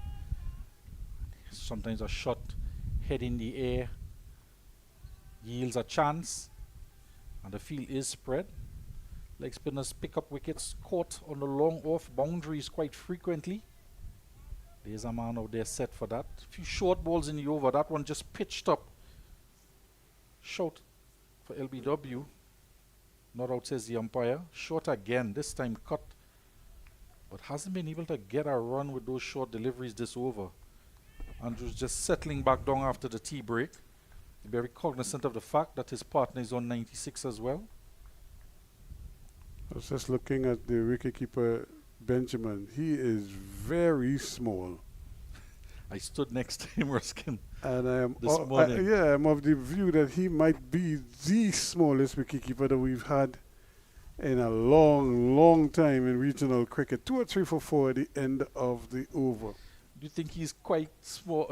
Sometimes a shot head in the air yields a chance, and the field is spread. Leg spinners pick up wickets caught on the long off boundaries quite frequently. There's a man out there set for that. A few short balls in the over. That one just pitched up. Short for LBW. Not out, says the umpire. Short again, this time cut. But hasn't been able to get a run with those short deliveries this over. Andrews just settling back down after the tea break. Very cognizant of the fact that his partner is on 96 as well. I was just looking at the wicketkeeper Benjamin. He is very small. I stood next to him, Ruskin, and I am this morning. I'm of the view that he might be the smallest wicketkeeper that we've had in a long time in regional cricket. 2 or 3 for 4 at the end of the over. Do you think he's quite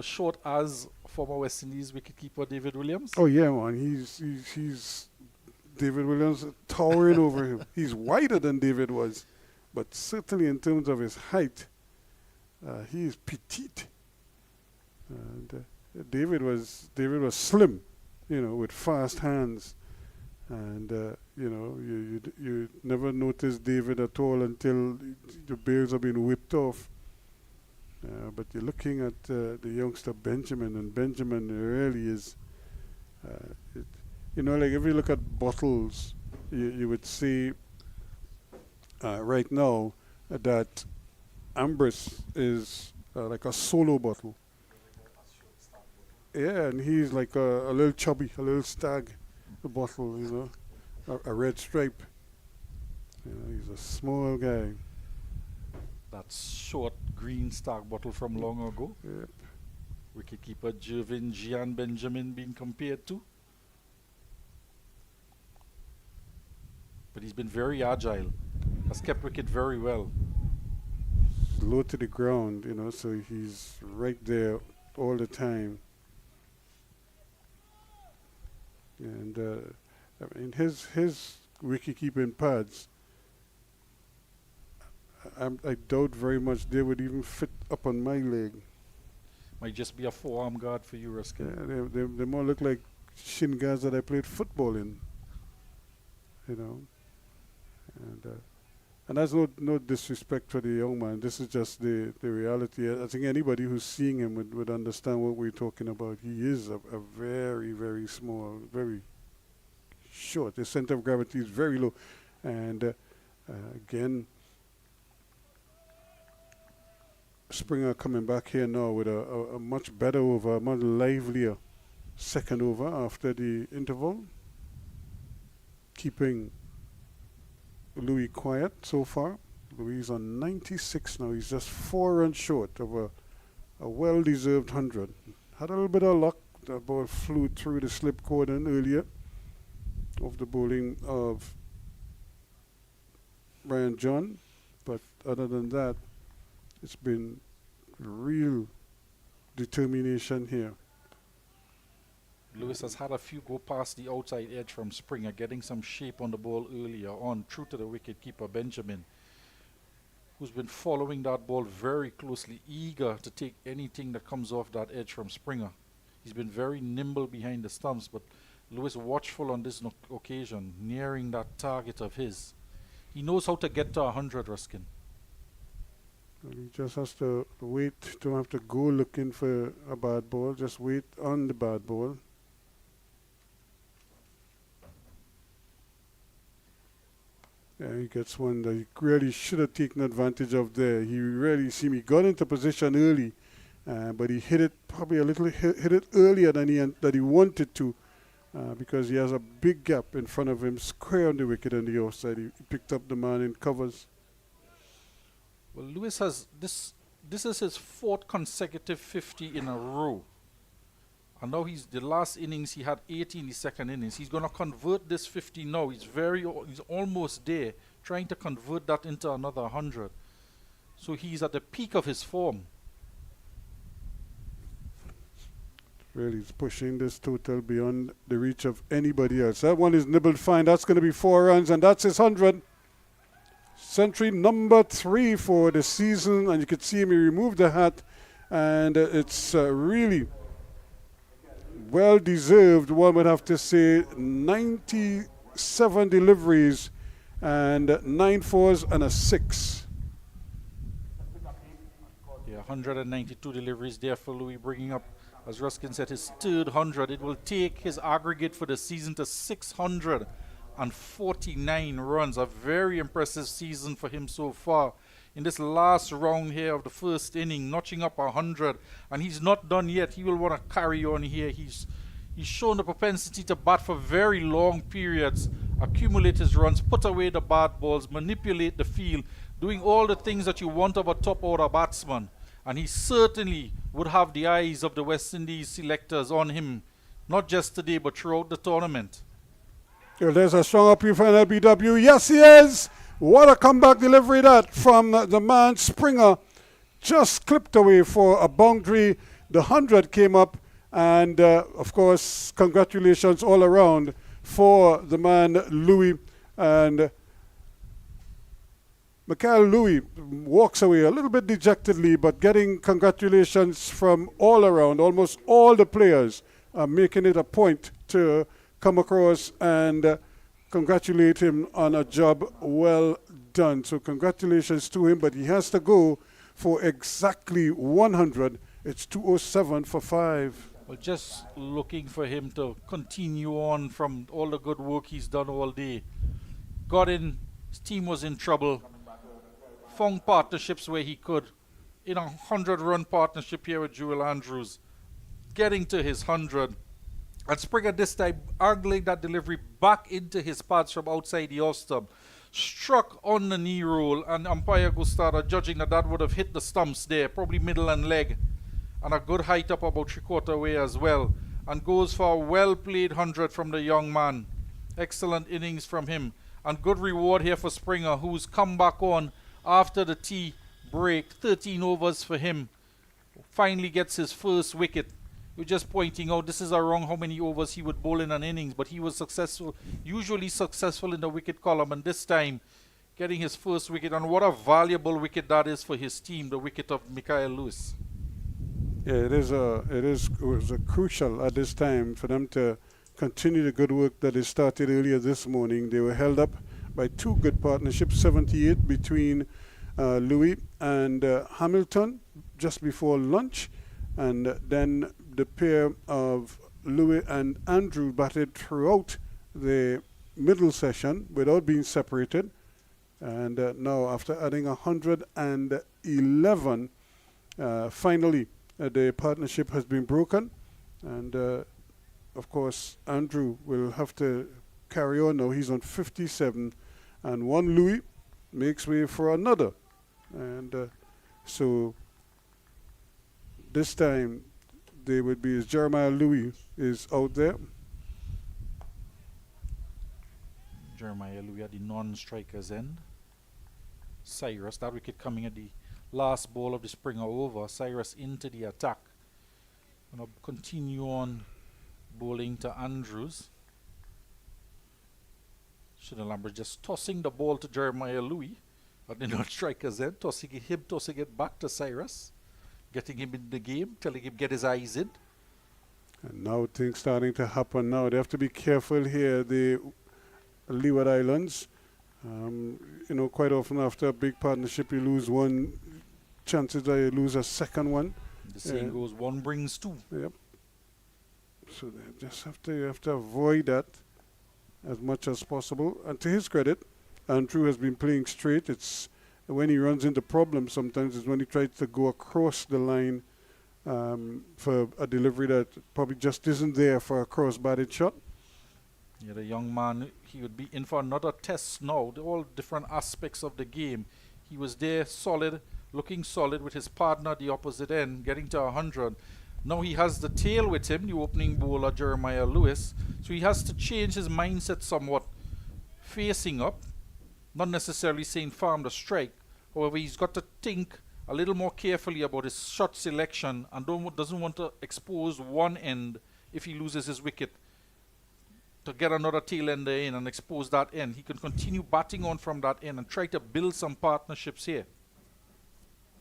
short as former West Indies wicketkeeper David Williams? Oh yeah, man. He's David Williams towering over him. He's wider than David was, but certainly in terms of his height, he is petite. And David was slim, with fast hands, and you never notice David at all until the bails are being whipped off. But you're looking at the youngster Benjamin, and Benjamin really is, like if you look at bottles, you would see right now that Ambrose is like a solo bottle. Yeah, and he's like a little chubby, a little stag bottle, a red stripe. He's a small guy. That short green stag bottle from long ago. Yep. Wicketkeeper Jervin Gian Benjamin being compared to. But he's been very agile. Has kept wicket very well. Low to the ground, so he's right there all the time. And his wicket-keeping pads, I doubt very much they would even fit up on my leg. Might just be a forearm guard for you, Ruskin. Yeah, they more look like shin guards that I played football in. And that's no disrespect for the young man. This is just the reality. I think anybody who's seeing him would understand what we're talking about. He is a very, very small, very short. The center of gravity is very low. And again, Springer coming back here now with a much better over, a much livelier second over after the interval. Keeping Louis quiet so far. Louis is on 96 now. He's just 4 runs short of a well-deserved 100. Had a little bit of luck. The ball flew through the slip cordon earlier of the bowling of Brian John. But other than that, it's been real determination here. Lewis has had a few go past the outside edge from Springer, getting some shape on the ball earlier on, through to the wicket-keeper Benjamin, who's been following that ball very closely, eager to take anything that comes off that edge from Springer. He's been very nimble behind the stumps, but Lewis watchful on this occasion, nearing that target of his. He knows how to get to 100, Ruskin. He just has to wait. Don't have to go looking for a bad ball. Just wait on the bad ball. Yeah, he gets one that he really should have taken advantage of there. He really he got into position early, but he hit it probably a little hit it earlier than he wanted to, because he has a big gap in front of him, square on the wicket on the offside. He picked up the man in covers. Well, Lewis has this is his 4th consecutive 50 in a row. And now the last innings he had 80 in the second innings. He's going to convert this 50 now. He's almost there, trying to convert that into another 100. So he's at the peak of his form. Really, he's pushing this total beyond the reach of anybody else. That one is nibbled fine. That's going to be 4 runs, and that's his 100. Century number 3 for the season, and you can see him. He removed the hat, and it's really well deserved. One would have to say 97 deliveries and 9 fours and a 6. Yeah, 192 deliveries there for Louis, bringing up, as Ruskin said, his 3rd 100. It will take his aggregate for the season to 649 runs. A very impressive season for him so far. In this last round here of the first inning, notching up 100, and he's not done yet. He will want to carry on here. He's shown the propensity to bat for very long periods, accumulate his runs, put away the bad balls, manipulate the field, doing all the things that you want of a top order batsman. And he certainly would have the eyes of the West Indies selectors on him, not just today, but throughout the tournament. Well, there's a strong appeal for NLBW. Yes, he is. What a comeback delivery that from the man Springer. Just clipped away for a boundary. The 100 came up, and of course, congratulations all around for the man Louis. And Michael Louis walks away a little bit dejectedly, but getting congratulations from all around. Almost all the players are making it a point to come across and congratulate him on a job well done. So congratulations to him, but he has to go for exactly 100. It's 207 for 5. Well, just looking for him to continue on from all the good work he's done all day. Got in, his team was in trouble, found partnerships where he could. In a 100-run partnership here with Jewel Andrews, getting to his 100. And Springer this time angling that delivery back into his pads from outside the off stump. Struck on the knee roll, and umpire Gustada judging that would have hit the stumps there, probably middle and leg. And a good height up about 3/4 away as well. And goes for a well-played 100 from the young man. Excellent innings from him. And good reward here for Springer, who's come back on after the tea break. 13 overs for him. Finally gets his first wicket. We're just pointing out this is around how many overs he would bowl in an innings, but he was successful, usually successful in the wicket column, and this time getting his first wicket. And what a valuable wicket that is for his team, the wicket of Michael Lewis. Yeah, it was crucial at this time for them to continue the good work that they started earlier this morning. They were held up by 2 good partnerships, 78 between Louis and Hamilton just before lunch, and then the pair of Louis and Andrew batted throughout the middle session without being separated. And now, after adding 111, finally the partnership has been broken. And of course, Andrew will have to carry on now. He's on 57, and one Louis makes way for another. And so this time, they would be as Jeremiah Louis is out there. Jeremiah Louis at the non-striker's end. Cyrus, that wicket coming at the last ball of the Springer over. Cyrus into the attack. Gonna continue on Bowling to Andrews. Shouldn't Lambert just tossing the ball to Jeremiah Louis at the non-striker's end, tossing it back to Cyrus, getting him in the game, telling him get his eyes in. And now things starting to happen now. They have to be careful here, the Leeward Islands. Quite often after a big partnership, you lose one, chances are you lose a second one. The saying goes, one brings two. Yep. So they just have to avoid that as much as possible. And to his credit, Andrew has been playing straight. It's when he runs into problems sometimes is when he tries to go across the line for a delivery that probably just isn't there for a cross-batted shot. Yeah, the young man, he would be in for another test now. All different aspects of the game. He was there solid, looking solid with his partner at the opposite end, getting to 100. Now he has the tail with him, the opening bowler Jeremiah Lewis. So he has to change his mindset somewhat, facing up, not necessarily saying farm the strike. However, he's got to think a little more carefully about his shot selection and doesn't want to expose one end if he loses his wicket, to get another tail ender in and expose that end. He can continue batting on from that end and try to build some partnerships here.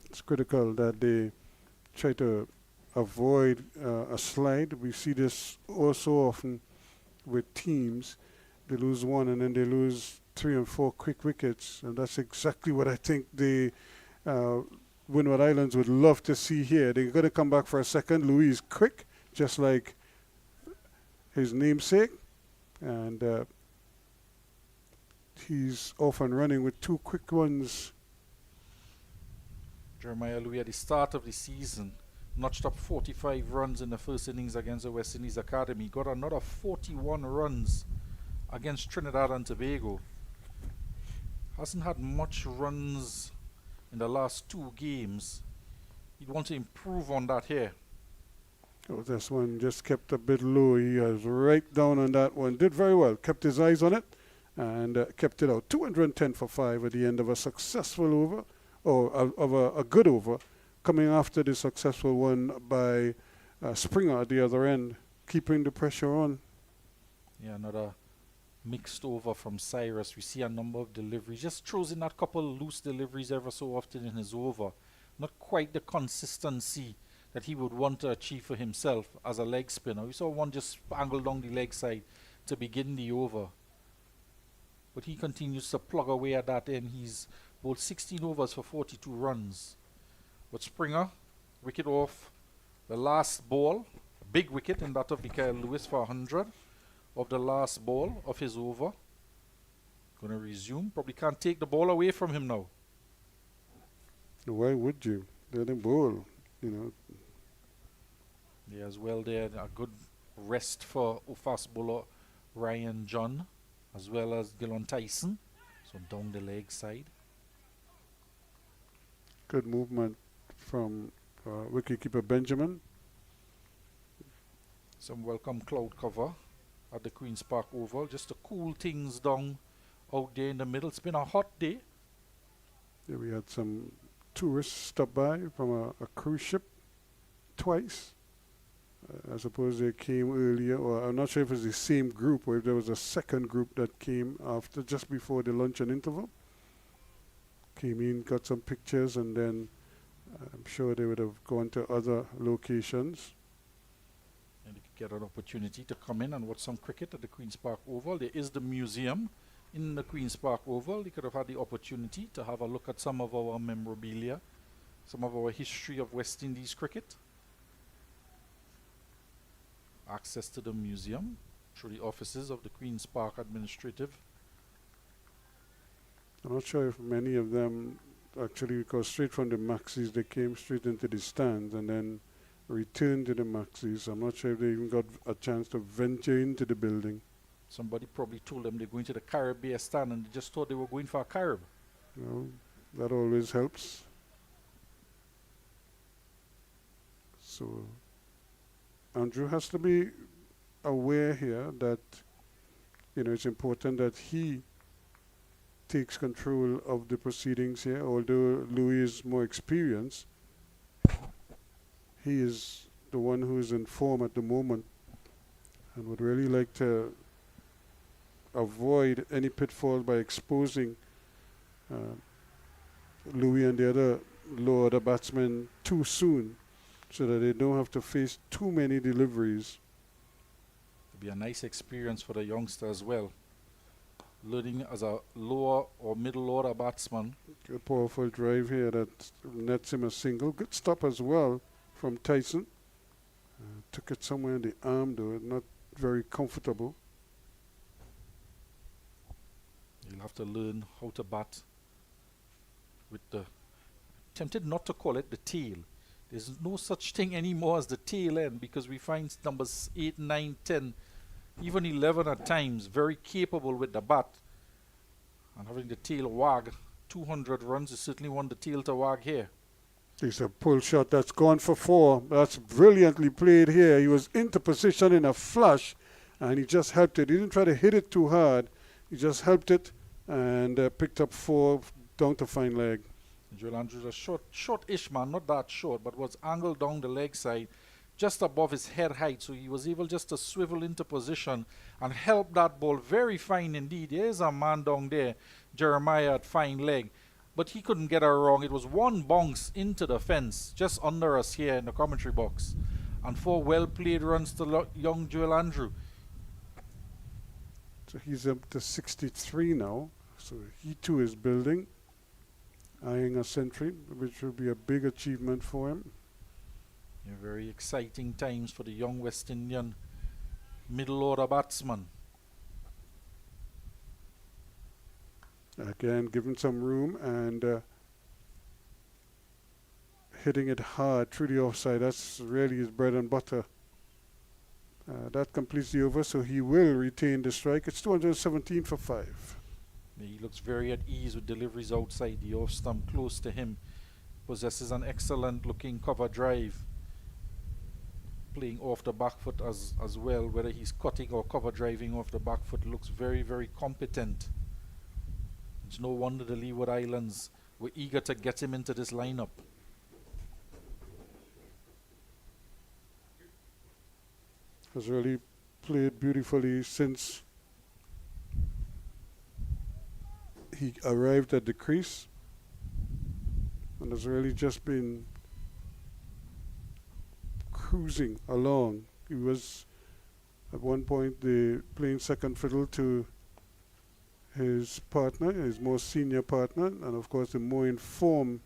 It's critical that they try to avoid a slide. We see this also often with teams. They lose one and then they lose 3 and 4 quick wickets, and that's exactly what I think the Windward Islands would love to see here. They're going to come back for a second. Louis is quick, just like his namesake, and he's off and running with 2 quick ones. Jeremiah Louis at the start of the season notched up 45 runs in the first innings against the West Indies Academy. Got another 41 runs against Trinidad and Tobago. Hasn't had much runs in the last 2 games. He'd want to improve on that here. Oh, this one just kept a bit low. He was right down on that one. Did very well. Kept his eyes on it and kept it out. 210 for 5 at the end of a successful over, or of a good over, coming after the successful one by Springer at the other end, keeping the pressure on. Yeah, another mixed over from Cyrus. We see a number of deliveries. Just throws in that couple loose deliveries ever so often in his over. Not quite the consistency that he would want to achieve for himself as a leg spinner. We saw one just angle down the leg side to begin the over. But he continues to plug away at that end. He's bowled 16 overs for 42 runs. But Springer, wicket off the last ball, a big wicket in that of Mikael Lewis for 100 of the last ball of his over. Going to resume. Probably can't take the ball away from him now. Why would you? Let him bowl, Yeah, as well there, a good rest for fast bowler Ryan John, as well as Gillon Tyson. So down the leg side. Good movement from wicketkeeper Benjamin. Some welcome cloud cover at the Queen's Park Oval, just to cool things down out there in the middle. It's been a hot day. Yeah, we had some tourists stop by from a cruise ship twice. I suppose they came earlier, or I'm not sure if it's the same group or if there was a second group that came after, just before the luncheon interval. Came in, got some pictures, and then I'm sure they would have gone to other locations. And you could get an opportunity to come in and watch some cricket at the Queen's Park Oval. There is the museum in the Queen's Park Oval. You could have had the opportunity to have a look at some of our memorabilia, some of our history of West Indies cricket. Access to the museum through the offices of the Queen's Park Administrative. I'm not sure if many of them actually, because straight from the Maxis they came straight into the stands and then returned to the Maxis. I'm not sure if they even got a chance to venture into the building. Somebody probably told them they're going to the Caribbean stand and they just thought they were going for a Carib. That always helps. So Andrew has to be aware here that it's important that he takes control of the proceedings here. Although Louis is more experienced, he is the one who is in form at the moment. and would really like to avoid any pitfalls by exposing Louis and the other lower order batsmen too soon, so that they don't have to face too many deliveries. It'll be a nice experience for the youngster as well. Learning as a lower or middle order batsman. A powerful drive here that nets him a single. Good stop as well from Tyson. Took it somewhere in the arm though, not very comfortable. You'll have to learn how to bat with the, tempted not to call it the tail. There's no such thing anymore as the tail end, because we find numbers 8, 9, 10, even 11 at times, very capable with the bat. And having the tail wag, 200 runs is certainly one the tail to wag here. It's a pull shot that's gone for 4. That's brilliantly played here. He was into position in a flush, and he just helped it. He didn't try to hit it too hard. He just helped it and picked up 4 down to fine leg. Joel Andrews, a short-ish man, not that short, but was angled down the leg side, just above his head height, so he was able just to swivel into position and help that ball very fine indeed. There's a man down there, Jeremiah at fine leg, but he couldn't get her wrong. It was one bounce into the fence, just under us here in the commentary box, and 4 well-played runs to young Joel Andrew. So he's up to 63 now, so he too is building, eyeing a century, which will be a big achievement for him. Yeah, very exciting times for the young West Indian middle order batsman. Again, given some room and hitting it hard through the offside. That's really his bread and butter. That completes the over, so he will retain the strike. It's 217 for 5. He looks very at ease with deliveries outside the off stump close to him. Possesses an excellent looking cover drive. Playing off the back foot as well, whether he's cutting or cover driving off the back foot, looks very, very competent. It's no wonder the Leeward Islands were eager to get him into this lineup. Has really played beautifully since he arrived at the crease, and has really just been cruising along. He was at one point playing second fiddle to his partner, his most senior partner, and of course the more informed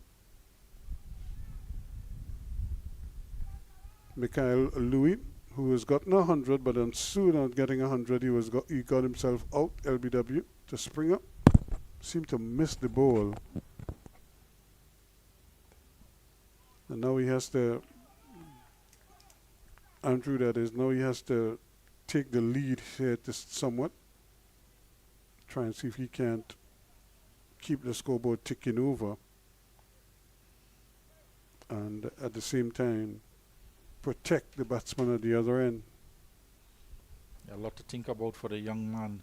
Mikhail Louis, who has gotten 100, but then soon on getting 100 he got himself out. LBW to spring up, seemed to miss the ball, and now he has to, Andrew that is, now he has to take the lead here somewhat, try and see if he can't keep the scoreboard ticking over, and at the same time protect the batsman at the other end. A lot to think about for the young man.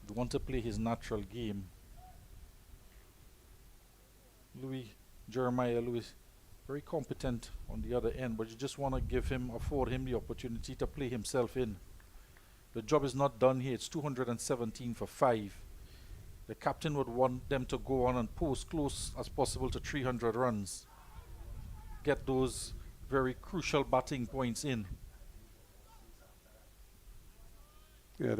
He wants to play his natural game. Jeremiah Lewis, very competent on the other end, but you just want to afford him the opportunity to play himself in. The job is not done here. It's 217 for 5. The captain would want them to go on and post close as possible to 300 runs. Get those very crucial batting points in. Yeah,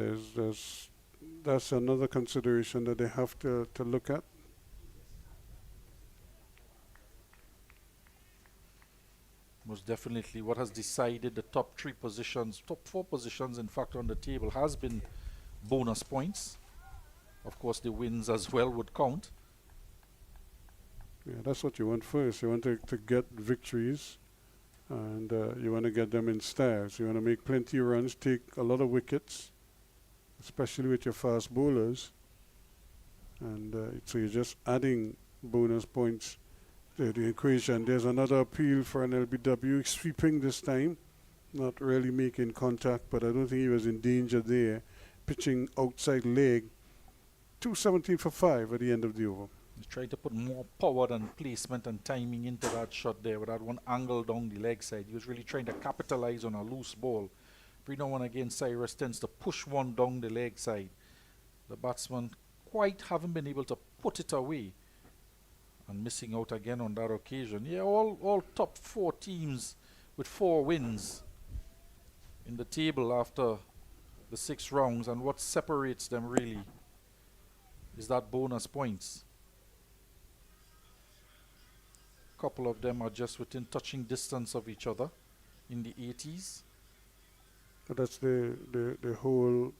that's another consideration that they have to look at. Most definitely what has decided the top 4 positions in fact on the table has been bonus points. Of course the wins as well would count. Yeah, that's what you want first. You want to get victories, and you want to get them in styles. You want to make plenty of runs, take a lot of wickets, especially with your fast bowlers, and so you're just adding bonus points to the equation. There's another appeal for an LBW, sweeping this time, not really making contact, but I don't think he was in danger there. Pitching outside leg, 217 for 5 at the end of the over. He's trying to put more power and placement and timing into that shot there with that one angle down the leg side. He was really trying to capitalize on a loose ball. Every now and again, Cyrus tends to push one down the leg side. The batsman quite haven't been able to put it away, and missing out again on that occasion. Yeah, all top 4 teams with 4 wins in the table after the 6 rounds, and what separates them really is that bonus points. A couple of them are just within touching distance of each other in the 80s. But that's the whole,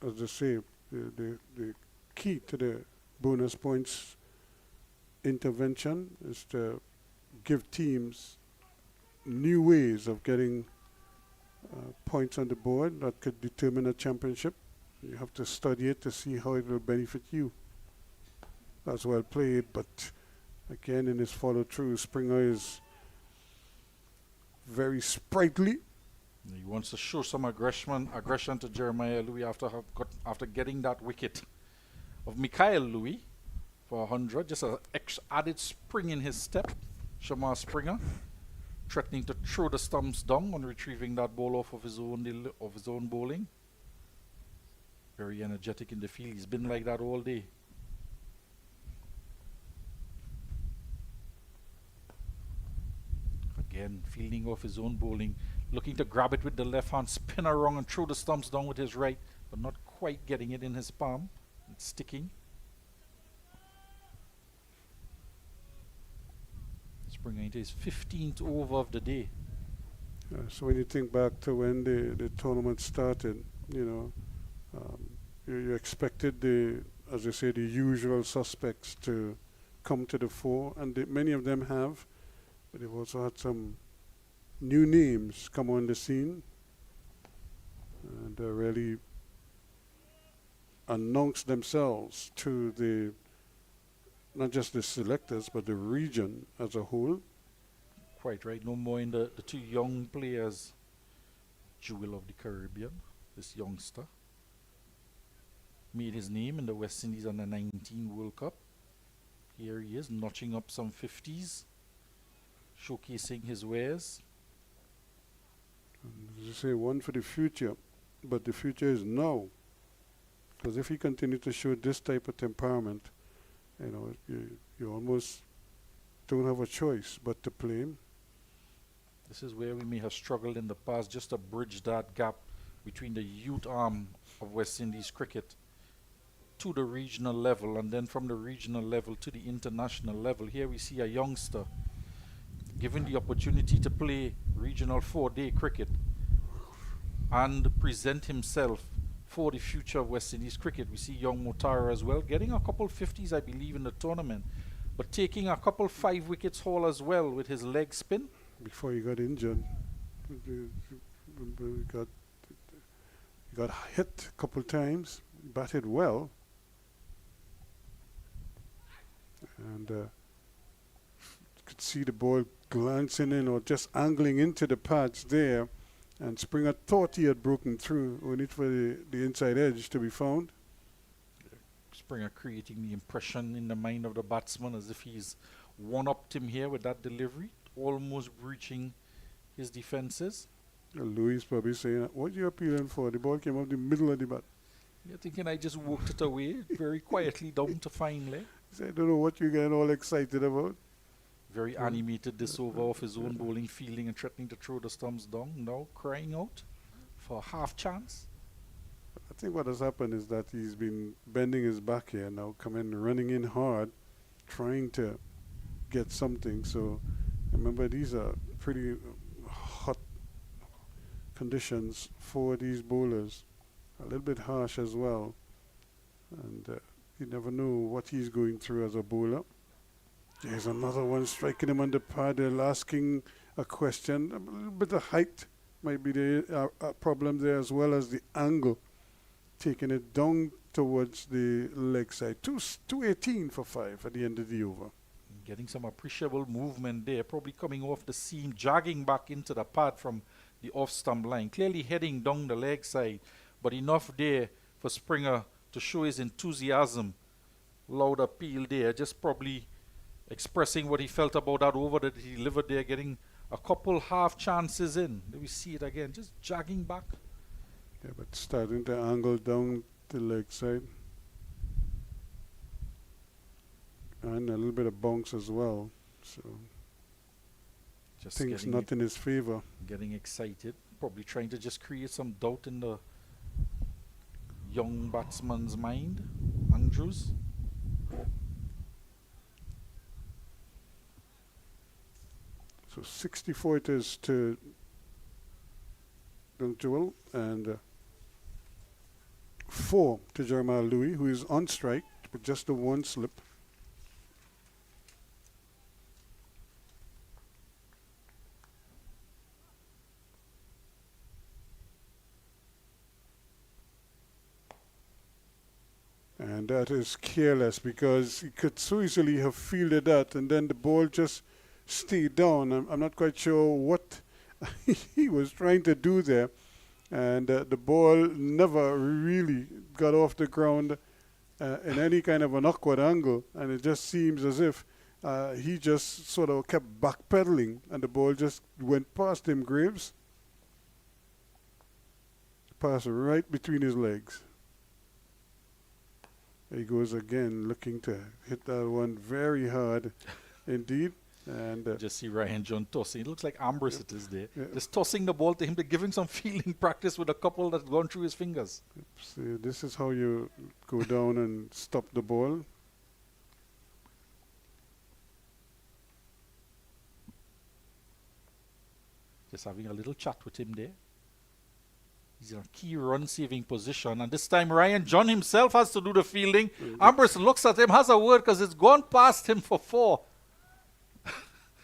as they say, the key to the bonus points intervention is to give teams new ways of getting points on the board that could determine a championship. You have to study it to see how it will benefit you. That's well played, but again, in his follow-through, Springer is very sprightly. He wants to show some aggression to Jeremiah Louis after getting that wicket of Mikhail Louis for 100. Just an added spring in his step. Shamar Springer threatening to throw the stumps down on retrieving that ball off of his own bowling. Very energetic in the field. He's been like that all day. Again, fielding off his own bowling, looking to grab it with the left hand, spin around and throw the stumps down with his right, but not quite getting it in his palm. It's sticking. Springer into his 15th over of the day. So when you think back to when the tournament started, you know, you expected as I say, the usual suspects to come to the fore, and many of them have, but they've also had some new names come on the scene and really announce themselves to not just the selectors, but the region as a whole. Quite right. No more in the 2 young players. Jewel of the Caribbean, this youngster. Made his name in the West Indies under 19 World Cup. Here he is, notching up some 50s, showcasing his wares. And as I say, one for the future, but the future is now. Because if he continues to show this type of temperament, you know, you almost don't have a choice but to play him. This is where we may have struggled in the past, just to bridge that gap between the youth arm of West Indies cricket to the regional level, and then from the regional level to the international level. Here we see a youngster given the opportunity to play regional 4-day cricket and present himself for the future of West Indies cricket. We see young Motara as well, getting a couple 50s, I believe, in the tournament, but taking a couple 5 wickets haul as well with his leg spin. Before he got injured, he got hit a couple times, batted well, and could see the ball glancing in or just angling into the pads there, and Springer thought he had broken through, only for the inside edge to be found. Springer creating the impression in the mind of the batsman as if he's one-upped him here with that delivery, almost breaching his defenses. Louis probably saying, what are you appealing for? The ball came up the middle of the bat. You're thinking I just walked it away very quietly down to fine leg. He said, I don't know what you're getting all excited about. Very animated this over off his own bowling, fielding and threatening to throw the stumps down. Now crying out for a half chance. I think what has happened is that he's been bending his back here now, running in hard, trying to get something. So remember, these are pretty hot conditions for these bowlers. A little bit harsh as well. And you never know what he's going through as a bowler. There's another one striking him on the pad. They're asking a question. A little bit of height might be the problem there, as well as the angle, taking it down towards the leg side. 218 for 5 at the end of the over. Getting some appreciable movement there, probably coming off the seam, jogging back into the pad from the off-stump line, clearly heading down the leg side, but enough there for Springer to show his enthusiasm. Loud appeal there, just probably expressing what he felt about that over that he delivered there, getting A couple half chances in. Do we see it again? Just jogging back. Yeah, but starting to angle down the leg side. And a little bit of bounce as well. So Just things getting, not in his favor. getting excited. Probably trying to just create some doubt in the young batsman's mind. Andrews. So 64 it is to Young Joel, and 4 to Jeremiah Louis, who is on strike with just the one slip. And that is careless, because he could so easily have fielded that, and then the ball just stayed down. I'm not quite sure what he was trying to do there. And the ball never really got off the ground in any kind of an awkward angle. And it just seems as if he just sort of kept backpedaling, and the ball just went past him, Graves. Passed right between his legs. He goes again, looking to hit that one very hard indeed. And Just see Ryan John tossing. It looks like Ambrose it is there. Yeah. Just tossing the ball to him to give him some fielding practice with a couple that's gone through his fingers. so this is how you go down and stop the ball. Just having a little chat with him there. He's in a key run-saving position. And this time Ryan John himself has to do the fielding. Ambrose looks at him, has a word because it's gone past him for 4.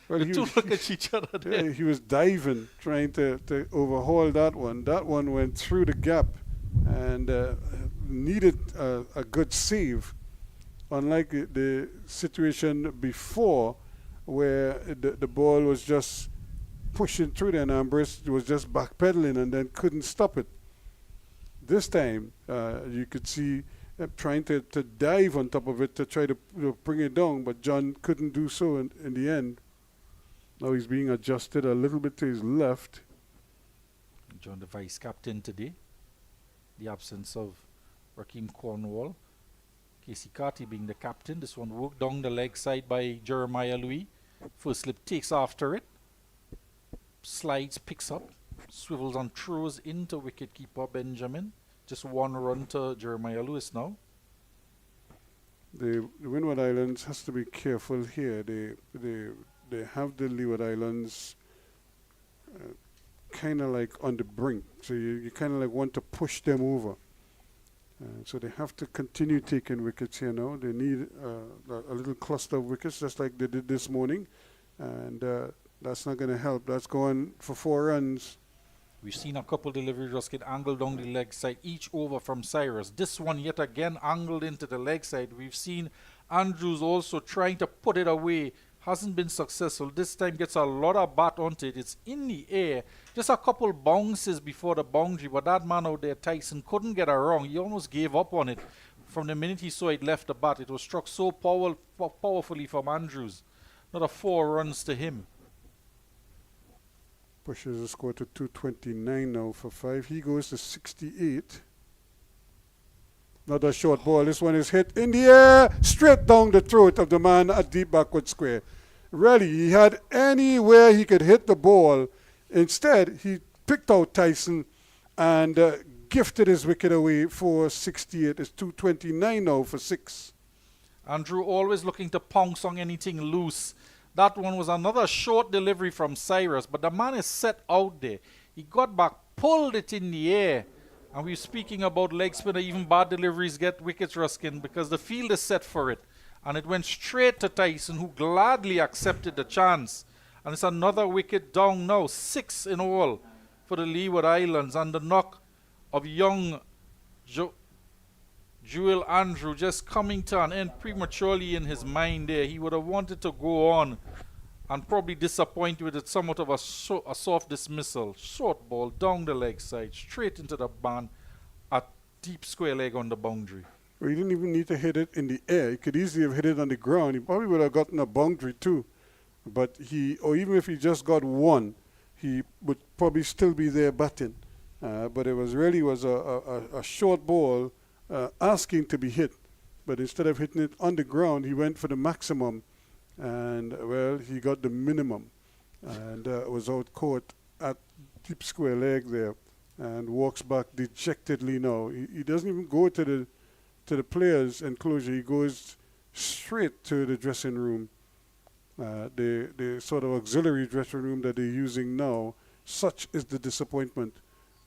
Well, The two look at each other there. yeah, he was diving, trying to overhaul that one. That one went through the gap and needed a good save. Unlike the situation before, where the ball was just pushing through there, and Ambrose was just backpedaling and then couldn't stop it. This time, you could see trying to dive on top of it to try to bring it down, but John couldn't do so in the end. Now he's being adjusted a little bit to his left. John, the vice captain today. The absence of Raheem Cornwall. Casey Carty being the captain. This one worked down the leg side by Jeremiah Louis. First slip takes after it. Slides, picks up. Swivels and throws into wicketkeeper Benjamin. Just one run to Jeremiah Lewis now. The Windward Islands has to be careful here. They have the Leeward Islands kind of like on the brink. So you kind of like want to push them over. So they have to continue taking wickets here now. They need a little cluster of wickets, just like they did this morning. And that's not going to help. That's going for 4 runs. We've seen a couple deliveries just get angled down the leg side, each over from Cyrus. This one yet again angled into the leg side. We've seen Andrews also trying to put it away. Hasn't been successful. This time gets a lot of bat onto it. It's in the air. Just a couple bounces before the boundary, but that man out there, Tyson, couldn't get it wrong. He almost gave up on it. From the minute he saw it left the bat, it was struck so powerfully from Andrews. Another 4 runs to him. Pushes the score to 229 now for 5. He goes to 68. Another short ball. This one is hit in the air, straight down the throat of the man at deep backward square. Really, he had anywhere he could hit the ball. Instead, he picked out Tyson and gifted his wicket away for 68. It's 229 now for 6. Andrew always looking to pounce on anything loose. That one was another short delivery from Cyrus, but the man is set out there. He got back, pulled it in the air. And we're speaking about leg spinner, even bad deliveries get wickets, Ruskin, because the field is set for it. And it went straight to Tyson, who gladly accepted the chance. And it's another wicket down now, 6 in all for the Leeward Islands. And the knock of young Joel Andrew just coming to an end prematurely in his mind there. He would have wanted to go on and probably disappoint with it, somewhat of a soft dismissal. Short ball down the leg side, straight into the ban, a deep square leg on the boundary. Well, he didn't even need to hit it in the air. He could easily have hit it on the ground. He probably would have gotten a boundary too. but or even if he just got one, he would probably still be there batting. But it was a short ball asking to be hit. But instead of hitting it on the ground, he went for the maximum. And, well, he got the minimum. And was out caught at deep square leg there. And walks back dejectedly now. He doesn't even go to the players' enclosure. He goes straight to the dressing room. The sort of auxiliary dressing room that they're using now. Such is the disappointment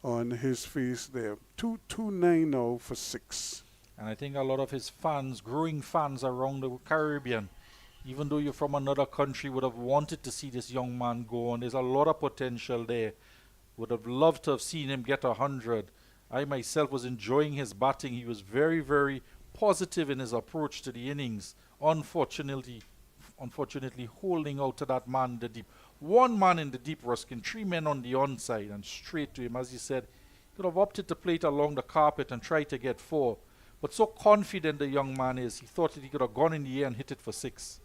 on his face there. 2-9 now for 6. And I think a lot of his fans, growing fans around the Caribbean, even though you're from another country, would have wanted to see this young man go on. There's a lot of potential there. Would have loved to have seen him get 100. I myself was enjoying his batting. He was very, very positive in his approach to the innings. Unfortunately, holding out to that man in the deep. One man in the deep, Ruskin, 3 men on the onside and straight to him. As you said, he could have opted to play it along the carpet and try to get 4. But so confident the young man is, he thought that he could have gone in the air and hit it for 6.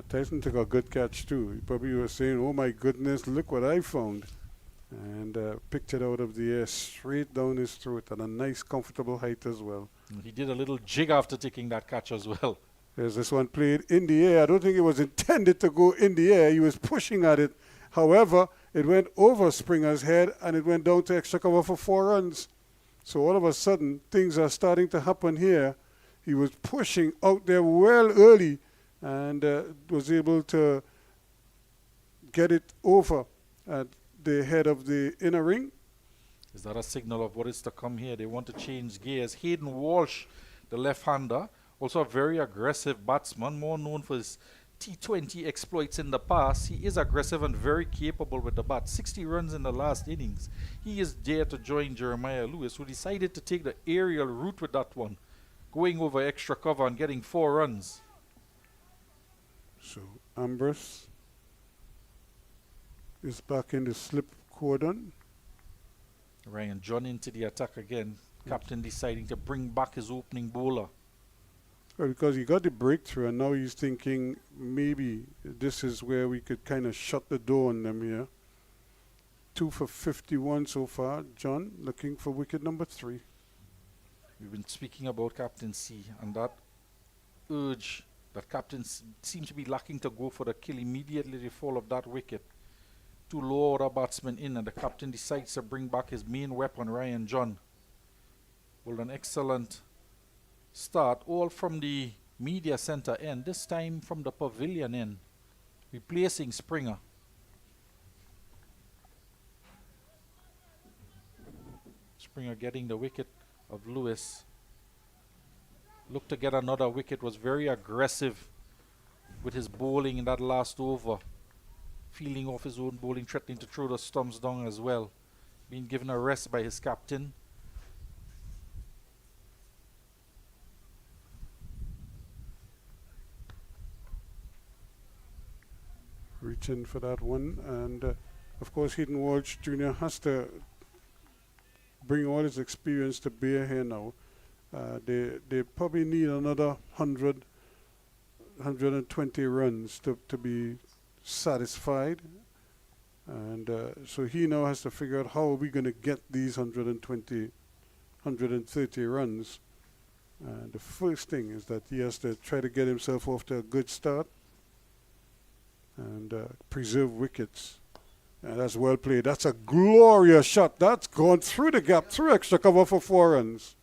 Tyson took a good catch too. He probably was saying, oh my goodness, look what I found. And picked it out of the air straight down his throat at a nice comfortable height as well. And he did a little jig after taking that catch as well. There's this one played in the air. I don't think it was intended to go in the air. He was pushing at it. However, it went over Springer's head and it went down to extra cover for 4 runs. So all of a sudden, things are starting to happen here. He was pushing out there well early and was able to get it over at the head of the inner ring. Is that a signal of what is to come here? They want to change gears. Hayden Walsh, the left-hander, also a very aggressive batsman, more known for his T20 exploits in the past. He is aggressive and very capable with the bat. 60 runs in the last innings. He is there to join Jeremiah Lewis, who decided to take the aerial route with that one, going over extra cover and getting 4 runs. So Ambrose is back in the slip cordon. Ryan John into the attack again. Captain deciding to bring back his opening bowler. Well, because he got the breakthrough and now he's thinking maybe this is where we could kind of shut the door on them here. 2 for 51 so far. John looking for wicket number 3. We've been speaking about captaincy and that urge that captains seem to be lacking to go for the kill immediately the fall of that wicket. 2 low order batsmen in and the captain decides to bring back his main weapon, Ryan John. Well, an excellent start, all from the media center end, this time from the pavilion end, replacing Springer. Springer getting the wicket of Lewis. Looked to get another wicket, was very aggressive with his bowling in that last over. Feeling off his own bowling, threatening to throw the stumps down as well. Being given a rest by his captain. Reaching for that one, and of course Hayden Walsh Jr. has to bring all his experience to bear here now. They probably need another 100, 120 runs to be satisfied, and so he now has to figure out how are we going to get these 120, 130 runs. The first thing is that he has to try to get himself off to a good start and preserve wickets. And that's well played. That's a glorious shot. That's gone through the gap, through extra cover for 4 runs.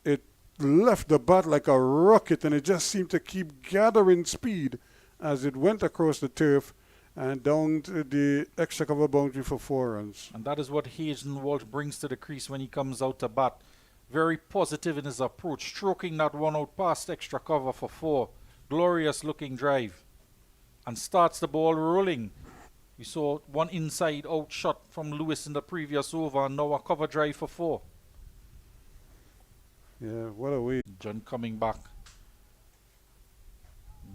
It left the bat like a rocket, and it just seemed to keep gathering speed as it went across the turf and down to the extra cover boundary for 4 runs. And that is what Hayden Walsh brings to the crease when he comes out to bat. Very positive in his approach, stroking that one out past extra cover for 4. Glorious looking drive. And starts the ball rolling. We saw one inside out shot from Lewis in the previous over, and now a cover drive for 4. Yeah, what a way. John coming back.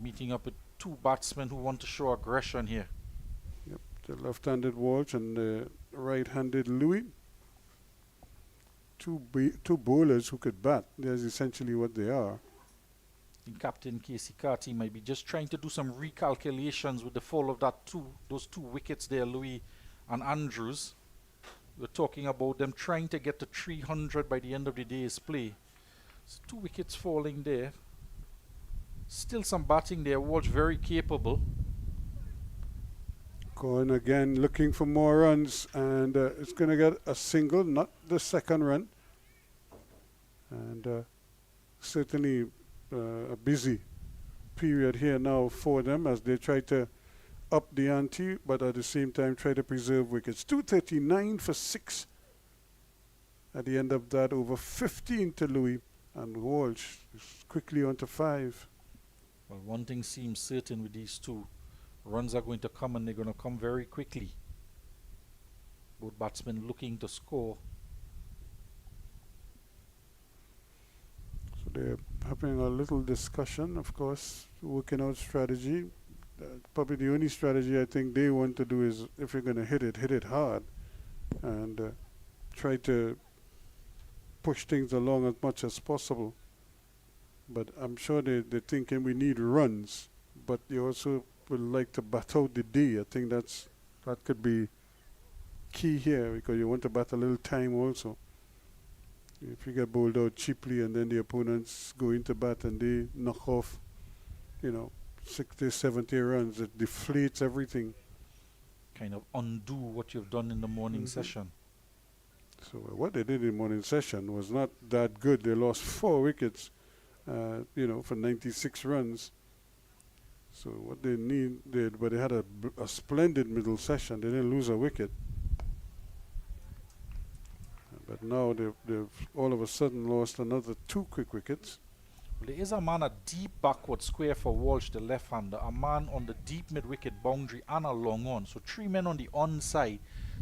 Meeting up with 2 batsmen who want to show aggression here. Yep, the left-handed Walsh and the right-handed Louis. Two bowlers who could bat. That's essentially what they are. think Captain Casey Carty might be just trying to do some recalculations with the fall of those two wickets there, Louis and Andrews. We're talking about them trying to get to 300 by the end of the day's play. So 2 wickets falling there. Still some batting there. Walsh very capable. Going again, looking for more runs, and it's going to get a single, not the second run. And certainly a busy period here now for them as they try to up the ante, but at the same time try to preserve wickets. 239 for 6 at the end of that over. 15 to Louis, and Walsh is quickly on to 5. Well, one thing seems certain with these two. Runs are going to come, and they're going to come very quickly. Both batsmen looking to score. So they're having a little discussion, of course, working out strategy. Probably the only strategy I think they want to do is, if you're going to hit it hard, and try to push things along as much as possible. But I'm sure they're thinking we need runs, but they also would like to bat out the day. I think that could be key here, because you want to bat a little time also. If you get bowled out cheaply and then the opponents go into bat and they knock off, 60, 70 runs, it deflates everything. Kind of undo what you've done in the morning session. So what they did in the morning session was not that good. They lost 4 wickets, for 96 runs. So what they needed, but they had a splendid middle session. They didn't lose a wicket. But now they've all of a sudden lost another 2 quick wickets. Well, there is a man a deep backward square for Walsh, the left-hander. A man on the deep mid-wicket boundary and a long on. So 3 men on the onside,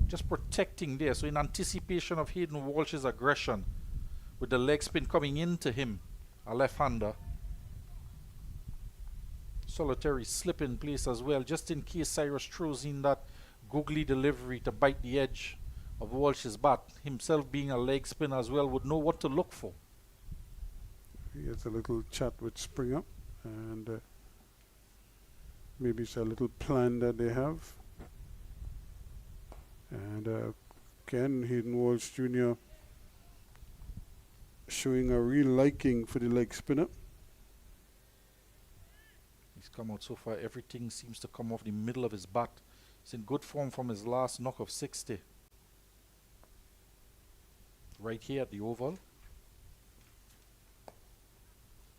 just protecting there. So in anticipation of Hayden Walsh's aggression, with the leg spin coming into him, a left-hander. Solitary slip in place as well, just in case Cyrus throws in that googly delivery to bite the edge of Walsh's bat. Himself being a leg spin as well, would know what to look for. He has a little chat with Springer, and maybe it's a little plan that they have. And again, Hayden Walsh Jr. showing a real liking for the leg spinner. He's come out so far, everything seems to come off the middle of his bat. He's in good form from his last knock of 60. Right here at the oval.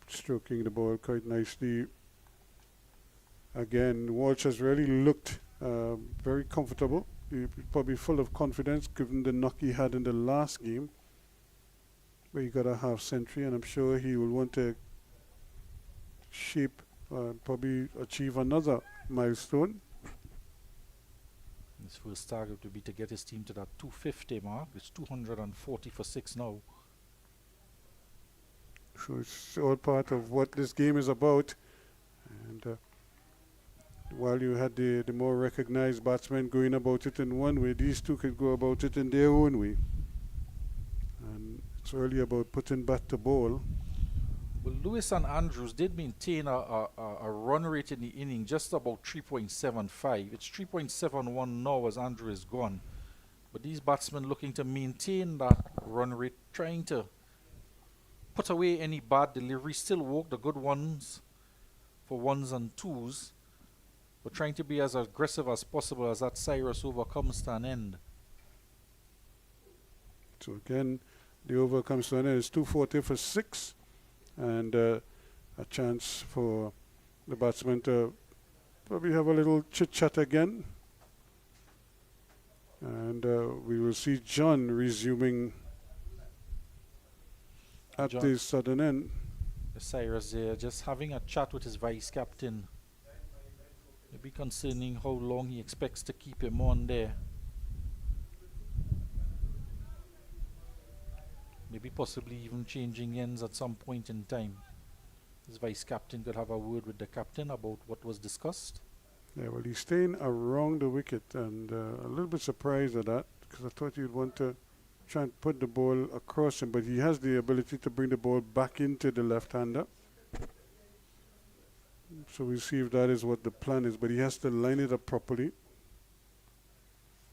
Stroking the ball quite nicely. Again, Walsh has really looked very comfortable. He's probably full of confidence given the knock he had in the last game, where he got a half century, and I'm sure he will want to shape, probably achieve another milestone. His first target would be to get his team to that 250 mark. It's 240 for 6 now. So it's all part of what this game is about. And while you had the more recognized batsmen going about it in one way, these two could go about it in their own way. And it's really about putting bat to ball. Well, Lewis and Andrews did maintain a run rate in the inning just about 3.75. It's 3.71 now as Andrew is gone. But these batsmen looking to maintain that run rate, trying to put away any bad delivery, still walk the good ones for 1s and 2s, but trying to be as aggressive as possible as that Cyrus over comes to an end. So again, the over comes to an end. It's 240 for 6. And a chance for the batsman to probably have a little chit-chat again. And we will see John resuming at the southern end. Cyrus there just having a chat with his vice-captain. Maybe concerning how long he expects to keep him on there. Maybe possibly even changing ends at some point in time. His vice-captain could have a word with the captain about what was discussed. Yeah, well, he's staying around the wicket, and a little bit surprised at that, because I thought you'd want to try and put the ball across him, but he has the ability to bring the ball back into the left-hander. So we'll see if that is what the plan is, but he has to line it up properly.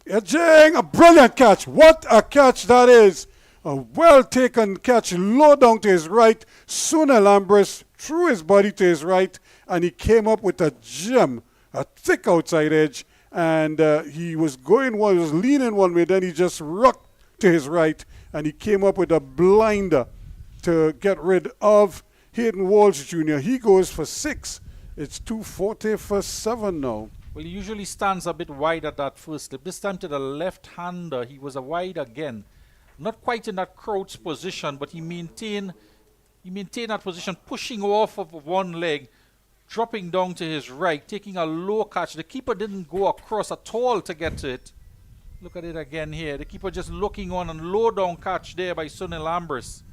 Edging, a brilliant catch. What a catch that is. A well taken catch, low down to his right. Sunil Ambrose threw his body to his right, and he came up with a gem, a thick outside edge. And he was going one, he was leaning one way, then he just rocked to his right, and he came up with a blinder to get rid of Hayden Walsh Jr. He goes for 6. It's 240 for 7 now. Well, he usually stands a bit wide at that first slip. This time to the left-hander, he was a wide again. Not quite in that crouch position, but he maintained that position, pushing off of one leg, dropping down to his right, taking a low catch. The keeper didn't go across at all to get to it. Look at it again here. The keeper just looking on and low down catch there by Sunil Ambrose.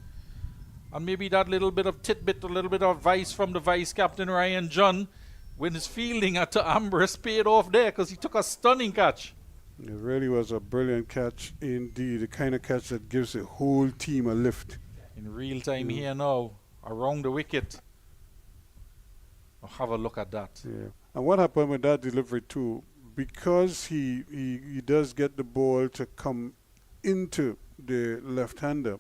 And maybe that little bit of tidbit, a little bit of advice from the vice captain Ryan John when his fielding to Ambrose paid off there because he took a stunning catch. It really was a brilliant catch indeed. The kind of catch that gives the whole team a lift. In real time here now, around the wicket. Oh, have a look at that. Yeah. And what happened with that delivery too, because he does get the ball to come into the left-hander,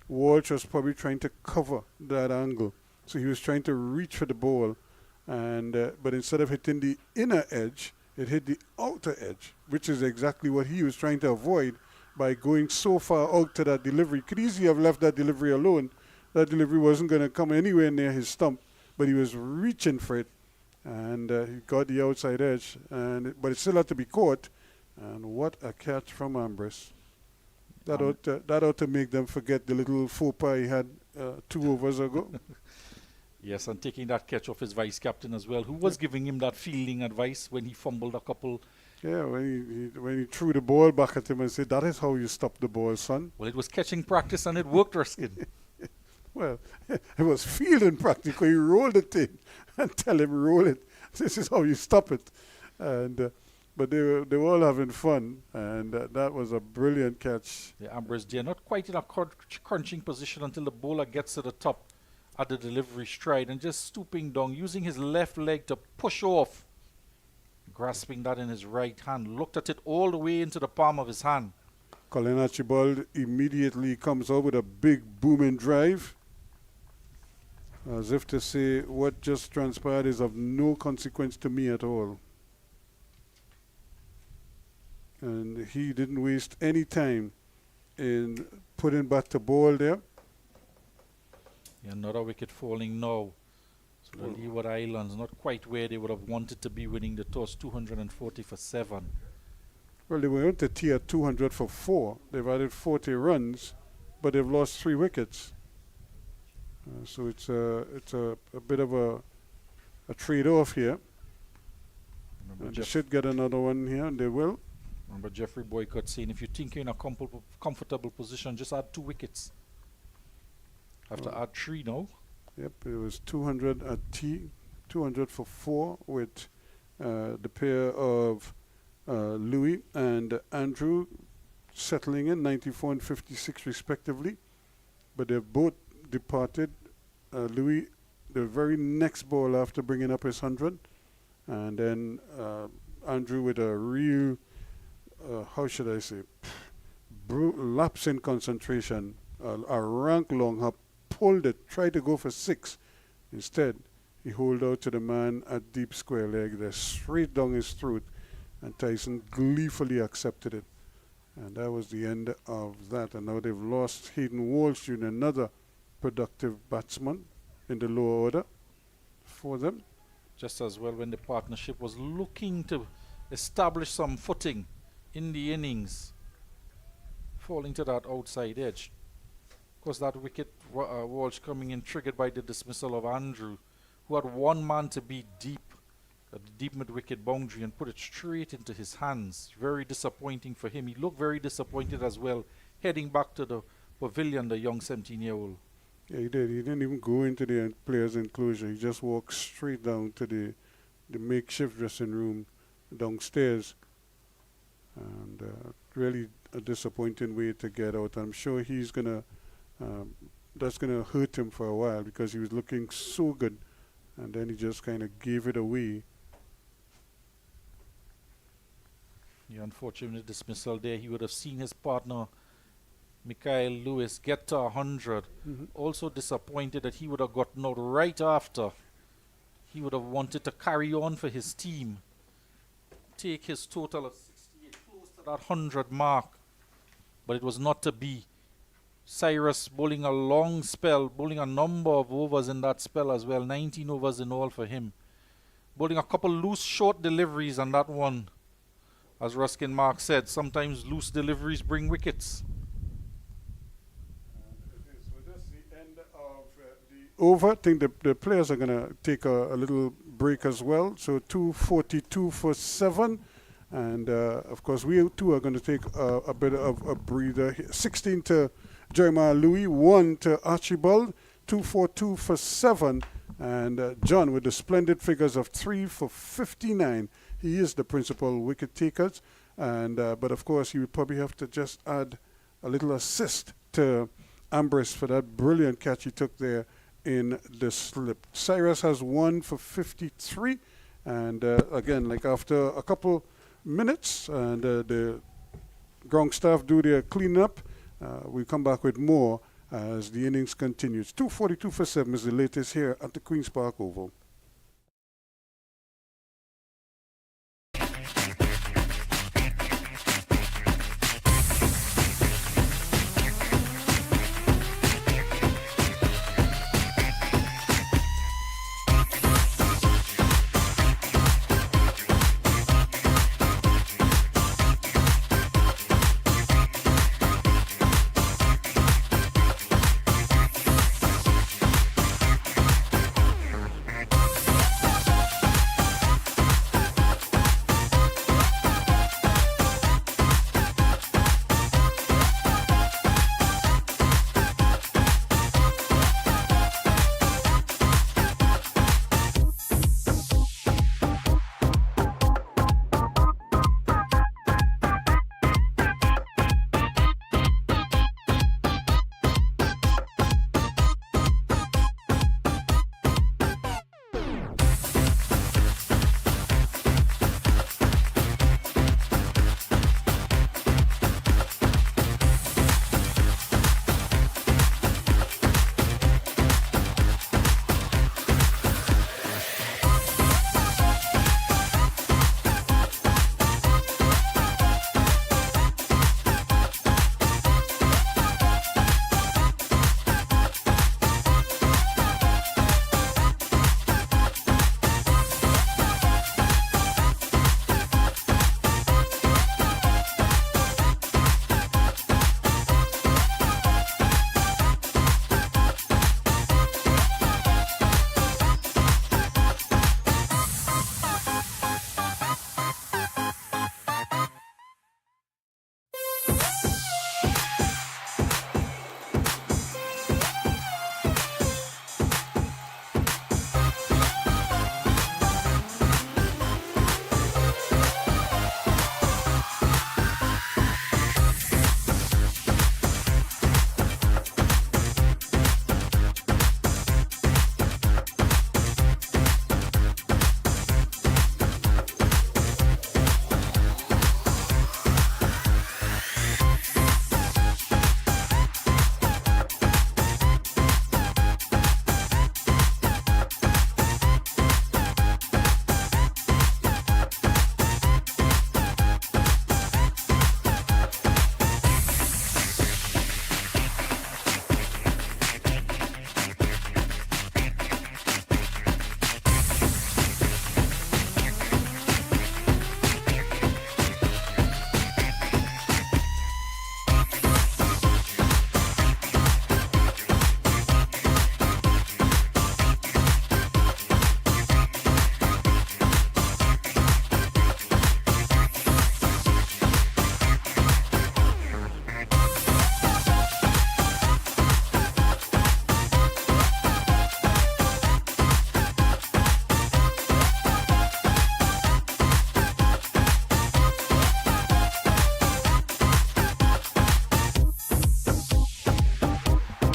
Walsh was probably trying to cover that angle. So he was trying to reach for the ball, and but instead of hitting the inner edge, it hit the outer edge, which is exactly what he was trying to avoid by going so far out to that delivery. Could easily have left that delivery alone. That delivery wasn't going to come anywhere near his stump, but he was reaching for it, and he got the outside edge, but it still had to be caught. And what a catch from Ambrose. That ought to make them forget the little faux pas he had 2 overs ago. Yes, and taking that catch off his vice captain as well, who was giving him that fielding advice when he fumbled a couple. Yeah, when he threw the ball back at him and said, "That is how you stop the ball, son." Well, it was catching practice and it worked, Ruskin. Well, it was fielding practice. He rolled the thing and tell him, roll it. This is how you stop it. And but they were all having fun, and that was a brilliant catch. Yeah, Ambrose there, not quite in a crunching position until the bowler gets to the top at the delivery stride and just stooping down, using his left leg to push off, grasping that in his right hand, looked at it all the way into the palm of his hand. Colin Archibald immediately comes out with a big booming drive, as if to say, what just transpired is of no consequence to me at all. And he didn't waste any time in putting back the ball there. Yeah, another wicket falling now. So the Leeward Islands not quite where they would have wanted to be, winning the toss, 240 for 7. Well, they went to tier 200 for 4. They've added 40 runs, but they've lost 3 wickets. So it's a bit of a trade-off here. They should get another one here, and they will. Remember Jeffrey Boycott saying, if you think you're in a comfortable position, just add 2 wickets. Have to add 3 now. Yep, it was 200 at 200 for 4 with the pair of Louis and Andrew settling in 94 and 56 respectively. But they've both departed. Louis, the very next ball after bringing up his 100, and then Andrew with a real, how should I say, lapse in concentration, a rank long hop, pulled it, tried to go for 6. Instead, he holed out to the man at deep square leg there, straight down his throat, and Tyson gleefully accepted it. And that was the end of that. And now they've lost Hayden Walsh Jr., another productive batsman in the lower order for them. Just as well when the partnership was looking to establish some footing in the innings, falling to that outside edge. Of course, that wicket, Walsh coming in triggered by the dismissal of Andrew, who had one man to be deep at the deep mid-wicket boundary and put it straight into his hands. Very disappointing for him. He looked very disappointed as well, heading back to the pavilion, the young 17-year-old. Yeah, he did. He didn't even go into the players' enclosure. He just walked straight down to the makeshift dressing room downstairs. And really a disappointing way to get out. I'm sure he's going to, that's going to hurt him for a while, because he was looking so good and then he just kind of gave it away. The unfortunate dismissal there. He would have seen his partner, Mikhail Lewis, get to 100. Also disappointed that he would have gotten out right after. He would have wanted to carry on for his team. Take his total of 68, close to that 100 mark. But it was not to be. Cyrus bowling a long spell, bowling a number of overs in that spell as well. 19 overs in all for him. Bowling a couple loose short deliveries on that one. As Ruskin Mark said, sometimes loose deliveries bring wickets. Over. I think the players are going to take a little break as well. So 2:42 for 7. And of course, we too are going to take a bit of a breather here. 16 to Jeremiah Louis, 1 to Archibald, 242 for 7. And John with the splendid figures of 3 for 59. He is the principal wicket taker. And but of course, you would probably have to just add a little assist to Ambrose for that brilliant catch he took there in the slip. Cyrus has 1 for 53. And again, like after a couple minutes and the ground staff do their cleanup, we come back with more as the innings continues. 2:42 for 7 is the latest here at the Queen's Park Oval.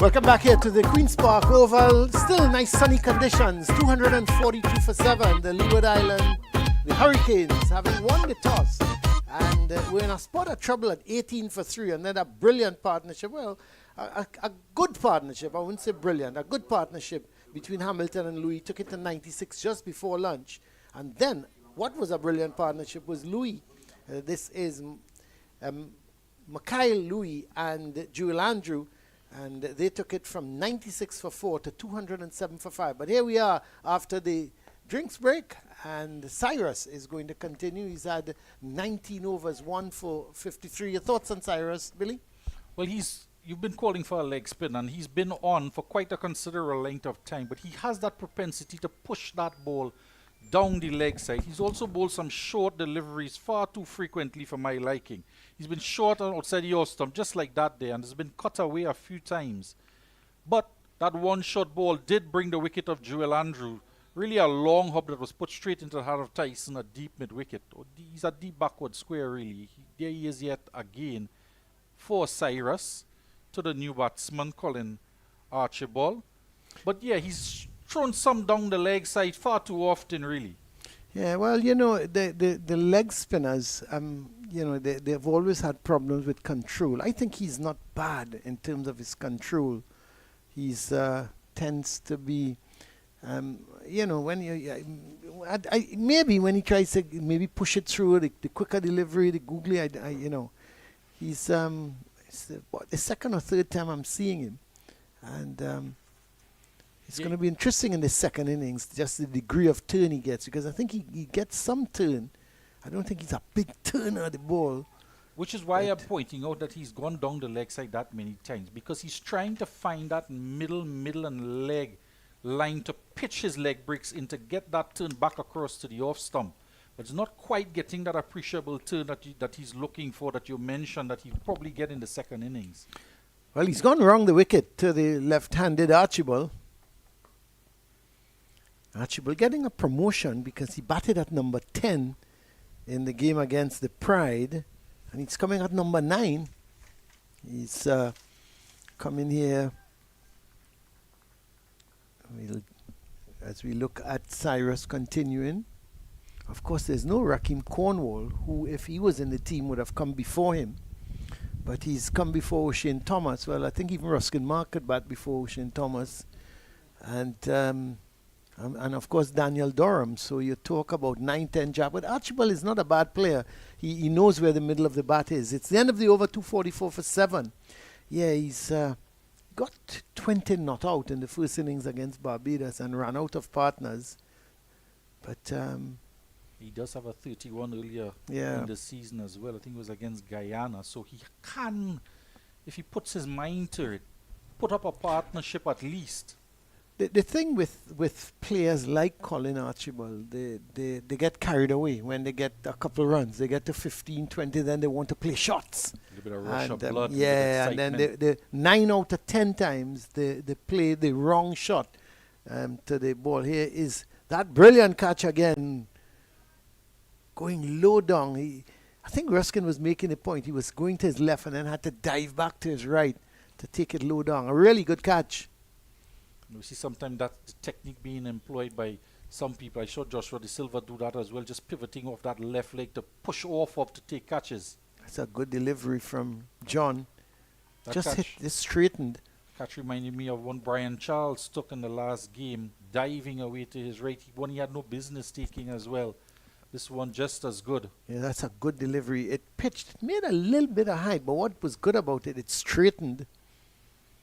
Welcome back here to the Queen's Park Oval. Still nice sunny conditions. 242 for 7. The Leeward Island, the Hurricanes, having won the toss. And we're in a spot of trouble at 18 for 3. And then a brilliant partnership. Well, a good partnership. I wouldn't say brilliant. A good partnership between Hamilton and Louis. Took it to 96 just before lunch. And then what was a brilliant partnership was Louis. This is Mikhail Louis and Jewel Andrew. And they took it from 96 for 4 to 207 for 5. But here we are after the drinks break. And Cyrus is going to continue. He's had 19 overs, 1 for 53. Your thoughts on Cyrus, Billy? Well, you've been calling for a leg spin, and he's been on for quite a considerable length of time. But he has that propensity to push that ball down the leg side. He's also bowled some short deliveries far too frequently for my liking. He's been short on outside the off stump, just like that there, and has been cut away a few times. But that one-shot ball did bring the wicket of Jewel Andrew. Really a long hub that was put straight into the heart of Tyson, a deep mid-wicket. He's a deep backward square, really. There he is yet again for Cyrus to the new batsman, Colin Archibald. But yeah, he's thrown some down the leg side far too often, really. Yeah, well, you know, the leg spinners, you know, they've always had problems with control. I think he's not bad in terms of his control. He's tends to be, you know, when maybe when he tries to maybe push it through, the quicker delivery, the googly, you know, he's it's the second or third time I'm seeing him. And it's going to be interesting in the second innings, just the degree of turn he gets, because I think he gets some turn. I don't think he's a big turner of the ball. Which is why I'm pointing out that he's gone down the leg side that many times, because he's trying to find that middle and leg line to pitch his leg breaks in to get that turn back across to the off stump. But it's not quite getting that appreciable turn that he's looking for, that you mentioned that he'll probably get in the second innings. Well, he's gone wrong the wicket to the left-handed Archibald. Archibald getting a promotion because he batted at number 10 in the game against the Pride. And he's coming at number 9. He's coming here. As we look at Cyrus continuing. Of course, there's no Raheem Cornwall, who, if he was in the team, would have come before him. But he's come before O'Shane Thomas. Well, I think even Ruskin Mark could bat before O'Shane Thomas. And of course, Daniel Durham. So you talk about 9-10 jab. But Archibald is not a bad player. He knows where the middle of the bat is. It's the end of the over, 244 for 7. Yeah, he's got 20 not out in the first innings against Barbados and ran out of partners. But he does have a 31 earlier in the season as well. I think it was against Guyana. So he can, if he puts his mind to it, put up a partnership at least. The thing with players like Colin Archibald, they get carried away when they get a couple runs. They get to 15, 20, then they want to play shots. A little bit of rush of blood. Yeah, and then the 9 out of 10 times they play the wrong shot to the ball. Here is that brilliant catch again, going low down. I think Ruskin was making a point. He was going to his left and then had to dive back to his right to take it low down. A really good catch. We see sometimes that technique being employed by some people. I saw Joshua De Silva do that as well, just pivoting off that left leg to push off of to take catches. That's a good delivery from John. That just catch, hit this straightened. Catch reminded me of one Brian Charles took in the last game, diving away to his right. One he had no business taking as well. This one just as good. Yeah, that's a good delivery. It pitched, it made a little bit of height, but what was good about it, it straightened.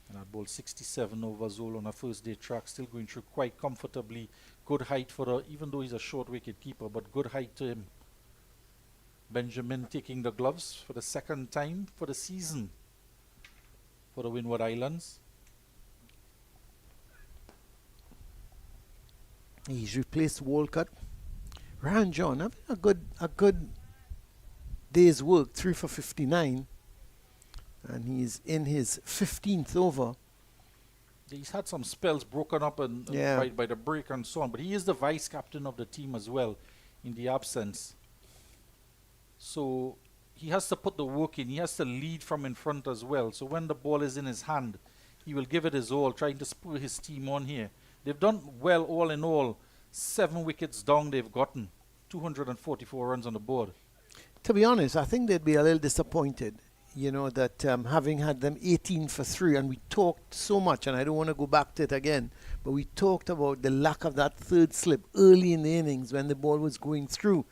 And I bowled 67 over Zol on a first day track, still going through quite comfortably. Good height for the, even though he's a short wicket keeper, but good height to him. Benjamin taking the gloves for the second time for the season for the Windward Islands. He's replaced Walcott. Ryan John having a good day's work, 3 for 59. And he's in his 15th over. He's had some spells broken up and by the break and so on, but he is the vice captain of the team as well in the absence. So he has to put the work in. He has to lead from in front as well. So when the ball is in his hand, He will give it his all, trying to spur his team on here. They've done well all in all. 7 wickets down they've gotten. 244 runs on the board. To be honest, I think they'd be a little disappointed, you know, that having had them 18 for 3, and we talked so much, and I don't want to go back to it again, but we talked about the lack of that third slip early in the innings when the ball was going through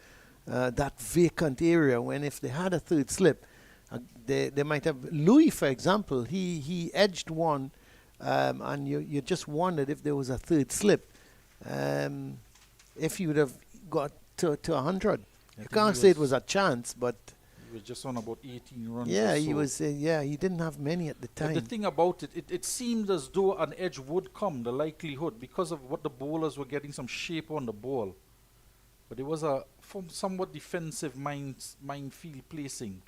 that vacant area, when if they had a third slip, they might have... Louis, for example, he edged one, and you just wondered if there was a third slip, if he would have got to 100. I You think can't he say it was- was a chance, but He was just on about 18 runs. yeah, or he so. was. He didn't have many at the But the time. thing about it seemed as though an edge would come, the likelihood, because of what the bowlers were getting some shape on the ball. But it was a somewhat defensive minefield placing.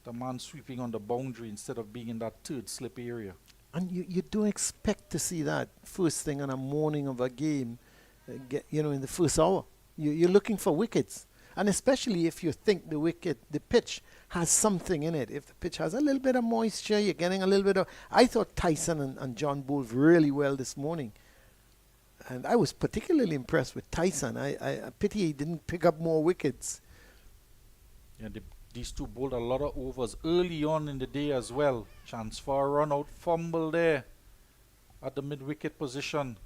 The man sweeping on the boundary instead of being in that third slip area. And you don't expect to see that first thing on a morning of a game, in the first hour. You're looking for wickets. And especially if you think the pitch has something in it. If the pitch has a little bit of moisture, you're getting a little bit of... I thought Tyson and John bowled really well this morning. And I was particularly impressed with Tyson. I pity he didn't pick up more wickets. Yeah, these two bowled a lot of overs early on in the day as well. Chance for a run out, fumble there at the mid-wicket position.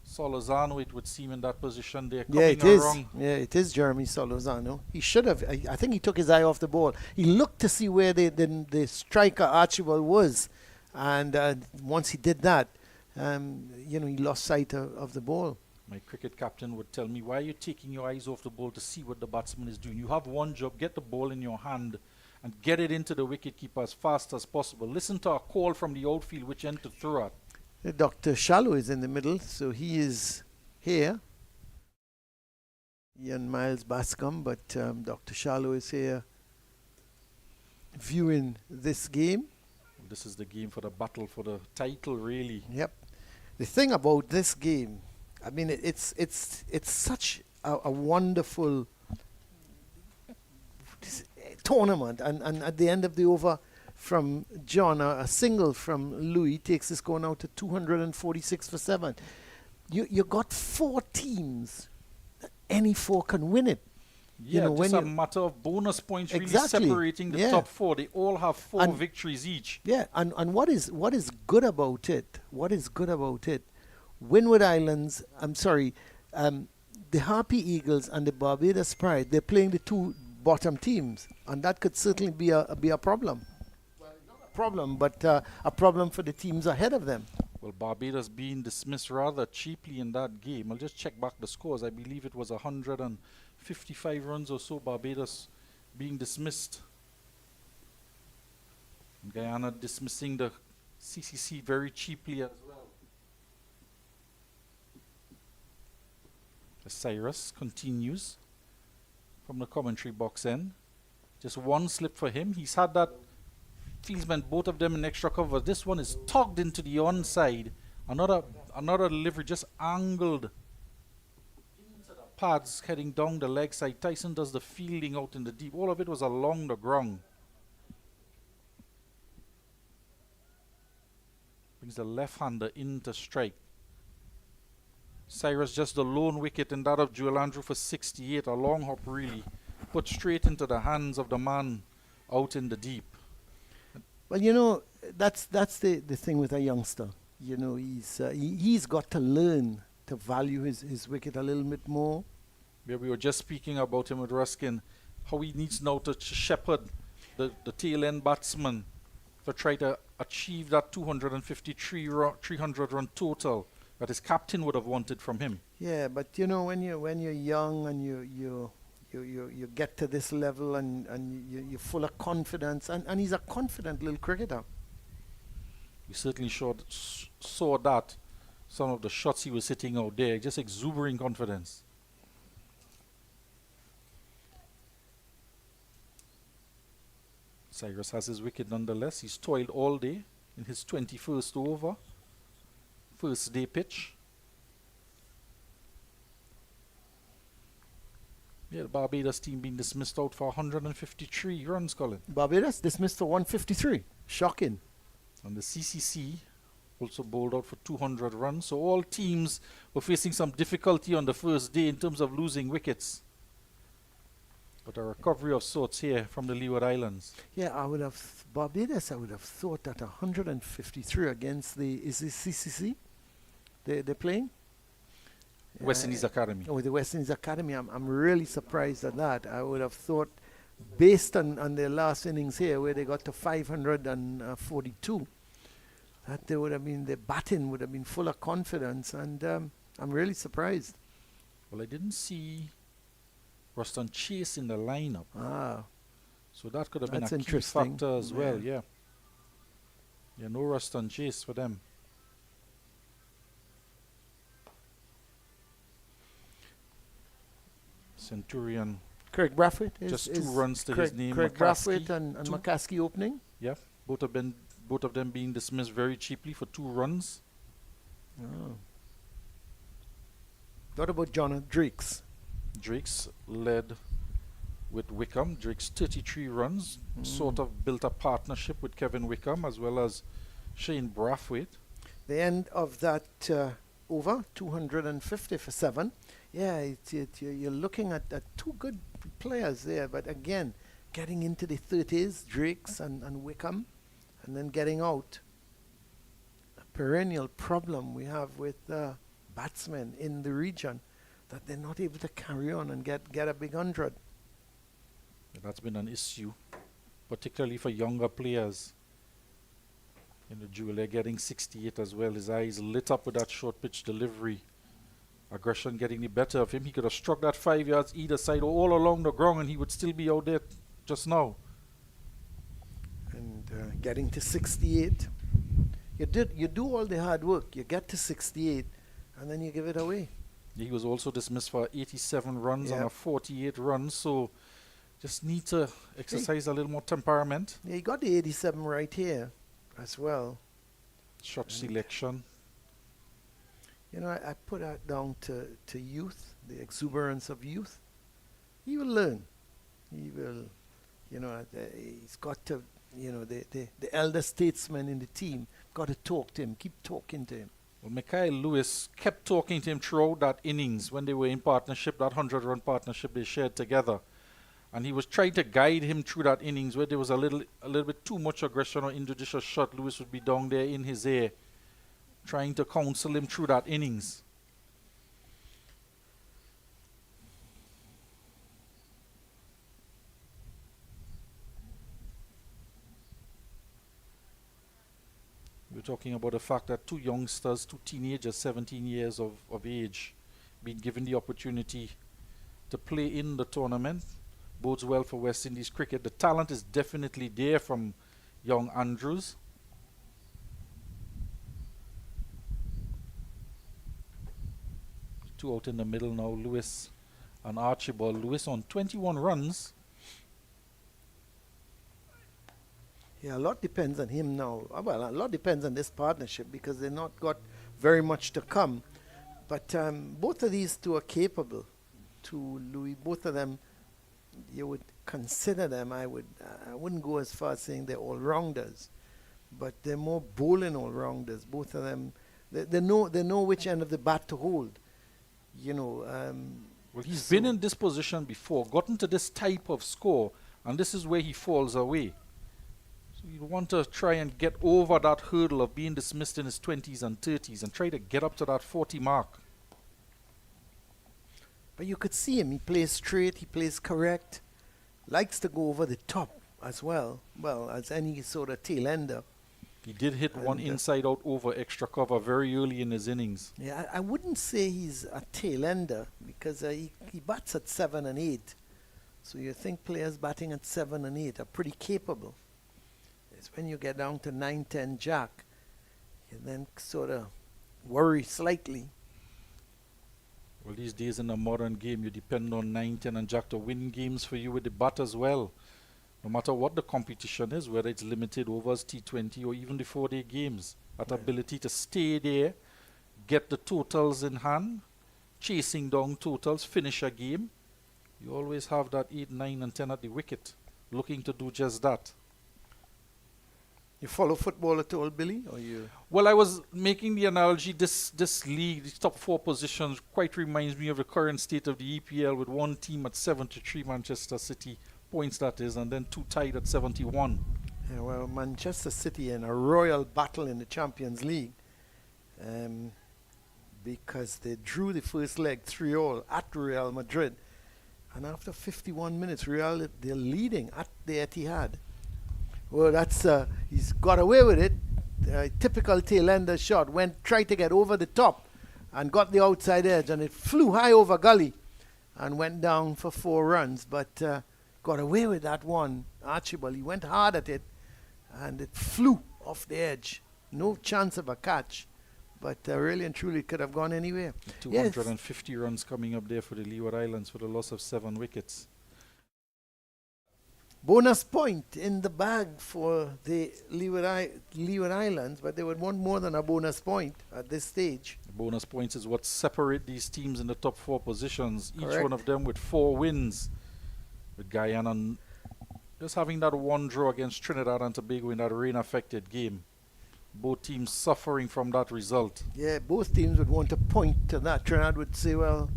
Solozano, it would seem, in that position there. Yeah, it coming is. around. Yeah, it is Jeremy Solozano. He should have. I think he took his eye off the ball. He looked to see where the striker Archibald was, and once he did that, he lost sight of the ball. My cricket captain would tell me, why are you taking your eyes off the ball to see what the batsman is doing? You have one job, get the ball in your hand and get it into the wicketkeeper as fast as possible. Listen to a call from the outfield which end to throw at. Dr. Shallow is in the middle, so he is here. Ian Miles Bascom, but Dr. Shallow is here viewing this game. This is the game for the battle for the title, really. Yep. The thing about this game, I mean, it's such a wonderful tournament, and at the end of the over, from John, a single from Louis takes the score now to 246 for 7. You got 4 teams. Any 4 can win it. Yeah, when just a matter of bonus points really Exactly. separating the Yeah. top 4. They all have 4 And- victories each. Yeah, and what is good about it? Windward Islands, the Harpy Eagles and the Barbados Pride, they're playing the 2 bottom teams, and that could certainly be a problem. Well, not a problem, but a problem for the teams ahead of them. Well, Barbados being dismissed rather cheaply in that game. I'll just check back the scores. I believe it was 155 runs or so, Barbados being dismissed. Guyana dismissing the CCC very cheaply as well. Cyrus continues from the commentary box end. Just one slip for him. He's had that fieldsman, both of them in extra cover. This one is tugged into the onside. Another delivery just angled into the pads heading down the leg side. Tyson does the fielding out in the deep. All of it was along the ground. Brings the left-hander in to strike. Cyrus just the lone wicket in that of Joel Andrew for 68. A long hop really. Put straight into the hands of the man out in the deep. Well, that's the thing with a youngster. He's got to learn to value his wicket a little bit more. Where we were just speaking about him with Ruskin, how he needs now to shepherd the tail end batsman to try to achieve that 300 run total that his captain would have wanted from him. Yeah, but when you're young and you get to this level and you're full of confidence, and he's a confident little cricketer. We certainly saw that. Some of the shots he was hitting out there, just exuberant confidence. Cyrus has his wicket nonetheless. He's toiled all day in his 21st over. First day pitch. Yeah, the Barbados team being dismissed out for 153 runs, Colin. Barbados dismissed for 153. Shocking. And the CCC also bowled out for 200 runs. So all teams were facing some difficulty on the first day in terms of losing wickets. But a recovery of sorts here from the Leeward Islands. Yeah, Barbados, I would have thought that 153 against is the CCC they're playing? West Indies Academy. Oh, the West Indies Academy. I'm really surprised at that. I would have thought, based on their last innings here, where they got to 542, that they would have been, their batting would have been full of confidence, and I'm really surprised. Well, I didn't see Ruston Chase in the lineup. Ah, So that could have been a that's key interesting. factor as well, Yeah. yeah. Yeah, no Ruston Chase for them. Centurion, Craig Brathwaite just 2 runs to his name. Craig Brathwaite McCaskey, and 2. McCaskey opening. Yeah, both of them being dismissed very cheaply for 2 runs. Oh. What about John Drakes? Drake's led with Wickham. Drake's 33 runs, sort of built a partnership with Kevin Wickham as well as Shane Brathwaite. The end of that over, 250 for 7. Yeah, you're looking at 2 good players there, but again, getting into the 30s, Drakes and Wickham, and then getting out. A perennial problem we have with batsmen in the region, that they're not able to carry on and get a big 100. That's been an issue, particularly for younger players. You know, Julia getting 68 as well. His eyes lit up with that short pitch delivery. Aggression getting the better of him. He could have struck that 5 yards either side or all along the ground, and he would still be out there just now. And getting to 68. You do all the hard work. You get to 68, and then you give it away. He was also dismissed for 87 runs on Yeah. a 48 runs, so just need to exercise a little more temperament. Yeah, you got the 87 right here as well. Shot selection. You know, I put that down to youth, the exuberance of youth. He will learn. He will, you know, he's got to, you know, the elder statesman in the team got to talk to him, keep talking to him. Well, Mikhail Lewis kept talking to him throughout that innings when they were in partnership, that 100-run partnership they shared together. And he was trying to guide him through that innings where there was a little bit too much aggression or injudicious shot. Lewis would be down there in his ear, trying to counsel him through that innings. We're talking about the fact that 2 youngsters, 2 teenagers, 17 years of age, being given the opportunity to play in the tournament. Bodes well for West Indies cricket. The talent is definitely there from young Andrews. Two out in the middle now, Lewis and Archibald. Lewis on 21 runs. Yeah, a lot depends on him now. Well, a lot depends on this partnership because they've not got very much to come. But both of these two are capable. To Louis, both of them, you would consider them. I wouldn't go as far as saying they're all rounders, but they're more bowling all rounders. Both of them, they know which end of the bat to hold. You know. Well, he's been in this position before, gotten to this type of score, and this is where he falls away. So you want to try and get over that hurdle of being dismissed in his 20s and 30s and try to get up to that 40 mark. But you could see him. He plays straight. He plays correct. Likes to go over the top as well. Well, as any sort of tail ender. He did hit one inside out over extra cover very early in his innings. Yeah, I wouldn't say he's a tail ender because he bats at 7 and 8. So you think players batting at 7 and 8 are pretty capable. It's when you get down to 9, 10 jack, you then sort of worry slightly. Well, these days in a modern game, you depend on 9, 10 and jack to win games for you with the bat as well. No matter what the competition is, whether it's limited overs, T20 or even the 4-day games. That ability to stay there, get the totals in hand, chasing down totals, finish a game. You always have that 8, 9, and 10 at the wicket, looking to do just that. You follow football at all, Billy? Or you? Well, I was making the analogy, this league, the top 4 positions, quite reminds me of the current state of the EPL, with one team at 73, Manchester City points that is, and then 2 tied at 71. Yeah, well, Manchester City in a royal battle in the Champions League, because they drew the first leg 3-all at Real Madrid, and after 51 minutes, Real, they're leading at the Etihad. Well, that's he's got away with it. Typical tail-ender shot. Tried to get over the top and got the outside edge, and it flew high over gully and went down for 4 runs. But got away with that one. Archibald, he went hard at it, and it flew off the edge. No chance of a catch. But really and truly, it could have gone anywhere. 250 runs coming up there for the Leeward Islands for the loss of 7 wickets. Bonus point in the bag for the Leeward Islands, but they would want more than a bonus point at this stage. Bonus points is what separate these teams in the top 4 positions. Correct. Each one of them with 4 wins. With Guyana just having that one draw against Trinidad and Tobago in that rain-affected game. Both teams suffering from that result. Yeah, both teams would want to point to that. Trinidad would say, well,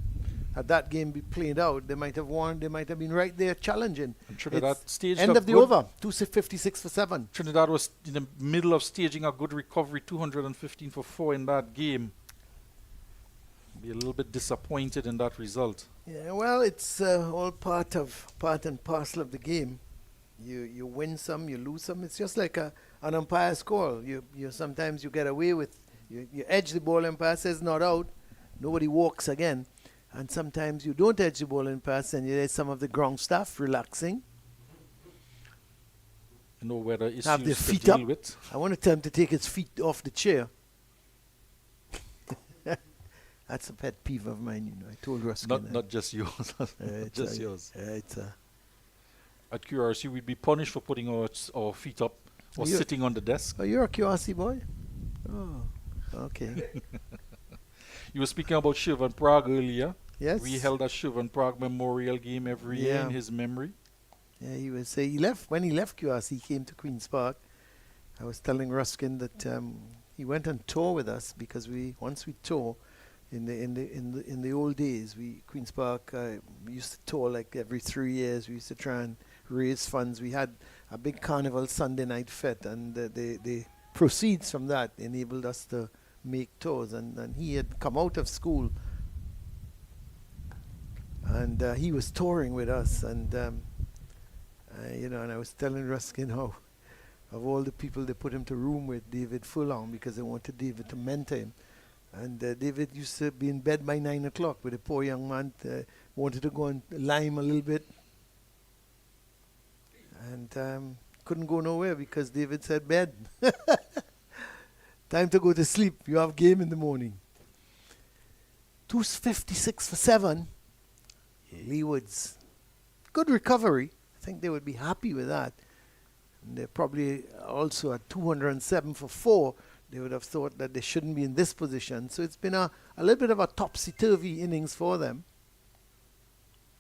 had that game be played out, they might have won. They might have been right there challenging. And Trinidad staged end of the over, 256 for 7. Trinidad was in the middle of staging a good recovery, 215 for 4 in that game. Be a little bit disappointed in that result. Yeah, well, it's all part and parcel of the game. You win some, you lose some. It's just like an umpire's call. You sometimes you get away with you edge the ball, umpire says not out, nobody walks again. And sometimes you don't edge the ball in pass, and there's some of the ground staff relaxing. You know whether issues Have their to feet deal up. with. I want to tell him to take his feet off the chair. That's a pet peeve of mine, you know. I told Ruskin. Not just yours. Just yours. It's At QRC, we'd be punished for putting our feet up or You- sitting on the desk. Oh, you're a QRC boy? Oh, okay. You were speaking about Shiv and Prague earlier. Yes. We held a Shiv and Prague memorial game every year in his memory. Yeah, he was when he left QRC, he came to Queen's Park. I was telling Ruskin that he went on tour with us because once we tour in the old days, Queen's Park we used to tour like every 3 years. We used to try and raise funds. We had a big carnival Sunday night fete, and the proceeds from that enabled us to make tours. And he had come out of school, and he was touring with us, and and I was telling Ruskin how of all the people they put him to room with, David Furlong, because they wanted David to mentor him. And David used to be in bed by 9 o'clock with a poor young man, wanted to go and lime a little bit, and couldn't go nowhere because David said, bed. Time to go to sleep. You have game in the morning. 256 for 7. Leeward's. Good recovery. I think they would be happy with that. And they're probably also at 207 for 4. They would have thought that they shouldn't be in this position. So it's been a little bit of a topsy-turvy innings for them.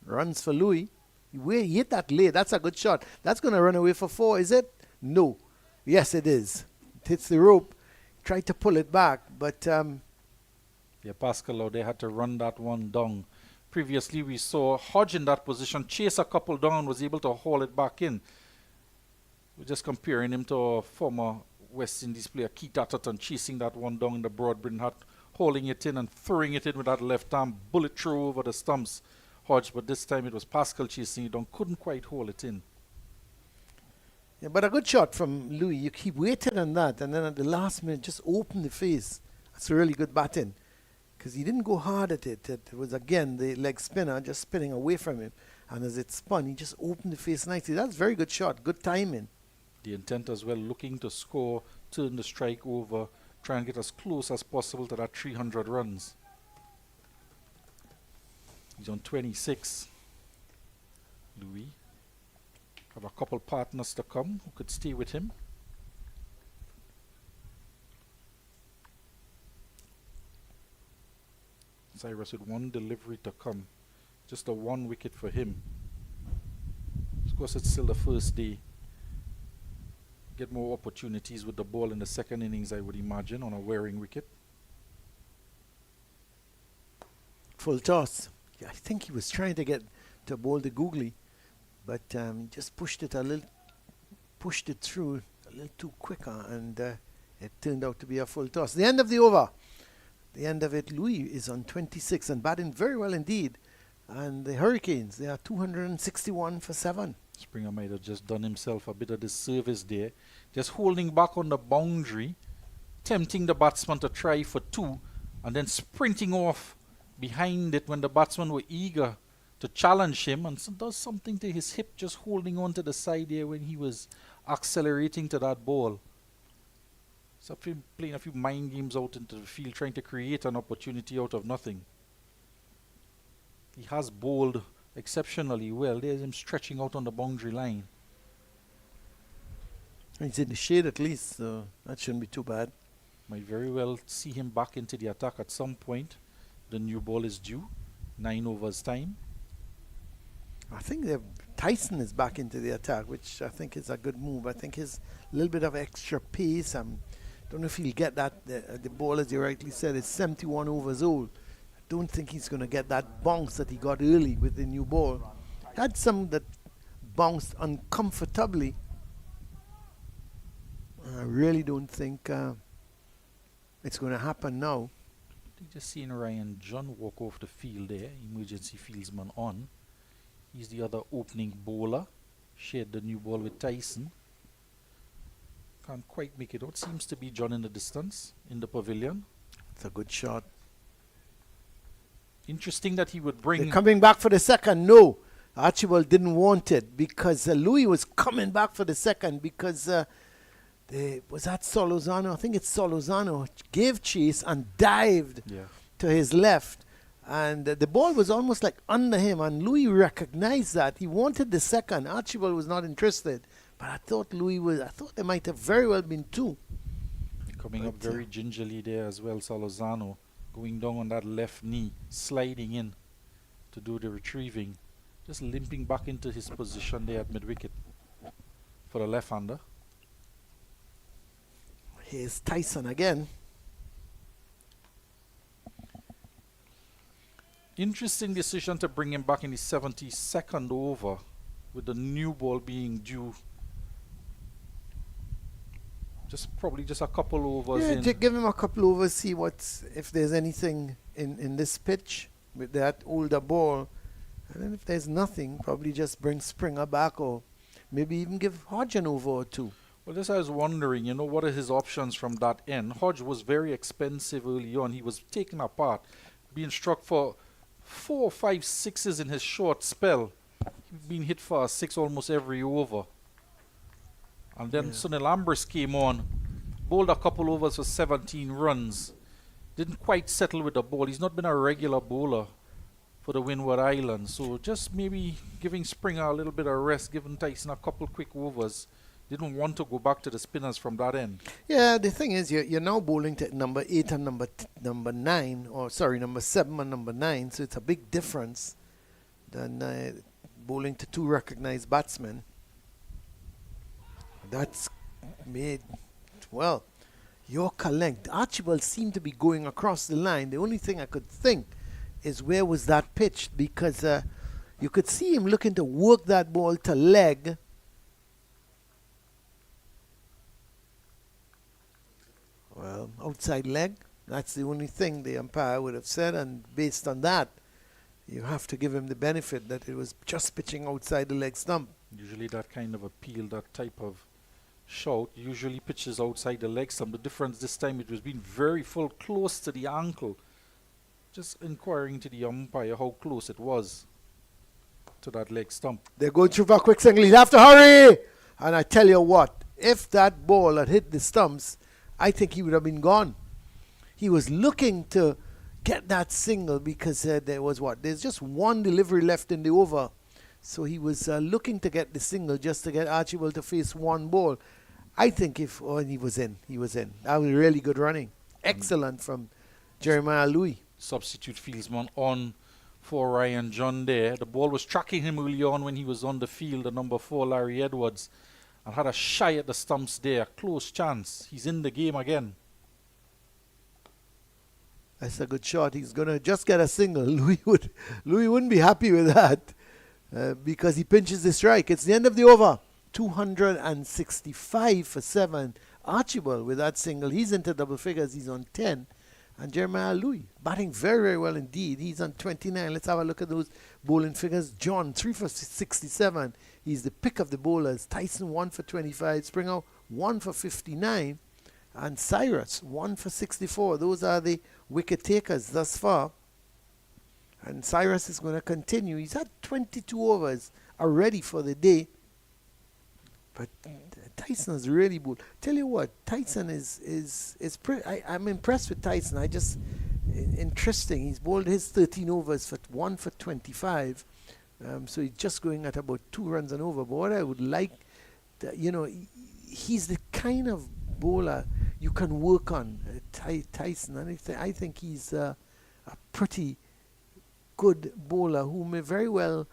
Runs for Louis. He hit that late. That's a good shot. That's going to run away for 4, is it? No. Yes, it is. It hits the rope. Tried to pull it back, but... Yeah, Pascal, they had to run that one down. Previously, we saw Hodge in that position, chase a couple down, was able to haul it back in. We're just comparing him to a former West Indies player, Keith Atherton, chasing that one down in the broad Britain hat, hauling it in and throwing it in with that left arm, bullet throw over the stumps. Hodge, but this time it was Pascal chasing it down, couldn't quite haul it in. Yeah, but a good shot from Louis. You keep waiting on that, and then at the last minute, just open the face. That's a really good batting, because he didn't go hard at it. It was, again, the leg spinner just spinning away from him. And as it spun, he just opened the face nicely. That's a very good shot. Good timing. The intent as well, looking to score, turn the strike over, try and get as close as possible to that 300 runs. He's on 26. Louis. Have a couple partners to come who could stay with him. Cyrus with one delivery to come. Just a 1 wicket for him. Of course, it's still the first day. Get more opportunities with the ball in the second innings, I would imagine, on a wearing wicket. Full toss. Yeah, I think he was trying to get to bowl the googly, but just pushed it through a little too quicker, and it turned out to be a full toss. The end of the over. The end of it, Louis is on 26 and batting very well indeed. And the Hurricanes, they are 261 for 7. Springer might have just done himself a bit of disservice there. Just holding back on the boundary, tempting the batsman to try for 2, and then sprinting off behind it when the batsmen were eager to challenge him, and so does something to his hip, just holding on to the side there when he was accelerating to that ball. So playing a few mind games out into the field, trying to create an opportunity out of nothing. He has bowled exceptionally well. There's him stretching out on the boundary line. He's in the shade at least, so that shouldn't be too bad. Might very well see him back into the attack at some point. The new ball is due. 9 overs time. I think Tyson is back into the attack, which I think is a good move. I think his little bit of extra pace. Don't know if he'll get that. The ball, as you rightly said, is 71 overs old. I don't think he's going to get that bounce that he got early with the new ball. Had some that bounced uncomfortably. I really don't think it's going to happen now. Just seeing Ryan John walk off the field there, emergency fieldsman on. He's the other opening bowler. Shared the new ball with Tyson. Can't quite make it out. Seems to be John in the distance, in the pavilion. It's a good shot. Interesting that he would bring... They're coming back for the second. No, Archibald didn't want it because Louis was coming back for the second because was that Solozano? I think it's Solozano gave chase and dived to his left. And the ball was almost like under him, and Louis recognized that. He wanted the second. Archibald was not interested. But I thought there might have very well been 2. Coming up very gingerly there as well, Solozano. Going down on that left knee, sliding in to do the retrieving. Just limping back into his position there at mid-wicket for the left-hander. Here's Tyson again. Interesting decision to bring him back in the 72nd over with the new ball being due. Probably just a couple overs in. Give him a couple overs, see if there's anything in this pitch with that older ball. And then if there's nothing, probably just bring Springer back or maybe even give Hodge an over or 2. Well, this I was wondering, what are his options from that end? Hodge was very expensive early on. He was taken apart, being struck for 4, 5, 6s in his short spell. He'd been hit for a 6 almost every over. And then Sunil Ambrose came on, bowled a couple overs for 17 runs. Didn't quite settle with the ball. He's not been a regular bowler for the Windward Islands. So just maybe giving Springer a little bit of rest, giving Tyson a couple quick overs. Didn't want to go back to the spinners from that end. Yeah, the thing is, you're now bowling to number 8 and number 9, or sorry, number 7 and number 9. So it's a big difference than bowling to 2 recognized batsmen. That's made, Yorker length. Archibald seemed to be going across the line. The only thing I could think is where was that pitched, because you could see him looking to work that ball to leg. Well, outside leg. That's the only thing the umpire would have said, and based on that, you have to give him the benefit that it was just pitching outside the leg stump. Usually that kind of appeal, that type of shout, usually pitches outside the leg stump. The difference this time, it was being very full, close to the ankle. Just inquiring to the umpire how close it was to that leg stump. They're going through for a quick single. He'd have to hurry! And I tell you what, if that ball had hit the stumps, I think he would have been gone. He was looking to get that single because there's just one delivery left in the over. So he was looking to get the single just to get Archibald to face one ball. I think he was in. That was really good running. Excellent from Jeremiah Louis. Substitute fieldsman on for Ryan John there. The ball was tracking him early on when he was on the field, the number 4, Larry Edwards, and had a shy at the stumps there. Close chance. He's in the game again. That's a good shot. He's going to just get a single. Louis wouldn't be happy with that because he pinches the strike. It's the end of the over. 265 for 7. Archibald with that single. He's into double figures. He's on 10. And Jeremiah Louis batting very, very well indeed. He's on 29. Let's have a look at those bowling figures. John, 3 for 67. He's the pick of the bowlers. Tyson, 1 for 25. Springer, 1 for 59. And Cyrus, 1 for 64. Those are the wicket takers thus far. And Cyrus is going to continue. He's had 22 overs already for the day. But Tyson has really bowled. Tell you what, Tyson I'm impressed with Tyson. Interesting. He's bowled his 13 overs for 1 for 25. So he's just going at about 2 runs and over. But what I would like, he's the kind of bowler you can work on, Tyson. And I think he's a pretty good bowler who may very well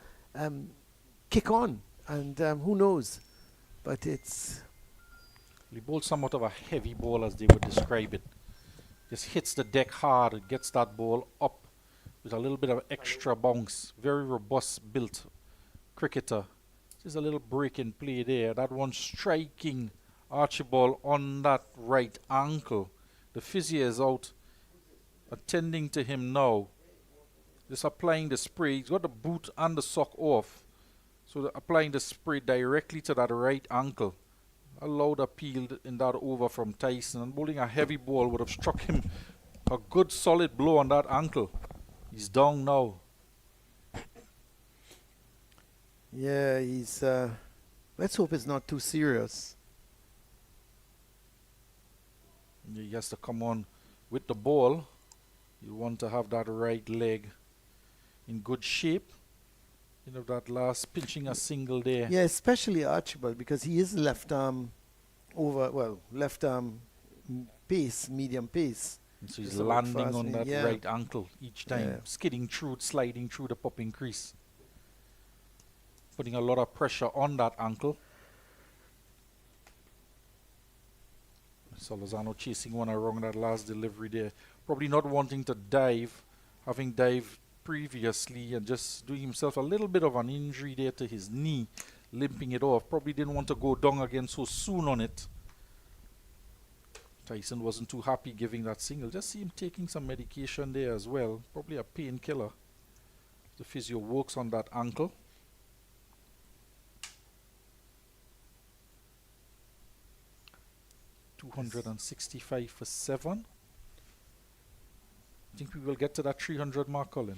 kick on. And who knows? But He bowls somewhat of a heavy ball, as they would describe it. Just hits the deck hard and gets that ball up with a little bit of extra bounce. Very robust built cricketer. There's a little break in play there. That one striking Archibald on that right ankle. The physio is out attending to him now. Just applying the spray. He's got the boot and the sock off. So applying the spray directly to that right ankle. A loud appeal in that over from Tyson. And bowling a heavy ball would have struck him a good solid blow on that ankle. He's down now. yeah, he's. Let's hope it's not too serious. He has to come on with the ball. You want to have that right leg in good shape. That last pinching a single there. Yeah, especially Archibald, because he is left arm pace, medium pace. And so he's It's about landing fast, on that yeah. right ankle each time, Yeah. skidding through, sliding through the popping crease. Putting a lot of pressure on that ankle. Salazano chasing one around that last delivery there. Probably not wanting to dive, having dived previously and just doing himself a little bit of an injury there to his knee, limping it off. Probably didn't want to go down again so soon on it. Tyson wasn't too happy giving that single. Just see him taking some medication there as well. Probably a painkiller. The physio works on that ankle. $265 for 7. I think we will get to that 300 mark, Colin.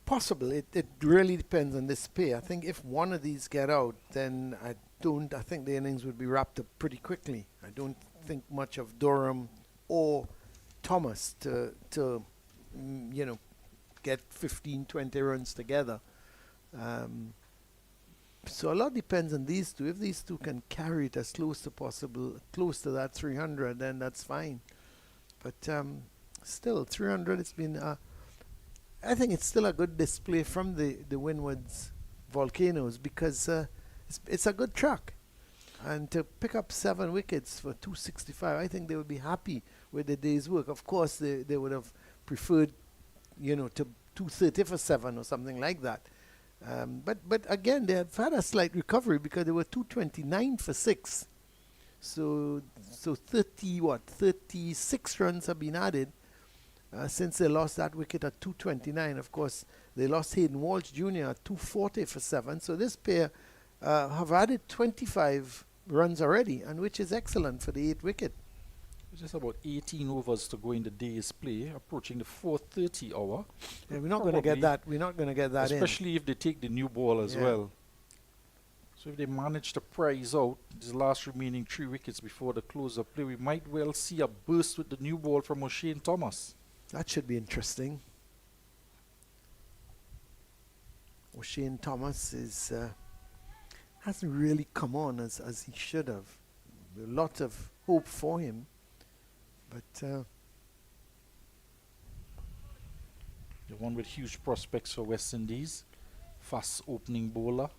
Possible. It really depends on this pay. I think if one of these get out, then I think the innings would be wrapped up pretty quickly. I don't think much of Durham or Thomas to get 15, 20 runs together. So a lot depends on these two. If these two can carry it as close to possible, close to that 300, then that's fine. But still, 300, it's been, I think it's still a good display from the Windward's Volcanoes because it's a good track. And to pick up 7 wickets for 265, I think they would be happy with the day's work. Of course, they would have preferred, to 230 for 7 or something like that. But again, they have had a slight recovery because they were 229 for 6. So 36 runs have been added since they lost that wicket at 229. Of course, they lost Hayden Walsh Jr. at 240 for 7. So this pair have added 25 runs already, and which is excellent for the 8th wicket. Just about 18 overs to go in the day's play, approaching the 4:30 hour. Yeah, we're not going to get that. We're not going to get that especially if they take the new ball as well. So if they manage to prize out these last remaining 3 wickets before the close of play, we might well see a burst with the new ball from O'Shane Thomas. That should be interesting. O'Shane Thomas hasn't really come on as he should have. A lot of hope for him, but The one with huge prospects for West Indies. Fast opening bowler.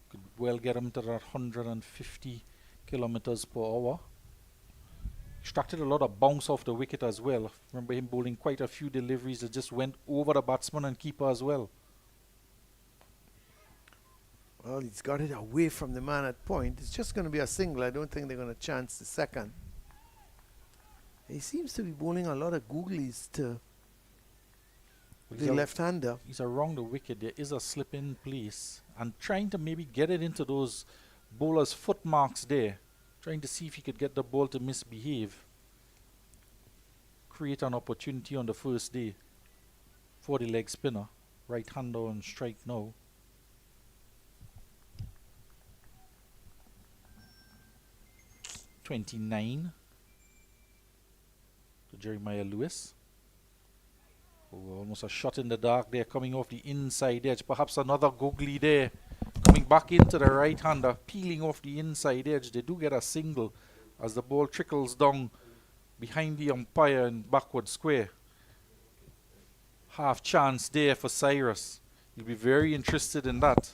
Could well get him to that 150 kilometers per hour. Extracted a lot of bounce off the wicket as well. Remember him bowling quite a few deliveries that just went over the batsman and keeper as well. Well, he's got it away from the man at point. It's just going to be a single. I don't think they're going to chance the second. He seems to be bowling a lot of googlies to the left-hander. He's around the wicket. There is a slip in place. And trying to maybe get it into those bowlers' foot marks there. Trying to see if he could get the ball to misbehave. Create an opportunity on the first day for the leg spinner. Right-hander on strike now. .29 to Jeremiah Lewis. Oh, almost a shot in the dark there, coming off the inside edge. Perhaps another googly there, coming back into the right-hander, peeling off the inside edge. They do get a single as the ball trickles down behind the umpire in backward square. Half chance there for Cyrus. He'll be very interested in that.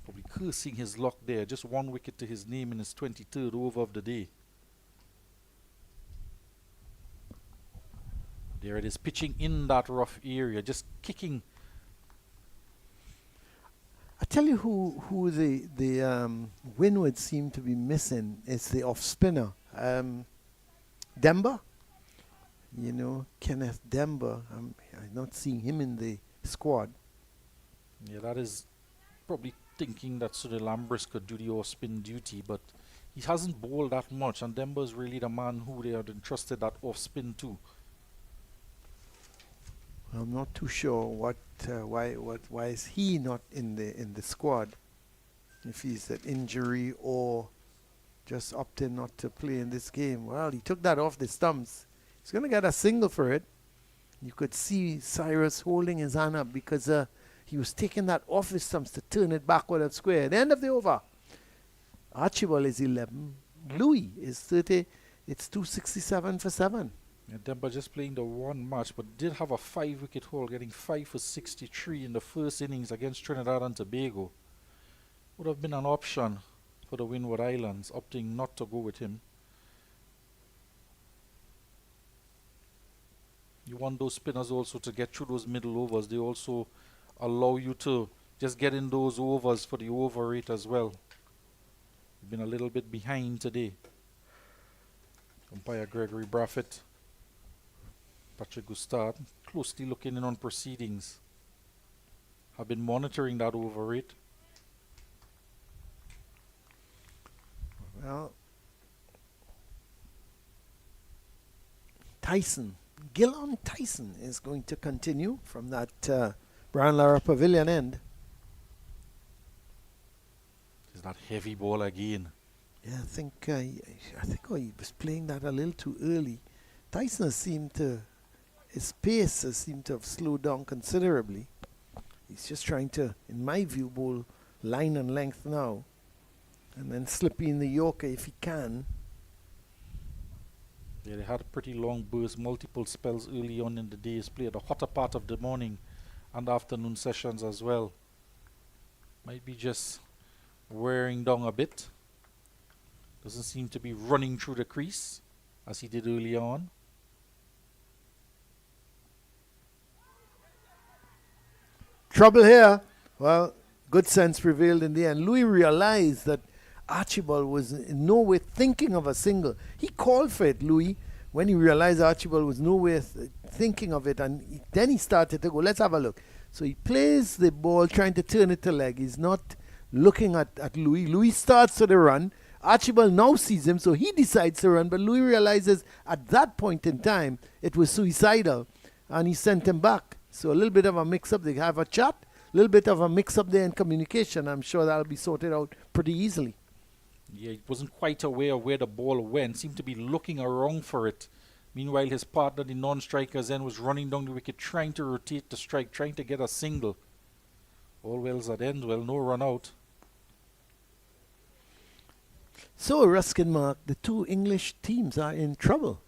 Probably cursing his luck there. Just one wicket to his name in his 23rd over of the day. There it is, pitching in that rough area, just kicking. I tell you who the Windward seem to be missing is the off-spinner. Demba. You know, Kenneth Demba. I'm not seeing him in the squad. Yeah, that is probably thinking that Sunil Lambris could do the off-spin duty, but he hasn't bowled that much, and Demba is really the man who they had entrusted that off-spin to. I'm not too sure why is he not in the squad? If he's an injury or just opting not to play in this game. Well, he took that off the stumps. He's going to get a single for it. You could see Cyrus holding his hand up because he was taking that off his stumps to turn it backward at square. At the end of the over, Archibald is 11. Louis is 30. It's 267 for 7. Yeah, Demba just playing the one match, but did have a 5-wicket haul, getting 5 for 63 in the first innings against Trinidad and Tobago. Would have been an option for the Windward Islands, opting not to go with him. You want those spinners also to get through those middle overs. They also allow you to just get in those overs for the over rate as well. Been a little bit behind today. Umpire Gregory Braffett, Patrick Gustard, closely looking in on proceedings. Have been monitoring that over rate. Well, Gillon Tyson is going to continue from that Brian Lara Pavilion end. Is that heavy ball again? Yeah, I think he was playing that a little too early. Tyson his pace has seemed to have slowed down considerably. He's just trying to, in my view, bowl line and length now. And then slippy in the Yorker if he can. Yeah, they had a pretty long burst, multiple spells early on in the day's play, the hotter part of the morning and afternoon sessions as well. Might be just wearing down a bit. Doesn't seem to be running through the crease as he did early on. Trouble here. Well, good sense prevailed in the end. Louis realized that Archibald was in no way thinking of a single. He called for it, Louis, when he realized Archibald was nowhere thinking of it, and then he started to go, let's have a look. So he plays the ball trying to turn it to leg. He's not looking at Louis. Louis starts to the run. Archibald now sees him, so he decides to run, but Louis realizes at that point in time it was suicidal, and he sent him back. So a little bit of a mix-up. They have a chat, a little bit of a mix-up there in communication. I'm sure that'll be sorted out pretty easily. Yeah, he wasn't quite aware of where the ball went, seemed to be looking around for it. Meanwhile, his partner, the non-striker, then was running down the wicket, trying to rotate the strike, trying to get a single. All wells at end, well, no run out. So, Ruskin Mark, the two English teams are in trouble.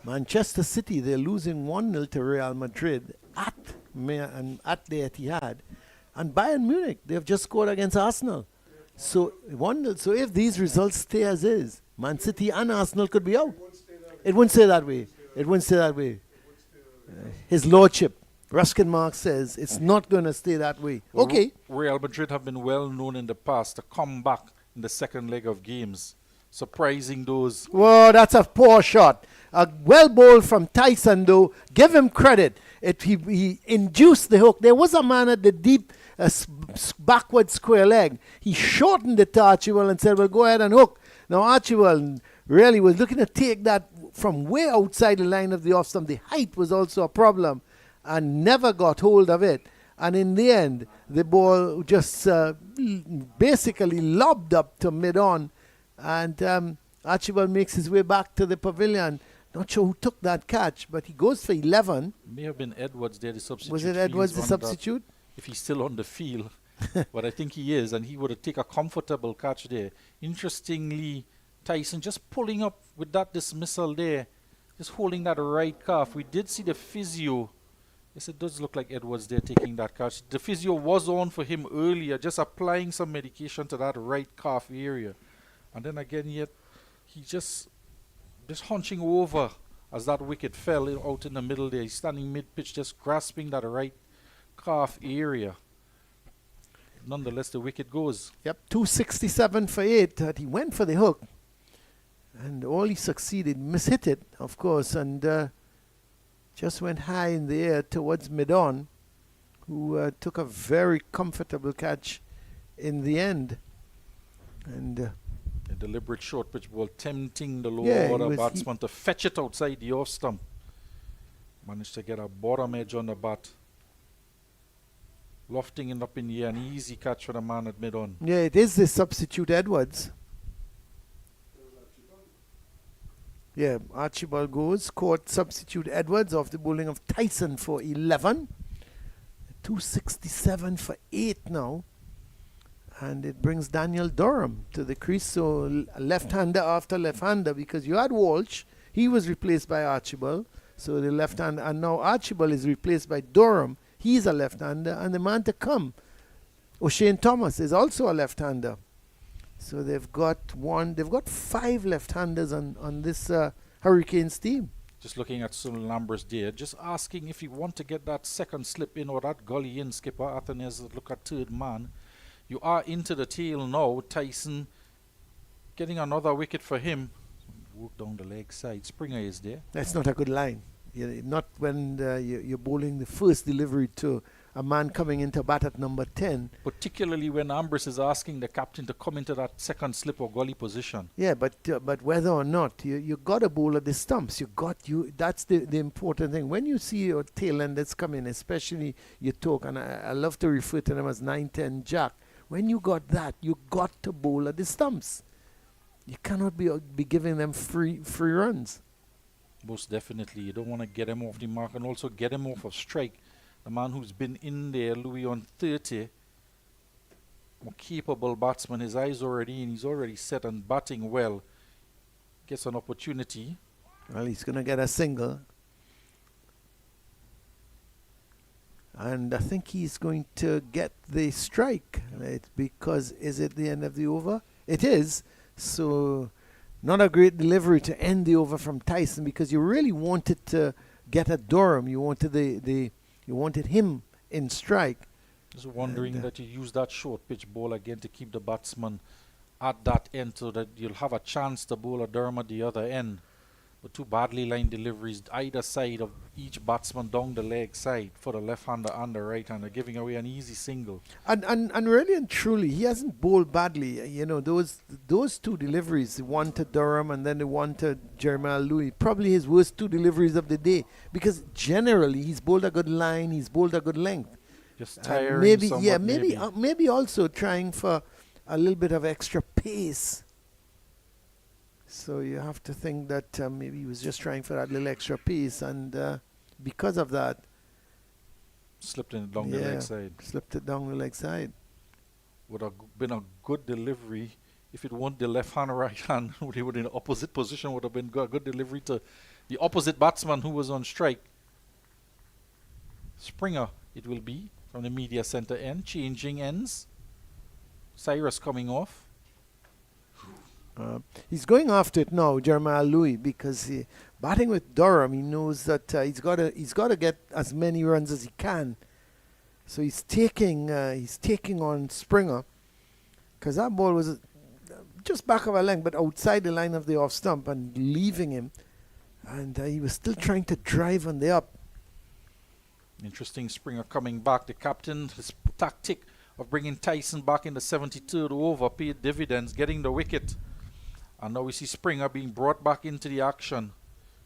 Manchester City, they're losing 1-0 to Real Madrid at the Etihad. And Bayern Munich, they've just scored against Arsenal. So 1-0. So if these results stay as is, Man City and Arsenal could be out. It wouldn't stay that way. It wouldn't stay that way. His Lordship, Ruskin Mark, says it's not going to stay that way. Well, Okay. Real Madrid have been well known in the past to come back in the second leg of games, surprising those. Whoa, that's a poor shot. A well bowled from Tyson, though. Give him credit. He induced the hook. There was a man at the deep backward square leg. He shortened it to Archibald and said, well, go ahead and hook. Now, Archibald really was looking to take that from way outside the line of the off stump. The height was also a problem and never got hold of it. And in the end, the ball just basically lobbed up to mid-on. And Archibald makes his way back to the pavilion. Not sure who took that catch, but he goes for 11. May have been Edwards there, the substitute. Was it Edwards, the substitute? If he's still on the field. But I think he is, and he would have taken a comfortable catch there. Interestingly, Tyson just pulling up with that dismissal there, just holding that right calf. We did see the physio. Yes, it does look like Edwards there taking that catch. The physio was on for him earlier, just applying some medication to that right calf area. And then again, yet he just hunching over as that wicket fell out in the middle there. He's standing mid-pitch, just grasping that right calf area. Nonetheless, the wicket goes. Yep, 267 for 8. That he went for the hook. And all he succeeded, mishit it, of course, and just went high in the air towards mid-on, who took a very comfortable catch in the end. And a deliberate short pitch ball, tempting the Yeah, lower order he batsman to fetch it outside the off stump. Managed to get a bottom edge on the bat. Lofting it up in the air, an easy catch for the man at mid-on. yeah, it is the substitute Edwards. Yeah, Archibald goes, caught substitute Edwards off the bowling of Tyson for 11. 267 for 8 now. And it brings Daniel Durham to the crease. So left-hander after left-hander, because you had Walsh. He was replaced by Archibald. So the left-hander, and now Archibald is replaced by Durham. He's a left-hander. And the man to come, O'Shane Thomas, is also a left-hander. So they've got 5 left-handers on this Hurricanes team. Just looking at Sunil Lambers there, just asking if you want to get that second slip in or that gully in, skipper. Athanase look at third man. You are into the tail now. Tyson getting another wicket for him. Walk down the leg side. Springer is there. That's not a good line. Not when you're bowling the first delivery to a man coming into bat at number 10. Particularly when Ambrose is asking the captain to come into that second slip or gully position. Yeah, but whether or not you got a bowl at the stumps, that's the important thing. When you see your tail enders come in, especially your talk, and I love to refer to them as 9-10 jack. When you got that, you got to bowl at the stumps. You cannot be giving them free runs. Most definitely. You don't want to get him off the mark and also get him off of strike. The man who's been in there, Louis, on 30, more capable batsman. His eyes already in. He's already set and batting well. Gets an opportunity. Well, he's going to get a single. And I think he's going to get the strike. Right? Because is it the end of the over? It is. So not a great delivery to end the over from Tyson, because you really wanted to get at Durham. You wanted you wanted him in strike. Just wondering that you use that short pitch ball again to keep the batsman at that end so that you'll have a chance to bowl a Durham at the other end. But two badly lined deliveries either side of each batsman down the leg side for the left-hander and the right-hander, giving away an easy single. And really and truly, he hasn't bowled badly. You know, those two deliveries, the one to Durham and then the one to Jeremiah Louis, probably his worst two deliveries of the day, because generally he's bowled a good line, he's bowled a good length. Just tiring maybe also trying for a little bit of extra pace. So you have to think that maybe he was just trying for that little extra piece, and because of that, slipped it down the leg side. Slipped it down the leg side. Would have been a good delivery if it weren't the left hand or right hand. He would in the opposite position. Would have been a good delivery to the opposite batsman who was on strike. Springer, it will be, from the media center end, changing ends. Cyrus coming off. He's going after it now, Jeremiah Louis, because batting with Durham, he knows that he's got to get as many runs as he can. So he's taking on Springer, because that ball was just back of a length, but outside the line of the off stump and leaving him, and he was still trying to drive on the up. Interesting, Springer coming back. The captain, his tactic of bringing Tyson back in the 73rd over paid dividends, getting the wicket. And now we see Springer being brought back into the action.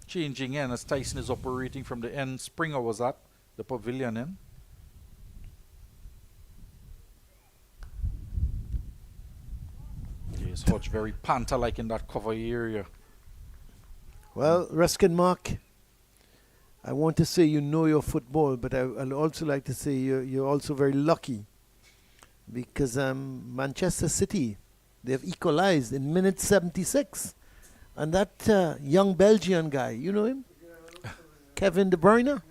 Changing end as Tyson is operating from the end Springer was at, the pavilion end. Yes, Hodge very panther-like in that cover area. Well, Ruskin Mark, I want to say you know your football, but I'd also like to say you're also very lucky, because Manchester City, they've equalized in minute 76. And that young Belgian guy, you know him? Kevin De Bruyne.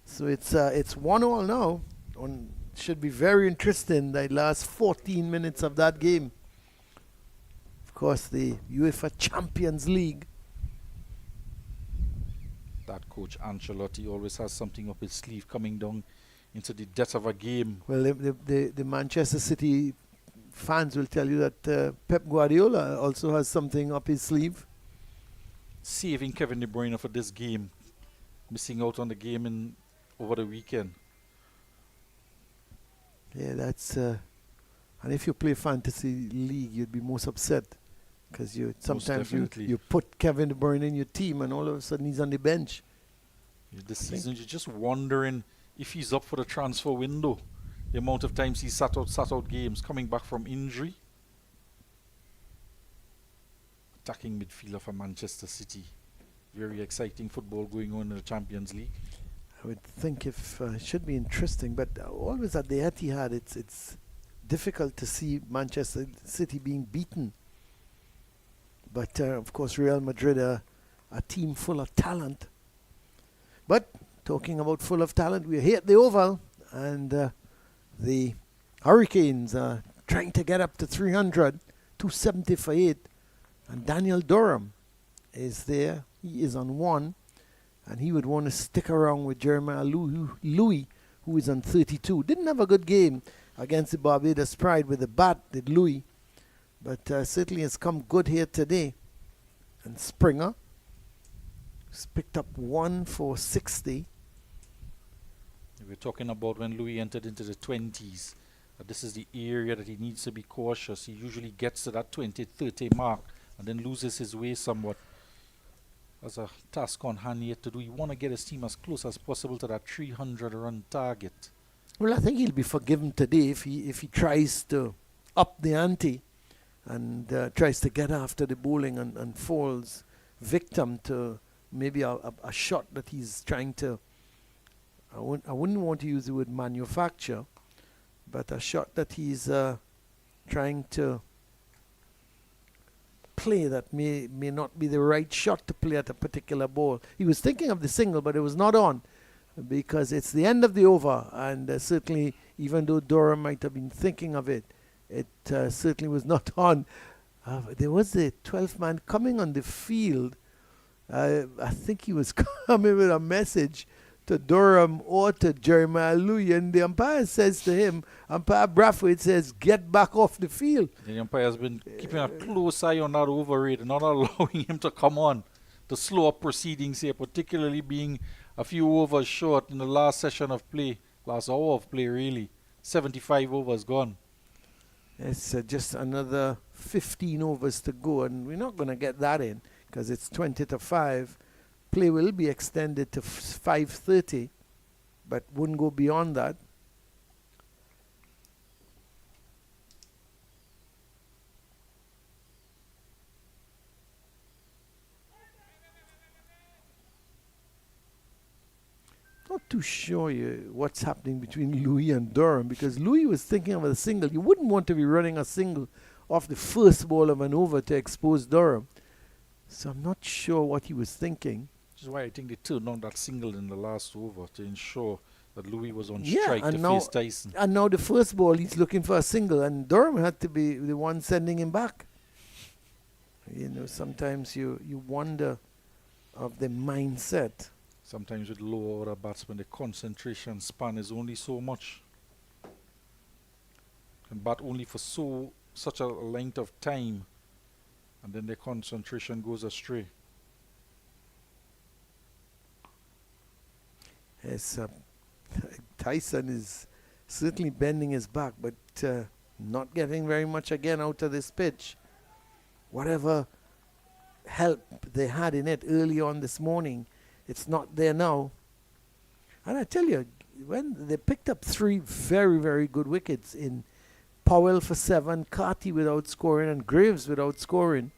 So it's 1-1 now. Should be very interesting, the last 14 minutes of that game. Of course, the UEFA Champions League. That coach Ancelotti always has something up his sleeve coming down into the depth of a game. Well, the Manchester City fans will tell you that Pep Guardiola also has something up his sleeve. Saving Kevin De Bruyne for this game. Missing out on the game over the weekend. Yeah, that's... and if you play fantasy league, you'd be most upset. Because sometimes you put Kevin De Bruyne in your team and all of a sudden he's on the bench. Yeah, this season you're just wondering if he's up for the transfer window. The amount of times he sat out games, coming back from injury. Attacking midfielder for Manchester City. Very exciting football going on in the Champions League. I would think it should be interesting, but always at the Etihad, it's difficult to see Manchester City being beaten. But of course, Real Madrid are a team full of talent. But talking about full of talent, we're here at the Oval, and the Hurricanes are trying to get up to 300, 270 for 8, and Daniel Durham is there. He is on 1, and he would want to stick around with Jeremiah Louis, who is on 32. Didn't have a good game against the Barbados Pride with the bat, did Louis, but certainly has come good here today. And Springer has picked up 1 for 60. We're talking about when Louis entered into the 20s. This is the area that he needs to be cautious. He usually gets to that 20-30 mark and then loses his way somewhat. As a task on hand yet to do, you want to get his team as close as possible to that 300-run target. Well, I think he'll be forgiven today if he tries to up the ante and tries to get after the bowling and falls victim to maybe a shot that he's trying to, I wouldn't want to use the word manufacture, but a shot that he's trying to play that may not be the right shot to play at a particular ball. He was thinking of the single, but it was not on because it's the end of the over, and certainly even though Durham might have been thinking of it, it certainly was not on. There was a 12th man coming on the field. I think he was coming with a message to Durham or to Jeremiah Louis, and the umpire says to him, umpire Brathwaite says, get back off the field. The umpire has been keeping a close eye on that over rate and not allowing him to come on to slow up proceedings here, particularly being a few overs short in the last session of play, last hour of play really. 75 overs gone. It's just another 15 overs to go, and we're not going to get that in because it's 20-5. Play will be extended to 5:30, but wouldn't go beyond that. Not too sure what's happening between Louis and Durham, because Louis was thinking of a single. You wouldn't want to be running a single off the first ball of an over to expose Durham. So I'm not sure what he was thinking. Which is why I think they turned on that single in the last over to ensure that Louis was on Yeah, strike to and now face Tyson. and now the first ball he's looking for a single, and Durham had to be the one sending him back. You know, sometimes you wonder of the mindset. Sometimes with lower order batsmen, the concentration span is only so much. Can bat only for such a length of time, and then their concentration goes astray. Yes, Tyson is certainly bending his back, but not getting very much again out of this pitch. Whatever help they had in it early on this morning, it's not there now. And I tell you, when they picked up 3 very, very good wickets in Powell for 7, Carty without scoring, and Graves without scoring.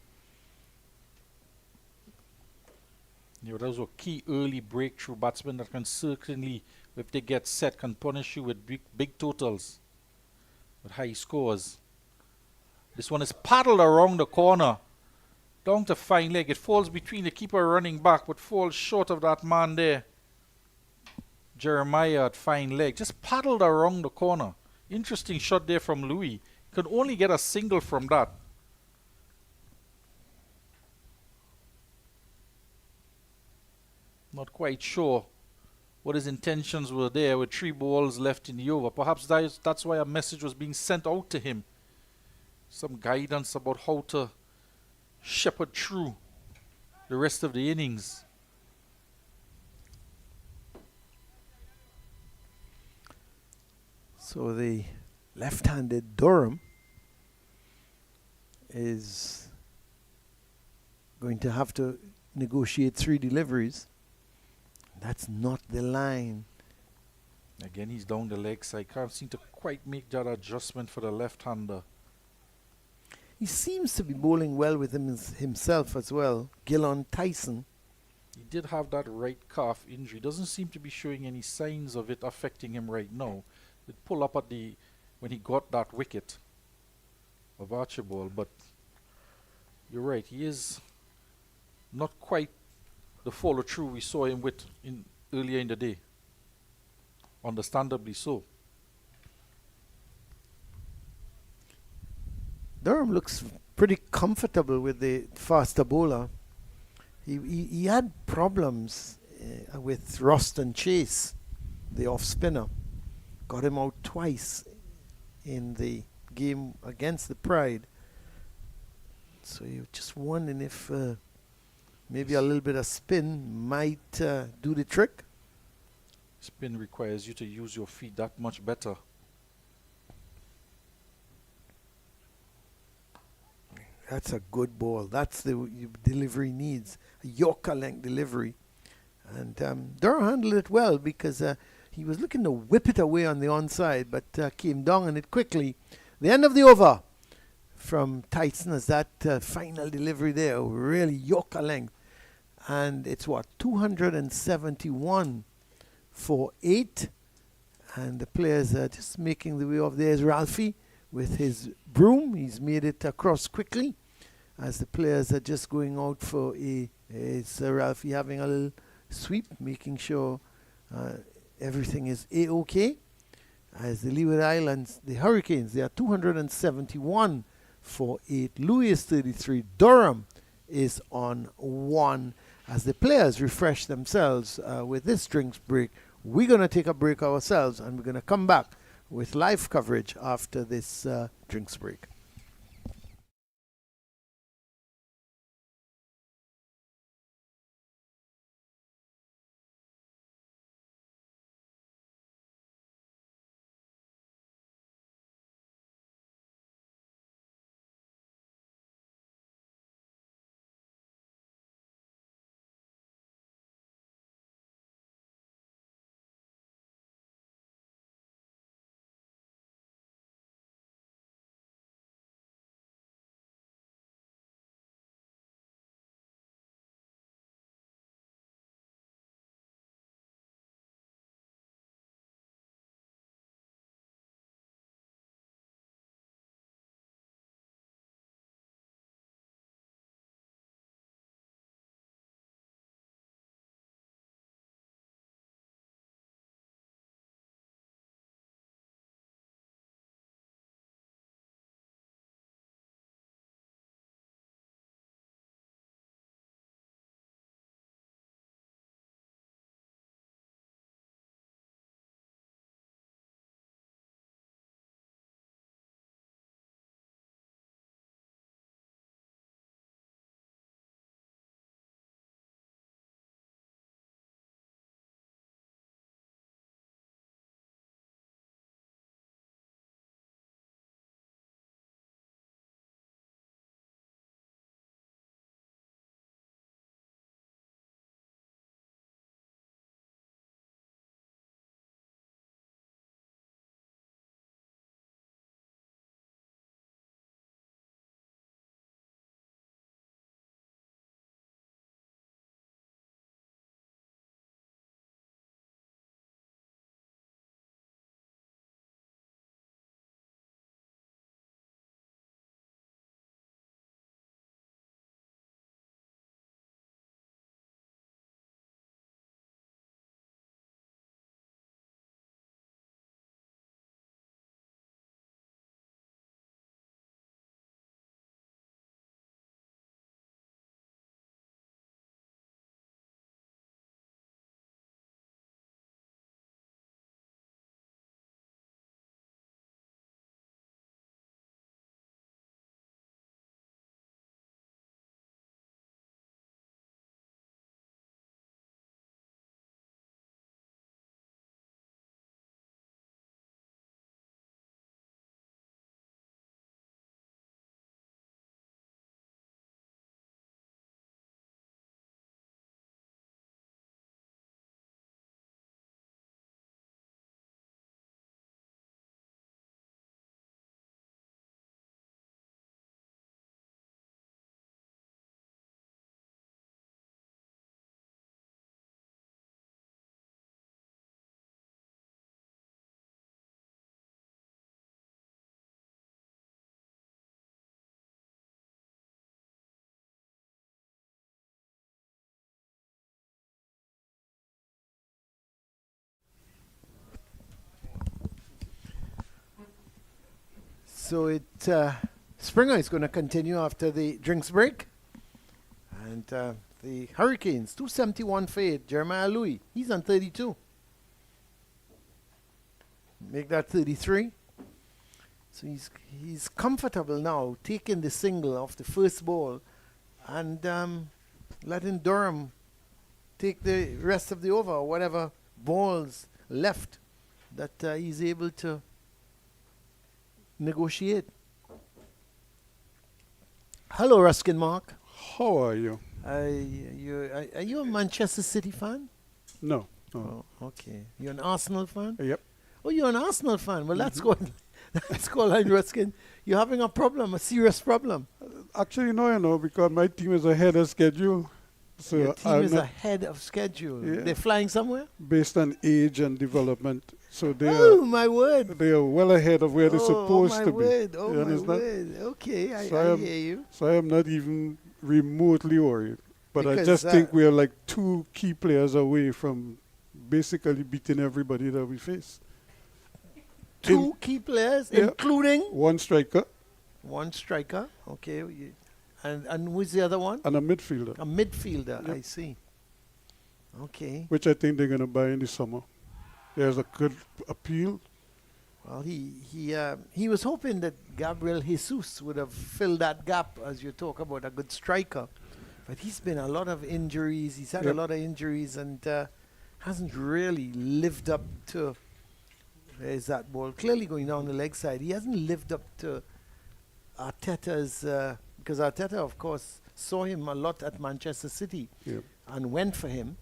You know, those were key early breakthrough batsmen that can certainly, if they get set, can punish you with big totals, with high scores. This one is paddled around the corner, down to fine leg. It falls between the keeper running back, but falls short of that man there. Jeremiah at fine leg, just paddled around the corner. Interesting shot there from Louis. Could only get a single from that. Not quite sure what his intentions were there with 3 balls left in the over. Perhaps that's why a message was being sent out to him. Some guidance about how to shepherd through the rest of the innings. So the left-handed Durham is going to have to negotiate 3 deliveries. That's not the line. Again, he's down the leg side. Can't seem to quite make that adjustment for the left-hander. He seems to be bowling well with himself as well. Gillon Tyson. He did have that right calf injury. Doesn't seem to be showing any signs of it affecting him right now. It pull up at when he got that wicket of Archibald, but you're right, he is not quite the follow through we saw him with earlier in the day. Understandably so. Durham looks pretty comfortable with the faster bowler. He had problems with Roston Chase, the off spinner. Got him out twice in the game against the Pride. So you're just wondering if maybe a little bit of spin might do the trick. Spin requires you to use your feet that much better. That's a good ball. That's the delivery needs. A Yorker length delivery. And Durham handled it well because he was looking to whip it away on the onside, but came down on it quickly. The end of the over from Tyson is that final delivery there, really Yorker length. And it's 271 for 8. And the players are just making the way off. There's Ralphie with his broom. He's made it across quickly as the players are just going out for it's Ralphie having a little sweep, making sure everything is A-OK. As the Leeward Islands, the Hurricanes, they are 271 for 8. Louis is 33. Durham is on 1. As the players refresh themselves with this drinks break, we're going to take a break ourselves, and we're going to come back with live coverage after this drinks break. So Springer is going to continue after the drinks break. And the Hurricanes, 271 for 8. Jeremiah Louis, he's on 32. Make that 33. So he's comfortable now, taking the single off the first ball and letting Durham take the rest of the over, or whatever balls left that he's able to negotiate. Hello, Ruskin Mark. How are you? Are you a Manchester City fan? No. Oh, okay. You're an Arsenal fan? Yep. Oh, you're an Arsenal fan. Well, that's good. That's called line, Ruskin. You're having a problem, a serious problem. Actually, no, because my team is ahead of schedule. So Your team I'm is not ahead of schedule. Yeah. They're flying somewhere? based on age and development. So Oh, my word. they are well ahead of where they're supposed my to word. be. Oh, You my understand? word. Okay, I So hear you. So I am not even remotely worried. But I Because, just think we are like 2 key players away from basically beating everybody that we face. 2 key players, Yeah. including 1 striker 1 striker. Okay. And who's the other one? and a midfielder, A midfielder, Yep. I see. Okay. which I think they're going to buy in the summer. There's a good appeal. Well, he was hoping that Gabriel Jesus would have filled that gap, as you talk about a good striker. But he's been a lot of injuries. He's had a Yep. lot of injuries and hasn't really lived up to. There's that ball clearly going down the leg side. He hasn't lived up to Arteta's, because Arteta, of course, saw him a lot at Manchester City Yep. and went for him,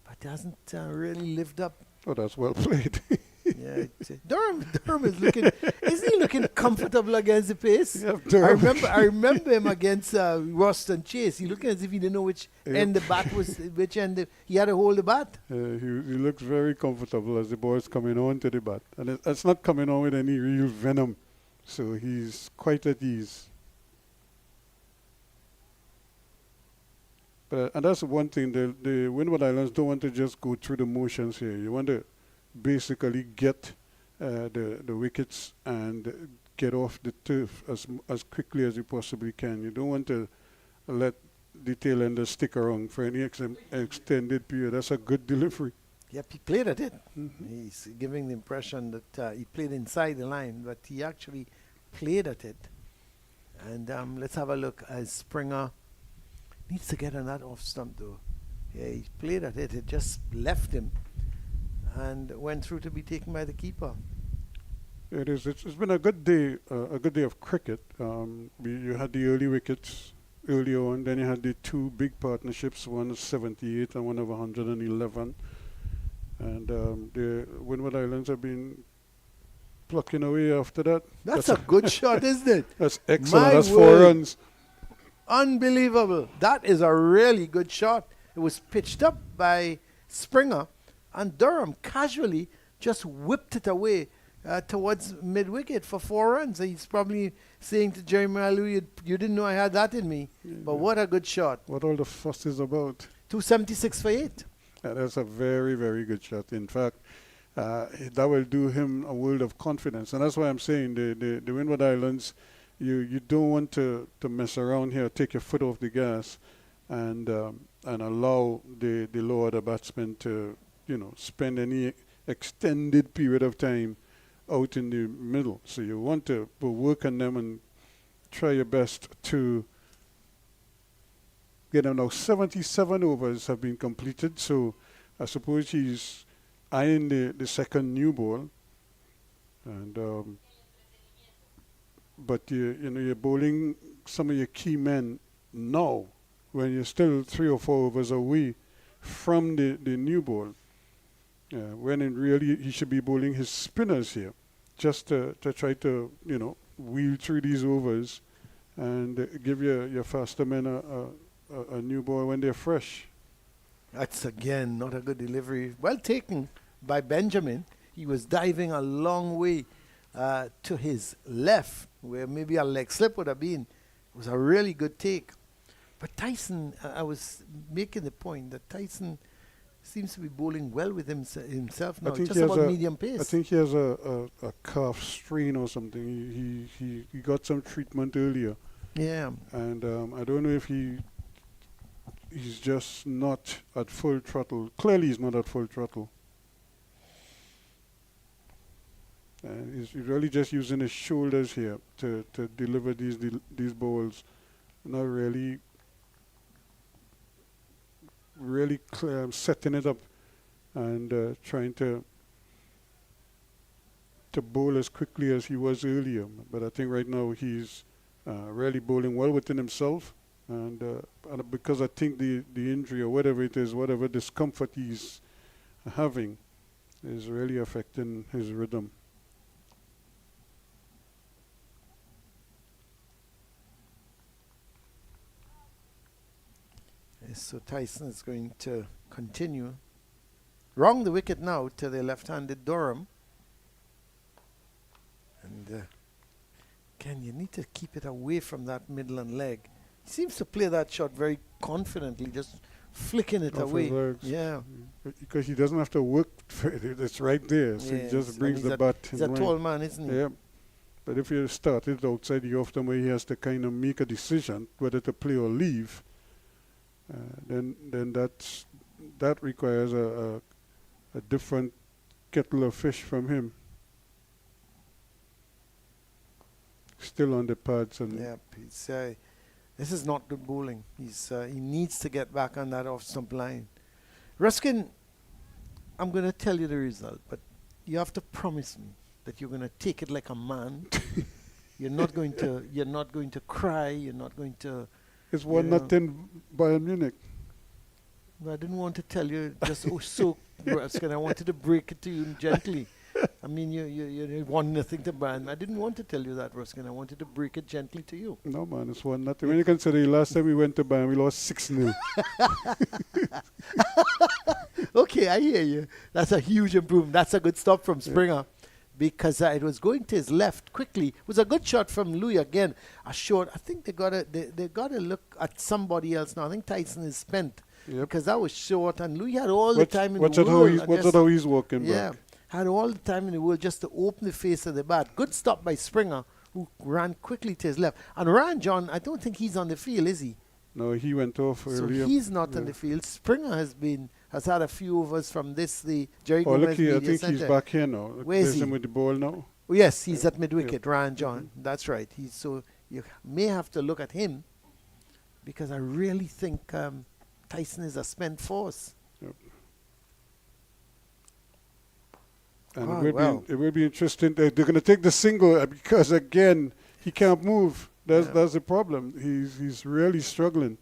but hasn't really lived up. Oh, that's well played. Yeah, Durham is looking. Isn't he looking comfortable against the pace? Yep, I Durham. remember him against Roston Chase. He looked as if he didn't know which Yep. end the bat was, which end he had to hold the bat. He looks very comfortable as the ball is coming on to the bat. And it's not coming on with any real venom. So he's quite at ease. And that's one thing, the Windward Islands don't want to just go through the motions here. You want to basically get the wickets and get off the turf as quickly as you possibly can. You don't want to let the tail enders stick around for any extended period. That's a good delivery. Yep, he played at it. Mhm. He's giving the impression that he played inside the line, but he actually played at it. And let's have a look as Springer needs to get on that off stump though. Yeah, he played at it. It just left him and went through to be taken by the keeper. It is. It's been a good day of cricket. You had the early wickets early on, then you had the 2 big partnerships, one of 78 and one of 111. And the Windward Islands have been plucking away after that. That's a good shot, isn't it? That's excellent. My That's 4 word. runs. Unbelievable. That is a really good shot. It was pitched up by Springer, and Durham casually just whipped it away towards mid-wicket for 4 runs. He's probably saying to Jeremiah Louis, you didn't know I had that in me. But what a good shot. What all the fuss is about. 276 for 8. That's a very, very good shot. In fact, that will do him a world of confidence. And that's why I'm saying the Windward Islands, you don't want to mess around here, take your foot off the gas and allow the lower order batsmen to, spend any extended period of time out in the middle. So you want to work on them and try your best to get them. Now 77 overs have been completed, so I suppose he's eyeing the second new ball. And but you're bowling some of your key men now when you're still 3 or 4 overs away from the new ball. When in really he should be bowling his spinners here, just to try to wheel through these overs and give your faster men a new ball when they're fresh. That's again not a good delivery. Well taken by Benjamin. He was diving a long way to his left, where maybe a leg slip would have been. It was a really good take. But Tyson, I was making the point that Tyson seems to be bowling well with himself now. I think Just he has about a- medium pace. I think he has a calf strain or something. He got some treatment earlier, yeah. and I don't know if he's just not at full throttle. Clearly, he's not at full throttle. He's really just using his shoulders here to deliver these balls. Not really setting it up and trying to bowl as quickly as he was earlier. But I think right now he's really bowling well within himself, and because I think the injury or whatever it is, whatever discomfort he's having, is really affecting his rhythm. So Tyson is going to continue. Wrong the wicket now to the left-handed Durham. And again, you need to keep it away from that Midland leg. He seems to play that shot very confidently, just flicking it Off his away. legs. Yeah. Because he doesn't have to work for it. It's right there. So he Yes, just and brings he's the a- bat He's in a line. tall man, isn't he? Yeah. But if you start it outside the off time where he has to kind of make a decision whether to play or leave, then that requires a different kettle of fish from him. Still on the pads and Yep. This is not good bowling. He needs to get back on that off stump line. Ruskin, I'm going to tell you the result, but you have to promise me that you're going to take it like a man. You're not going to cry. You're not going to. it's 1-0 Bayern Munich. I didn't want to tell you just so Ruskin. I wanted to break it to you gently. I mean, you want nothing to ban. I didn't want to tell you that, Ruskin. I wanted to break it gently to you. No man, it's 1-0. When you consider the last time we went to Bayern, we lost 6-0. Okay, I hear you. That's a huge improvement. That's a good stop from Springer. Because it was going to his left quickly. It was a good shot from Louis again. A short. I think they gotta look at somebody else now. I think Tyson is spent. Yep. Because that was short, and Louis had all the time in Watch the out how world. he's, and watch just- out how he's walking yeah, back. had all the time in the world just to open the face of the bat. Good stop by Springer, who ran quickly to his left. And Ryan John, I don't think he's on the field, is he? No, he went off So earlier. he's not on Yeah. the field. Springer has had a few overs from the Jerry Oh, Gomez look here, I Media think Center. he's back here now. Where is There's he? him with the ball now. Oh, yes, he's at mid-wicket, Ryan John. That's right. So you may have to look at him, because I really think Tyson is a spent force. And Ah, it, will well. be, it will be interesting. They're going to take the single because, again, he can't move. That's the problem. He's really struggling.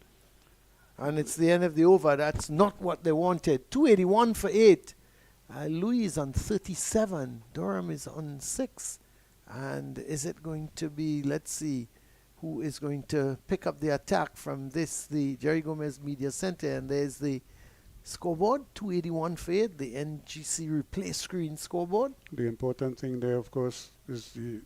And it's the end of the over. That's not what they wanted. 281 for 8. Louis is on 37. Durham is on 6. And is it going to be, let's see, who is going to pick up the attack from the Jerry Gomez Media Center? And there's the scoreboard, 281 for 8, the NGC replay screen scoreboard. The important thing there, of course, is the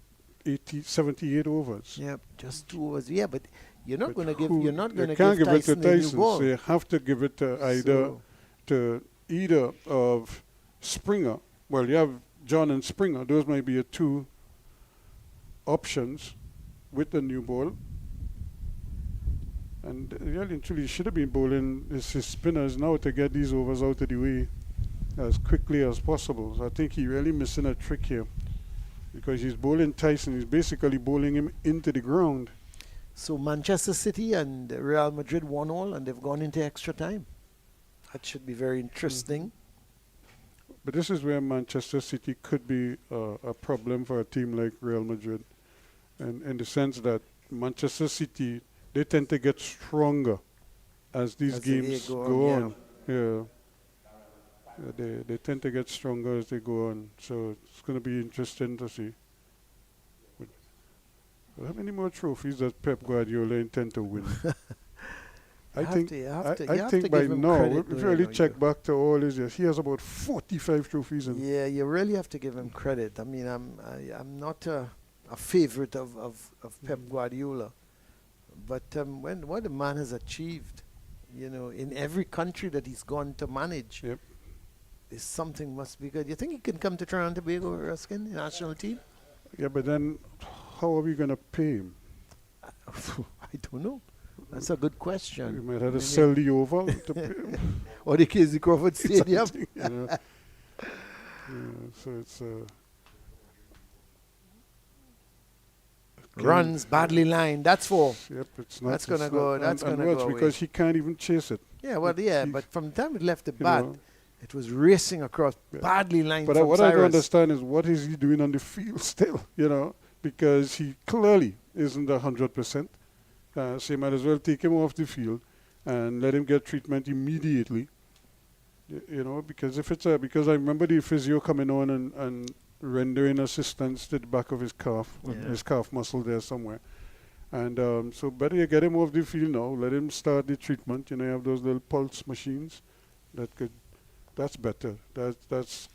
78 overs. Yep, just 2 overs. Yeah, but you're not But going to give who- you're not going to you can't give give it to Tyson a new Tyson, ball. so you have to give it to either of Springer. Well, you have John and Springer. Those might be your two options with the new ball. And really and truly, he should have been bowling his spinners now to get these overs out of the way as quickly as possible. So I think he's really missing a trick here, because he's bowling Tyson. He's basically bowling him into the ground. So Manchester City and Real Madrid 1-1, and they've gone into extra time. That should be very interesting. But this is where Manchester City could be a problem for a team like Real Madrid, and in the sense that Manchester City, they tend to get stronger as these As the games day go go on, on. Yeah. They tend to get stronger as they go on. So it's going to be interesting to see. How many more trophies does Pep Guardiola intend to win? I think by give him now, credit, if you though, really check back to all his years, he has about 45 trophies. Yeah, you really have to give him credit. I mean, I'm not a favorite of Pep Guardiola, but what the man has achieved, you know, in every country that he's gone to manage, Yep. there's something must be good. You think he can come to Trinidad and Tobago, Ruskin, the national team? Yeah, but then how are we going to pay him? I don't know. That's a good We question. might have to sell the Oval to pay him. Or the Casey Crawford Stadium. Something, you know. Yeah, so it's Runs badly lined. That's four. Yep, it's not. That's gonna it's go- not- that's and gonna worse, go away. because he can't even chase it. Yeah, well, yeah, He- but from the time it left the you bat, know. it was racing across, Yeah. badly lined But from what I don't Cyrus. understand is what is he doing on the field still, you know, because he clearly isn't 100%. So you might as well take him off the field and let him get treatment immediately. You know, because if it's because I remember the physio coming on and rendering assistance to the back of his calf, Yeah. his calf muscle there somewhere. And so better you get him off the field now, let him start the treatment. You know, you have those little pulse machines that's better. That's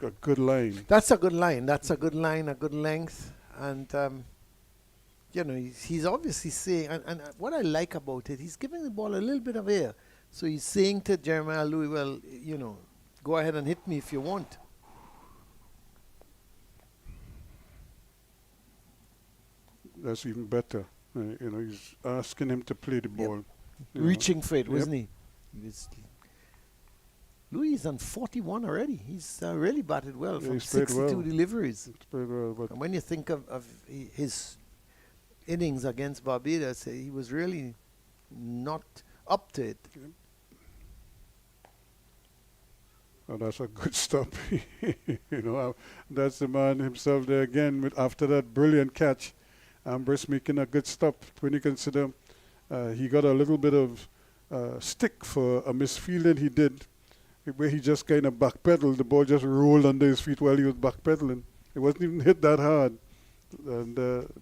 a good line. That's a good line. That's a good line, a good length. And, you know, he's obviously saying, and what I like about it, he's giving the ball a little bit of air. So he's saying to Jeremiah Louis, well, you know, go ahead and hit me if you want. That's even better. You know, he's asking him to play the ball. you know. Reaching for it, Yep. wasn't he? Louis is on 41 already. He's really batted well Yeah, from he's played 62 well. deliveries. It's played well, but And when you think of his innings against Barbados, he was really not up to it. that's a good stop. You know, that's the man himself there again. After that brilliant catch, Ambrose making a good stop. When you consider he got a little bit of stick for a misfielding he did, where he just kind of backpedaled. The ball just rolled under his feet while he was backpedaling. It wasn't even hit that hard,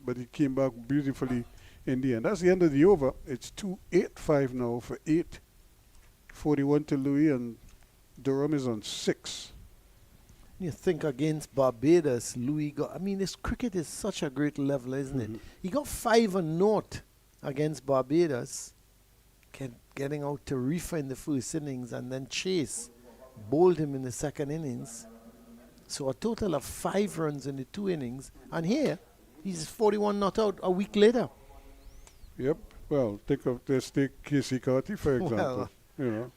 but he came back beautifully in the end. That's the end of the over. It's 2-8-5 now for 8. 41 to Louis, and Durham is on 6. You think against Barbados, Louis got. I mean, this cricket is such a great level, isn't it? He got 5-0 against Barbados, getting out to Reefer in the first innings and then Chase bowled him in the second innings. So a total of 5 runs in the 2 innings. And here, he's 41 not out a week later. Yep. Well, let's take Casey Carty, for example. Well. You know,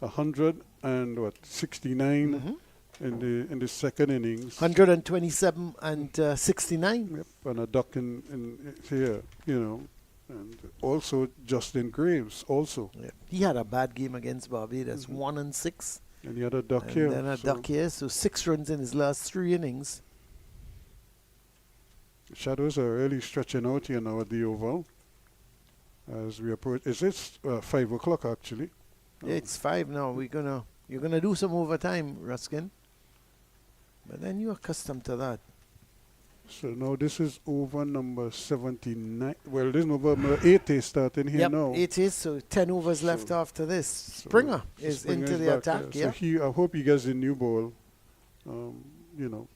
169 in the second innings. 127 and 69. Yep. And a duck in here, you know. And also Justin Graves also. Yeah. He had a bad game against Barbados, 1 and 6. And he had a duck And here. then a so duck here, so 6 runs in his last 3 innings. Shadows are really stretching out here now at the Oval. As we approach, is it 5 o'clock actually? Yeah, it's 5 now. You're gonna do some overtime, Ruskin. But then you're accustomed to that. So now this is over number 79. Well, this is over number 80 starting here Yep, now. it is. So 10 overs left So- after this. So Springer is Springer into is the back attack. there. Yeah. So I hope he gets the new ball. You know,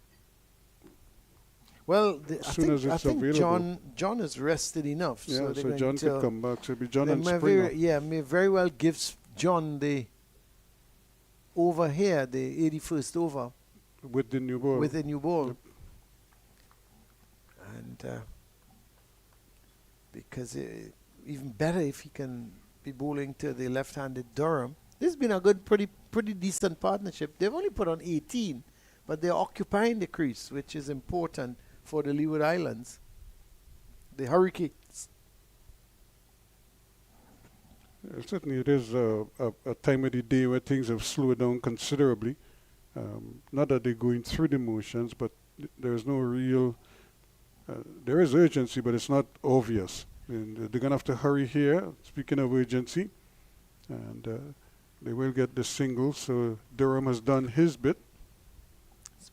Well, as soon as I it's think available. John is rested enough. Yeah, so they're so going John to could come back. So it'll be John they and may Springer. may very well give John the over here, the 81st over With the new ball. with the new ball. Yep. And because even better if he can be bowling to the left-handed Durham. This has been a good, pretty decent partnership. They've only put on 18, but they're occupying the crease, which is important for the Leeward Islands. The Hurricanes. Certainly it is a time of the day where things have slowed down considerably. Not that they're going through the motions, but there's no real... there is urgency, but it's not obvious. And they're going to have to hurry here, speaking of urgency. And they will get the single, so Durham has done his bit. Let's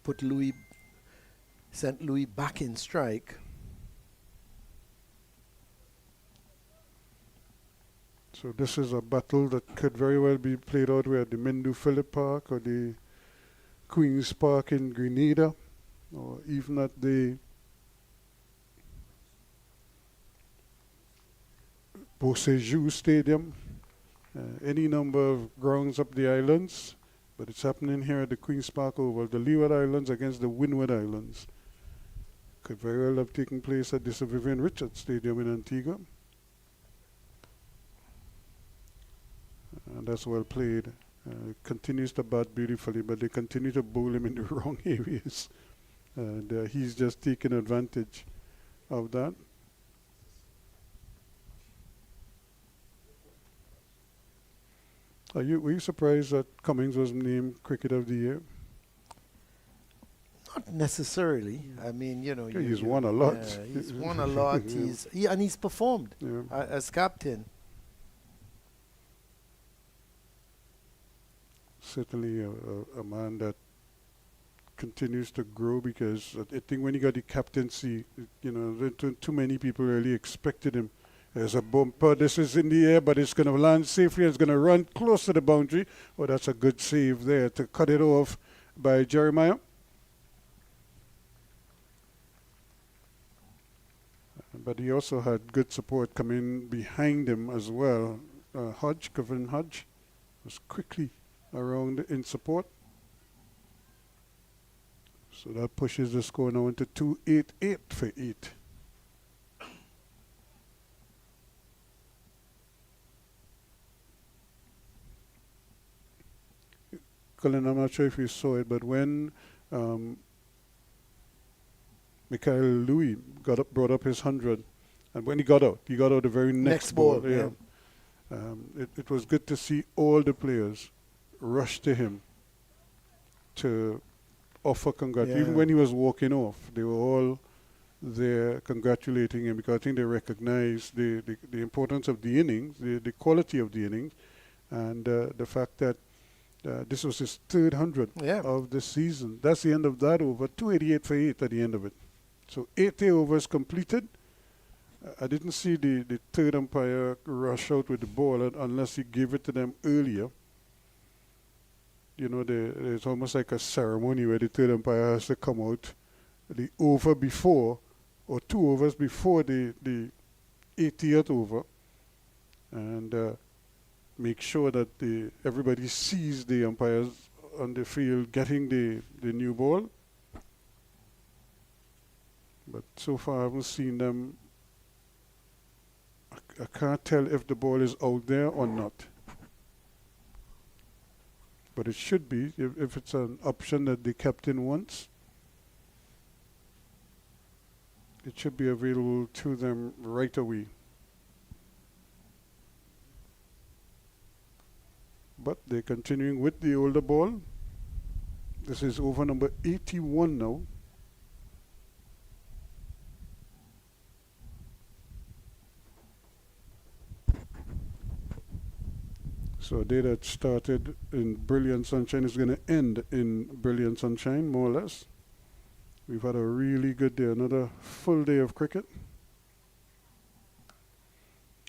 sent Louis back in strike. So this is a battle that could very well be played out where at the Mindu Phillip Park or the Queen's Park in Grenada, or even at the Beausejour Stadium any number of grounds up the islands, but it's happening here at the Queen's Park Oval. The Leeward Islands against the Windward Islands. Could very well have taken place at the Sir Vivian Richards Stadium in Antigua. And that's well played. Continues to bat beautifully, but they continue to bowl him in the wrong areas. And he's just taking advantage of that. Were you surprised that Cummings was named Cricket of the Year? Not necessarily. I mean, you know, He's won a lot. He's won a lot. And he's performed as captain. Certainly a man that continues to grow, because I think when he got the captaincy, you know, too many people really expected him. There's a bumper, this is in the air, but it's going to land safely, it's going to run close to the boundary. Oh, that's a good save there to cut it off by Jeremiah. But he also had good support coming behind him as well. Kevin Hodge was quickly around in support. So that pushes the score now into 288 for 8. Colin, I'm not sure if you saw it, but when Mikhail Louis brought up his 100, and when he got out the very next ball. Yeah. It was good to see all the players rush to him to offer congratulations. Even when he was walking off, they were all there congratulating him, because I think they recognized the importance of the innings, the quality of the innings, and the fact that this was his third 100 of the season. That's the end of that over. 288 for 8 at the end of it. So 80 overs completed. I didn't see the third umpire rush out with the ball unless he gave it to them earlier. You know, it's almost like a ceremony where the third umpire has to come out the over before, or 2 overs before the 80th over, and make sure that everybody sees the umpires on the field getting the new ball. But so far I haven't seen them. I can't tell if the ball is out there or not. But it should be, if it's an option that the captain wants. It should be available to them right away. But they're continuing with the older ball. This is over number 81 now. So a day that started in brilliant sunshine is going to end in brilliant sunshine, more or less. We've had a really good day, another full day of cricket.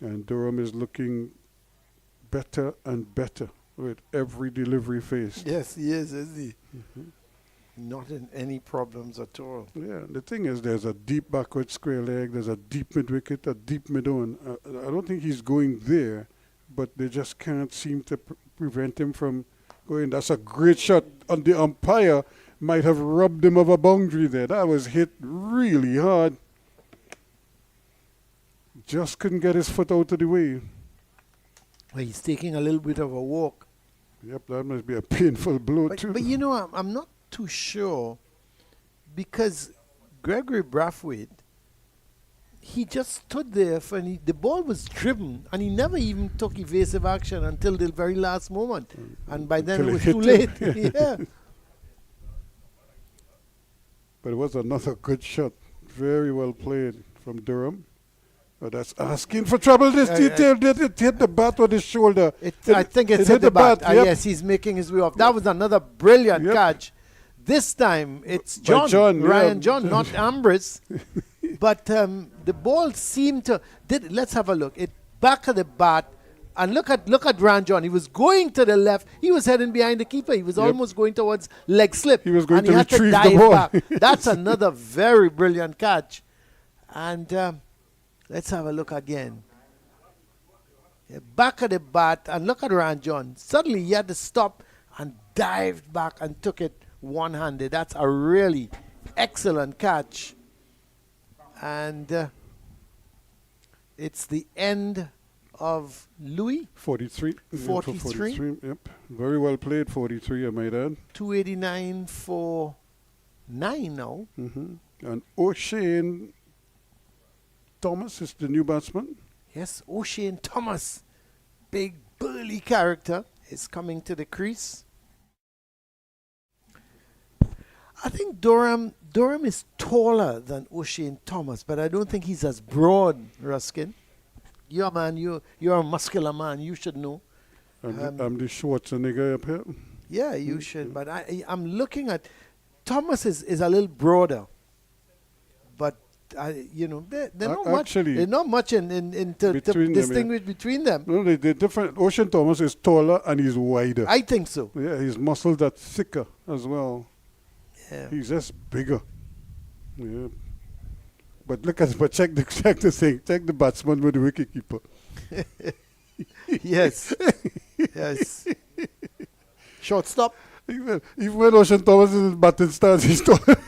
And Durham is looking better and better with every delivery faced. Yes, he is he? Not in any problems at all. Yeah, the thing is, there's a deep backward square leg, there's a deep mid wicket, a deep mid on. I don't think he's going there, but they just can't seem to prevent him from going. That's a great shot, and the umpire might have robbed him of a boundary there. That was hit really hard. Just couldn't get his foot out of the way. Well, he's taking a little bit of a walk. Yep, that must be a painful blow too. But you know, I'm not too sure, because Gregory Brathwaite, he just stood there the ball was driven, and he never even took evasive action until the very last moment. And by then it was too late. Yeah. But it was another good shot. Very well played from Durham. That's asking for trouble. It hit the bat on his shoulder. I think it hit the bat. Yep. Yes, he's making his way off. That was another brilliant catch. This time it's Ryan John, not Ambrose. But the ball seemed to. Let's have a look. It back of the bat, and look at Ryan John. He was going to the left. He was heading behind the keeper. He was almost going towards leg slip. He was going and to he had retrieve to dive the ball. back. That's another very brilliant catch. And let's have a look again. back of the bat, and look at Ryan John. Suddenly he had to stop and dived back and took it one-handed. That's a really excellent catch. And it's the end of Louis. 43. Yeah, for 43? Yep. Very well played, 43, I might add. 289 for 9 now. And O'Shane Thomas is the new batsman. Yes, O'Shane Thomas, big burly character, is coming to the crease. I think Durham is taller than O'Shane Thomas, but I don't think he's as broad, Ruskin. You're a man, you're a muscular man, you should know. I'm the Schwarzenegger up here. Yeah, you should. But I'm looking at Thomas is a little broader, but they're not much. They're not much in to distinguish between them. No, they're different. O'Shane Thomas is taller and he's wider. I think so. Yeah, his muscles are thicker as well. Yeah. He's just bigger. Yeah. But check the thing. Check the batsman with the wicketkeeper. Yes. Yes. Shortstop. Even when O'Shane Thomas is in batting stance, he's taller.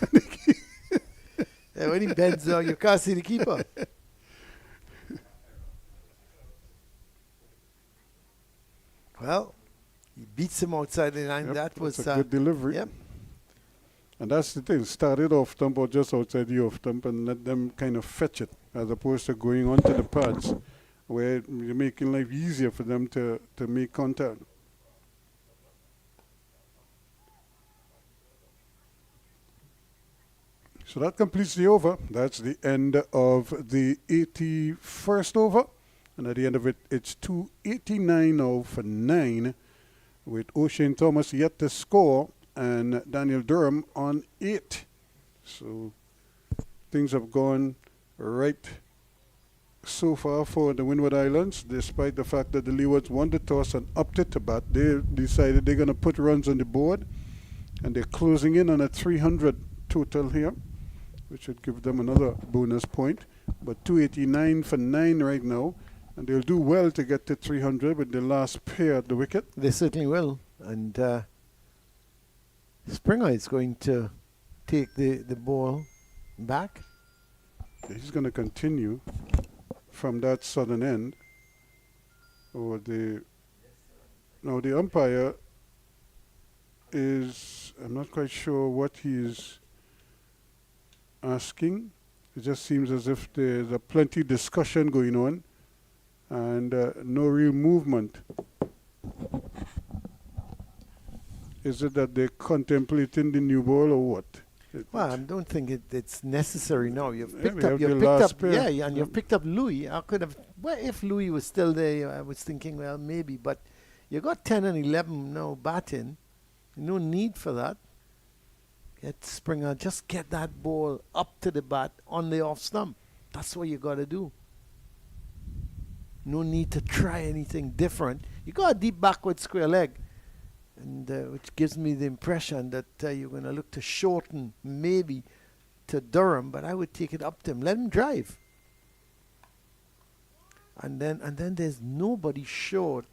Yeah, when he bends down, you can't see the keeper. Well, he beats him outside the line. Yep, that was a good delivery. Yep. And that's the thing. Started off stump or just outside the off stump and let them kind of fetch it, as opposed to going onto the pads, where you're making life easier for them to make contact. So that completes the over. That's the end of the 81st over. And at the end of it, it's 289 now for 9, with O'Shane Thomas yet to score and Daniel Durham on 8. So things have gone right so far for the Windward Islands, despite the fact that the Leewards won the toss and upped it to bat. They decided they're going to put runs on the board, and they're closing in on a 300 total here, which would give them another bonus point. But 289 for 9 right now, and they'll do well to get to 300 with the last pair at the wicket. They certainly will. And Springer is going to take the ball back. He's going to continue from that southern end. Or the umpire is, I'm not quite sure what he is asking. It just seems as if there's a plenty discussion going on and no real movement. Is it that they're contemplating the new ball or what? Well, I don't think it's necessary now. You've Yeah, picked we up, have you've the picked last up, pair. yeah, and you've picked up Louis. I could have. Well, if Louis was still there, I was thinking, well, maybe. But you got 10 and 11 now batting. No need for that. Get Springer, just get that ball up to the bat on the off stump. That's what you got to do. No need to try anything different. You got a deep backward square leg, and which gives me the impression that you're going to look to shorten maybe to Durham, but I would take it up to him. Let him drive. And then there's nobody short.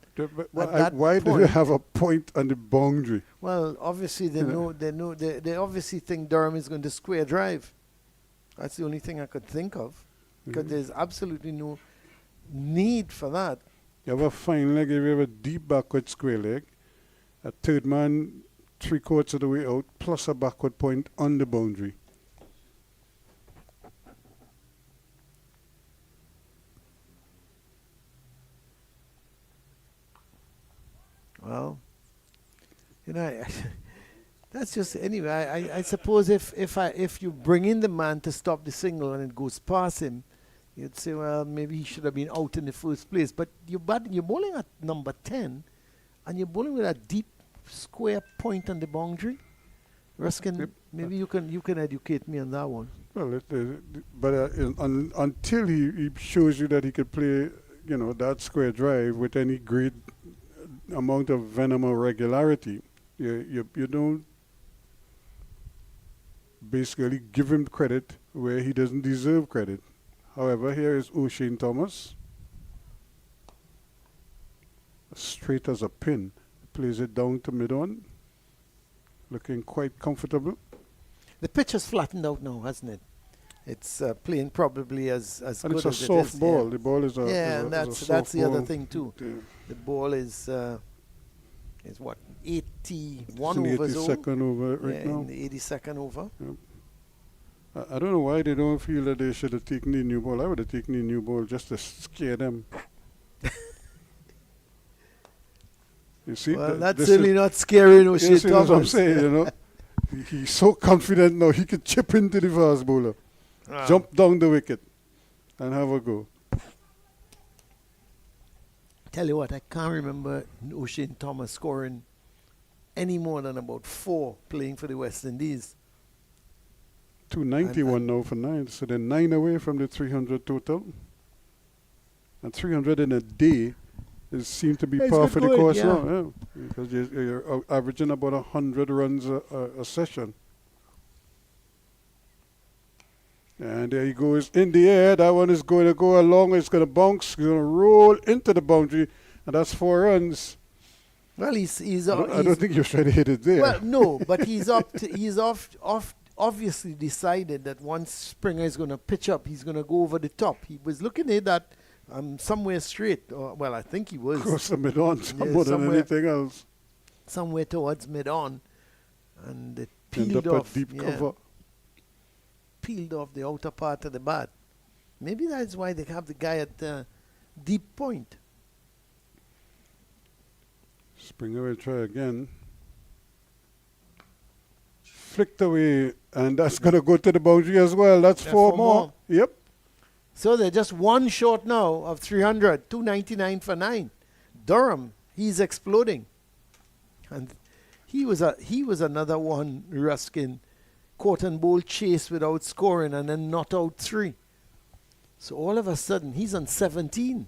Why do they have a point on the boundary? Well, obviously they obviously think Durham is going to square drive. That's the only thing I could think of, because there's absolutely no need for that. You have a fine leg, if you have a deep backward square leg, a third man 3/4 of the way out, plus a backward point on the boundary. Well, that's just anyway. I suppose if you bring in the man to stop the single and it goes past him, you'd say, well, maybe he should have been out in the first place. But you're bowling at number 10, and you're bowling with a deep square point on the boundary. Ruskin, maybe you can educate me on that one. Well, until he shows you that he could play, that square drive with any great amount of venom or regularity, you don't basically give him credit where he doesn't deserve credit. However, here is O'Shane Thomas. straight as a pin. Plays it down to mid-on. Looking quite comfortable. The pitch has flattened out now, hasn't it? It's playing probably as And good it's a as it soft is. ball. Yeah. The ball is a Yeah, is and a that's soft the other ball. thing too. Yeah. The ball is what, 81 It's in the overs old? 82nd over right Yeah, now. in the 82nd over. I don't know why they don't feel that they should have taken the new ball. I would have taken the new ball just to scare them. You see, Well, that's this certainly is, not scary, no you shit, see what I'm Thomas. saying, you know. He's so confident now he could chip into the fast bowler, jump down the wicket, and have a go. Tell you what, I can't remember O'Shane Thomas scoring any more than about 4 playing for the West Indies. 291 now for 9, so they're 9 away from the 300 total. And 300 in a day is seem to be It's par good for the going, course yeah. now, yeah. Because you're averaging about 100 runs a session. And there he goes in the air. That one is going to go along. It's going to bounce. It's going to roll into the boundary, and that's 4 runs. Well, he's I don't think you're trying to hit it there. well, no, but he's obviously decided that once Springer is going to pitch up, he's going to go over the top. He was looking at that somewhere straight. Well, I think he was Cross the mid-on more than somewhere. anything else. somewhere towards mid-on, and it End peeled up off. at deep yeah, cover. peeled off the outer part of the bat. Maybe that's why they have the guy at deep point. Springer will try again. Flicked away, and that's going to go to the boundary as well. That's 4 more. Yep. So they're just 1 short now of 300, 299 for 9. Durham, he's exploding. And he was another one, Ruskin, caught and bowl chase without scoring and then not out 3. So all of a sudden, he's on 17.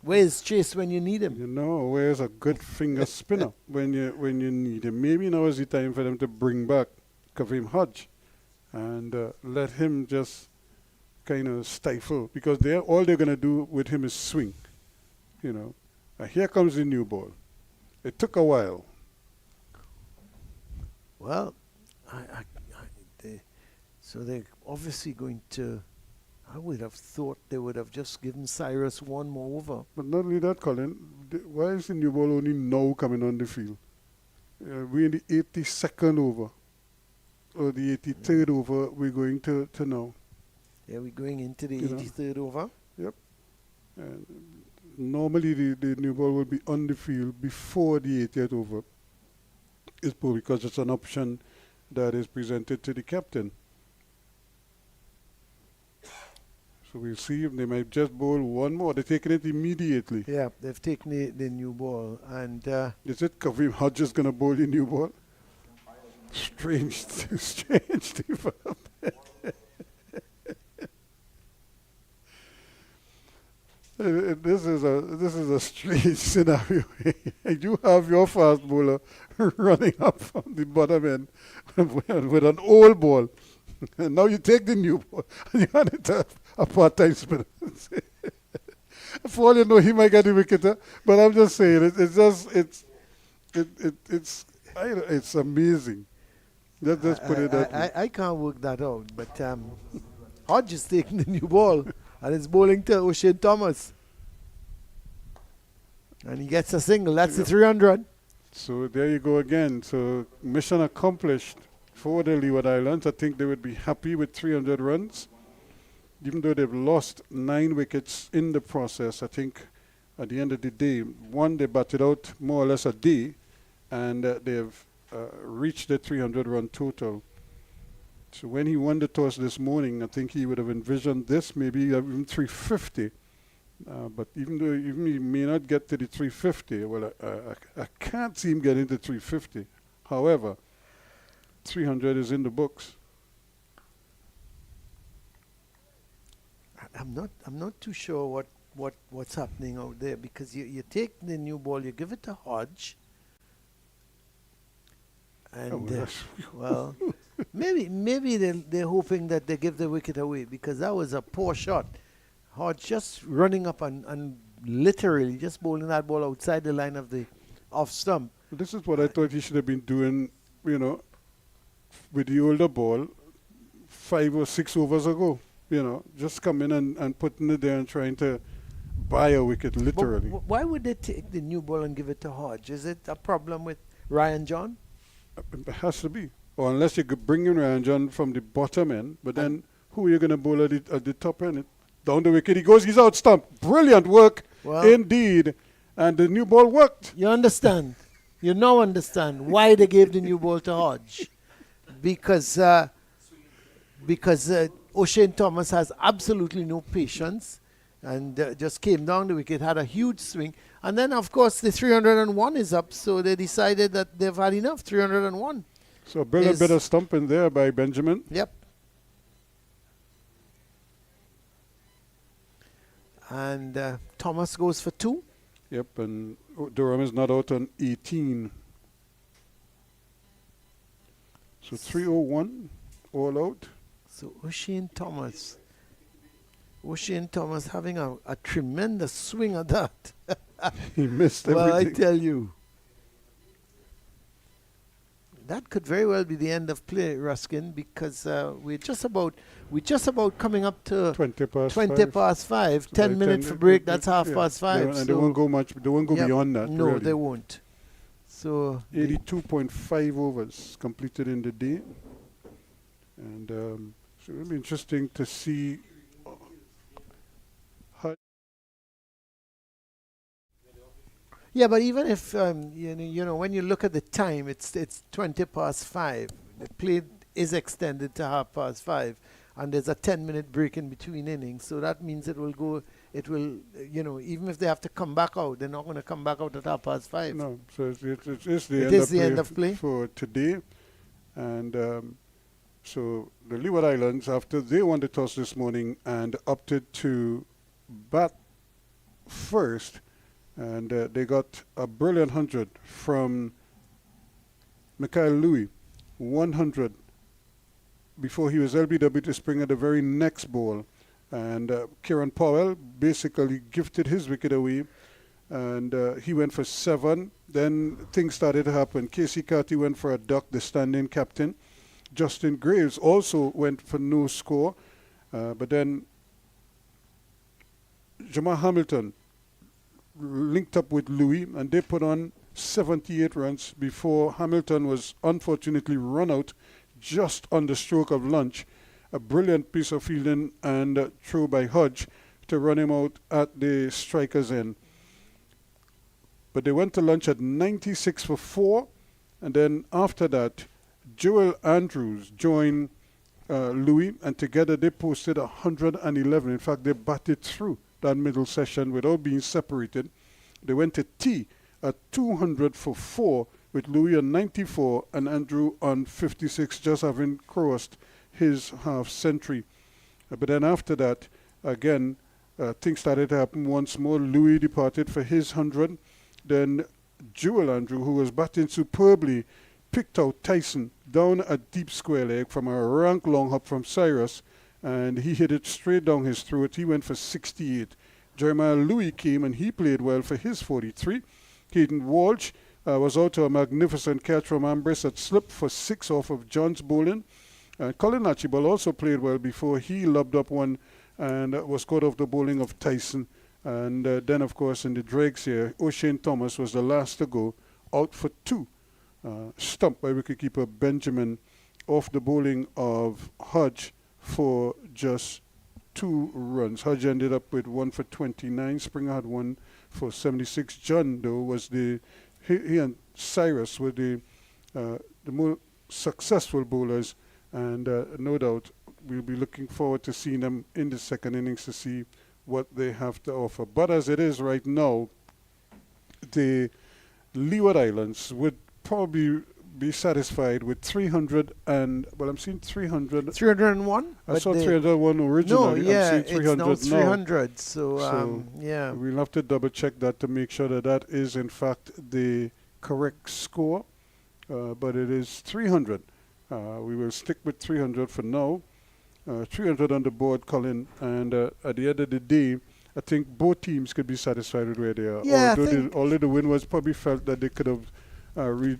Where's Chase when you need him? You know, where's a good finger spinner when you need him? Maybe now is the time for them to bring back Kareem Hodge and let him just kind of stifle, because all they're going to do with him is swing. You know, here comes the new ball. It took a while. Well, so they're obviously going to. I would have thought they would have just given Cyrus 1 more over. But not only that, Colin, why is the new ball only now coming on the field? We're in the 82nd over, or the 83rd over we're going to now. Yeah, we're going into the You know. 83rd over. Yep. And normally the new ball will be on the field before the 80th over. It's probably because it's an option that is presented to the captain. So we'll see if they might just bowl 1 more. They're taking it immediately. Yeah, they've taken the new ball. And Is it Kareem Hodges going to bowl the new ball? Strange, strange development. This is a strange scenario. You have your fast bowler running up from the bottom end with an old ball. And now you take the new ball and you hand it to a part-time spinner. For all you know, he might get the wicket, but I'm just saying, it's amazing. Let's put it that way. I can't work that out. But Hodge is taking the new ball and it's bowling to O'Shane Thomas. And he gets a single. That's the 300. So there you go again. So mission accomplished for the Leeward Islands. I think they would be happy with 300 runs. Even though they've lost 9 wickets in the process, I think at the end of the day, one, they batted out more or less a day, and they've reached the 300-run total. So when he won the toss this morning, I think he would have envisioned this, maybe even 350. But even though he may not get to the 350, well, I can't see him getting to 350. However, 300 is in the books. I'm not too sure what's happening out there, because you take the new ball, you give it to Hodge, and well, maybe they're hoping that they give the wicket away, because that was a poor shot. Hodge just running up and literally just bowling that ball outside the line of the off stump. This is what I thought he should have been doing, with the older ball 5 or 6 overs ago. Just coming and putting it there and trying to buy a wicket, But literally. why would they take the new ball and give it to Hodge? Is it a problem with Ryan John? It has to be. Or unless you could bring in Ryan John from the bottom end, but then who are you going to bowl at the top end? Down the wicket he goes, he's out stumped. Brilliant work, Well, indeed. And the new ball worked. you understand. You now understand why they gave the new ball to Hodge. Because O'Shane Thomas has absolutely no patience and just came down the wicket, had a huge swing. And then, of course, the 301 is up, so they decided that they've had enough, 301. So a brilliant Is- bit of stumping there by Benjamin. Yep. And Thomas goes for 2. Yep, and Durham is not out on 18. So 301, all out. So O'Shane Thomas having a tremendous swing at that. He missed Well, I everything. tell you. That could very well be the end of play, Ruskin, because we're just about coming up to 20 past 20 5. past 5. So 10 by minutes 10, for break. yeah, That's half yeah. past 5. And they so won't go much. They won't go Yep. beyond that. No, really. they won't. So 82.5 overs completed in the day, and so it'll be interesting to see how. yeah, but even if when you look at the time, it's 20 past 5. The play is extended to half past 5, and there's a 10-minute break in between innings. So that means it will go. It will, even if they have to come back out, they're not going to come back out at half past 5. No, so it's the, It is the end of play for today, and so the Leeward Islands, after they won the toss this morning and opted to bat first, and they got a brilliant 100 from Mikhail Louis, 100 before he was LBW to spring at the very next ball. And Kieran Powell basically gifted his wicket away, and he went for 7. Then things started to happen. Casey Carty went for a duck, the stand-in captain. Justin Graves also went for no score, but then Jamal Hamilton linked up with Louis, and they put on 78 runs before Hamilton was unfortunately run out just on the stroke of lunch. A brilliant piece of fielding and throw by Hodge to run him out at the striker's end. But they went to lunch at 96 for 4, and then after that, Joel Andrews joined Louis, and together they posted 111. In fact, they batted through that middle session without being separated. They went to tea at 200 for 4 with Louis on 94 and Andrew on 56, just having crossed his half century. But then after that, again, things started to happen once more. Louis departed for his 100. Then Joel Andrew, who was batting superbly, picked out Tyson down a deep square leg from a rank long hop from Cyrus, and he hit it straight down his throat. He went for 68. Jeremiah Louis came and he played well for his 43. Hayden Walsh was out to a magnificent catch from Ambrose that slipped for 6 off of John's bowling. Colin Archibald also played well before he lobbed up one and was caught off the bowling of Tyson. And then, of course, in the dregs here, O'Shane Thomas was the last to go, out for 2. Stumped by wicketkeeper Benjamin off the bowling of Hodge for just 2 runs. Hodge ended up with 1 for 29. Springer had 1 for 76. John, though, was he and Cyrus were the more successful bowlers, and no doubt we'll be looking forward to seeing them in the second innings to see what they have to offer. But as it is right now, the Leeward Islands would probably be satisfied with 300 and, well, I'm seeing 300. 301? I saw 301 originally. No, yeah, I'm seeing 300 it's now 300. So, yeah. We'll have to double check that to make sure that that is in fact the correct score. But it is 300. We will stick with 300 for now. 300 on the board, Colin. And at the end of the day, I think both teams could be satisfied with where they are. Yeah, I although, think- although the Windwards probably felt that they could have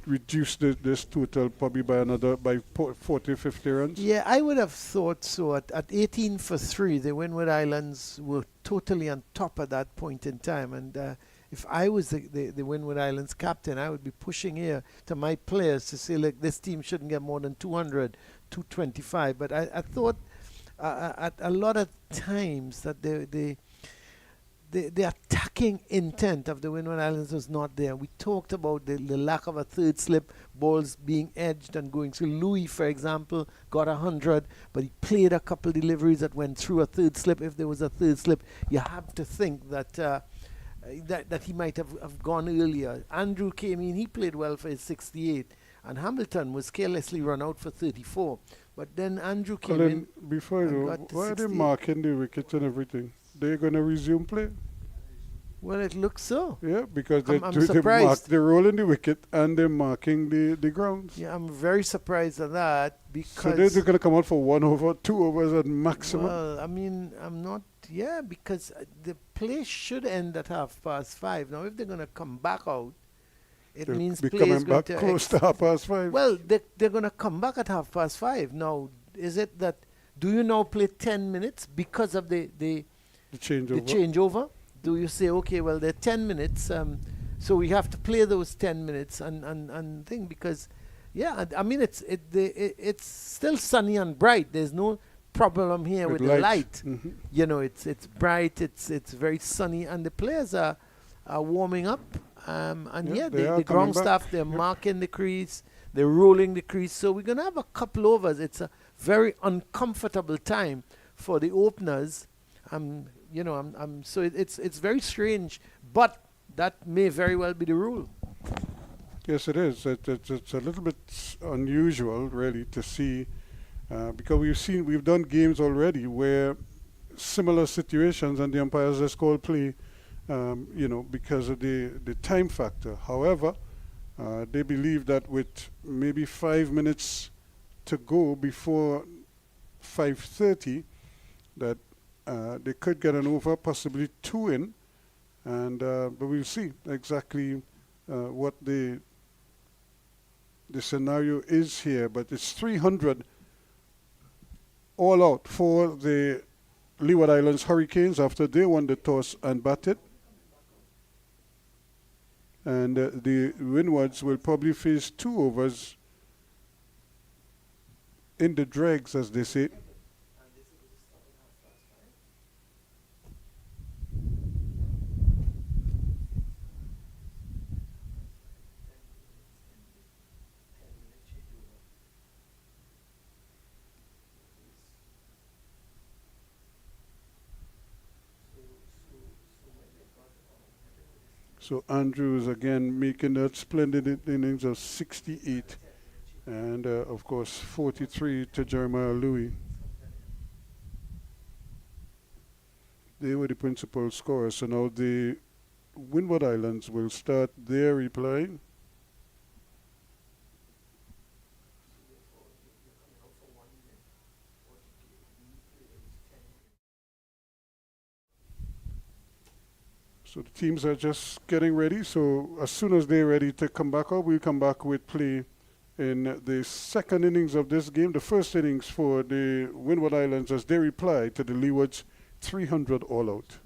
reduced this total probably by 40, 50 runs. Yeah, I would have thought so. At 18 for 3, the Windward Islands were totally on top at that point in time. And if I was the Windward Islands captain, I would be pushing here to my players to say, look, this team shouldn't get more than 200, 225. But I thought at a lot of times that the attacking intent of the Windward Islands was not there. We talked about the lack of a third slip, balls being edged and going. So Louis, for example, got 100, but he played a couple deliveries that went through a third slip. If there was a third slip, you have to think that that he might have gone earlier. Andrew came in, he played well for his 68, and Hamilton was carelessly run out for 34. But then Andrew came Colin, in. before and you got know, to why are they 68. marking the wickets and everything? They're going to resume play? Well, it looks so. Yeah, because I'm they're surprised. they're rolling the wicket and they're marking the grounds. Yeah, I'm very surprised at that So because. they're going to come out for 1 over, 2 overs at maximum. Well, I mean, I'm not. Yeah, because the play should end at 5:30. Now, if they're going to come back out, it They'll means be play coming is going back to close to 5:30. Well, they're going to come back at 5:30. Now, is it that? Do you now play 10 minutes because of the the changeover. the changeover? Do you say, okay, well, they're 10 minutes, so we have to play those 10 minutes and thing because, yeah, I mean, it's still sunny and bright. There's no problem here with the light. Mhm. You know, it's bright, it's very sunny, and the players are warming up. And Yeah, yeah, they are the coming ground back. staff, they're Yep. marking the crease, they're rolling the crease. So we're going to have a couple overs. It's a very uncomfortable time for the openers. You know, so it's very strange, but that may very well be the rule. Yes, it is. It's a little bit unusual, really, to see, because we've done games already where similar situations and the umpires just call play, because of the time factor. However, they believe that with maybe 5 minutes to go before 5:30, that they could get an over, possibly 2 in, and but we'll see exactly what the scenario is here. But it's 300 all out for the Leeward Islands Hurricanes after they won the toss and batted. And the Windwards will probably face 2 overs in the dregs, as they say. So Andrews again making that splendid innings of 68, and of course 43 to Jeremiah Louis. They were the principal scorers. So now the Windward Islands will start their reply. So the teams are just getting ready. So as soon as they're ready to come back up, we'll come back with play in the second innings of this game. The first innings for the Windward Islands as they reply to the Leeward's 300 all out.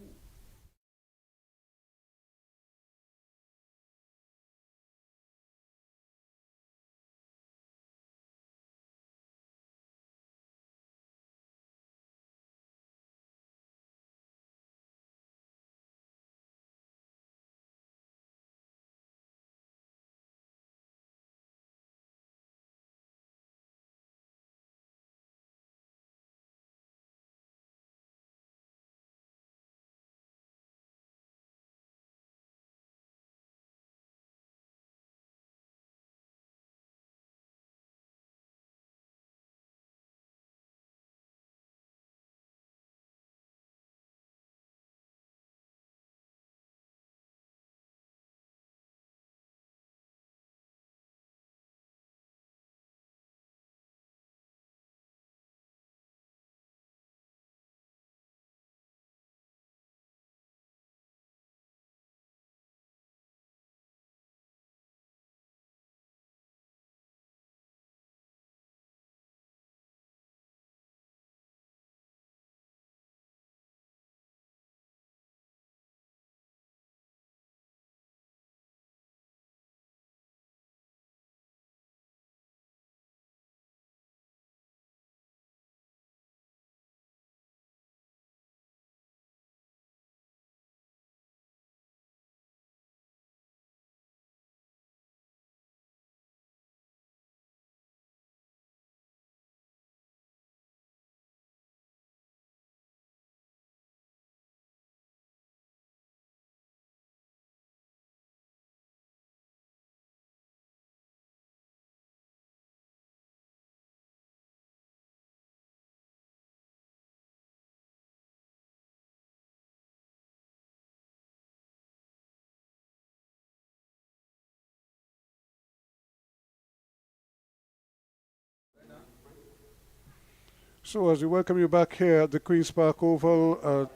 So as we welcome you back here at the Queen's Park Oval,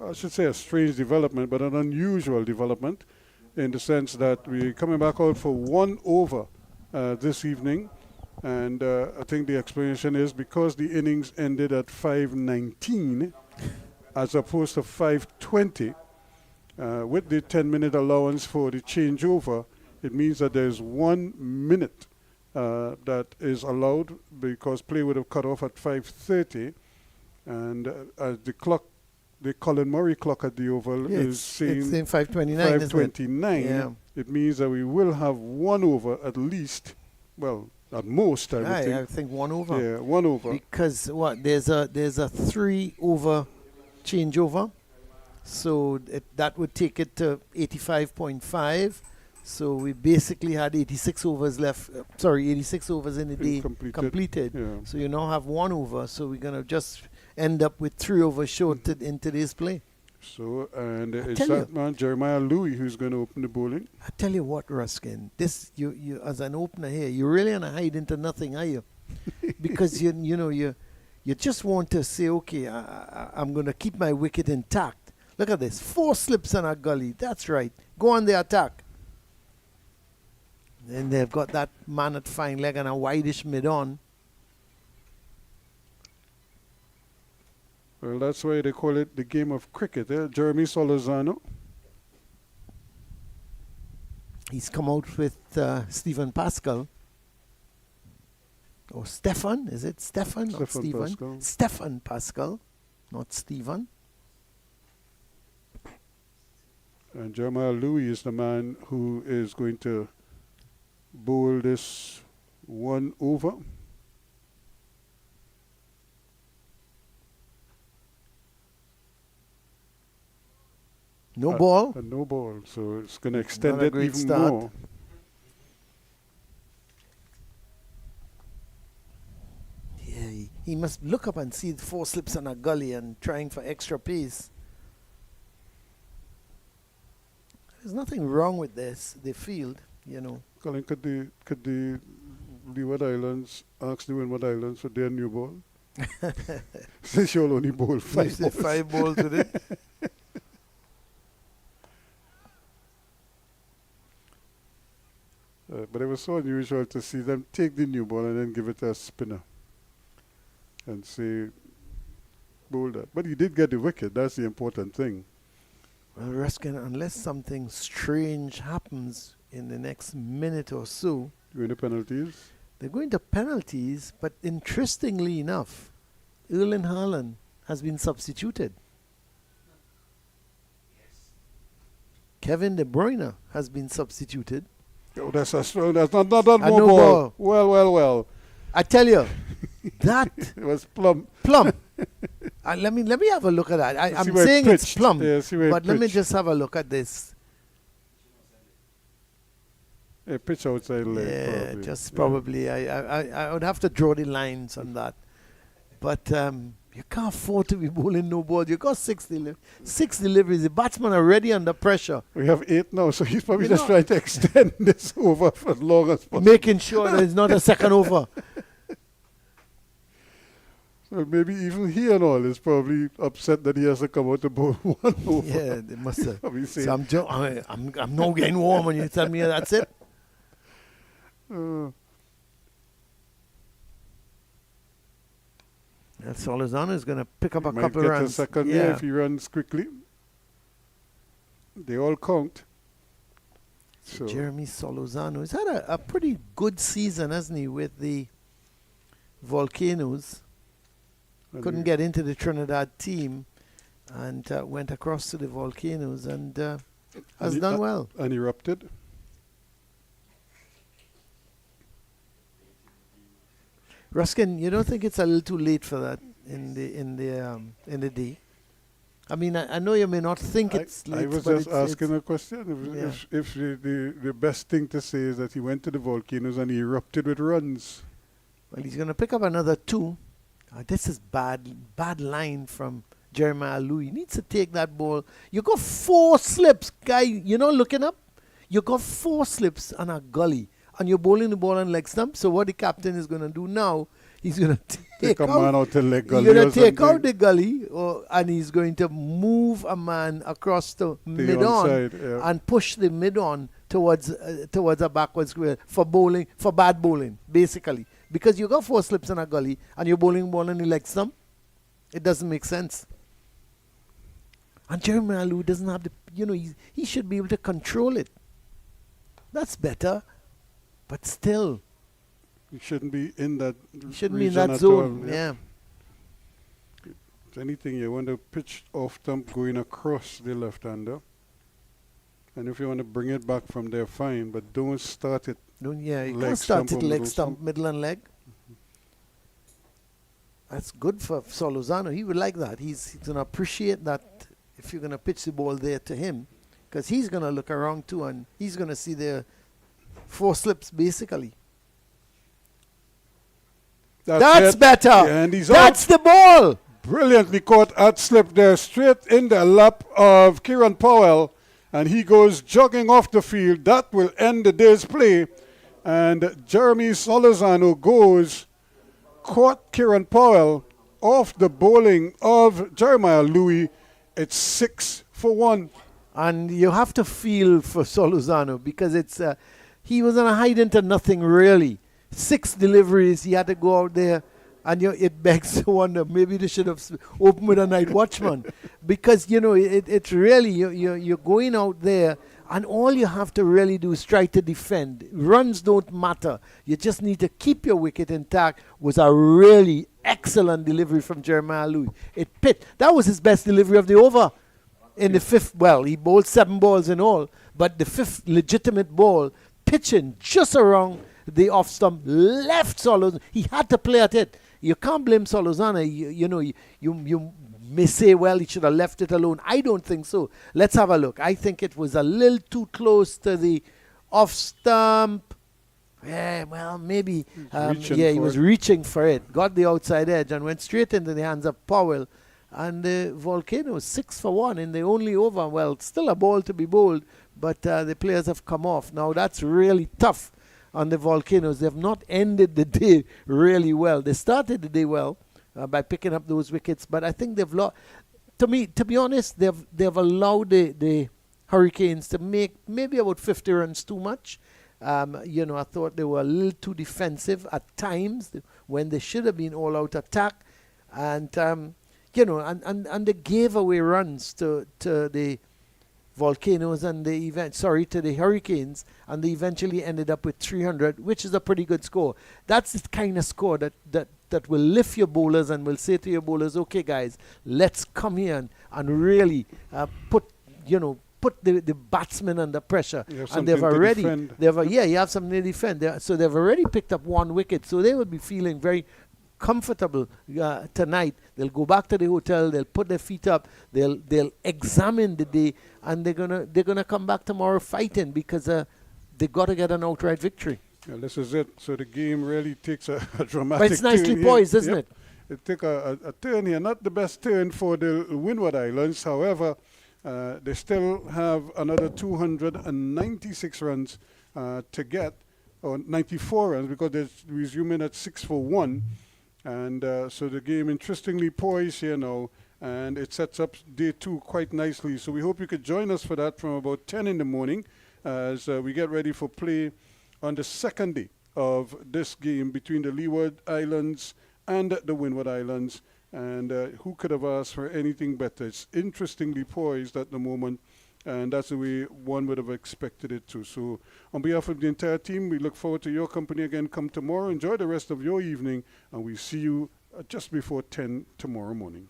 I should say a strange development, but an unusual development in the sense that we're coming back out for 1 over this evening. And I think the explanation is because the innings ended at 5:19 as opposed to 5:20, with the 10-minute allowance for the changeover, it means that there's 1 minute that is allowed because play would have cut off at 5:30, and the clock, the Colin Murray clock at the Oval is saying it's in 5:29. 5:29. Yeah. It means that we will have 1 over at least, well, at most, I would I think. think 1 over. Yeah, 1 over. Because what there's a 3 over changeover, so that would take it to 85.5. So we basically had 86 overs left. 86 overs in the day completed. Yeah. So you now have 1 over. So we're gonna just end up with 3 overs short in today's play. So, and it's tell that you. man Jeremiah Louis who's going to open the bowling. I tell you what, Ruskin, this you as an opener here, you really gonna hide into nothing, are you? Because you just want to say, okay, I'm gonna keep my wicket intact. Look at this, 4 slips on a gully. That's right. Go on the attack. Then they've got that man at fine leg and a wideish mid on. Well, that's why they call it the game of cricket. Jeremy Solozano. He's come out with Stephen Pascal. Or Stefan, is it? Stefan, not Stefan Stephen. Pascal. Stefan Pascal, not Stephen. And Jeremiah Louis is the man who is going to bowl this 1 over. No ball. And no ball, so it's going to extend Not a it great even start. more. Yeah, he must look up and see the 4 slips on a gully and trying for extra pace. There's nothing wrong with this, the field, Colin, could the Leeward Islands ask the Windward Islands for their new ball? Since you'll only bowl 5 balls. 5 balls with it. But it was so unusual to see them take the new ball and then give it to a spinner and say, bowl that. But he did get the wicket. That's the important thing. Well, Ruskin, unless something strange happens in the next minute or so, Going to penalties. they're going to penalties, but interestingly enough, Erling Haaland has been substituted. Kevin De Bruyne has been substituted. Oh, that's a strong. That's not more no ball. ball. Well. I tell you, that It was plumb. plumb. Let me have a look at that. I'm See where it saying it's pitched. plumb, Yeah, see where it but let me pitched. just have a look at this. Yeah, pitch outside leg. Yeah, probably. just Yeah. probably. I would have to draw the lines on that. But you can't afford to be bowling no ball. You got 6 deliveries. The batsmen are already under pressure, We have 8 now, so he's probably You just know- trying to extend this over for as long as possible. making sure there's not a second over. So maybe even he and all is probably upset that he has to come out to bowl 1 over. Yeah, they must have. I mean, So I'm now getting warm when you tell me that's it. And Solozano is going to pick up a might couple get runs. a second there if he runs quickly. They all count. So Jeremy Solozano has had a pretty good season, hasn't he, with the Volcanoes. and Couldn't he- get into the Trinidad team and went across to the Volcanoes and has he- done well. and erupted. Ruskin, you don't think it's a little too late for that in the day? I mean, I know you may not think it's late, I was but just asking a question. If the best thing to say is that he went to the Volcanoes and he erupted with runs. well, he's going to pick up another 2. This is bad line from Jeremiah Louis. He needs to take that ball. You got 4 slips, guy. You're not looking up. You got 4 slips on a gully, and you're bowling the ball on leg stump. So what the captain is going to do now, he's going to Take a man out to leg gully He's going or to take something. out the gully, and he's going to move a man across the mid-on onside, yeah. and push the mid-on towards a backward square for bowling, for bad bowling, basically. Because you got 4 slips in a gully and you're bowling ball in the leg stump. It doesn't make sense. And Jeremiah Lou doesn't have the, he should be able to control it. That's better. But still, You shouldn't be in that he shouldn't be in region that at zone. all, Yeah. If anything, you want to pitch off stump going across the left-hander. And if you want to bring it back from there, fine. But don't start it. You Leg can't start stump it or leg middle stump, stump. middle and leg. That's good for Solozano. He would like that. He's going to appreciate that if you're going to pitch the ball there to him. Because he's going to look around too and he's going to see the 4 slips basically. That's it. better. Yeah, and he's That's out. the ball. Brilliantly caught at slip there, straight in the lap of Kieran Powell. And he goes jogging off the field. That will end the day's play. And Jeremy Solozano goes, caught Kieran Powell off the bowling of Jeremiah Louis. It's 6 for 1. And you have to feel for Solozano because it's he was on a hide into nothing really. 6 deliveries, he had to go out there, and it begs to wonder maybe they should have opened with a night watchman because it's really you're going out there and all you have to really do is try to defend. Runs don't matter. You just need to keep your wicket intact. Was a really excellent delivery from Jeremiah Louis. That was his best delivery of the over. In the 5th, well, he bowled 7 balls in all, but the 5th legitimate ball, pitching just around the off stump, left Solozano. He had to play at it. You can't blame Solozano. You may say, well, he should have left it alone. I don't think so. Let's have a look. I think it was a little too close to the off stump. Yeah, well, maybe. He was reaching for it. Got the outside edge and went straight into the hands of Powell. And the Volcanoes 6 for 1 in the only over. Well, still a ball to be bowled, but the players have come off. Now that's really tough on the Volcanoes. They have not ended the day really well. They started the day well by picking up those wickets, but I think they've lost. To be honest, they've allowed the Hurricanes to make maybe about 50 runs too much. I thought they were a little too defensive at times when they should have been all-out attack, and and they gave away runs to the Volcanoes and to the Hurricanes, and they eventually ended up with 300, which is a pretty good score. That's the kind of score that will lift your bowlers and will say to your bowlers, okay guys, let's come here and really put the batsmen under pressure. And they've already, you have something to defend. So they've already picked up 1 wicket, so they will be feeling very comfortable tonight. They'll go back to the hotel, they'll put their feet up, they'll examine the day, and they're gonna come back tomorrow fighting because they got to get an outright victory. Yeah, this is it. So the game really takes a dramatic But it's nicely turn poised, here. isn't it? It took a turn here, not the best turn for the Windward Islands. However, they still have another 296 runs to get, or 94 runs, because they're resuming at 6 for 1. And so the game interestingly poised here now, and it sets up day 2 quite nicely. So we hope you could join us for that from about 10 in the morning as we get ready for play on the second day of this game between the Leeward Islands and the Windward Islands. And who could have asked for anything better? It's interestingly poised at the moment, and that's the way one would have expected it to. So on behalf of the entire team, we look forward to your company again come tomorrow. Enjoy the rest of your evening, and we'll see you just before 10 tomorrow morning.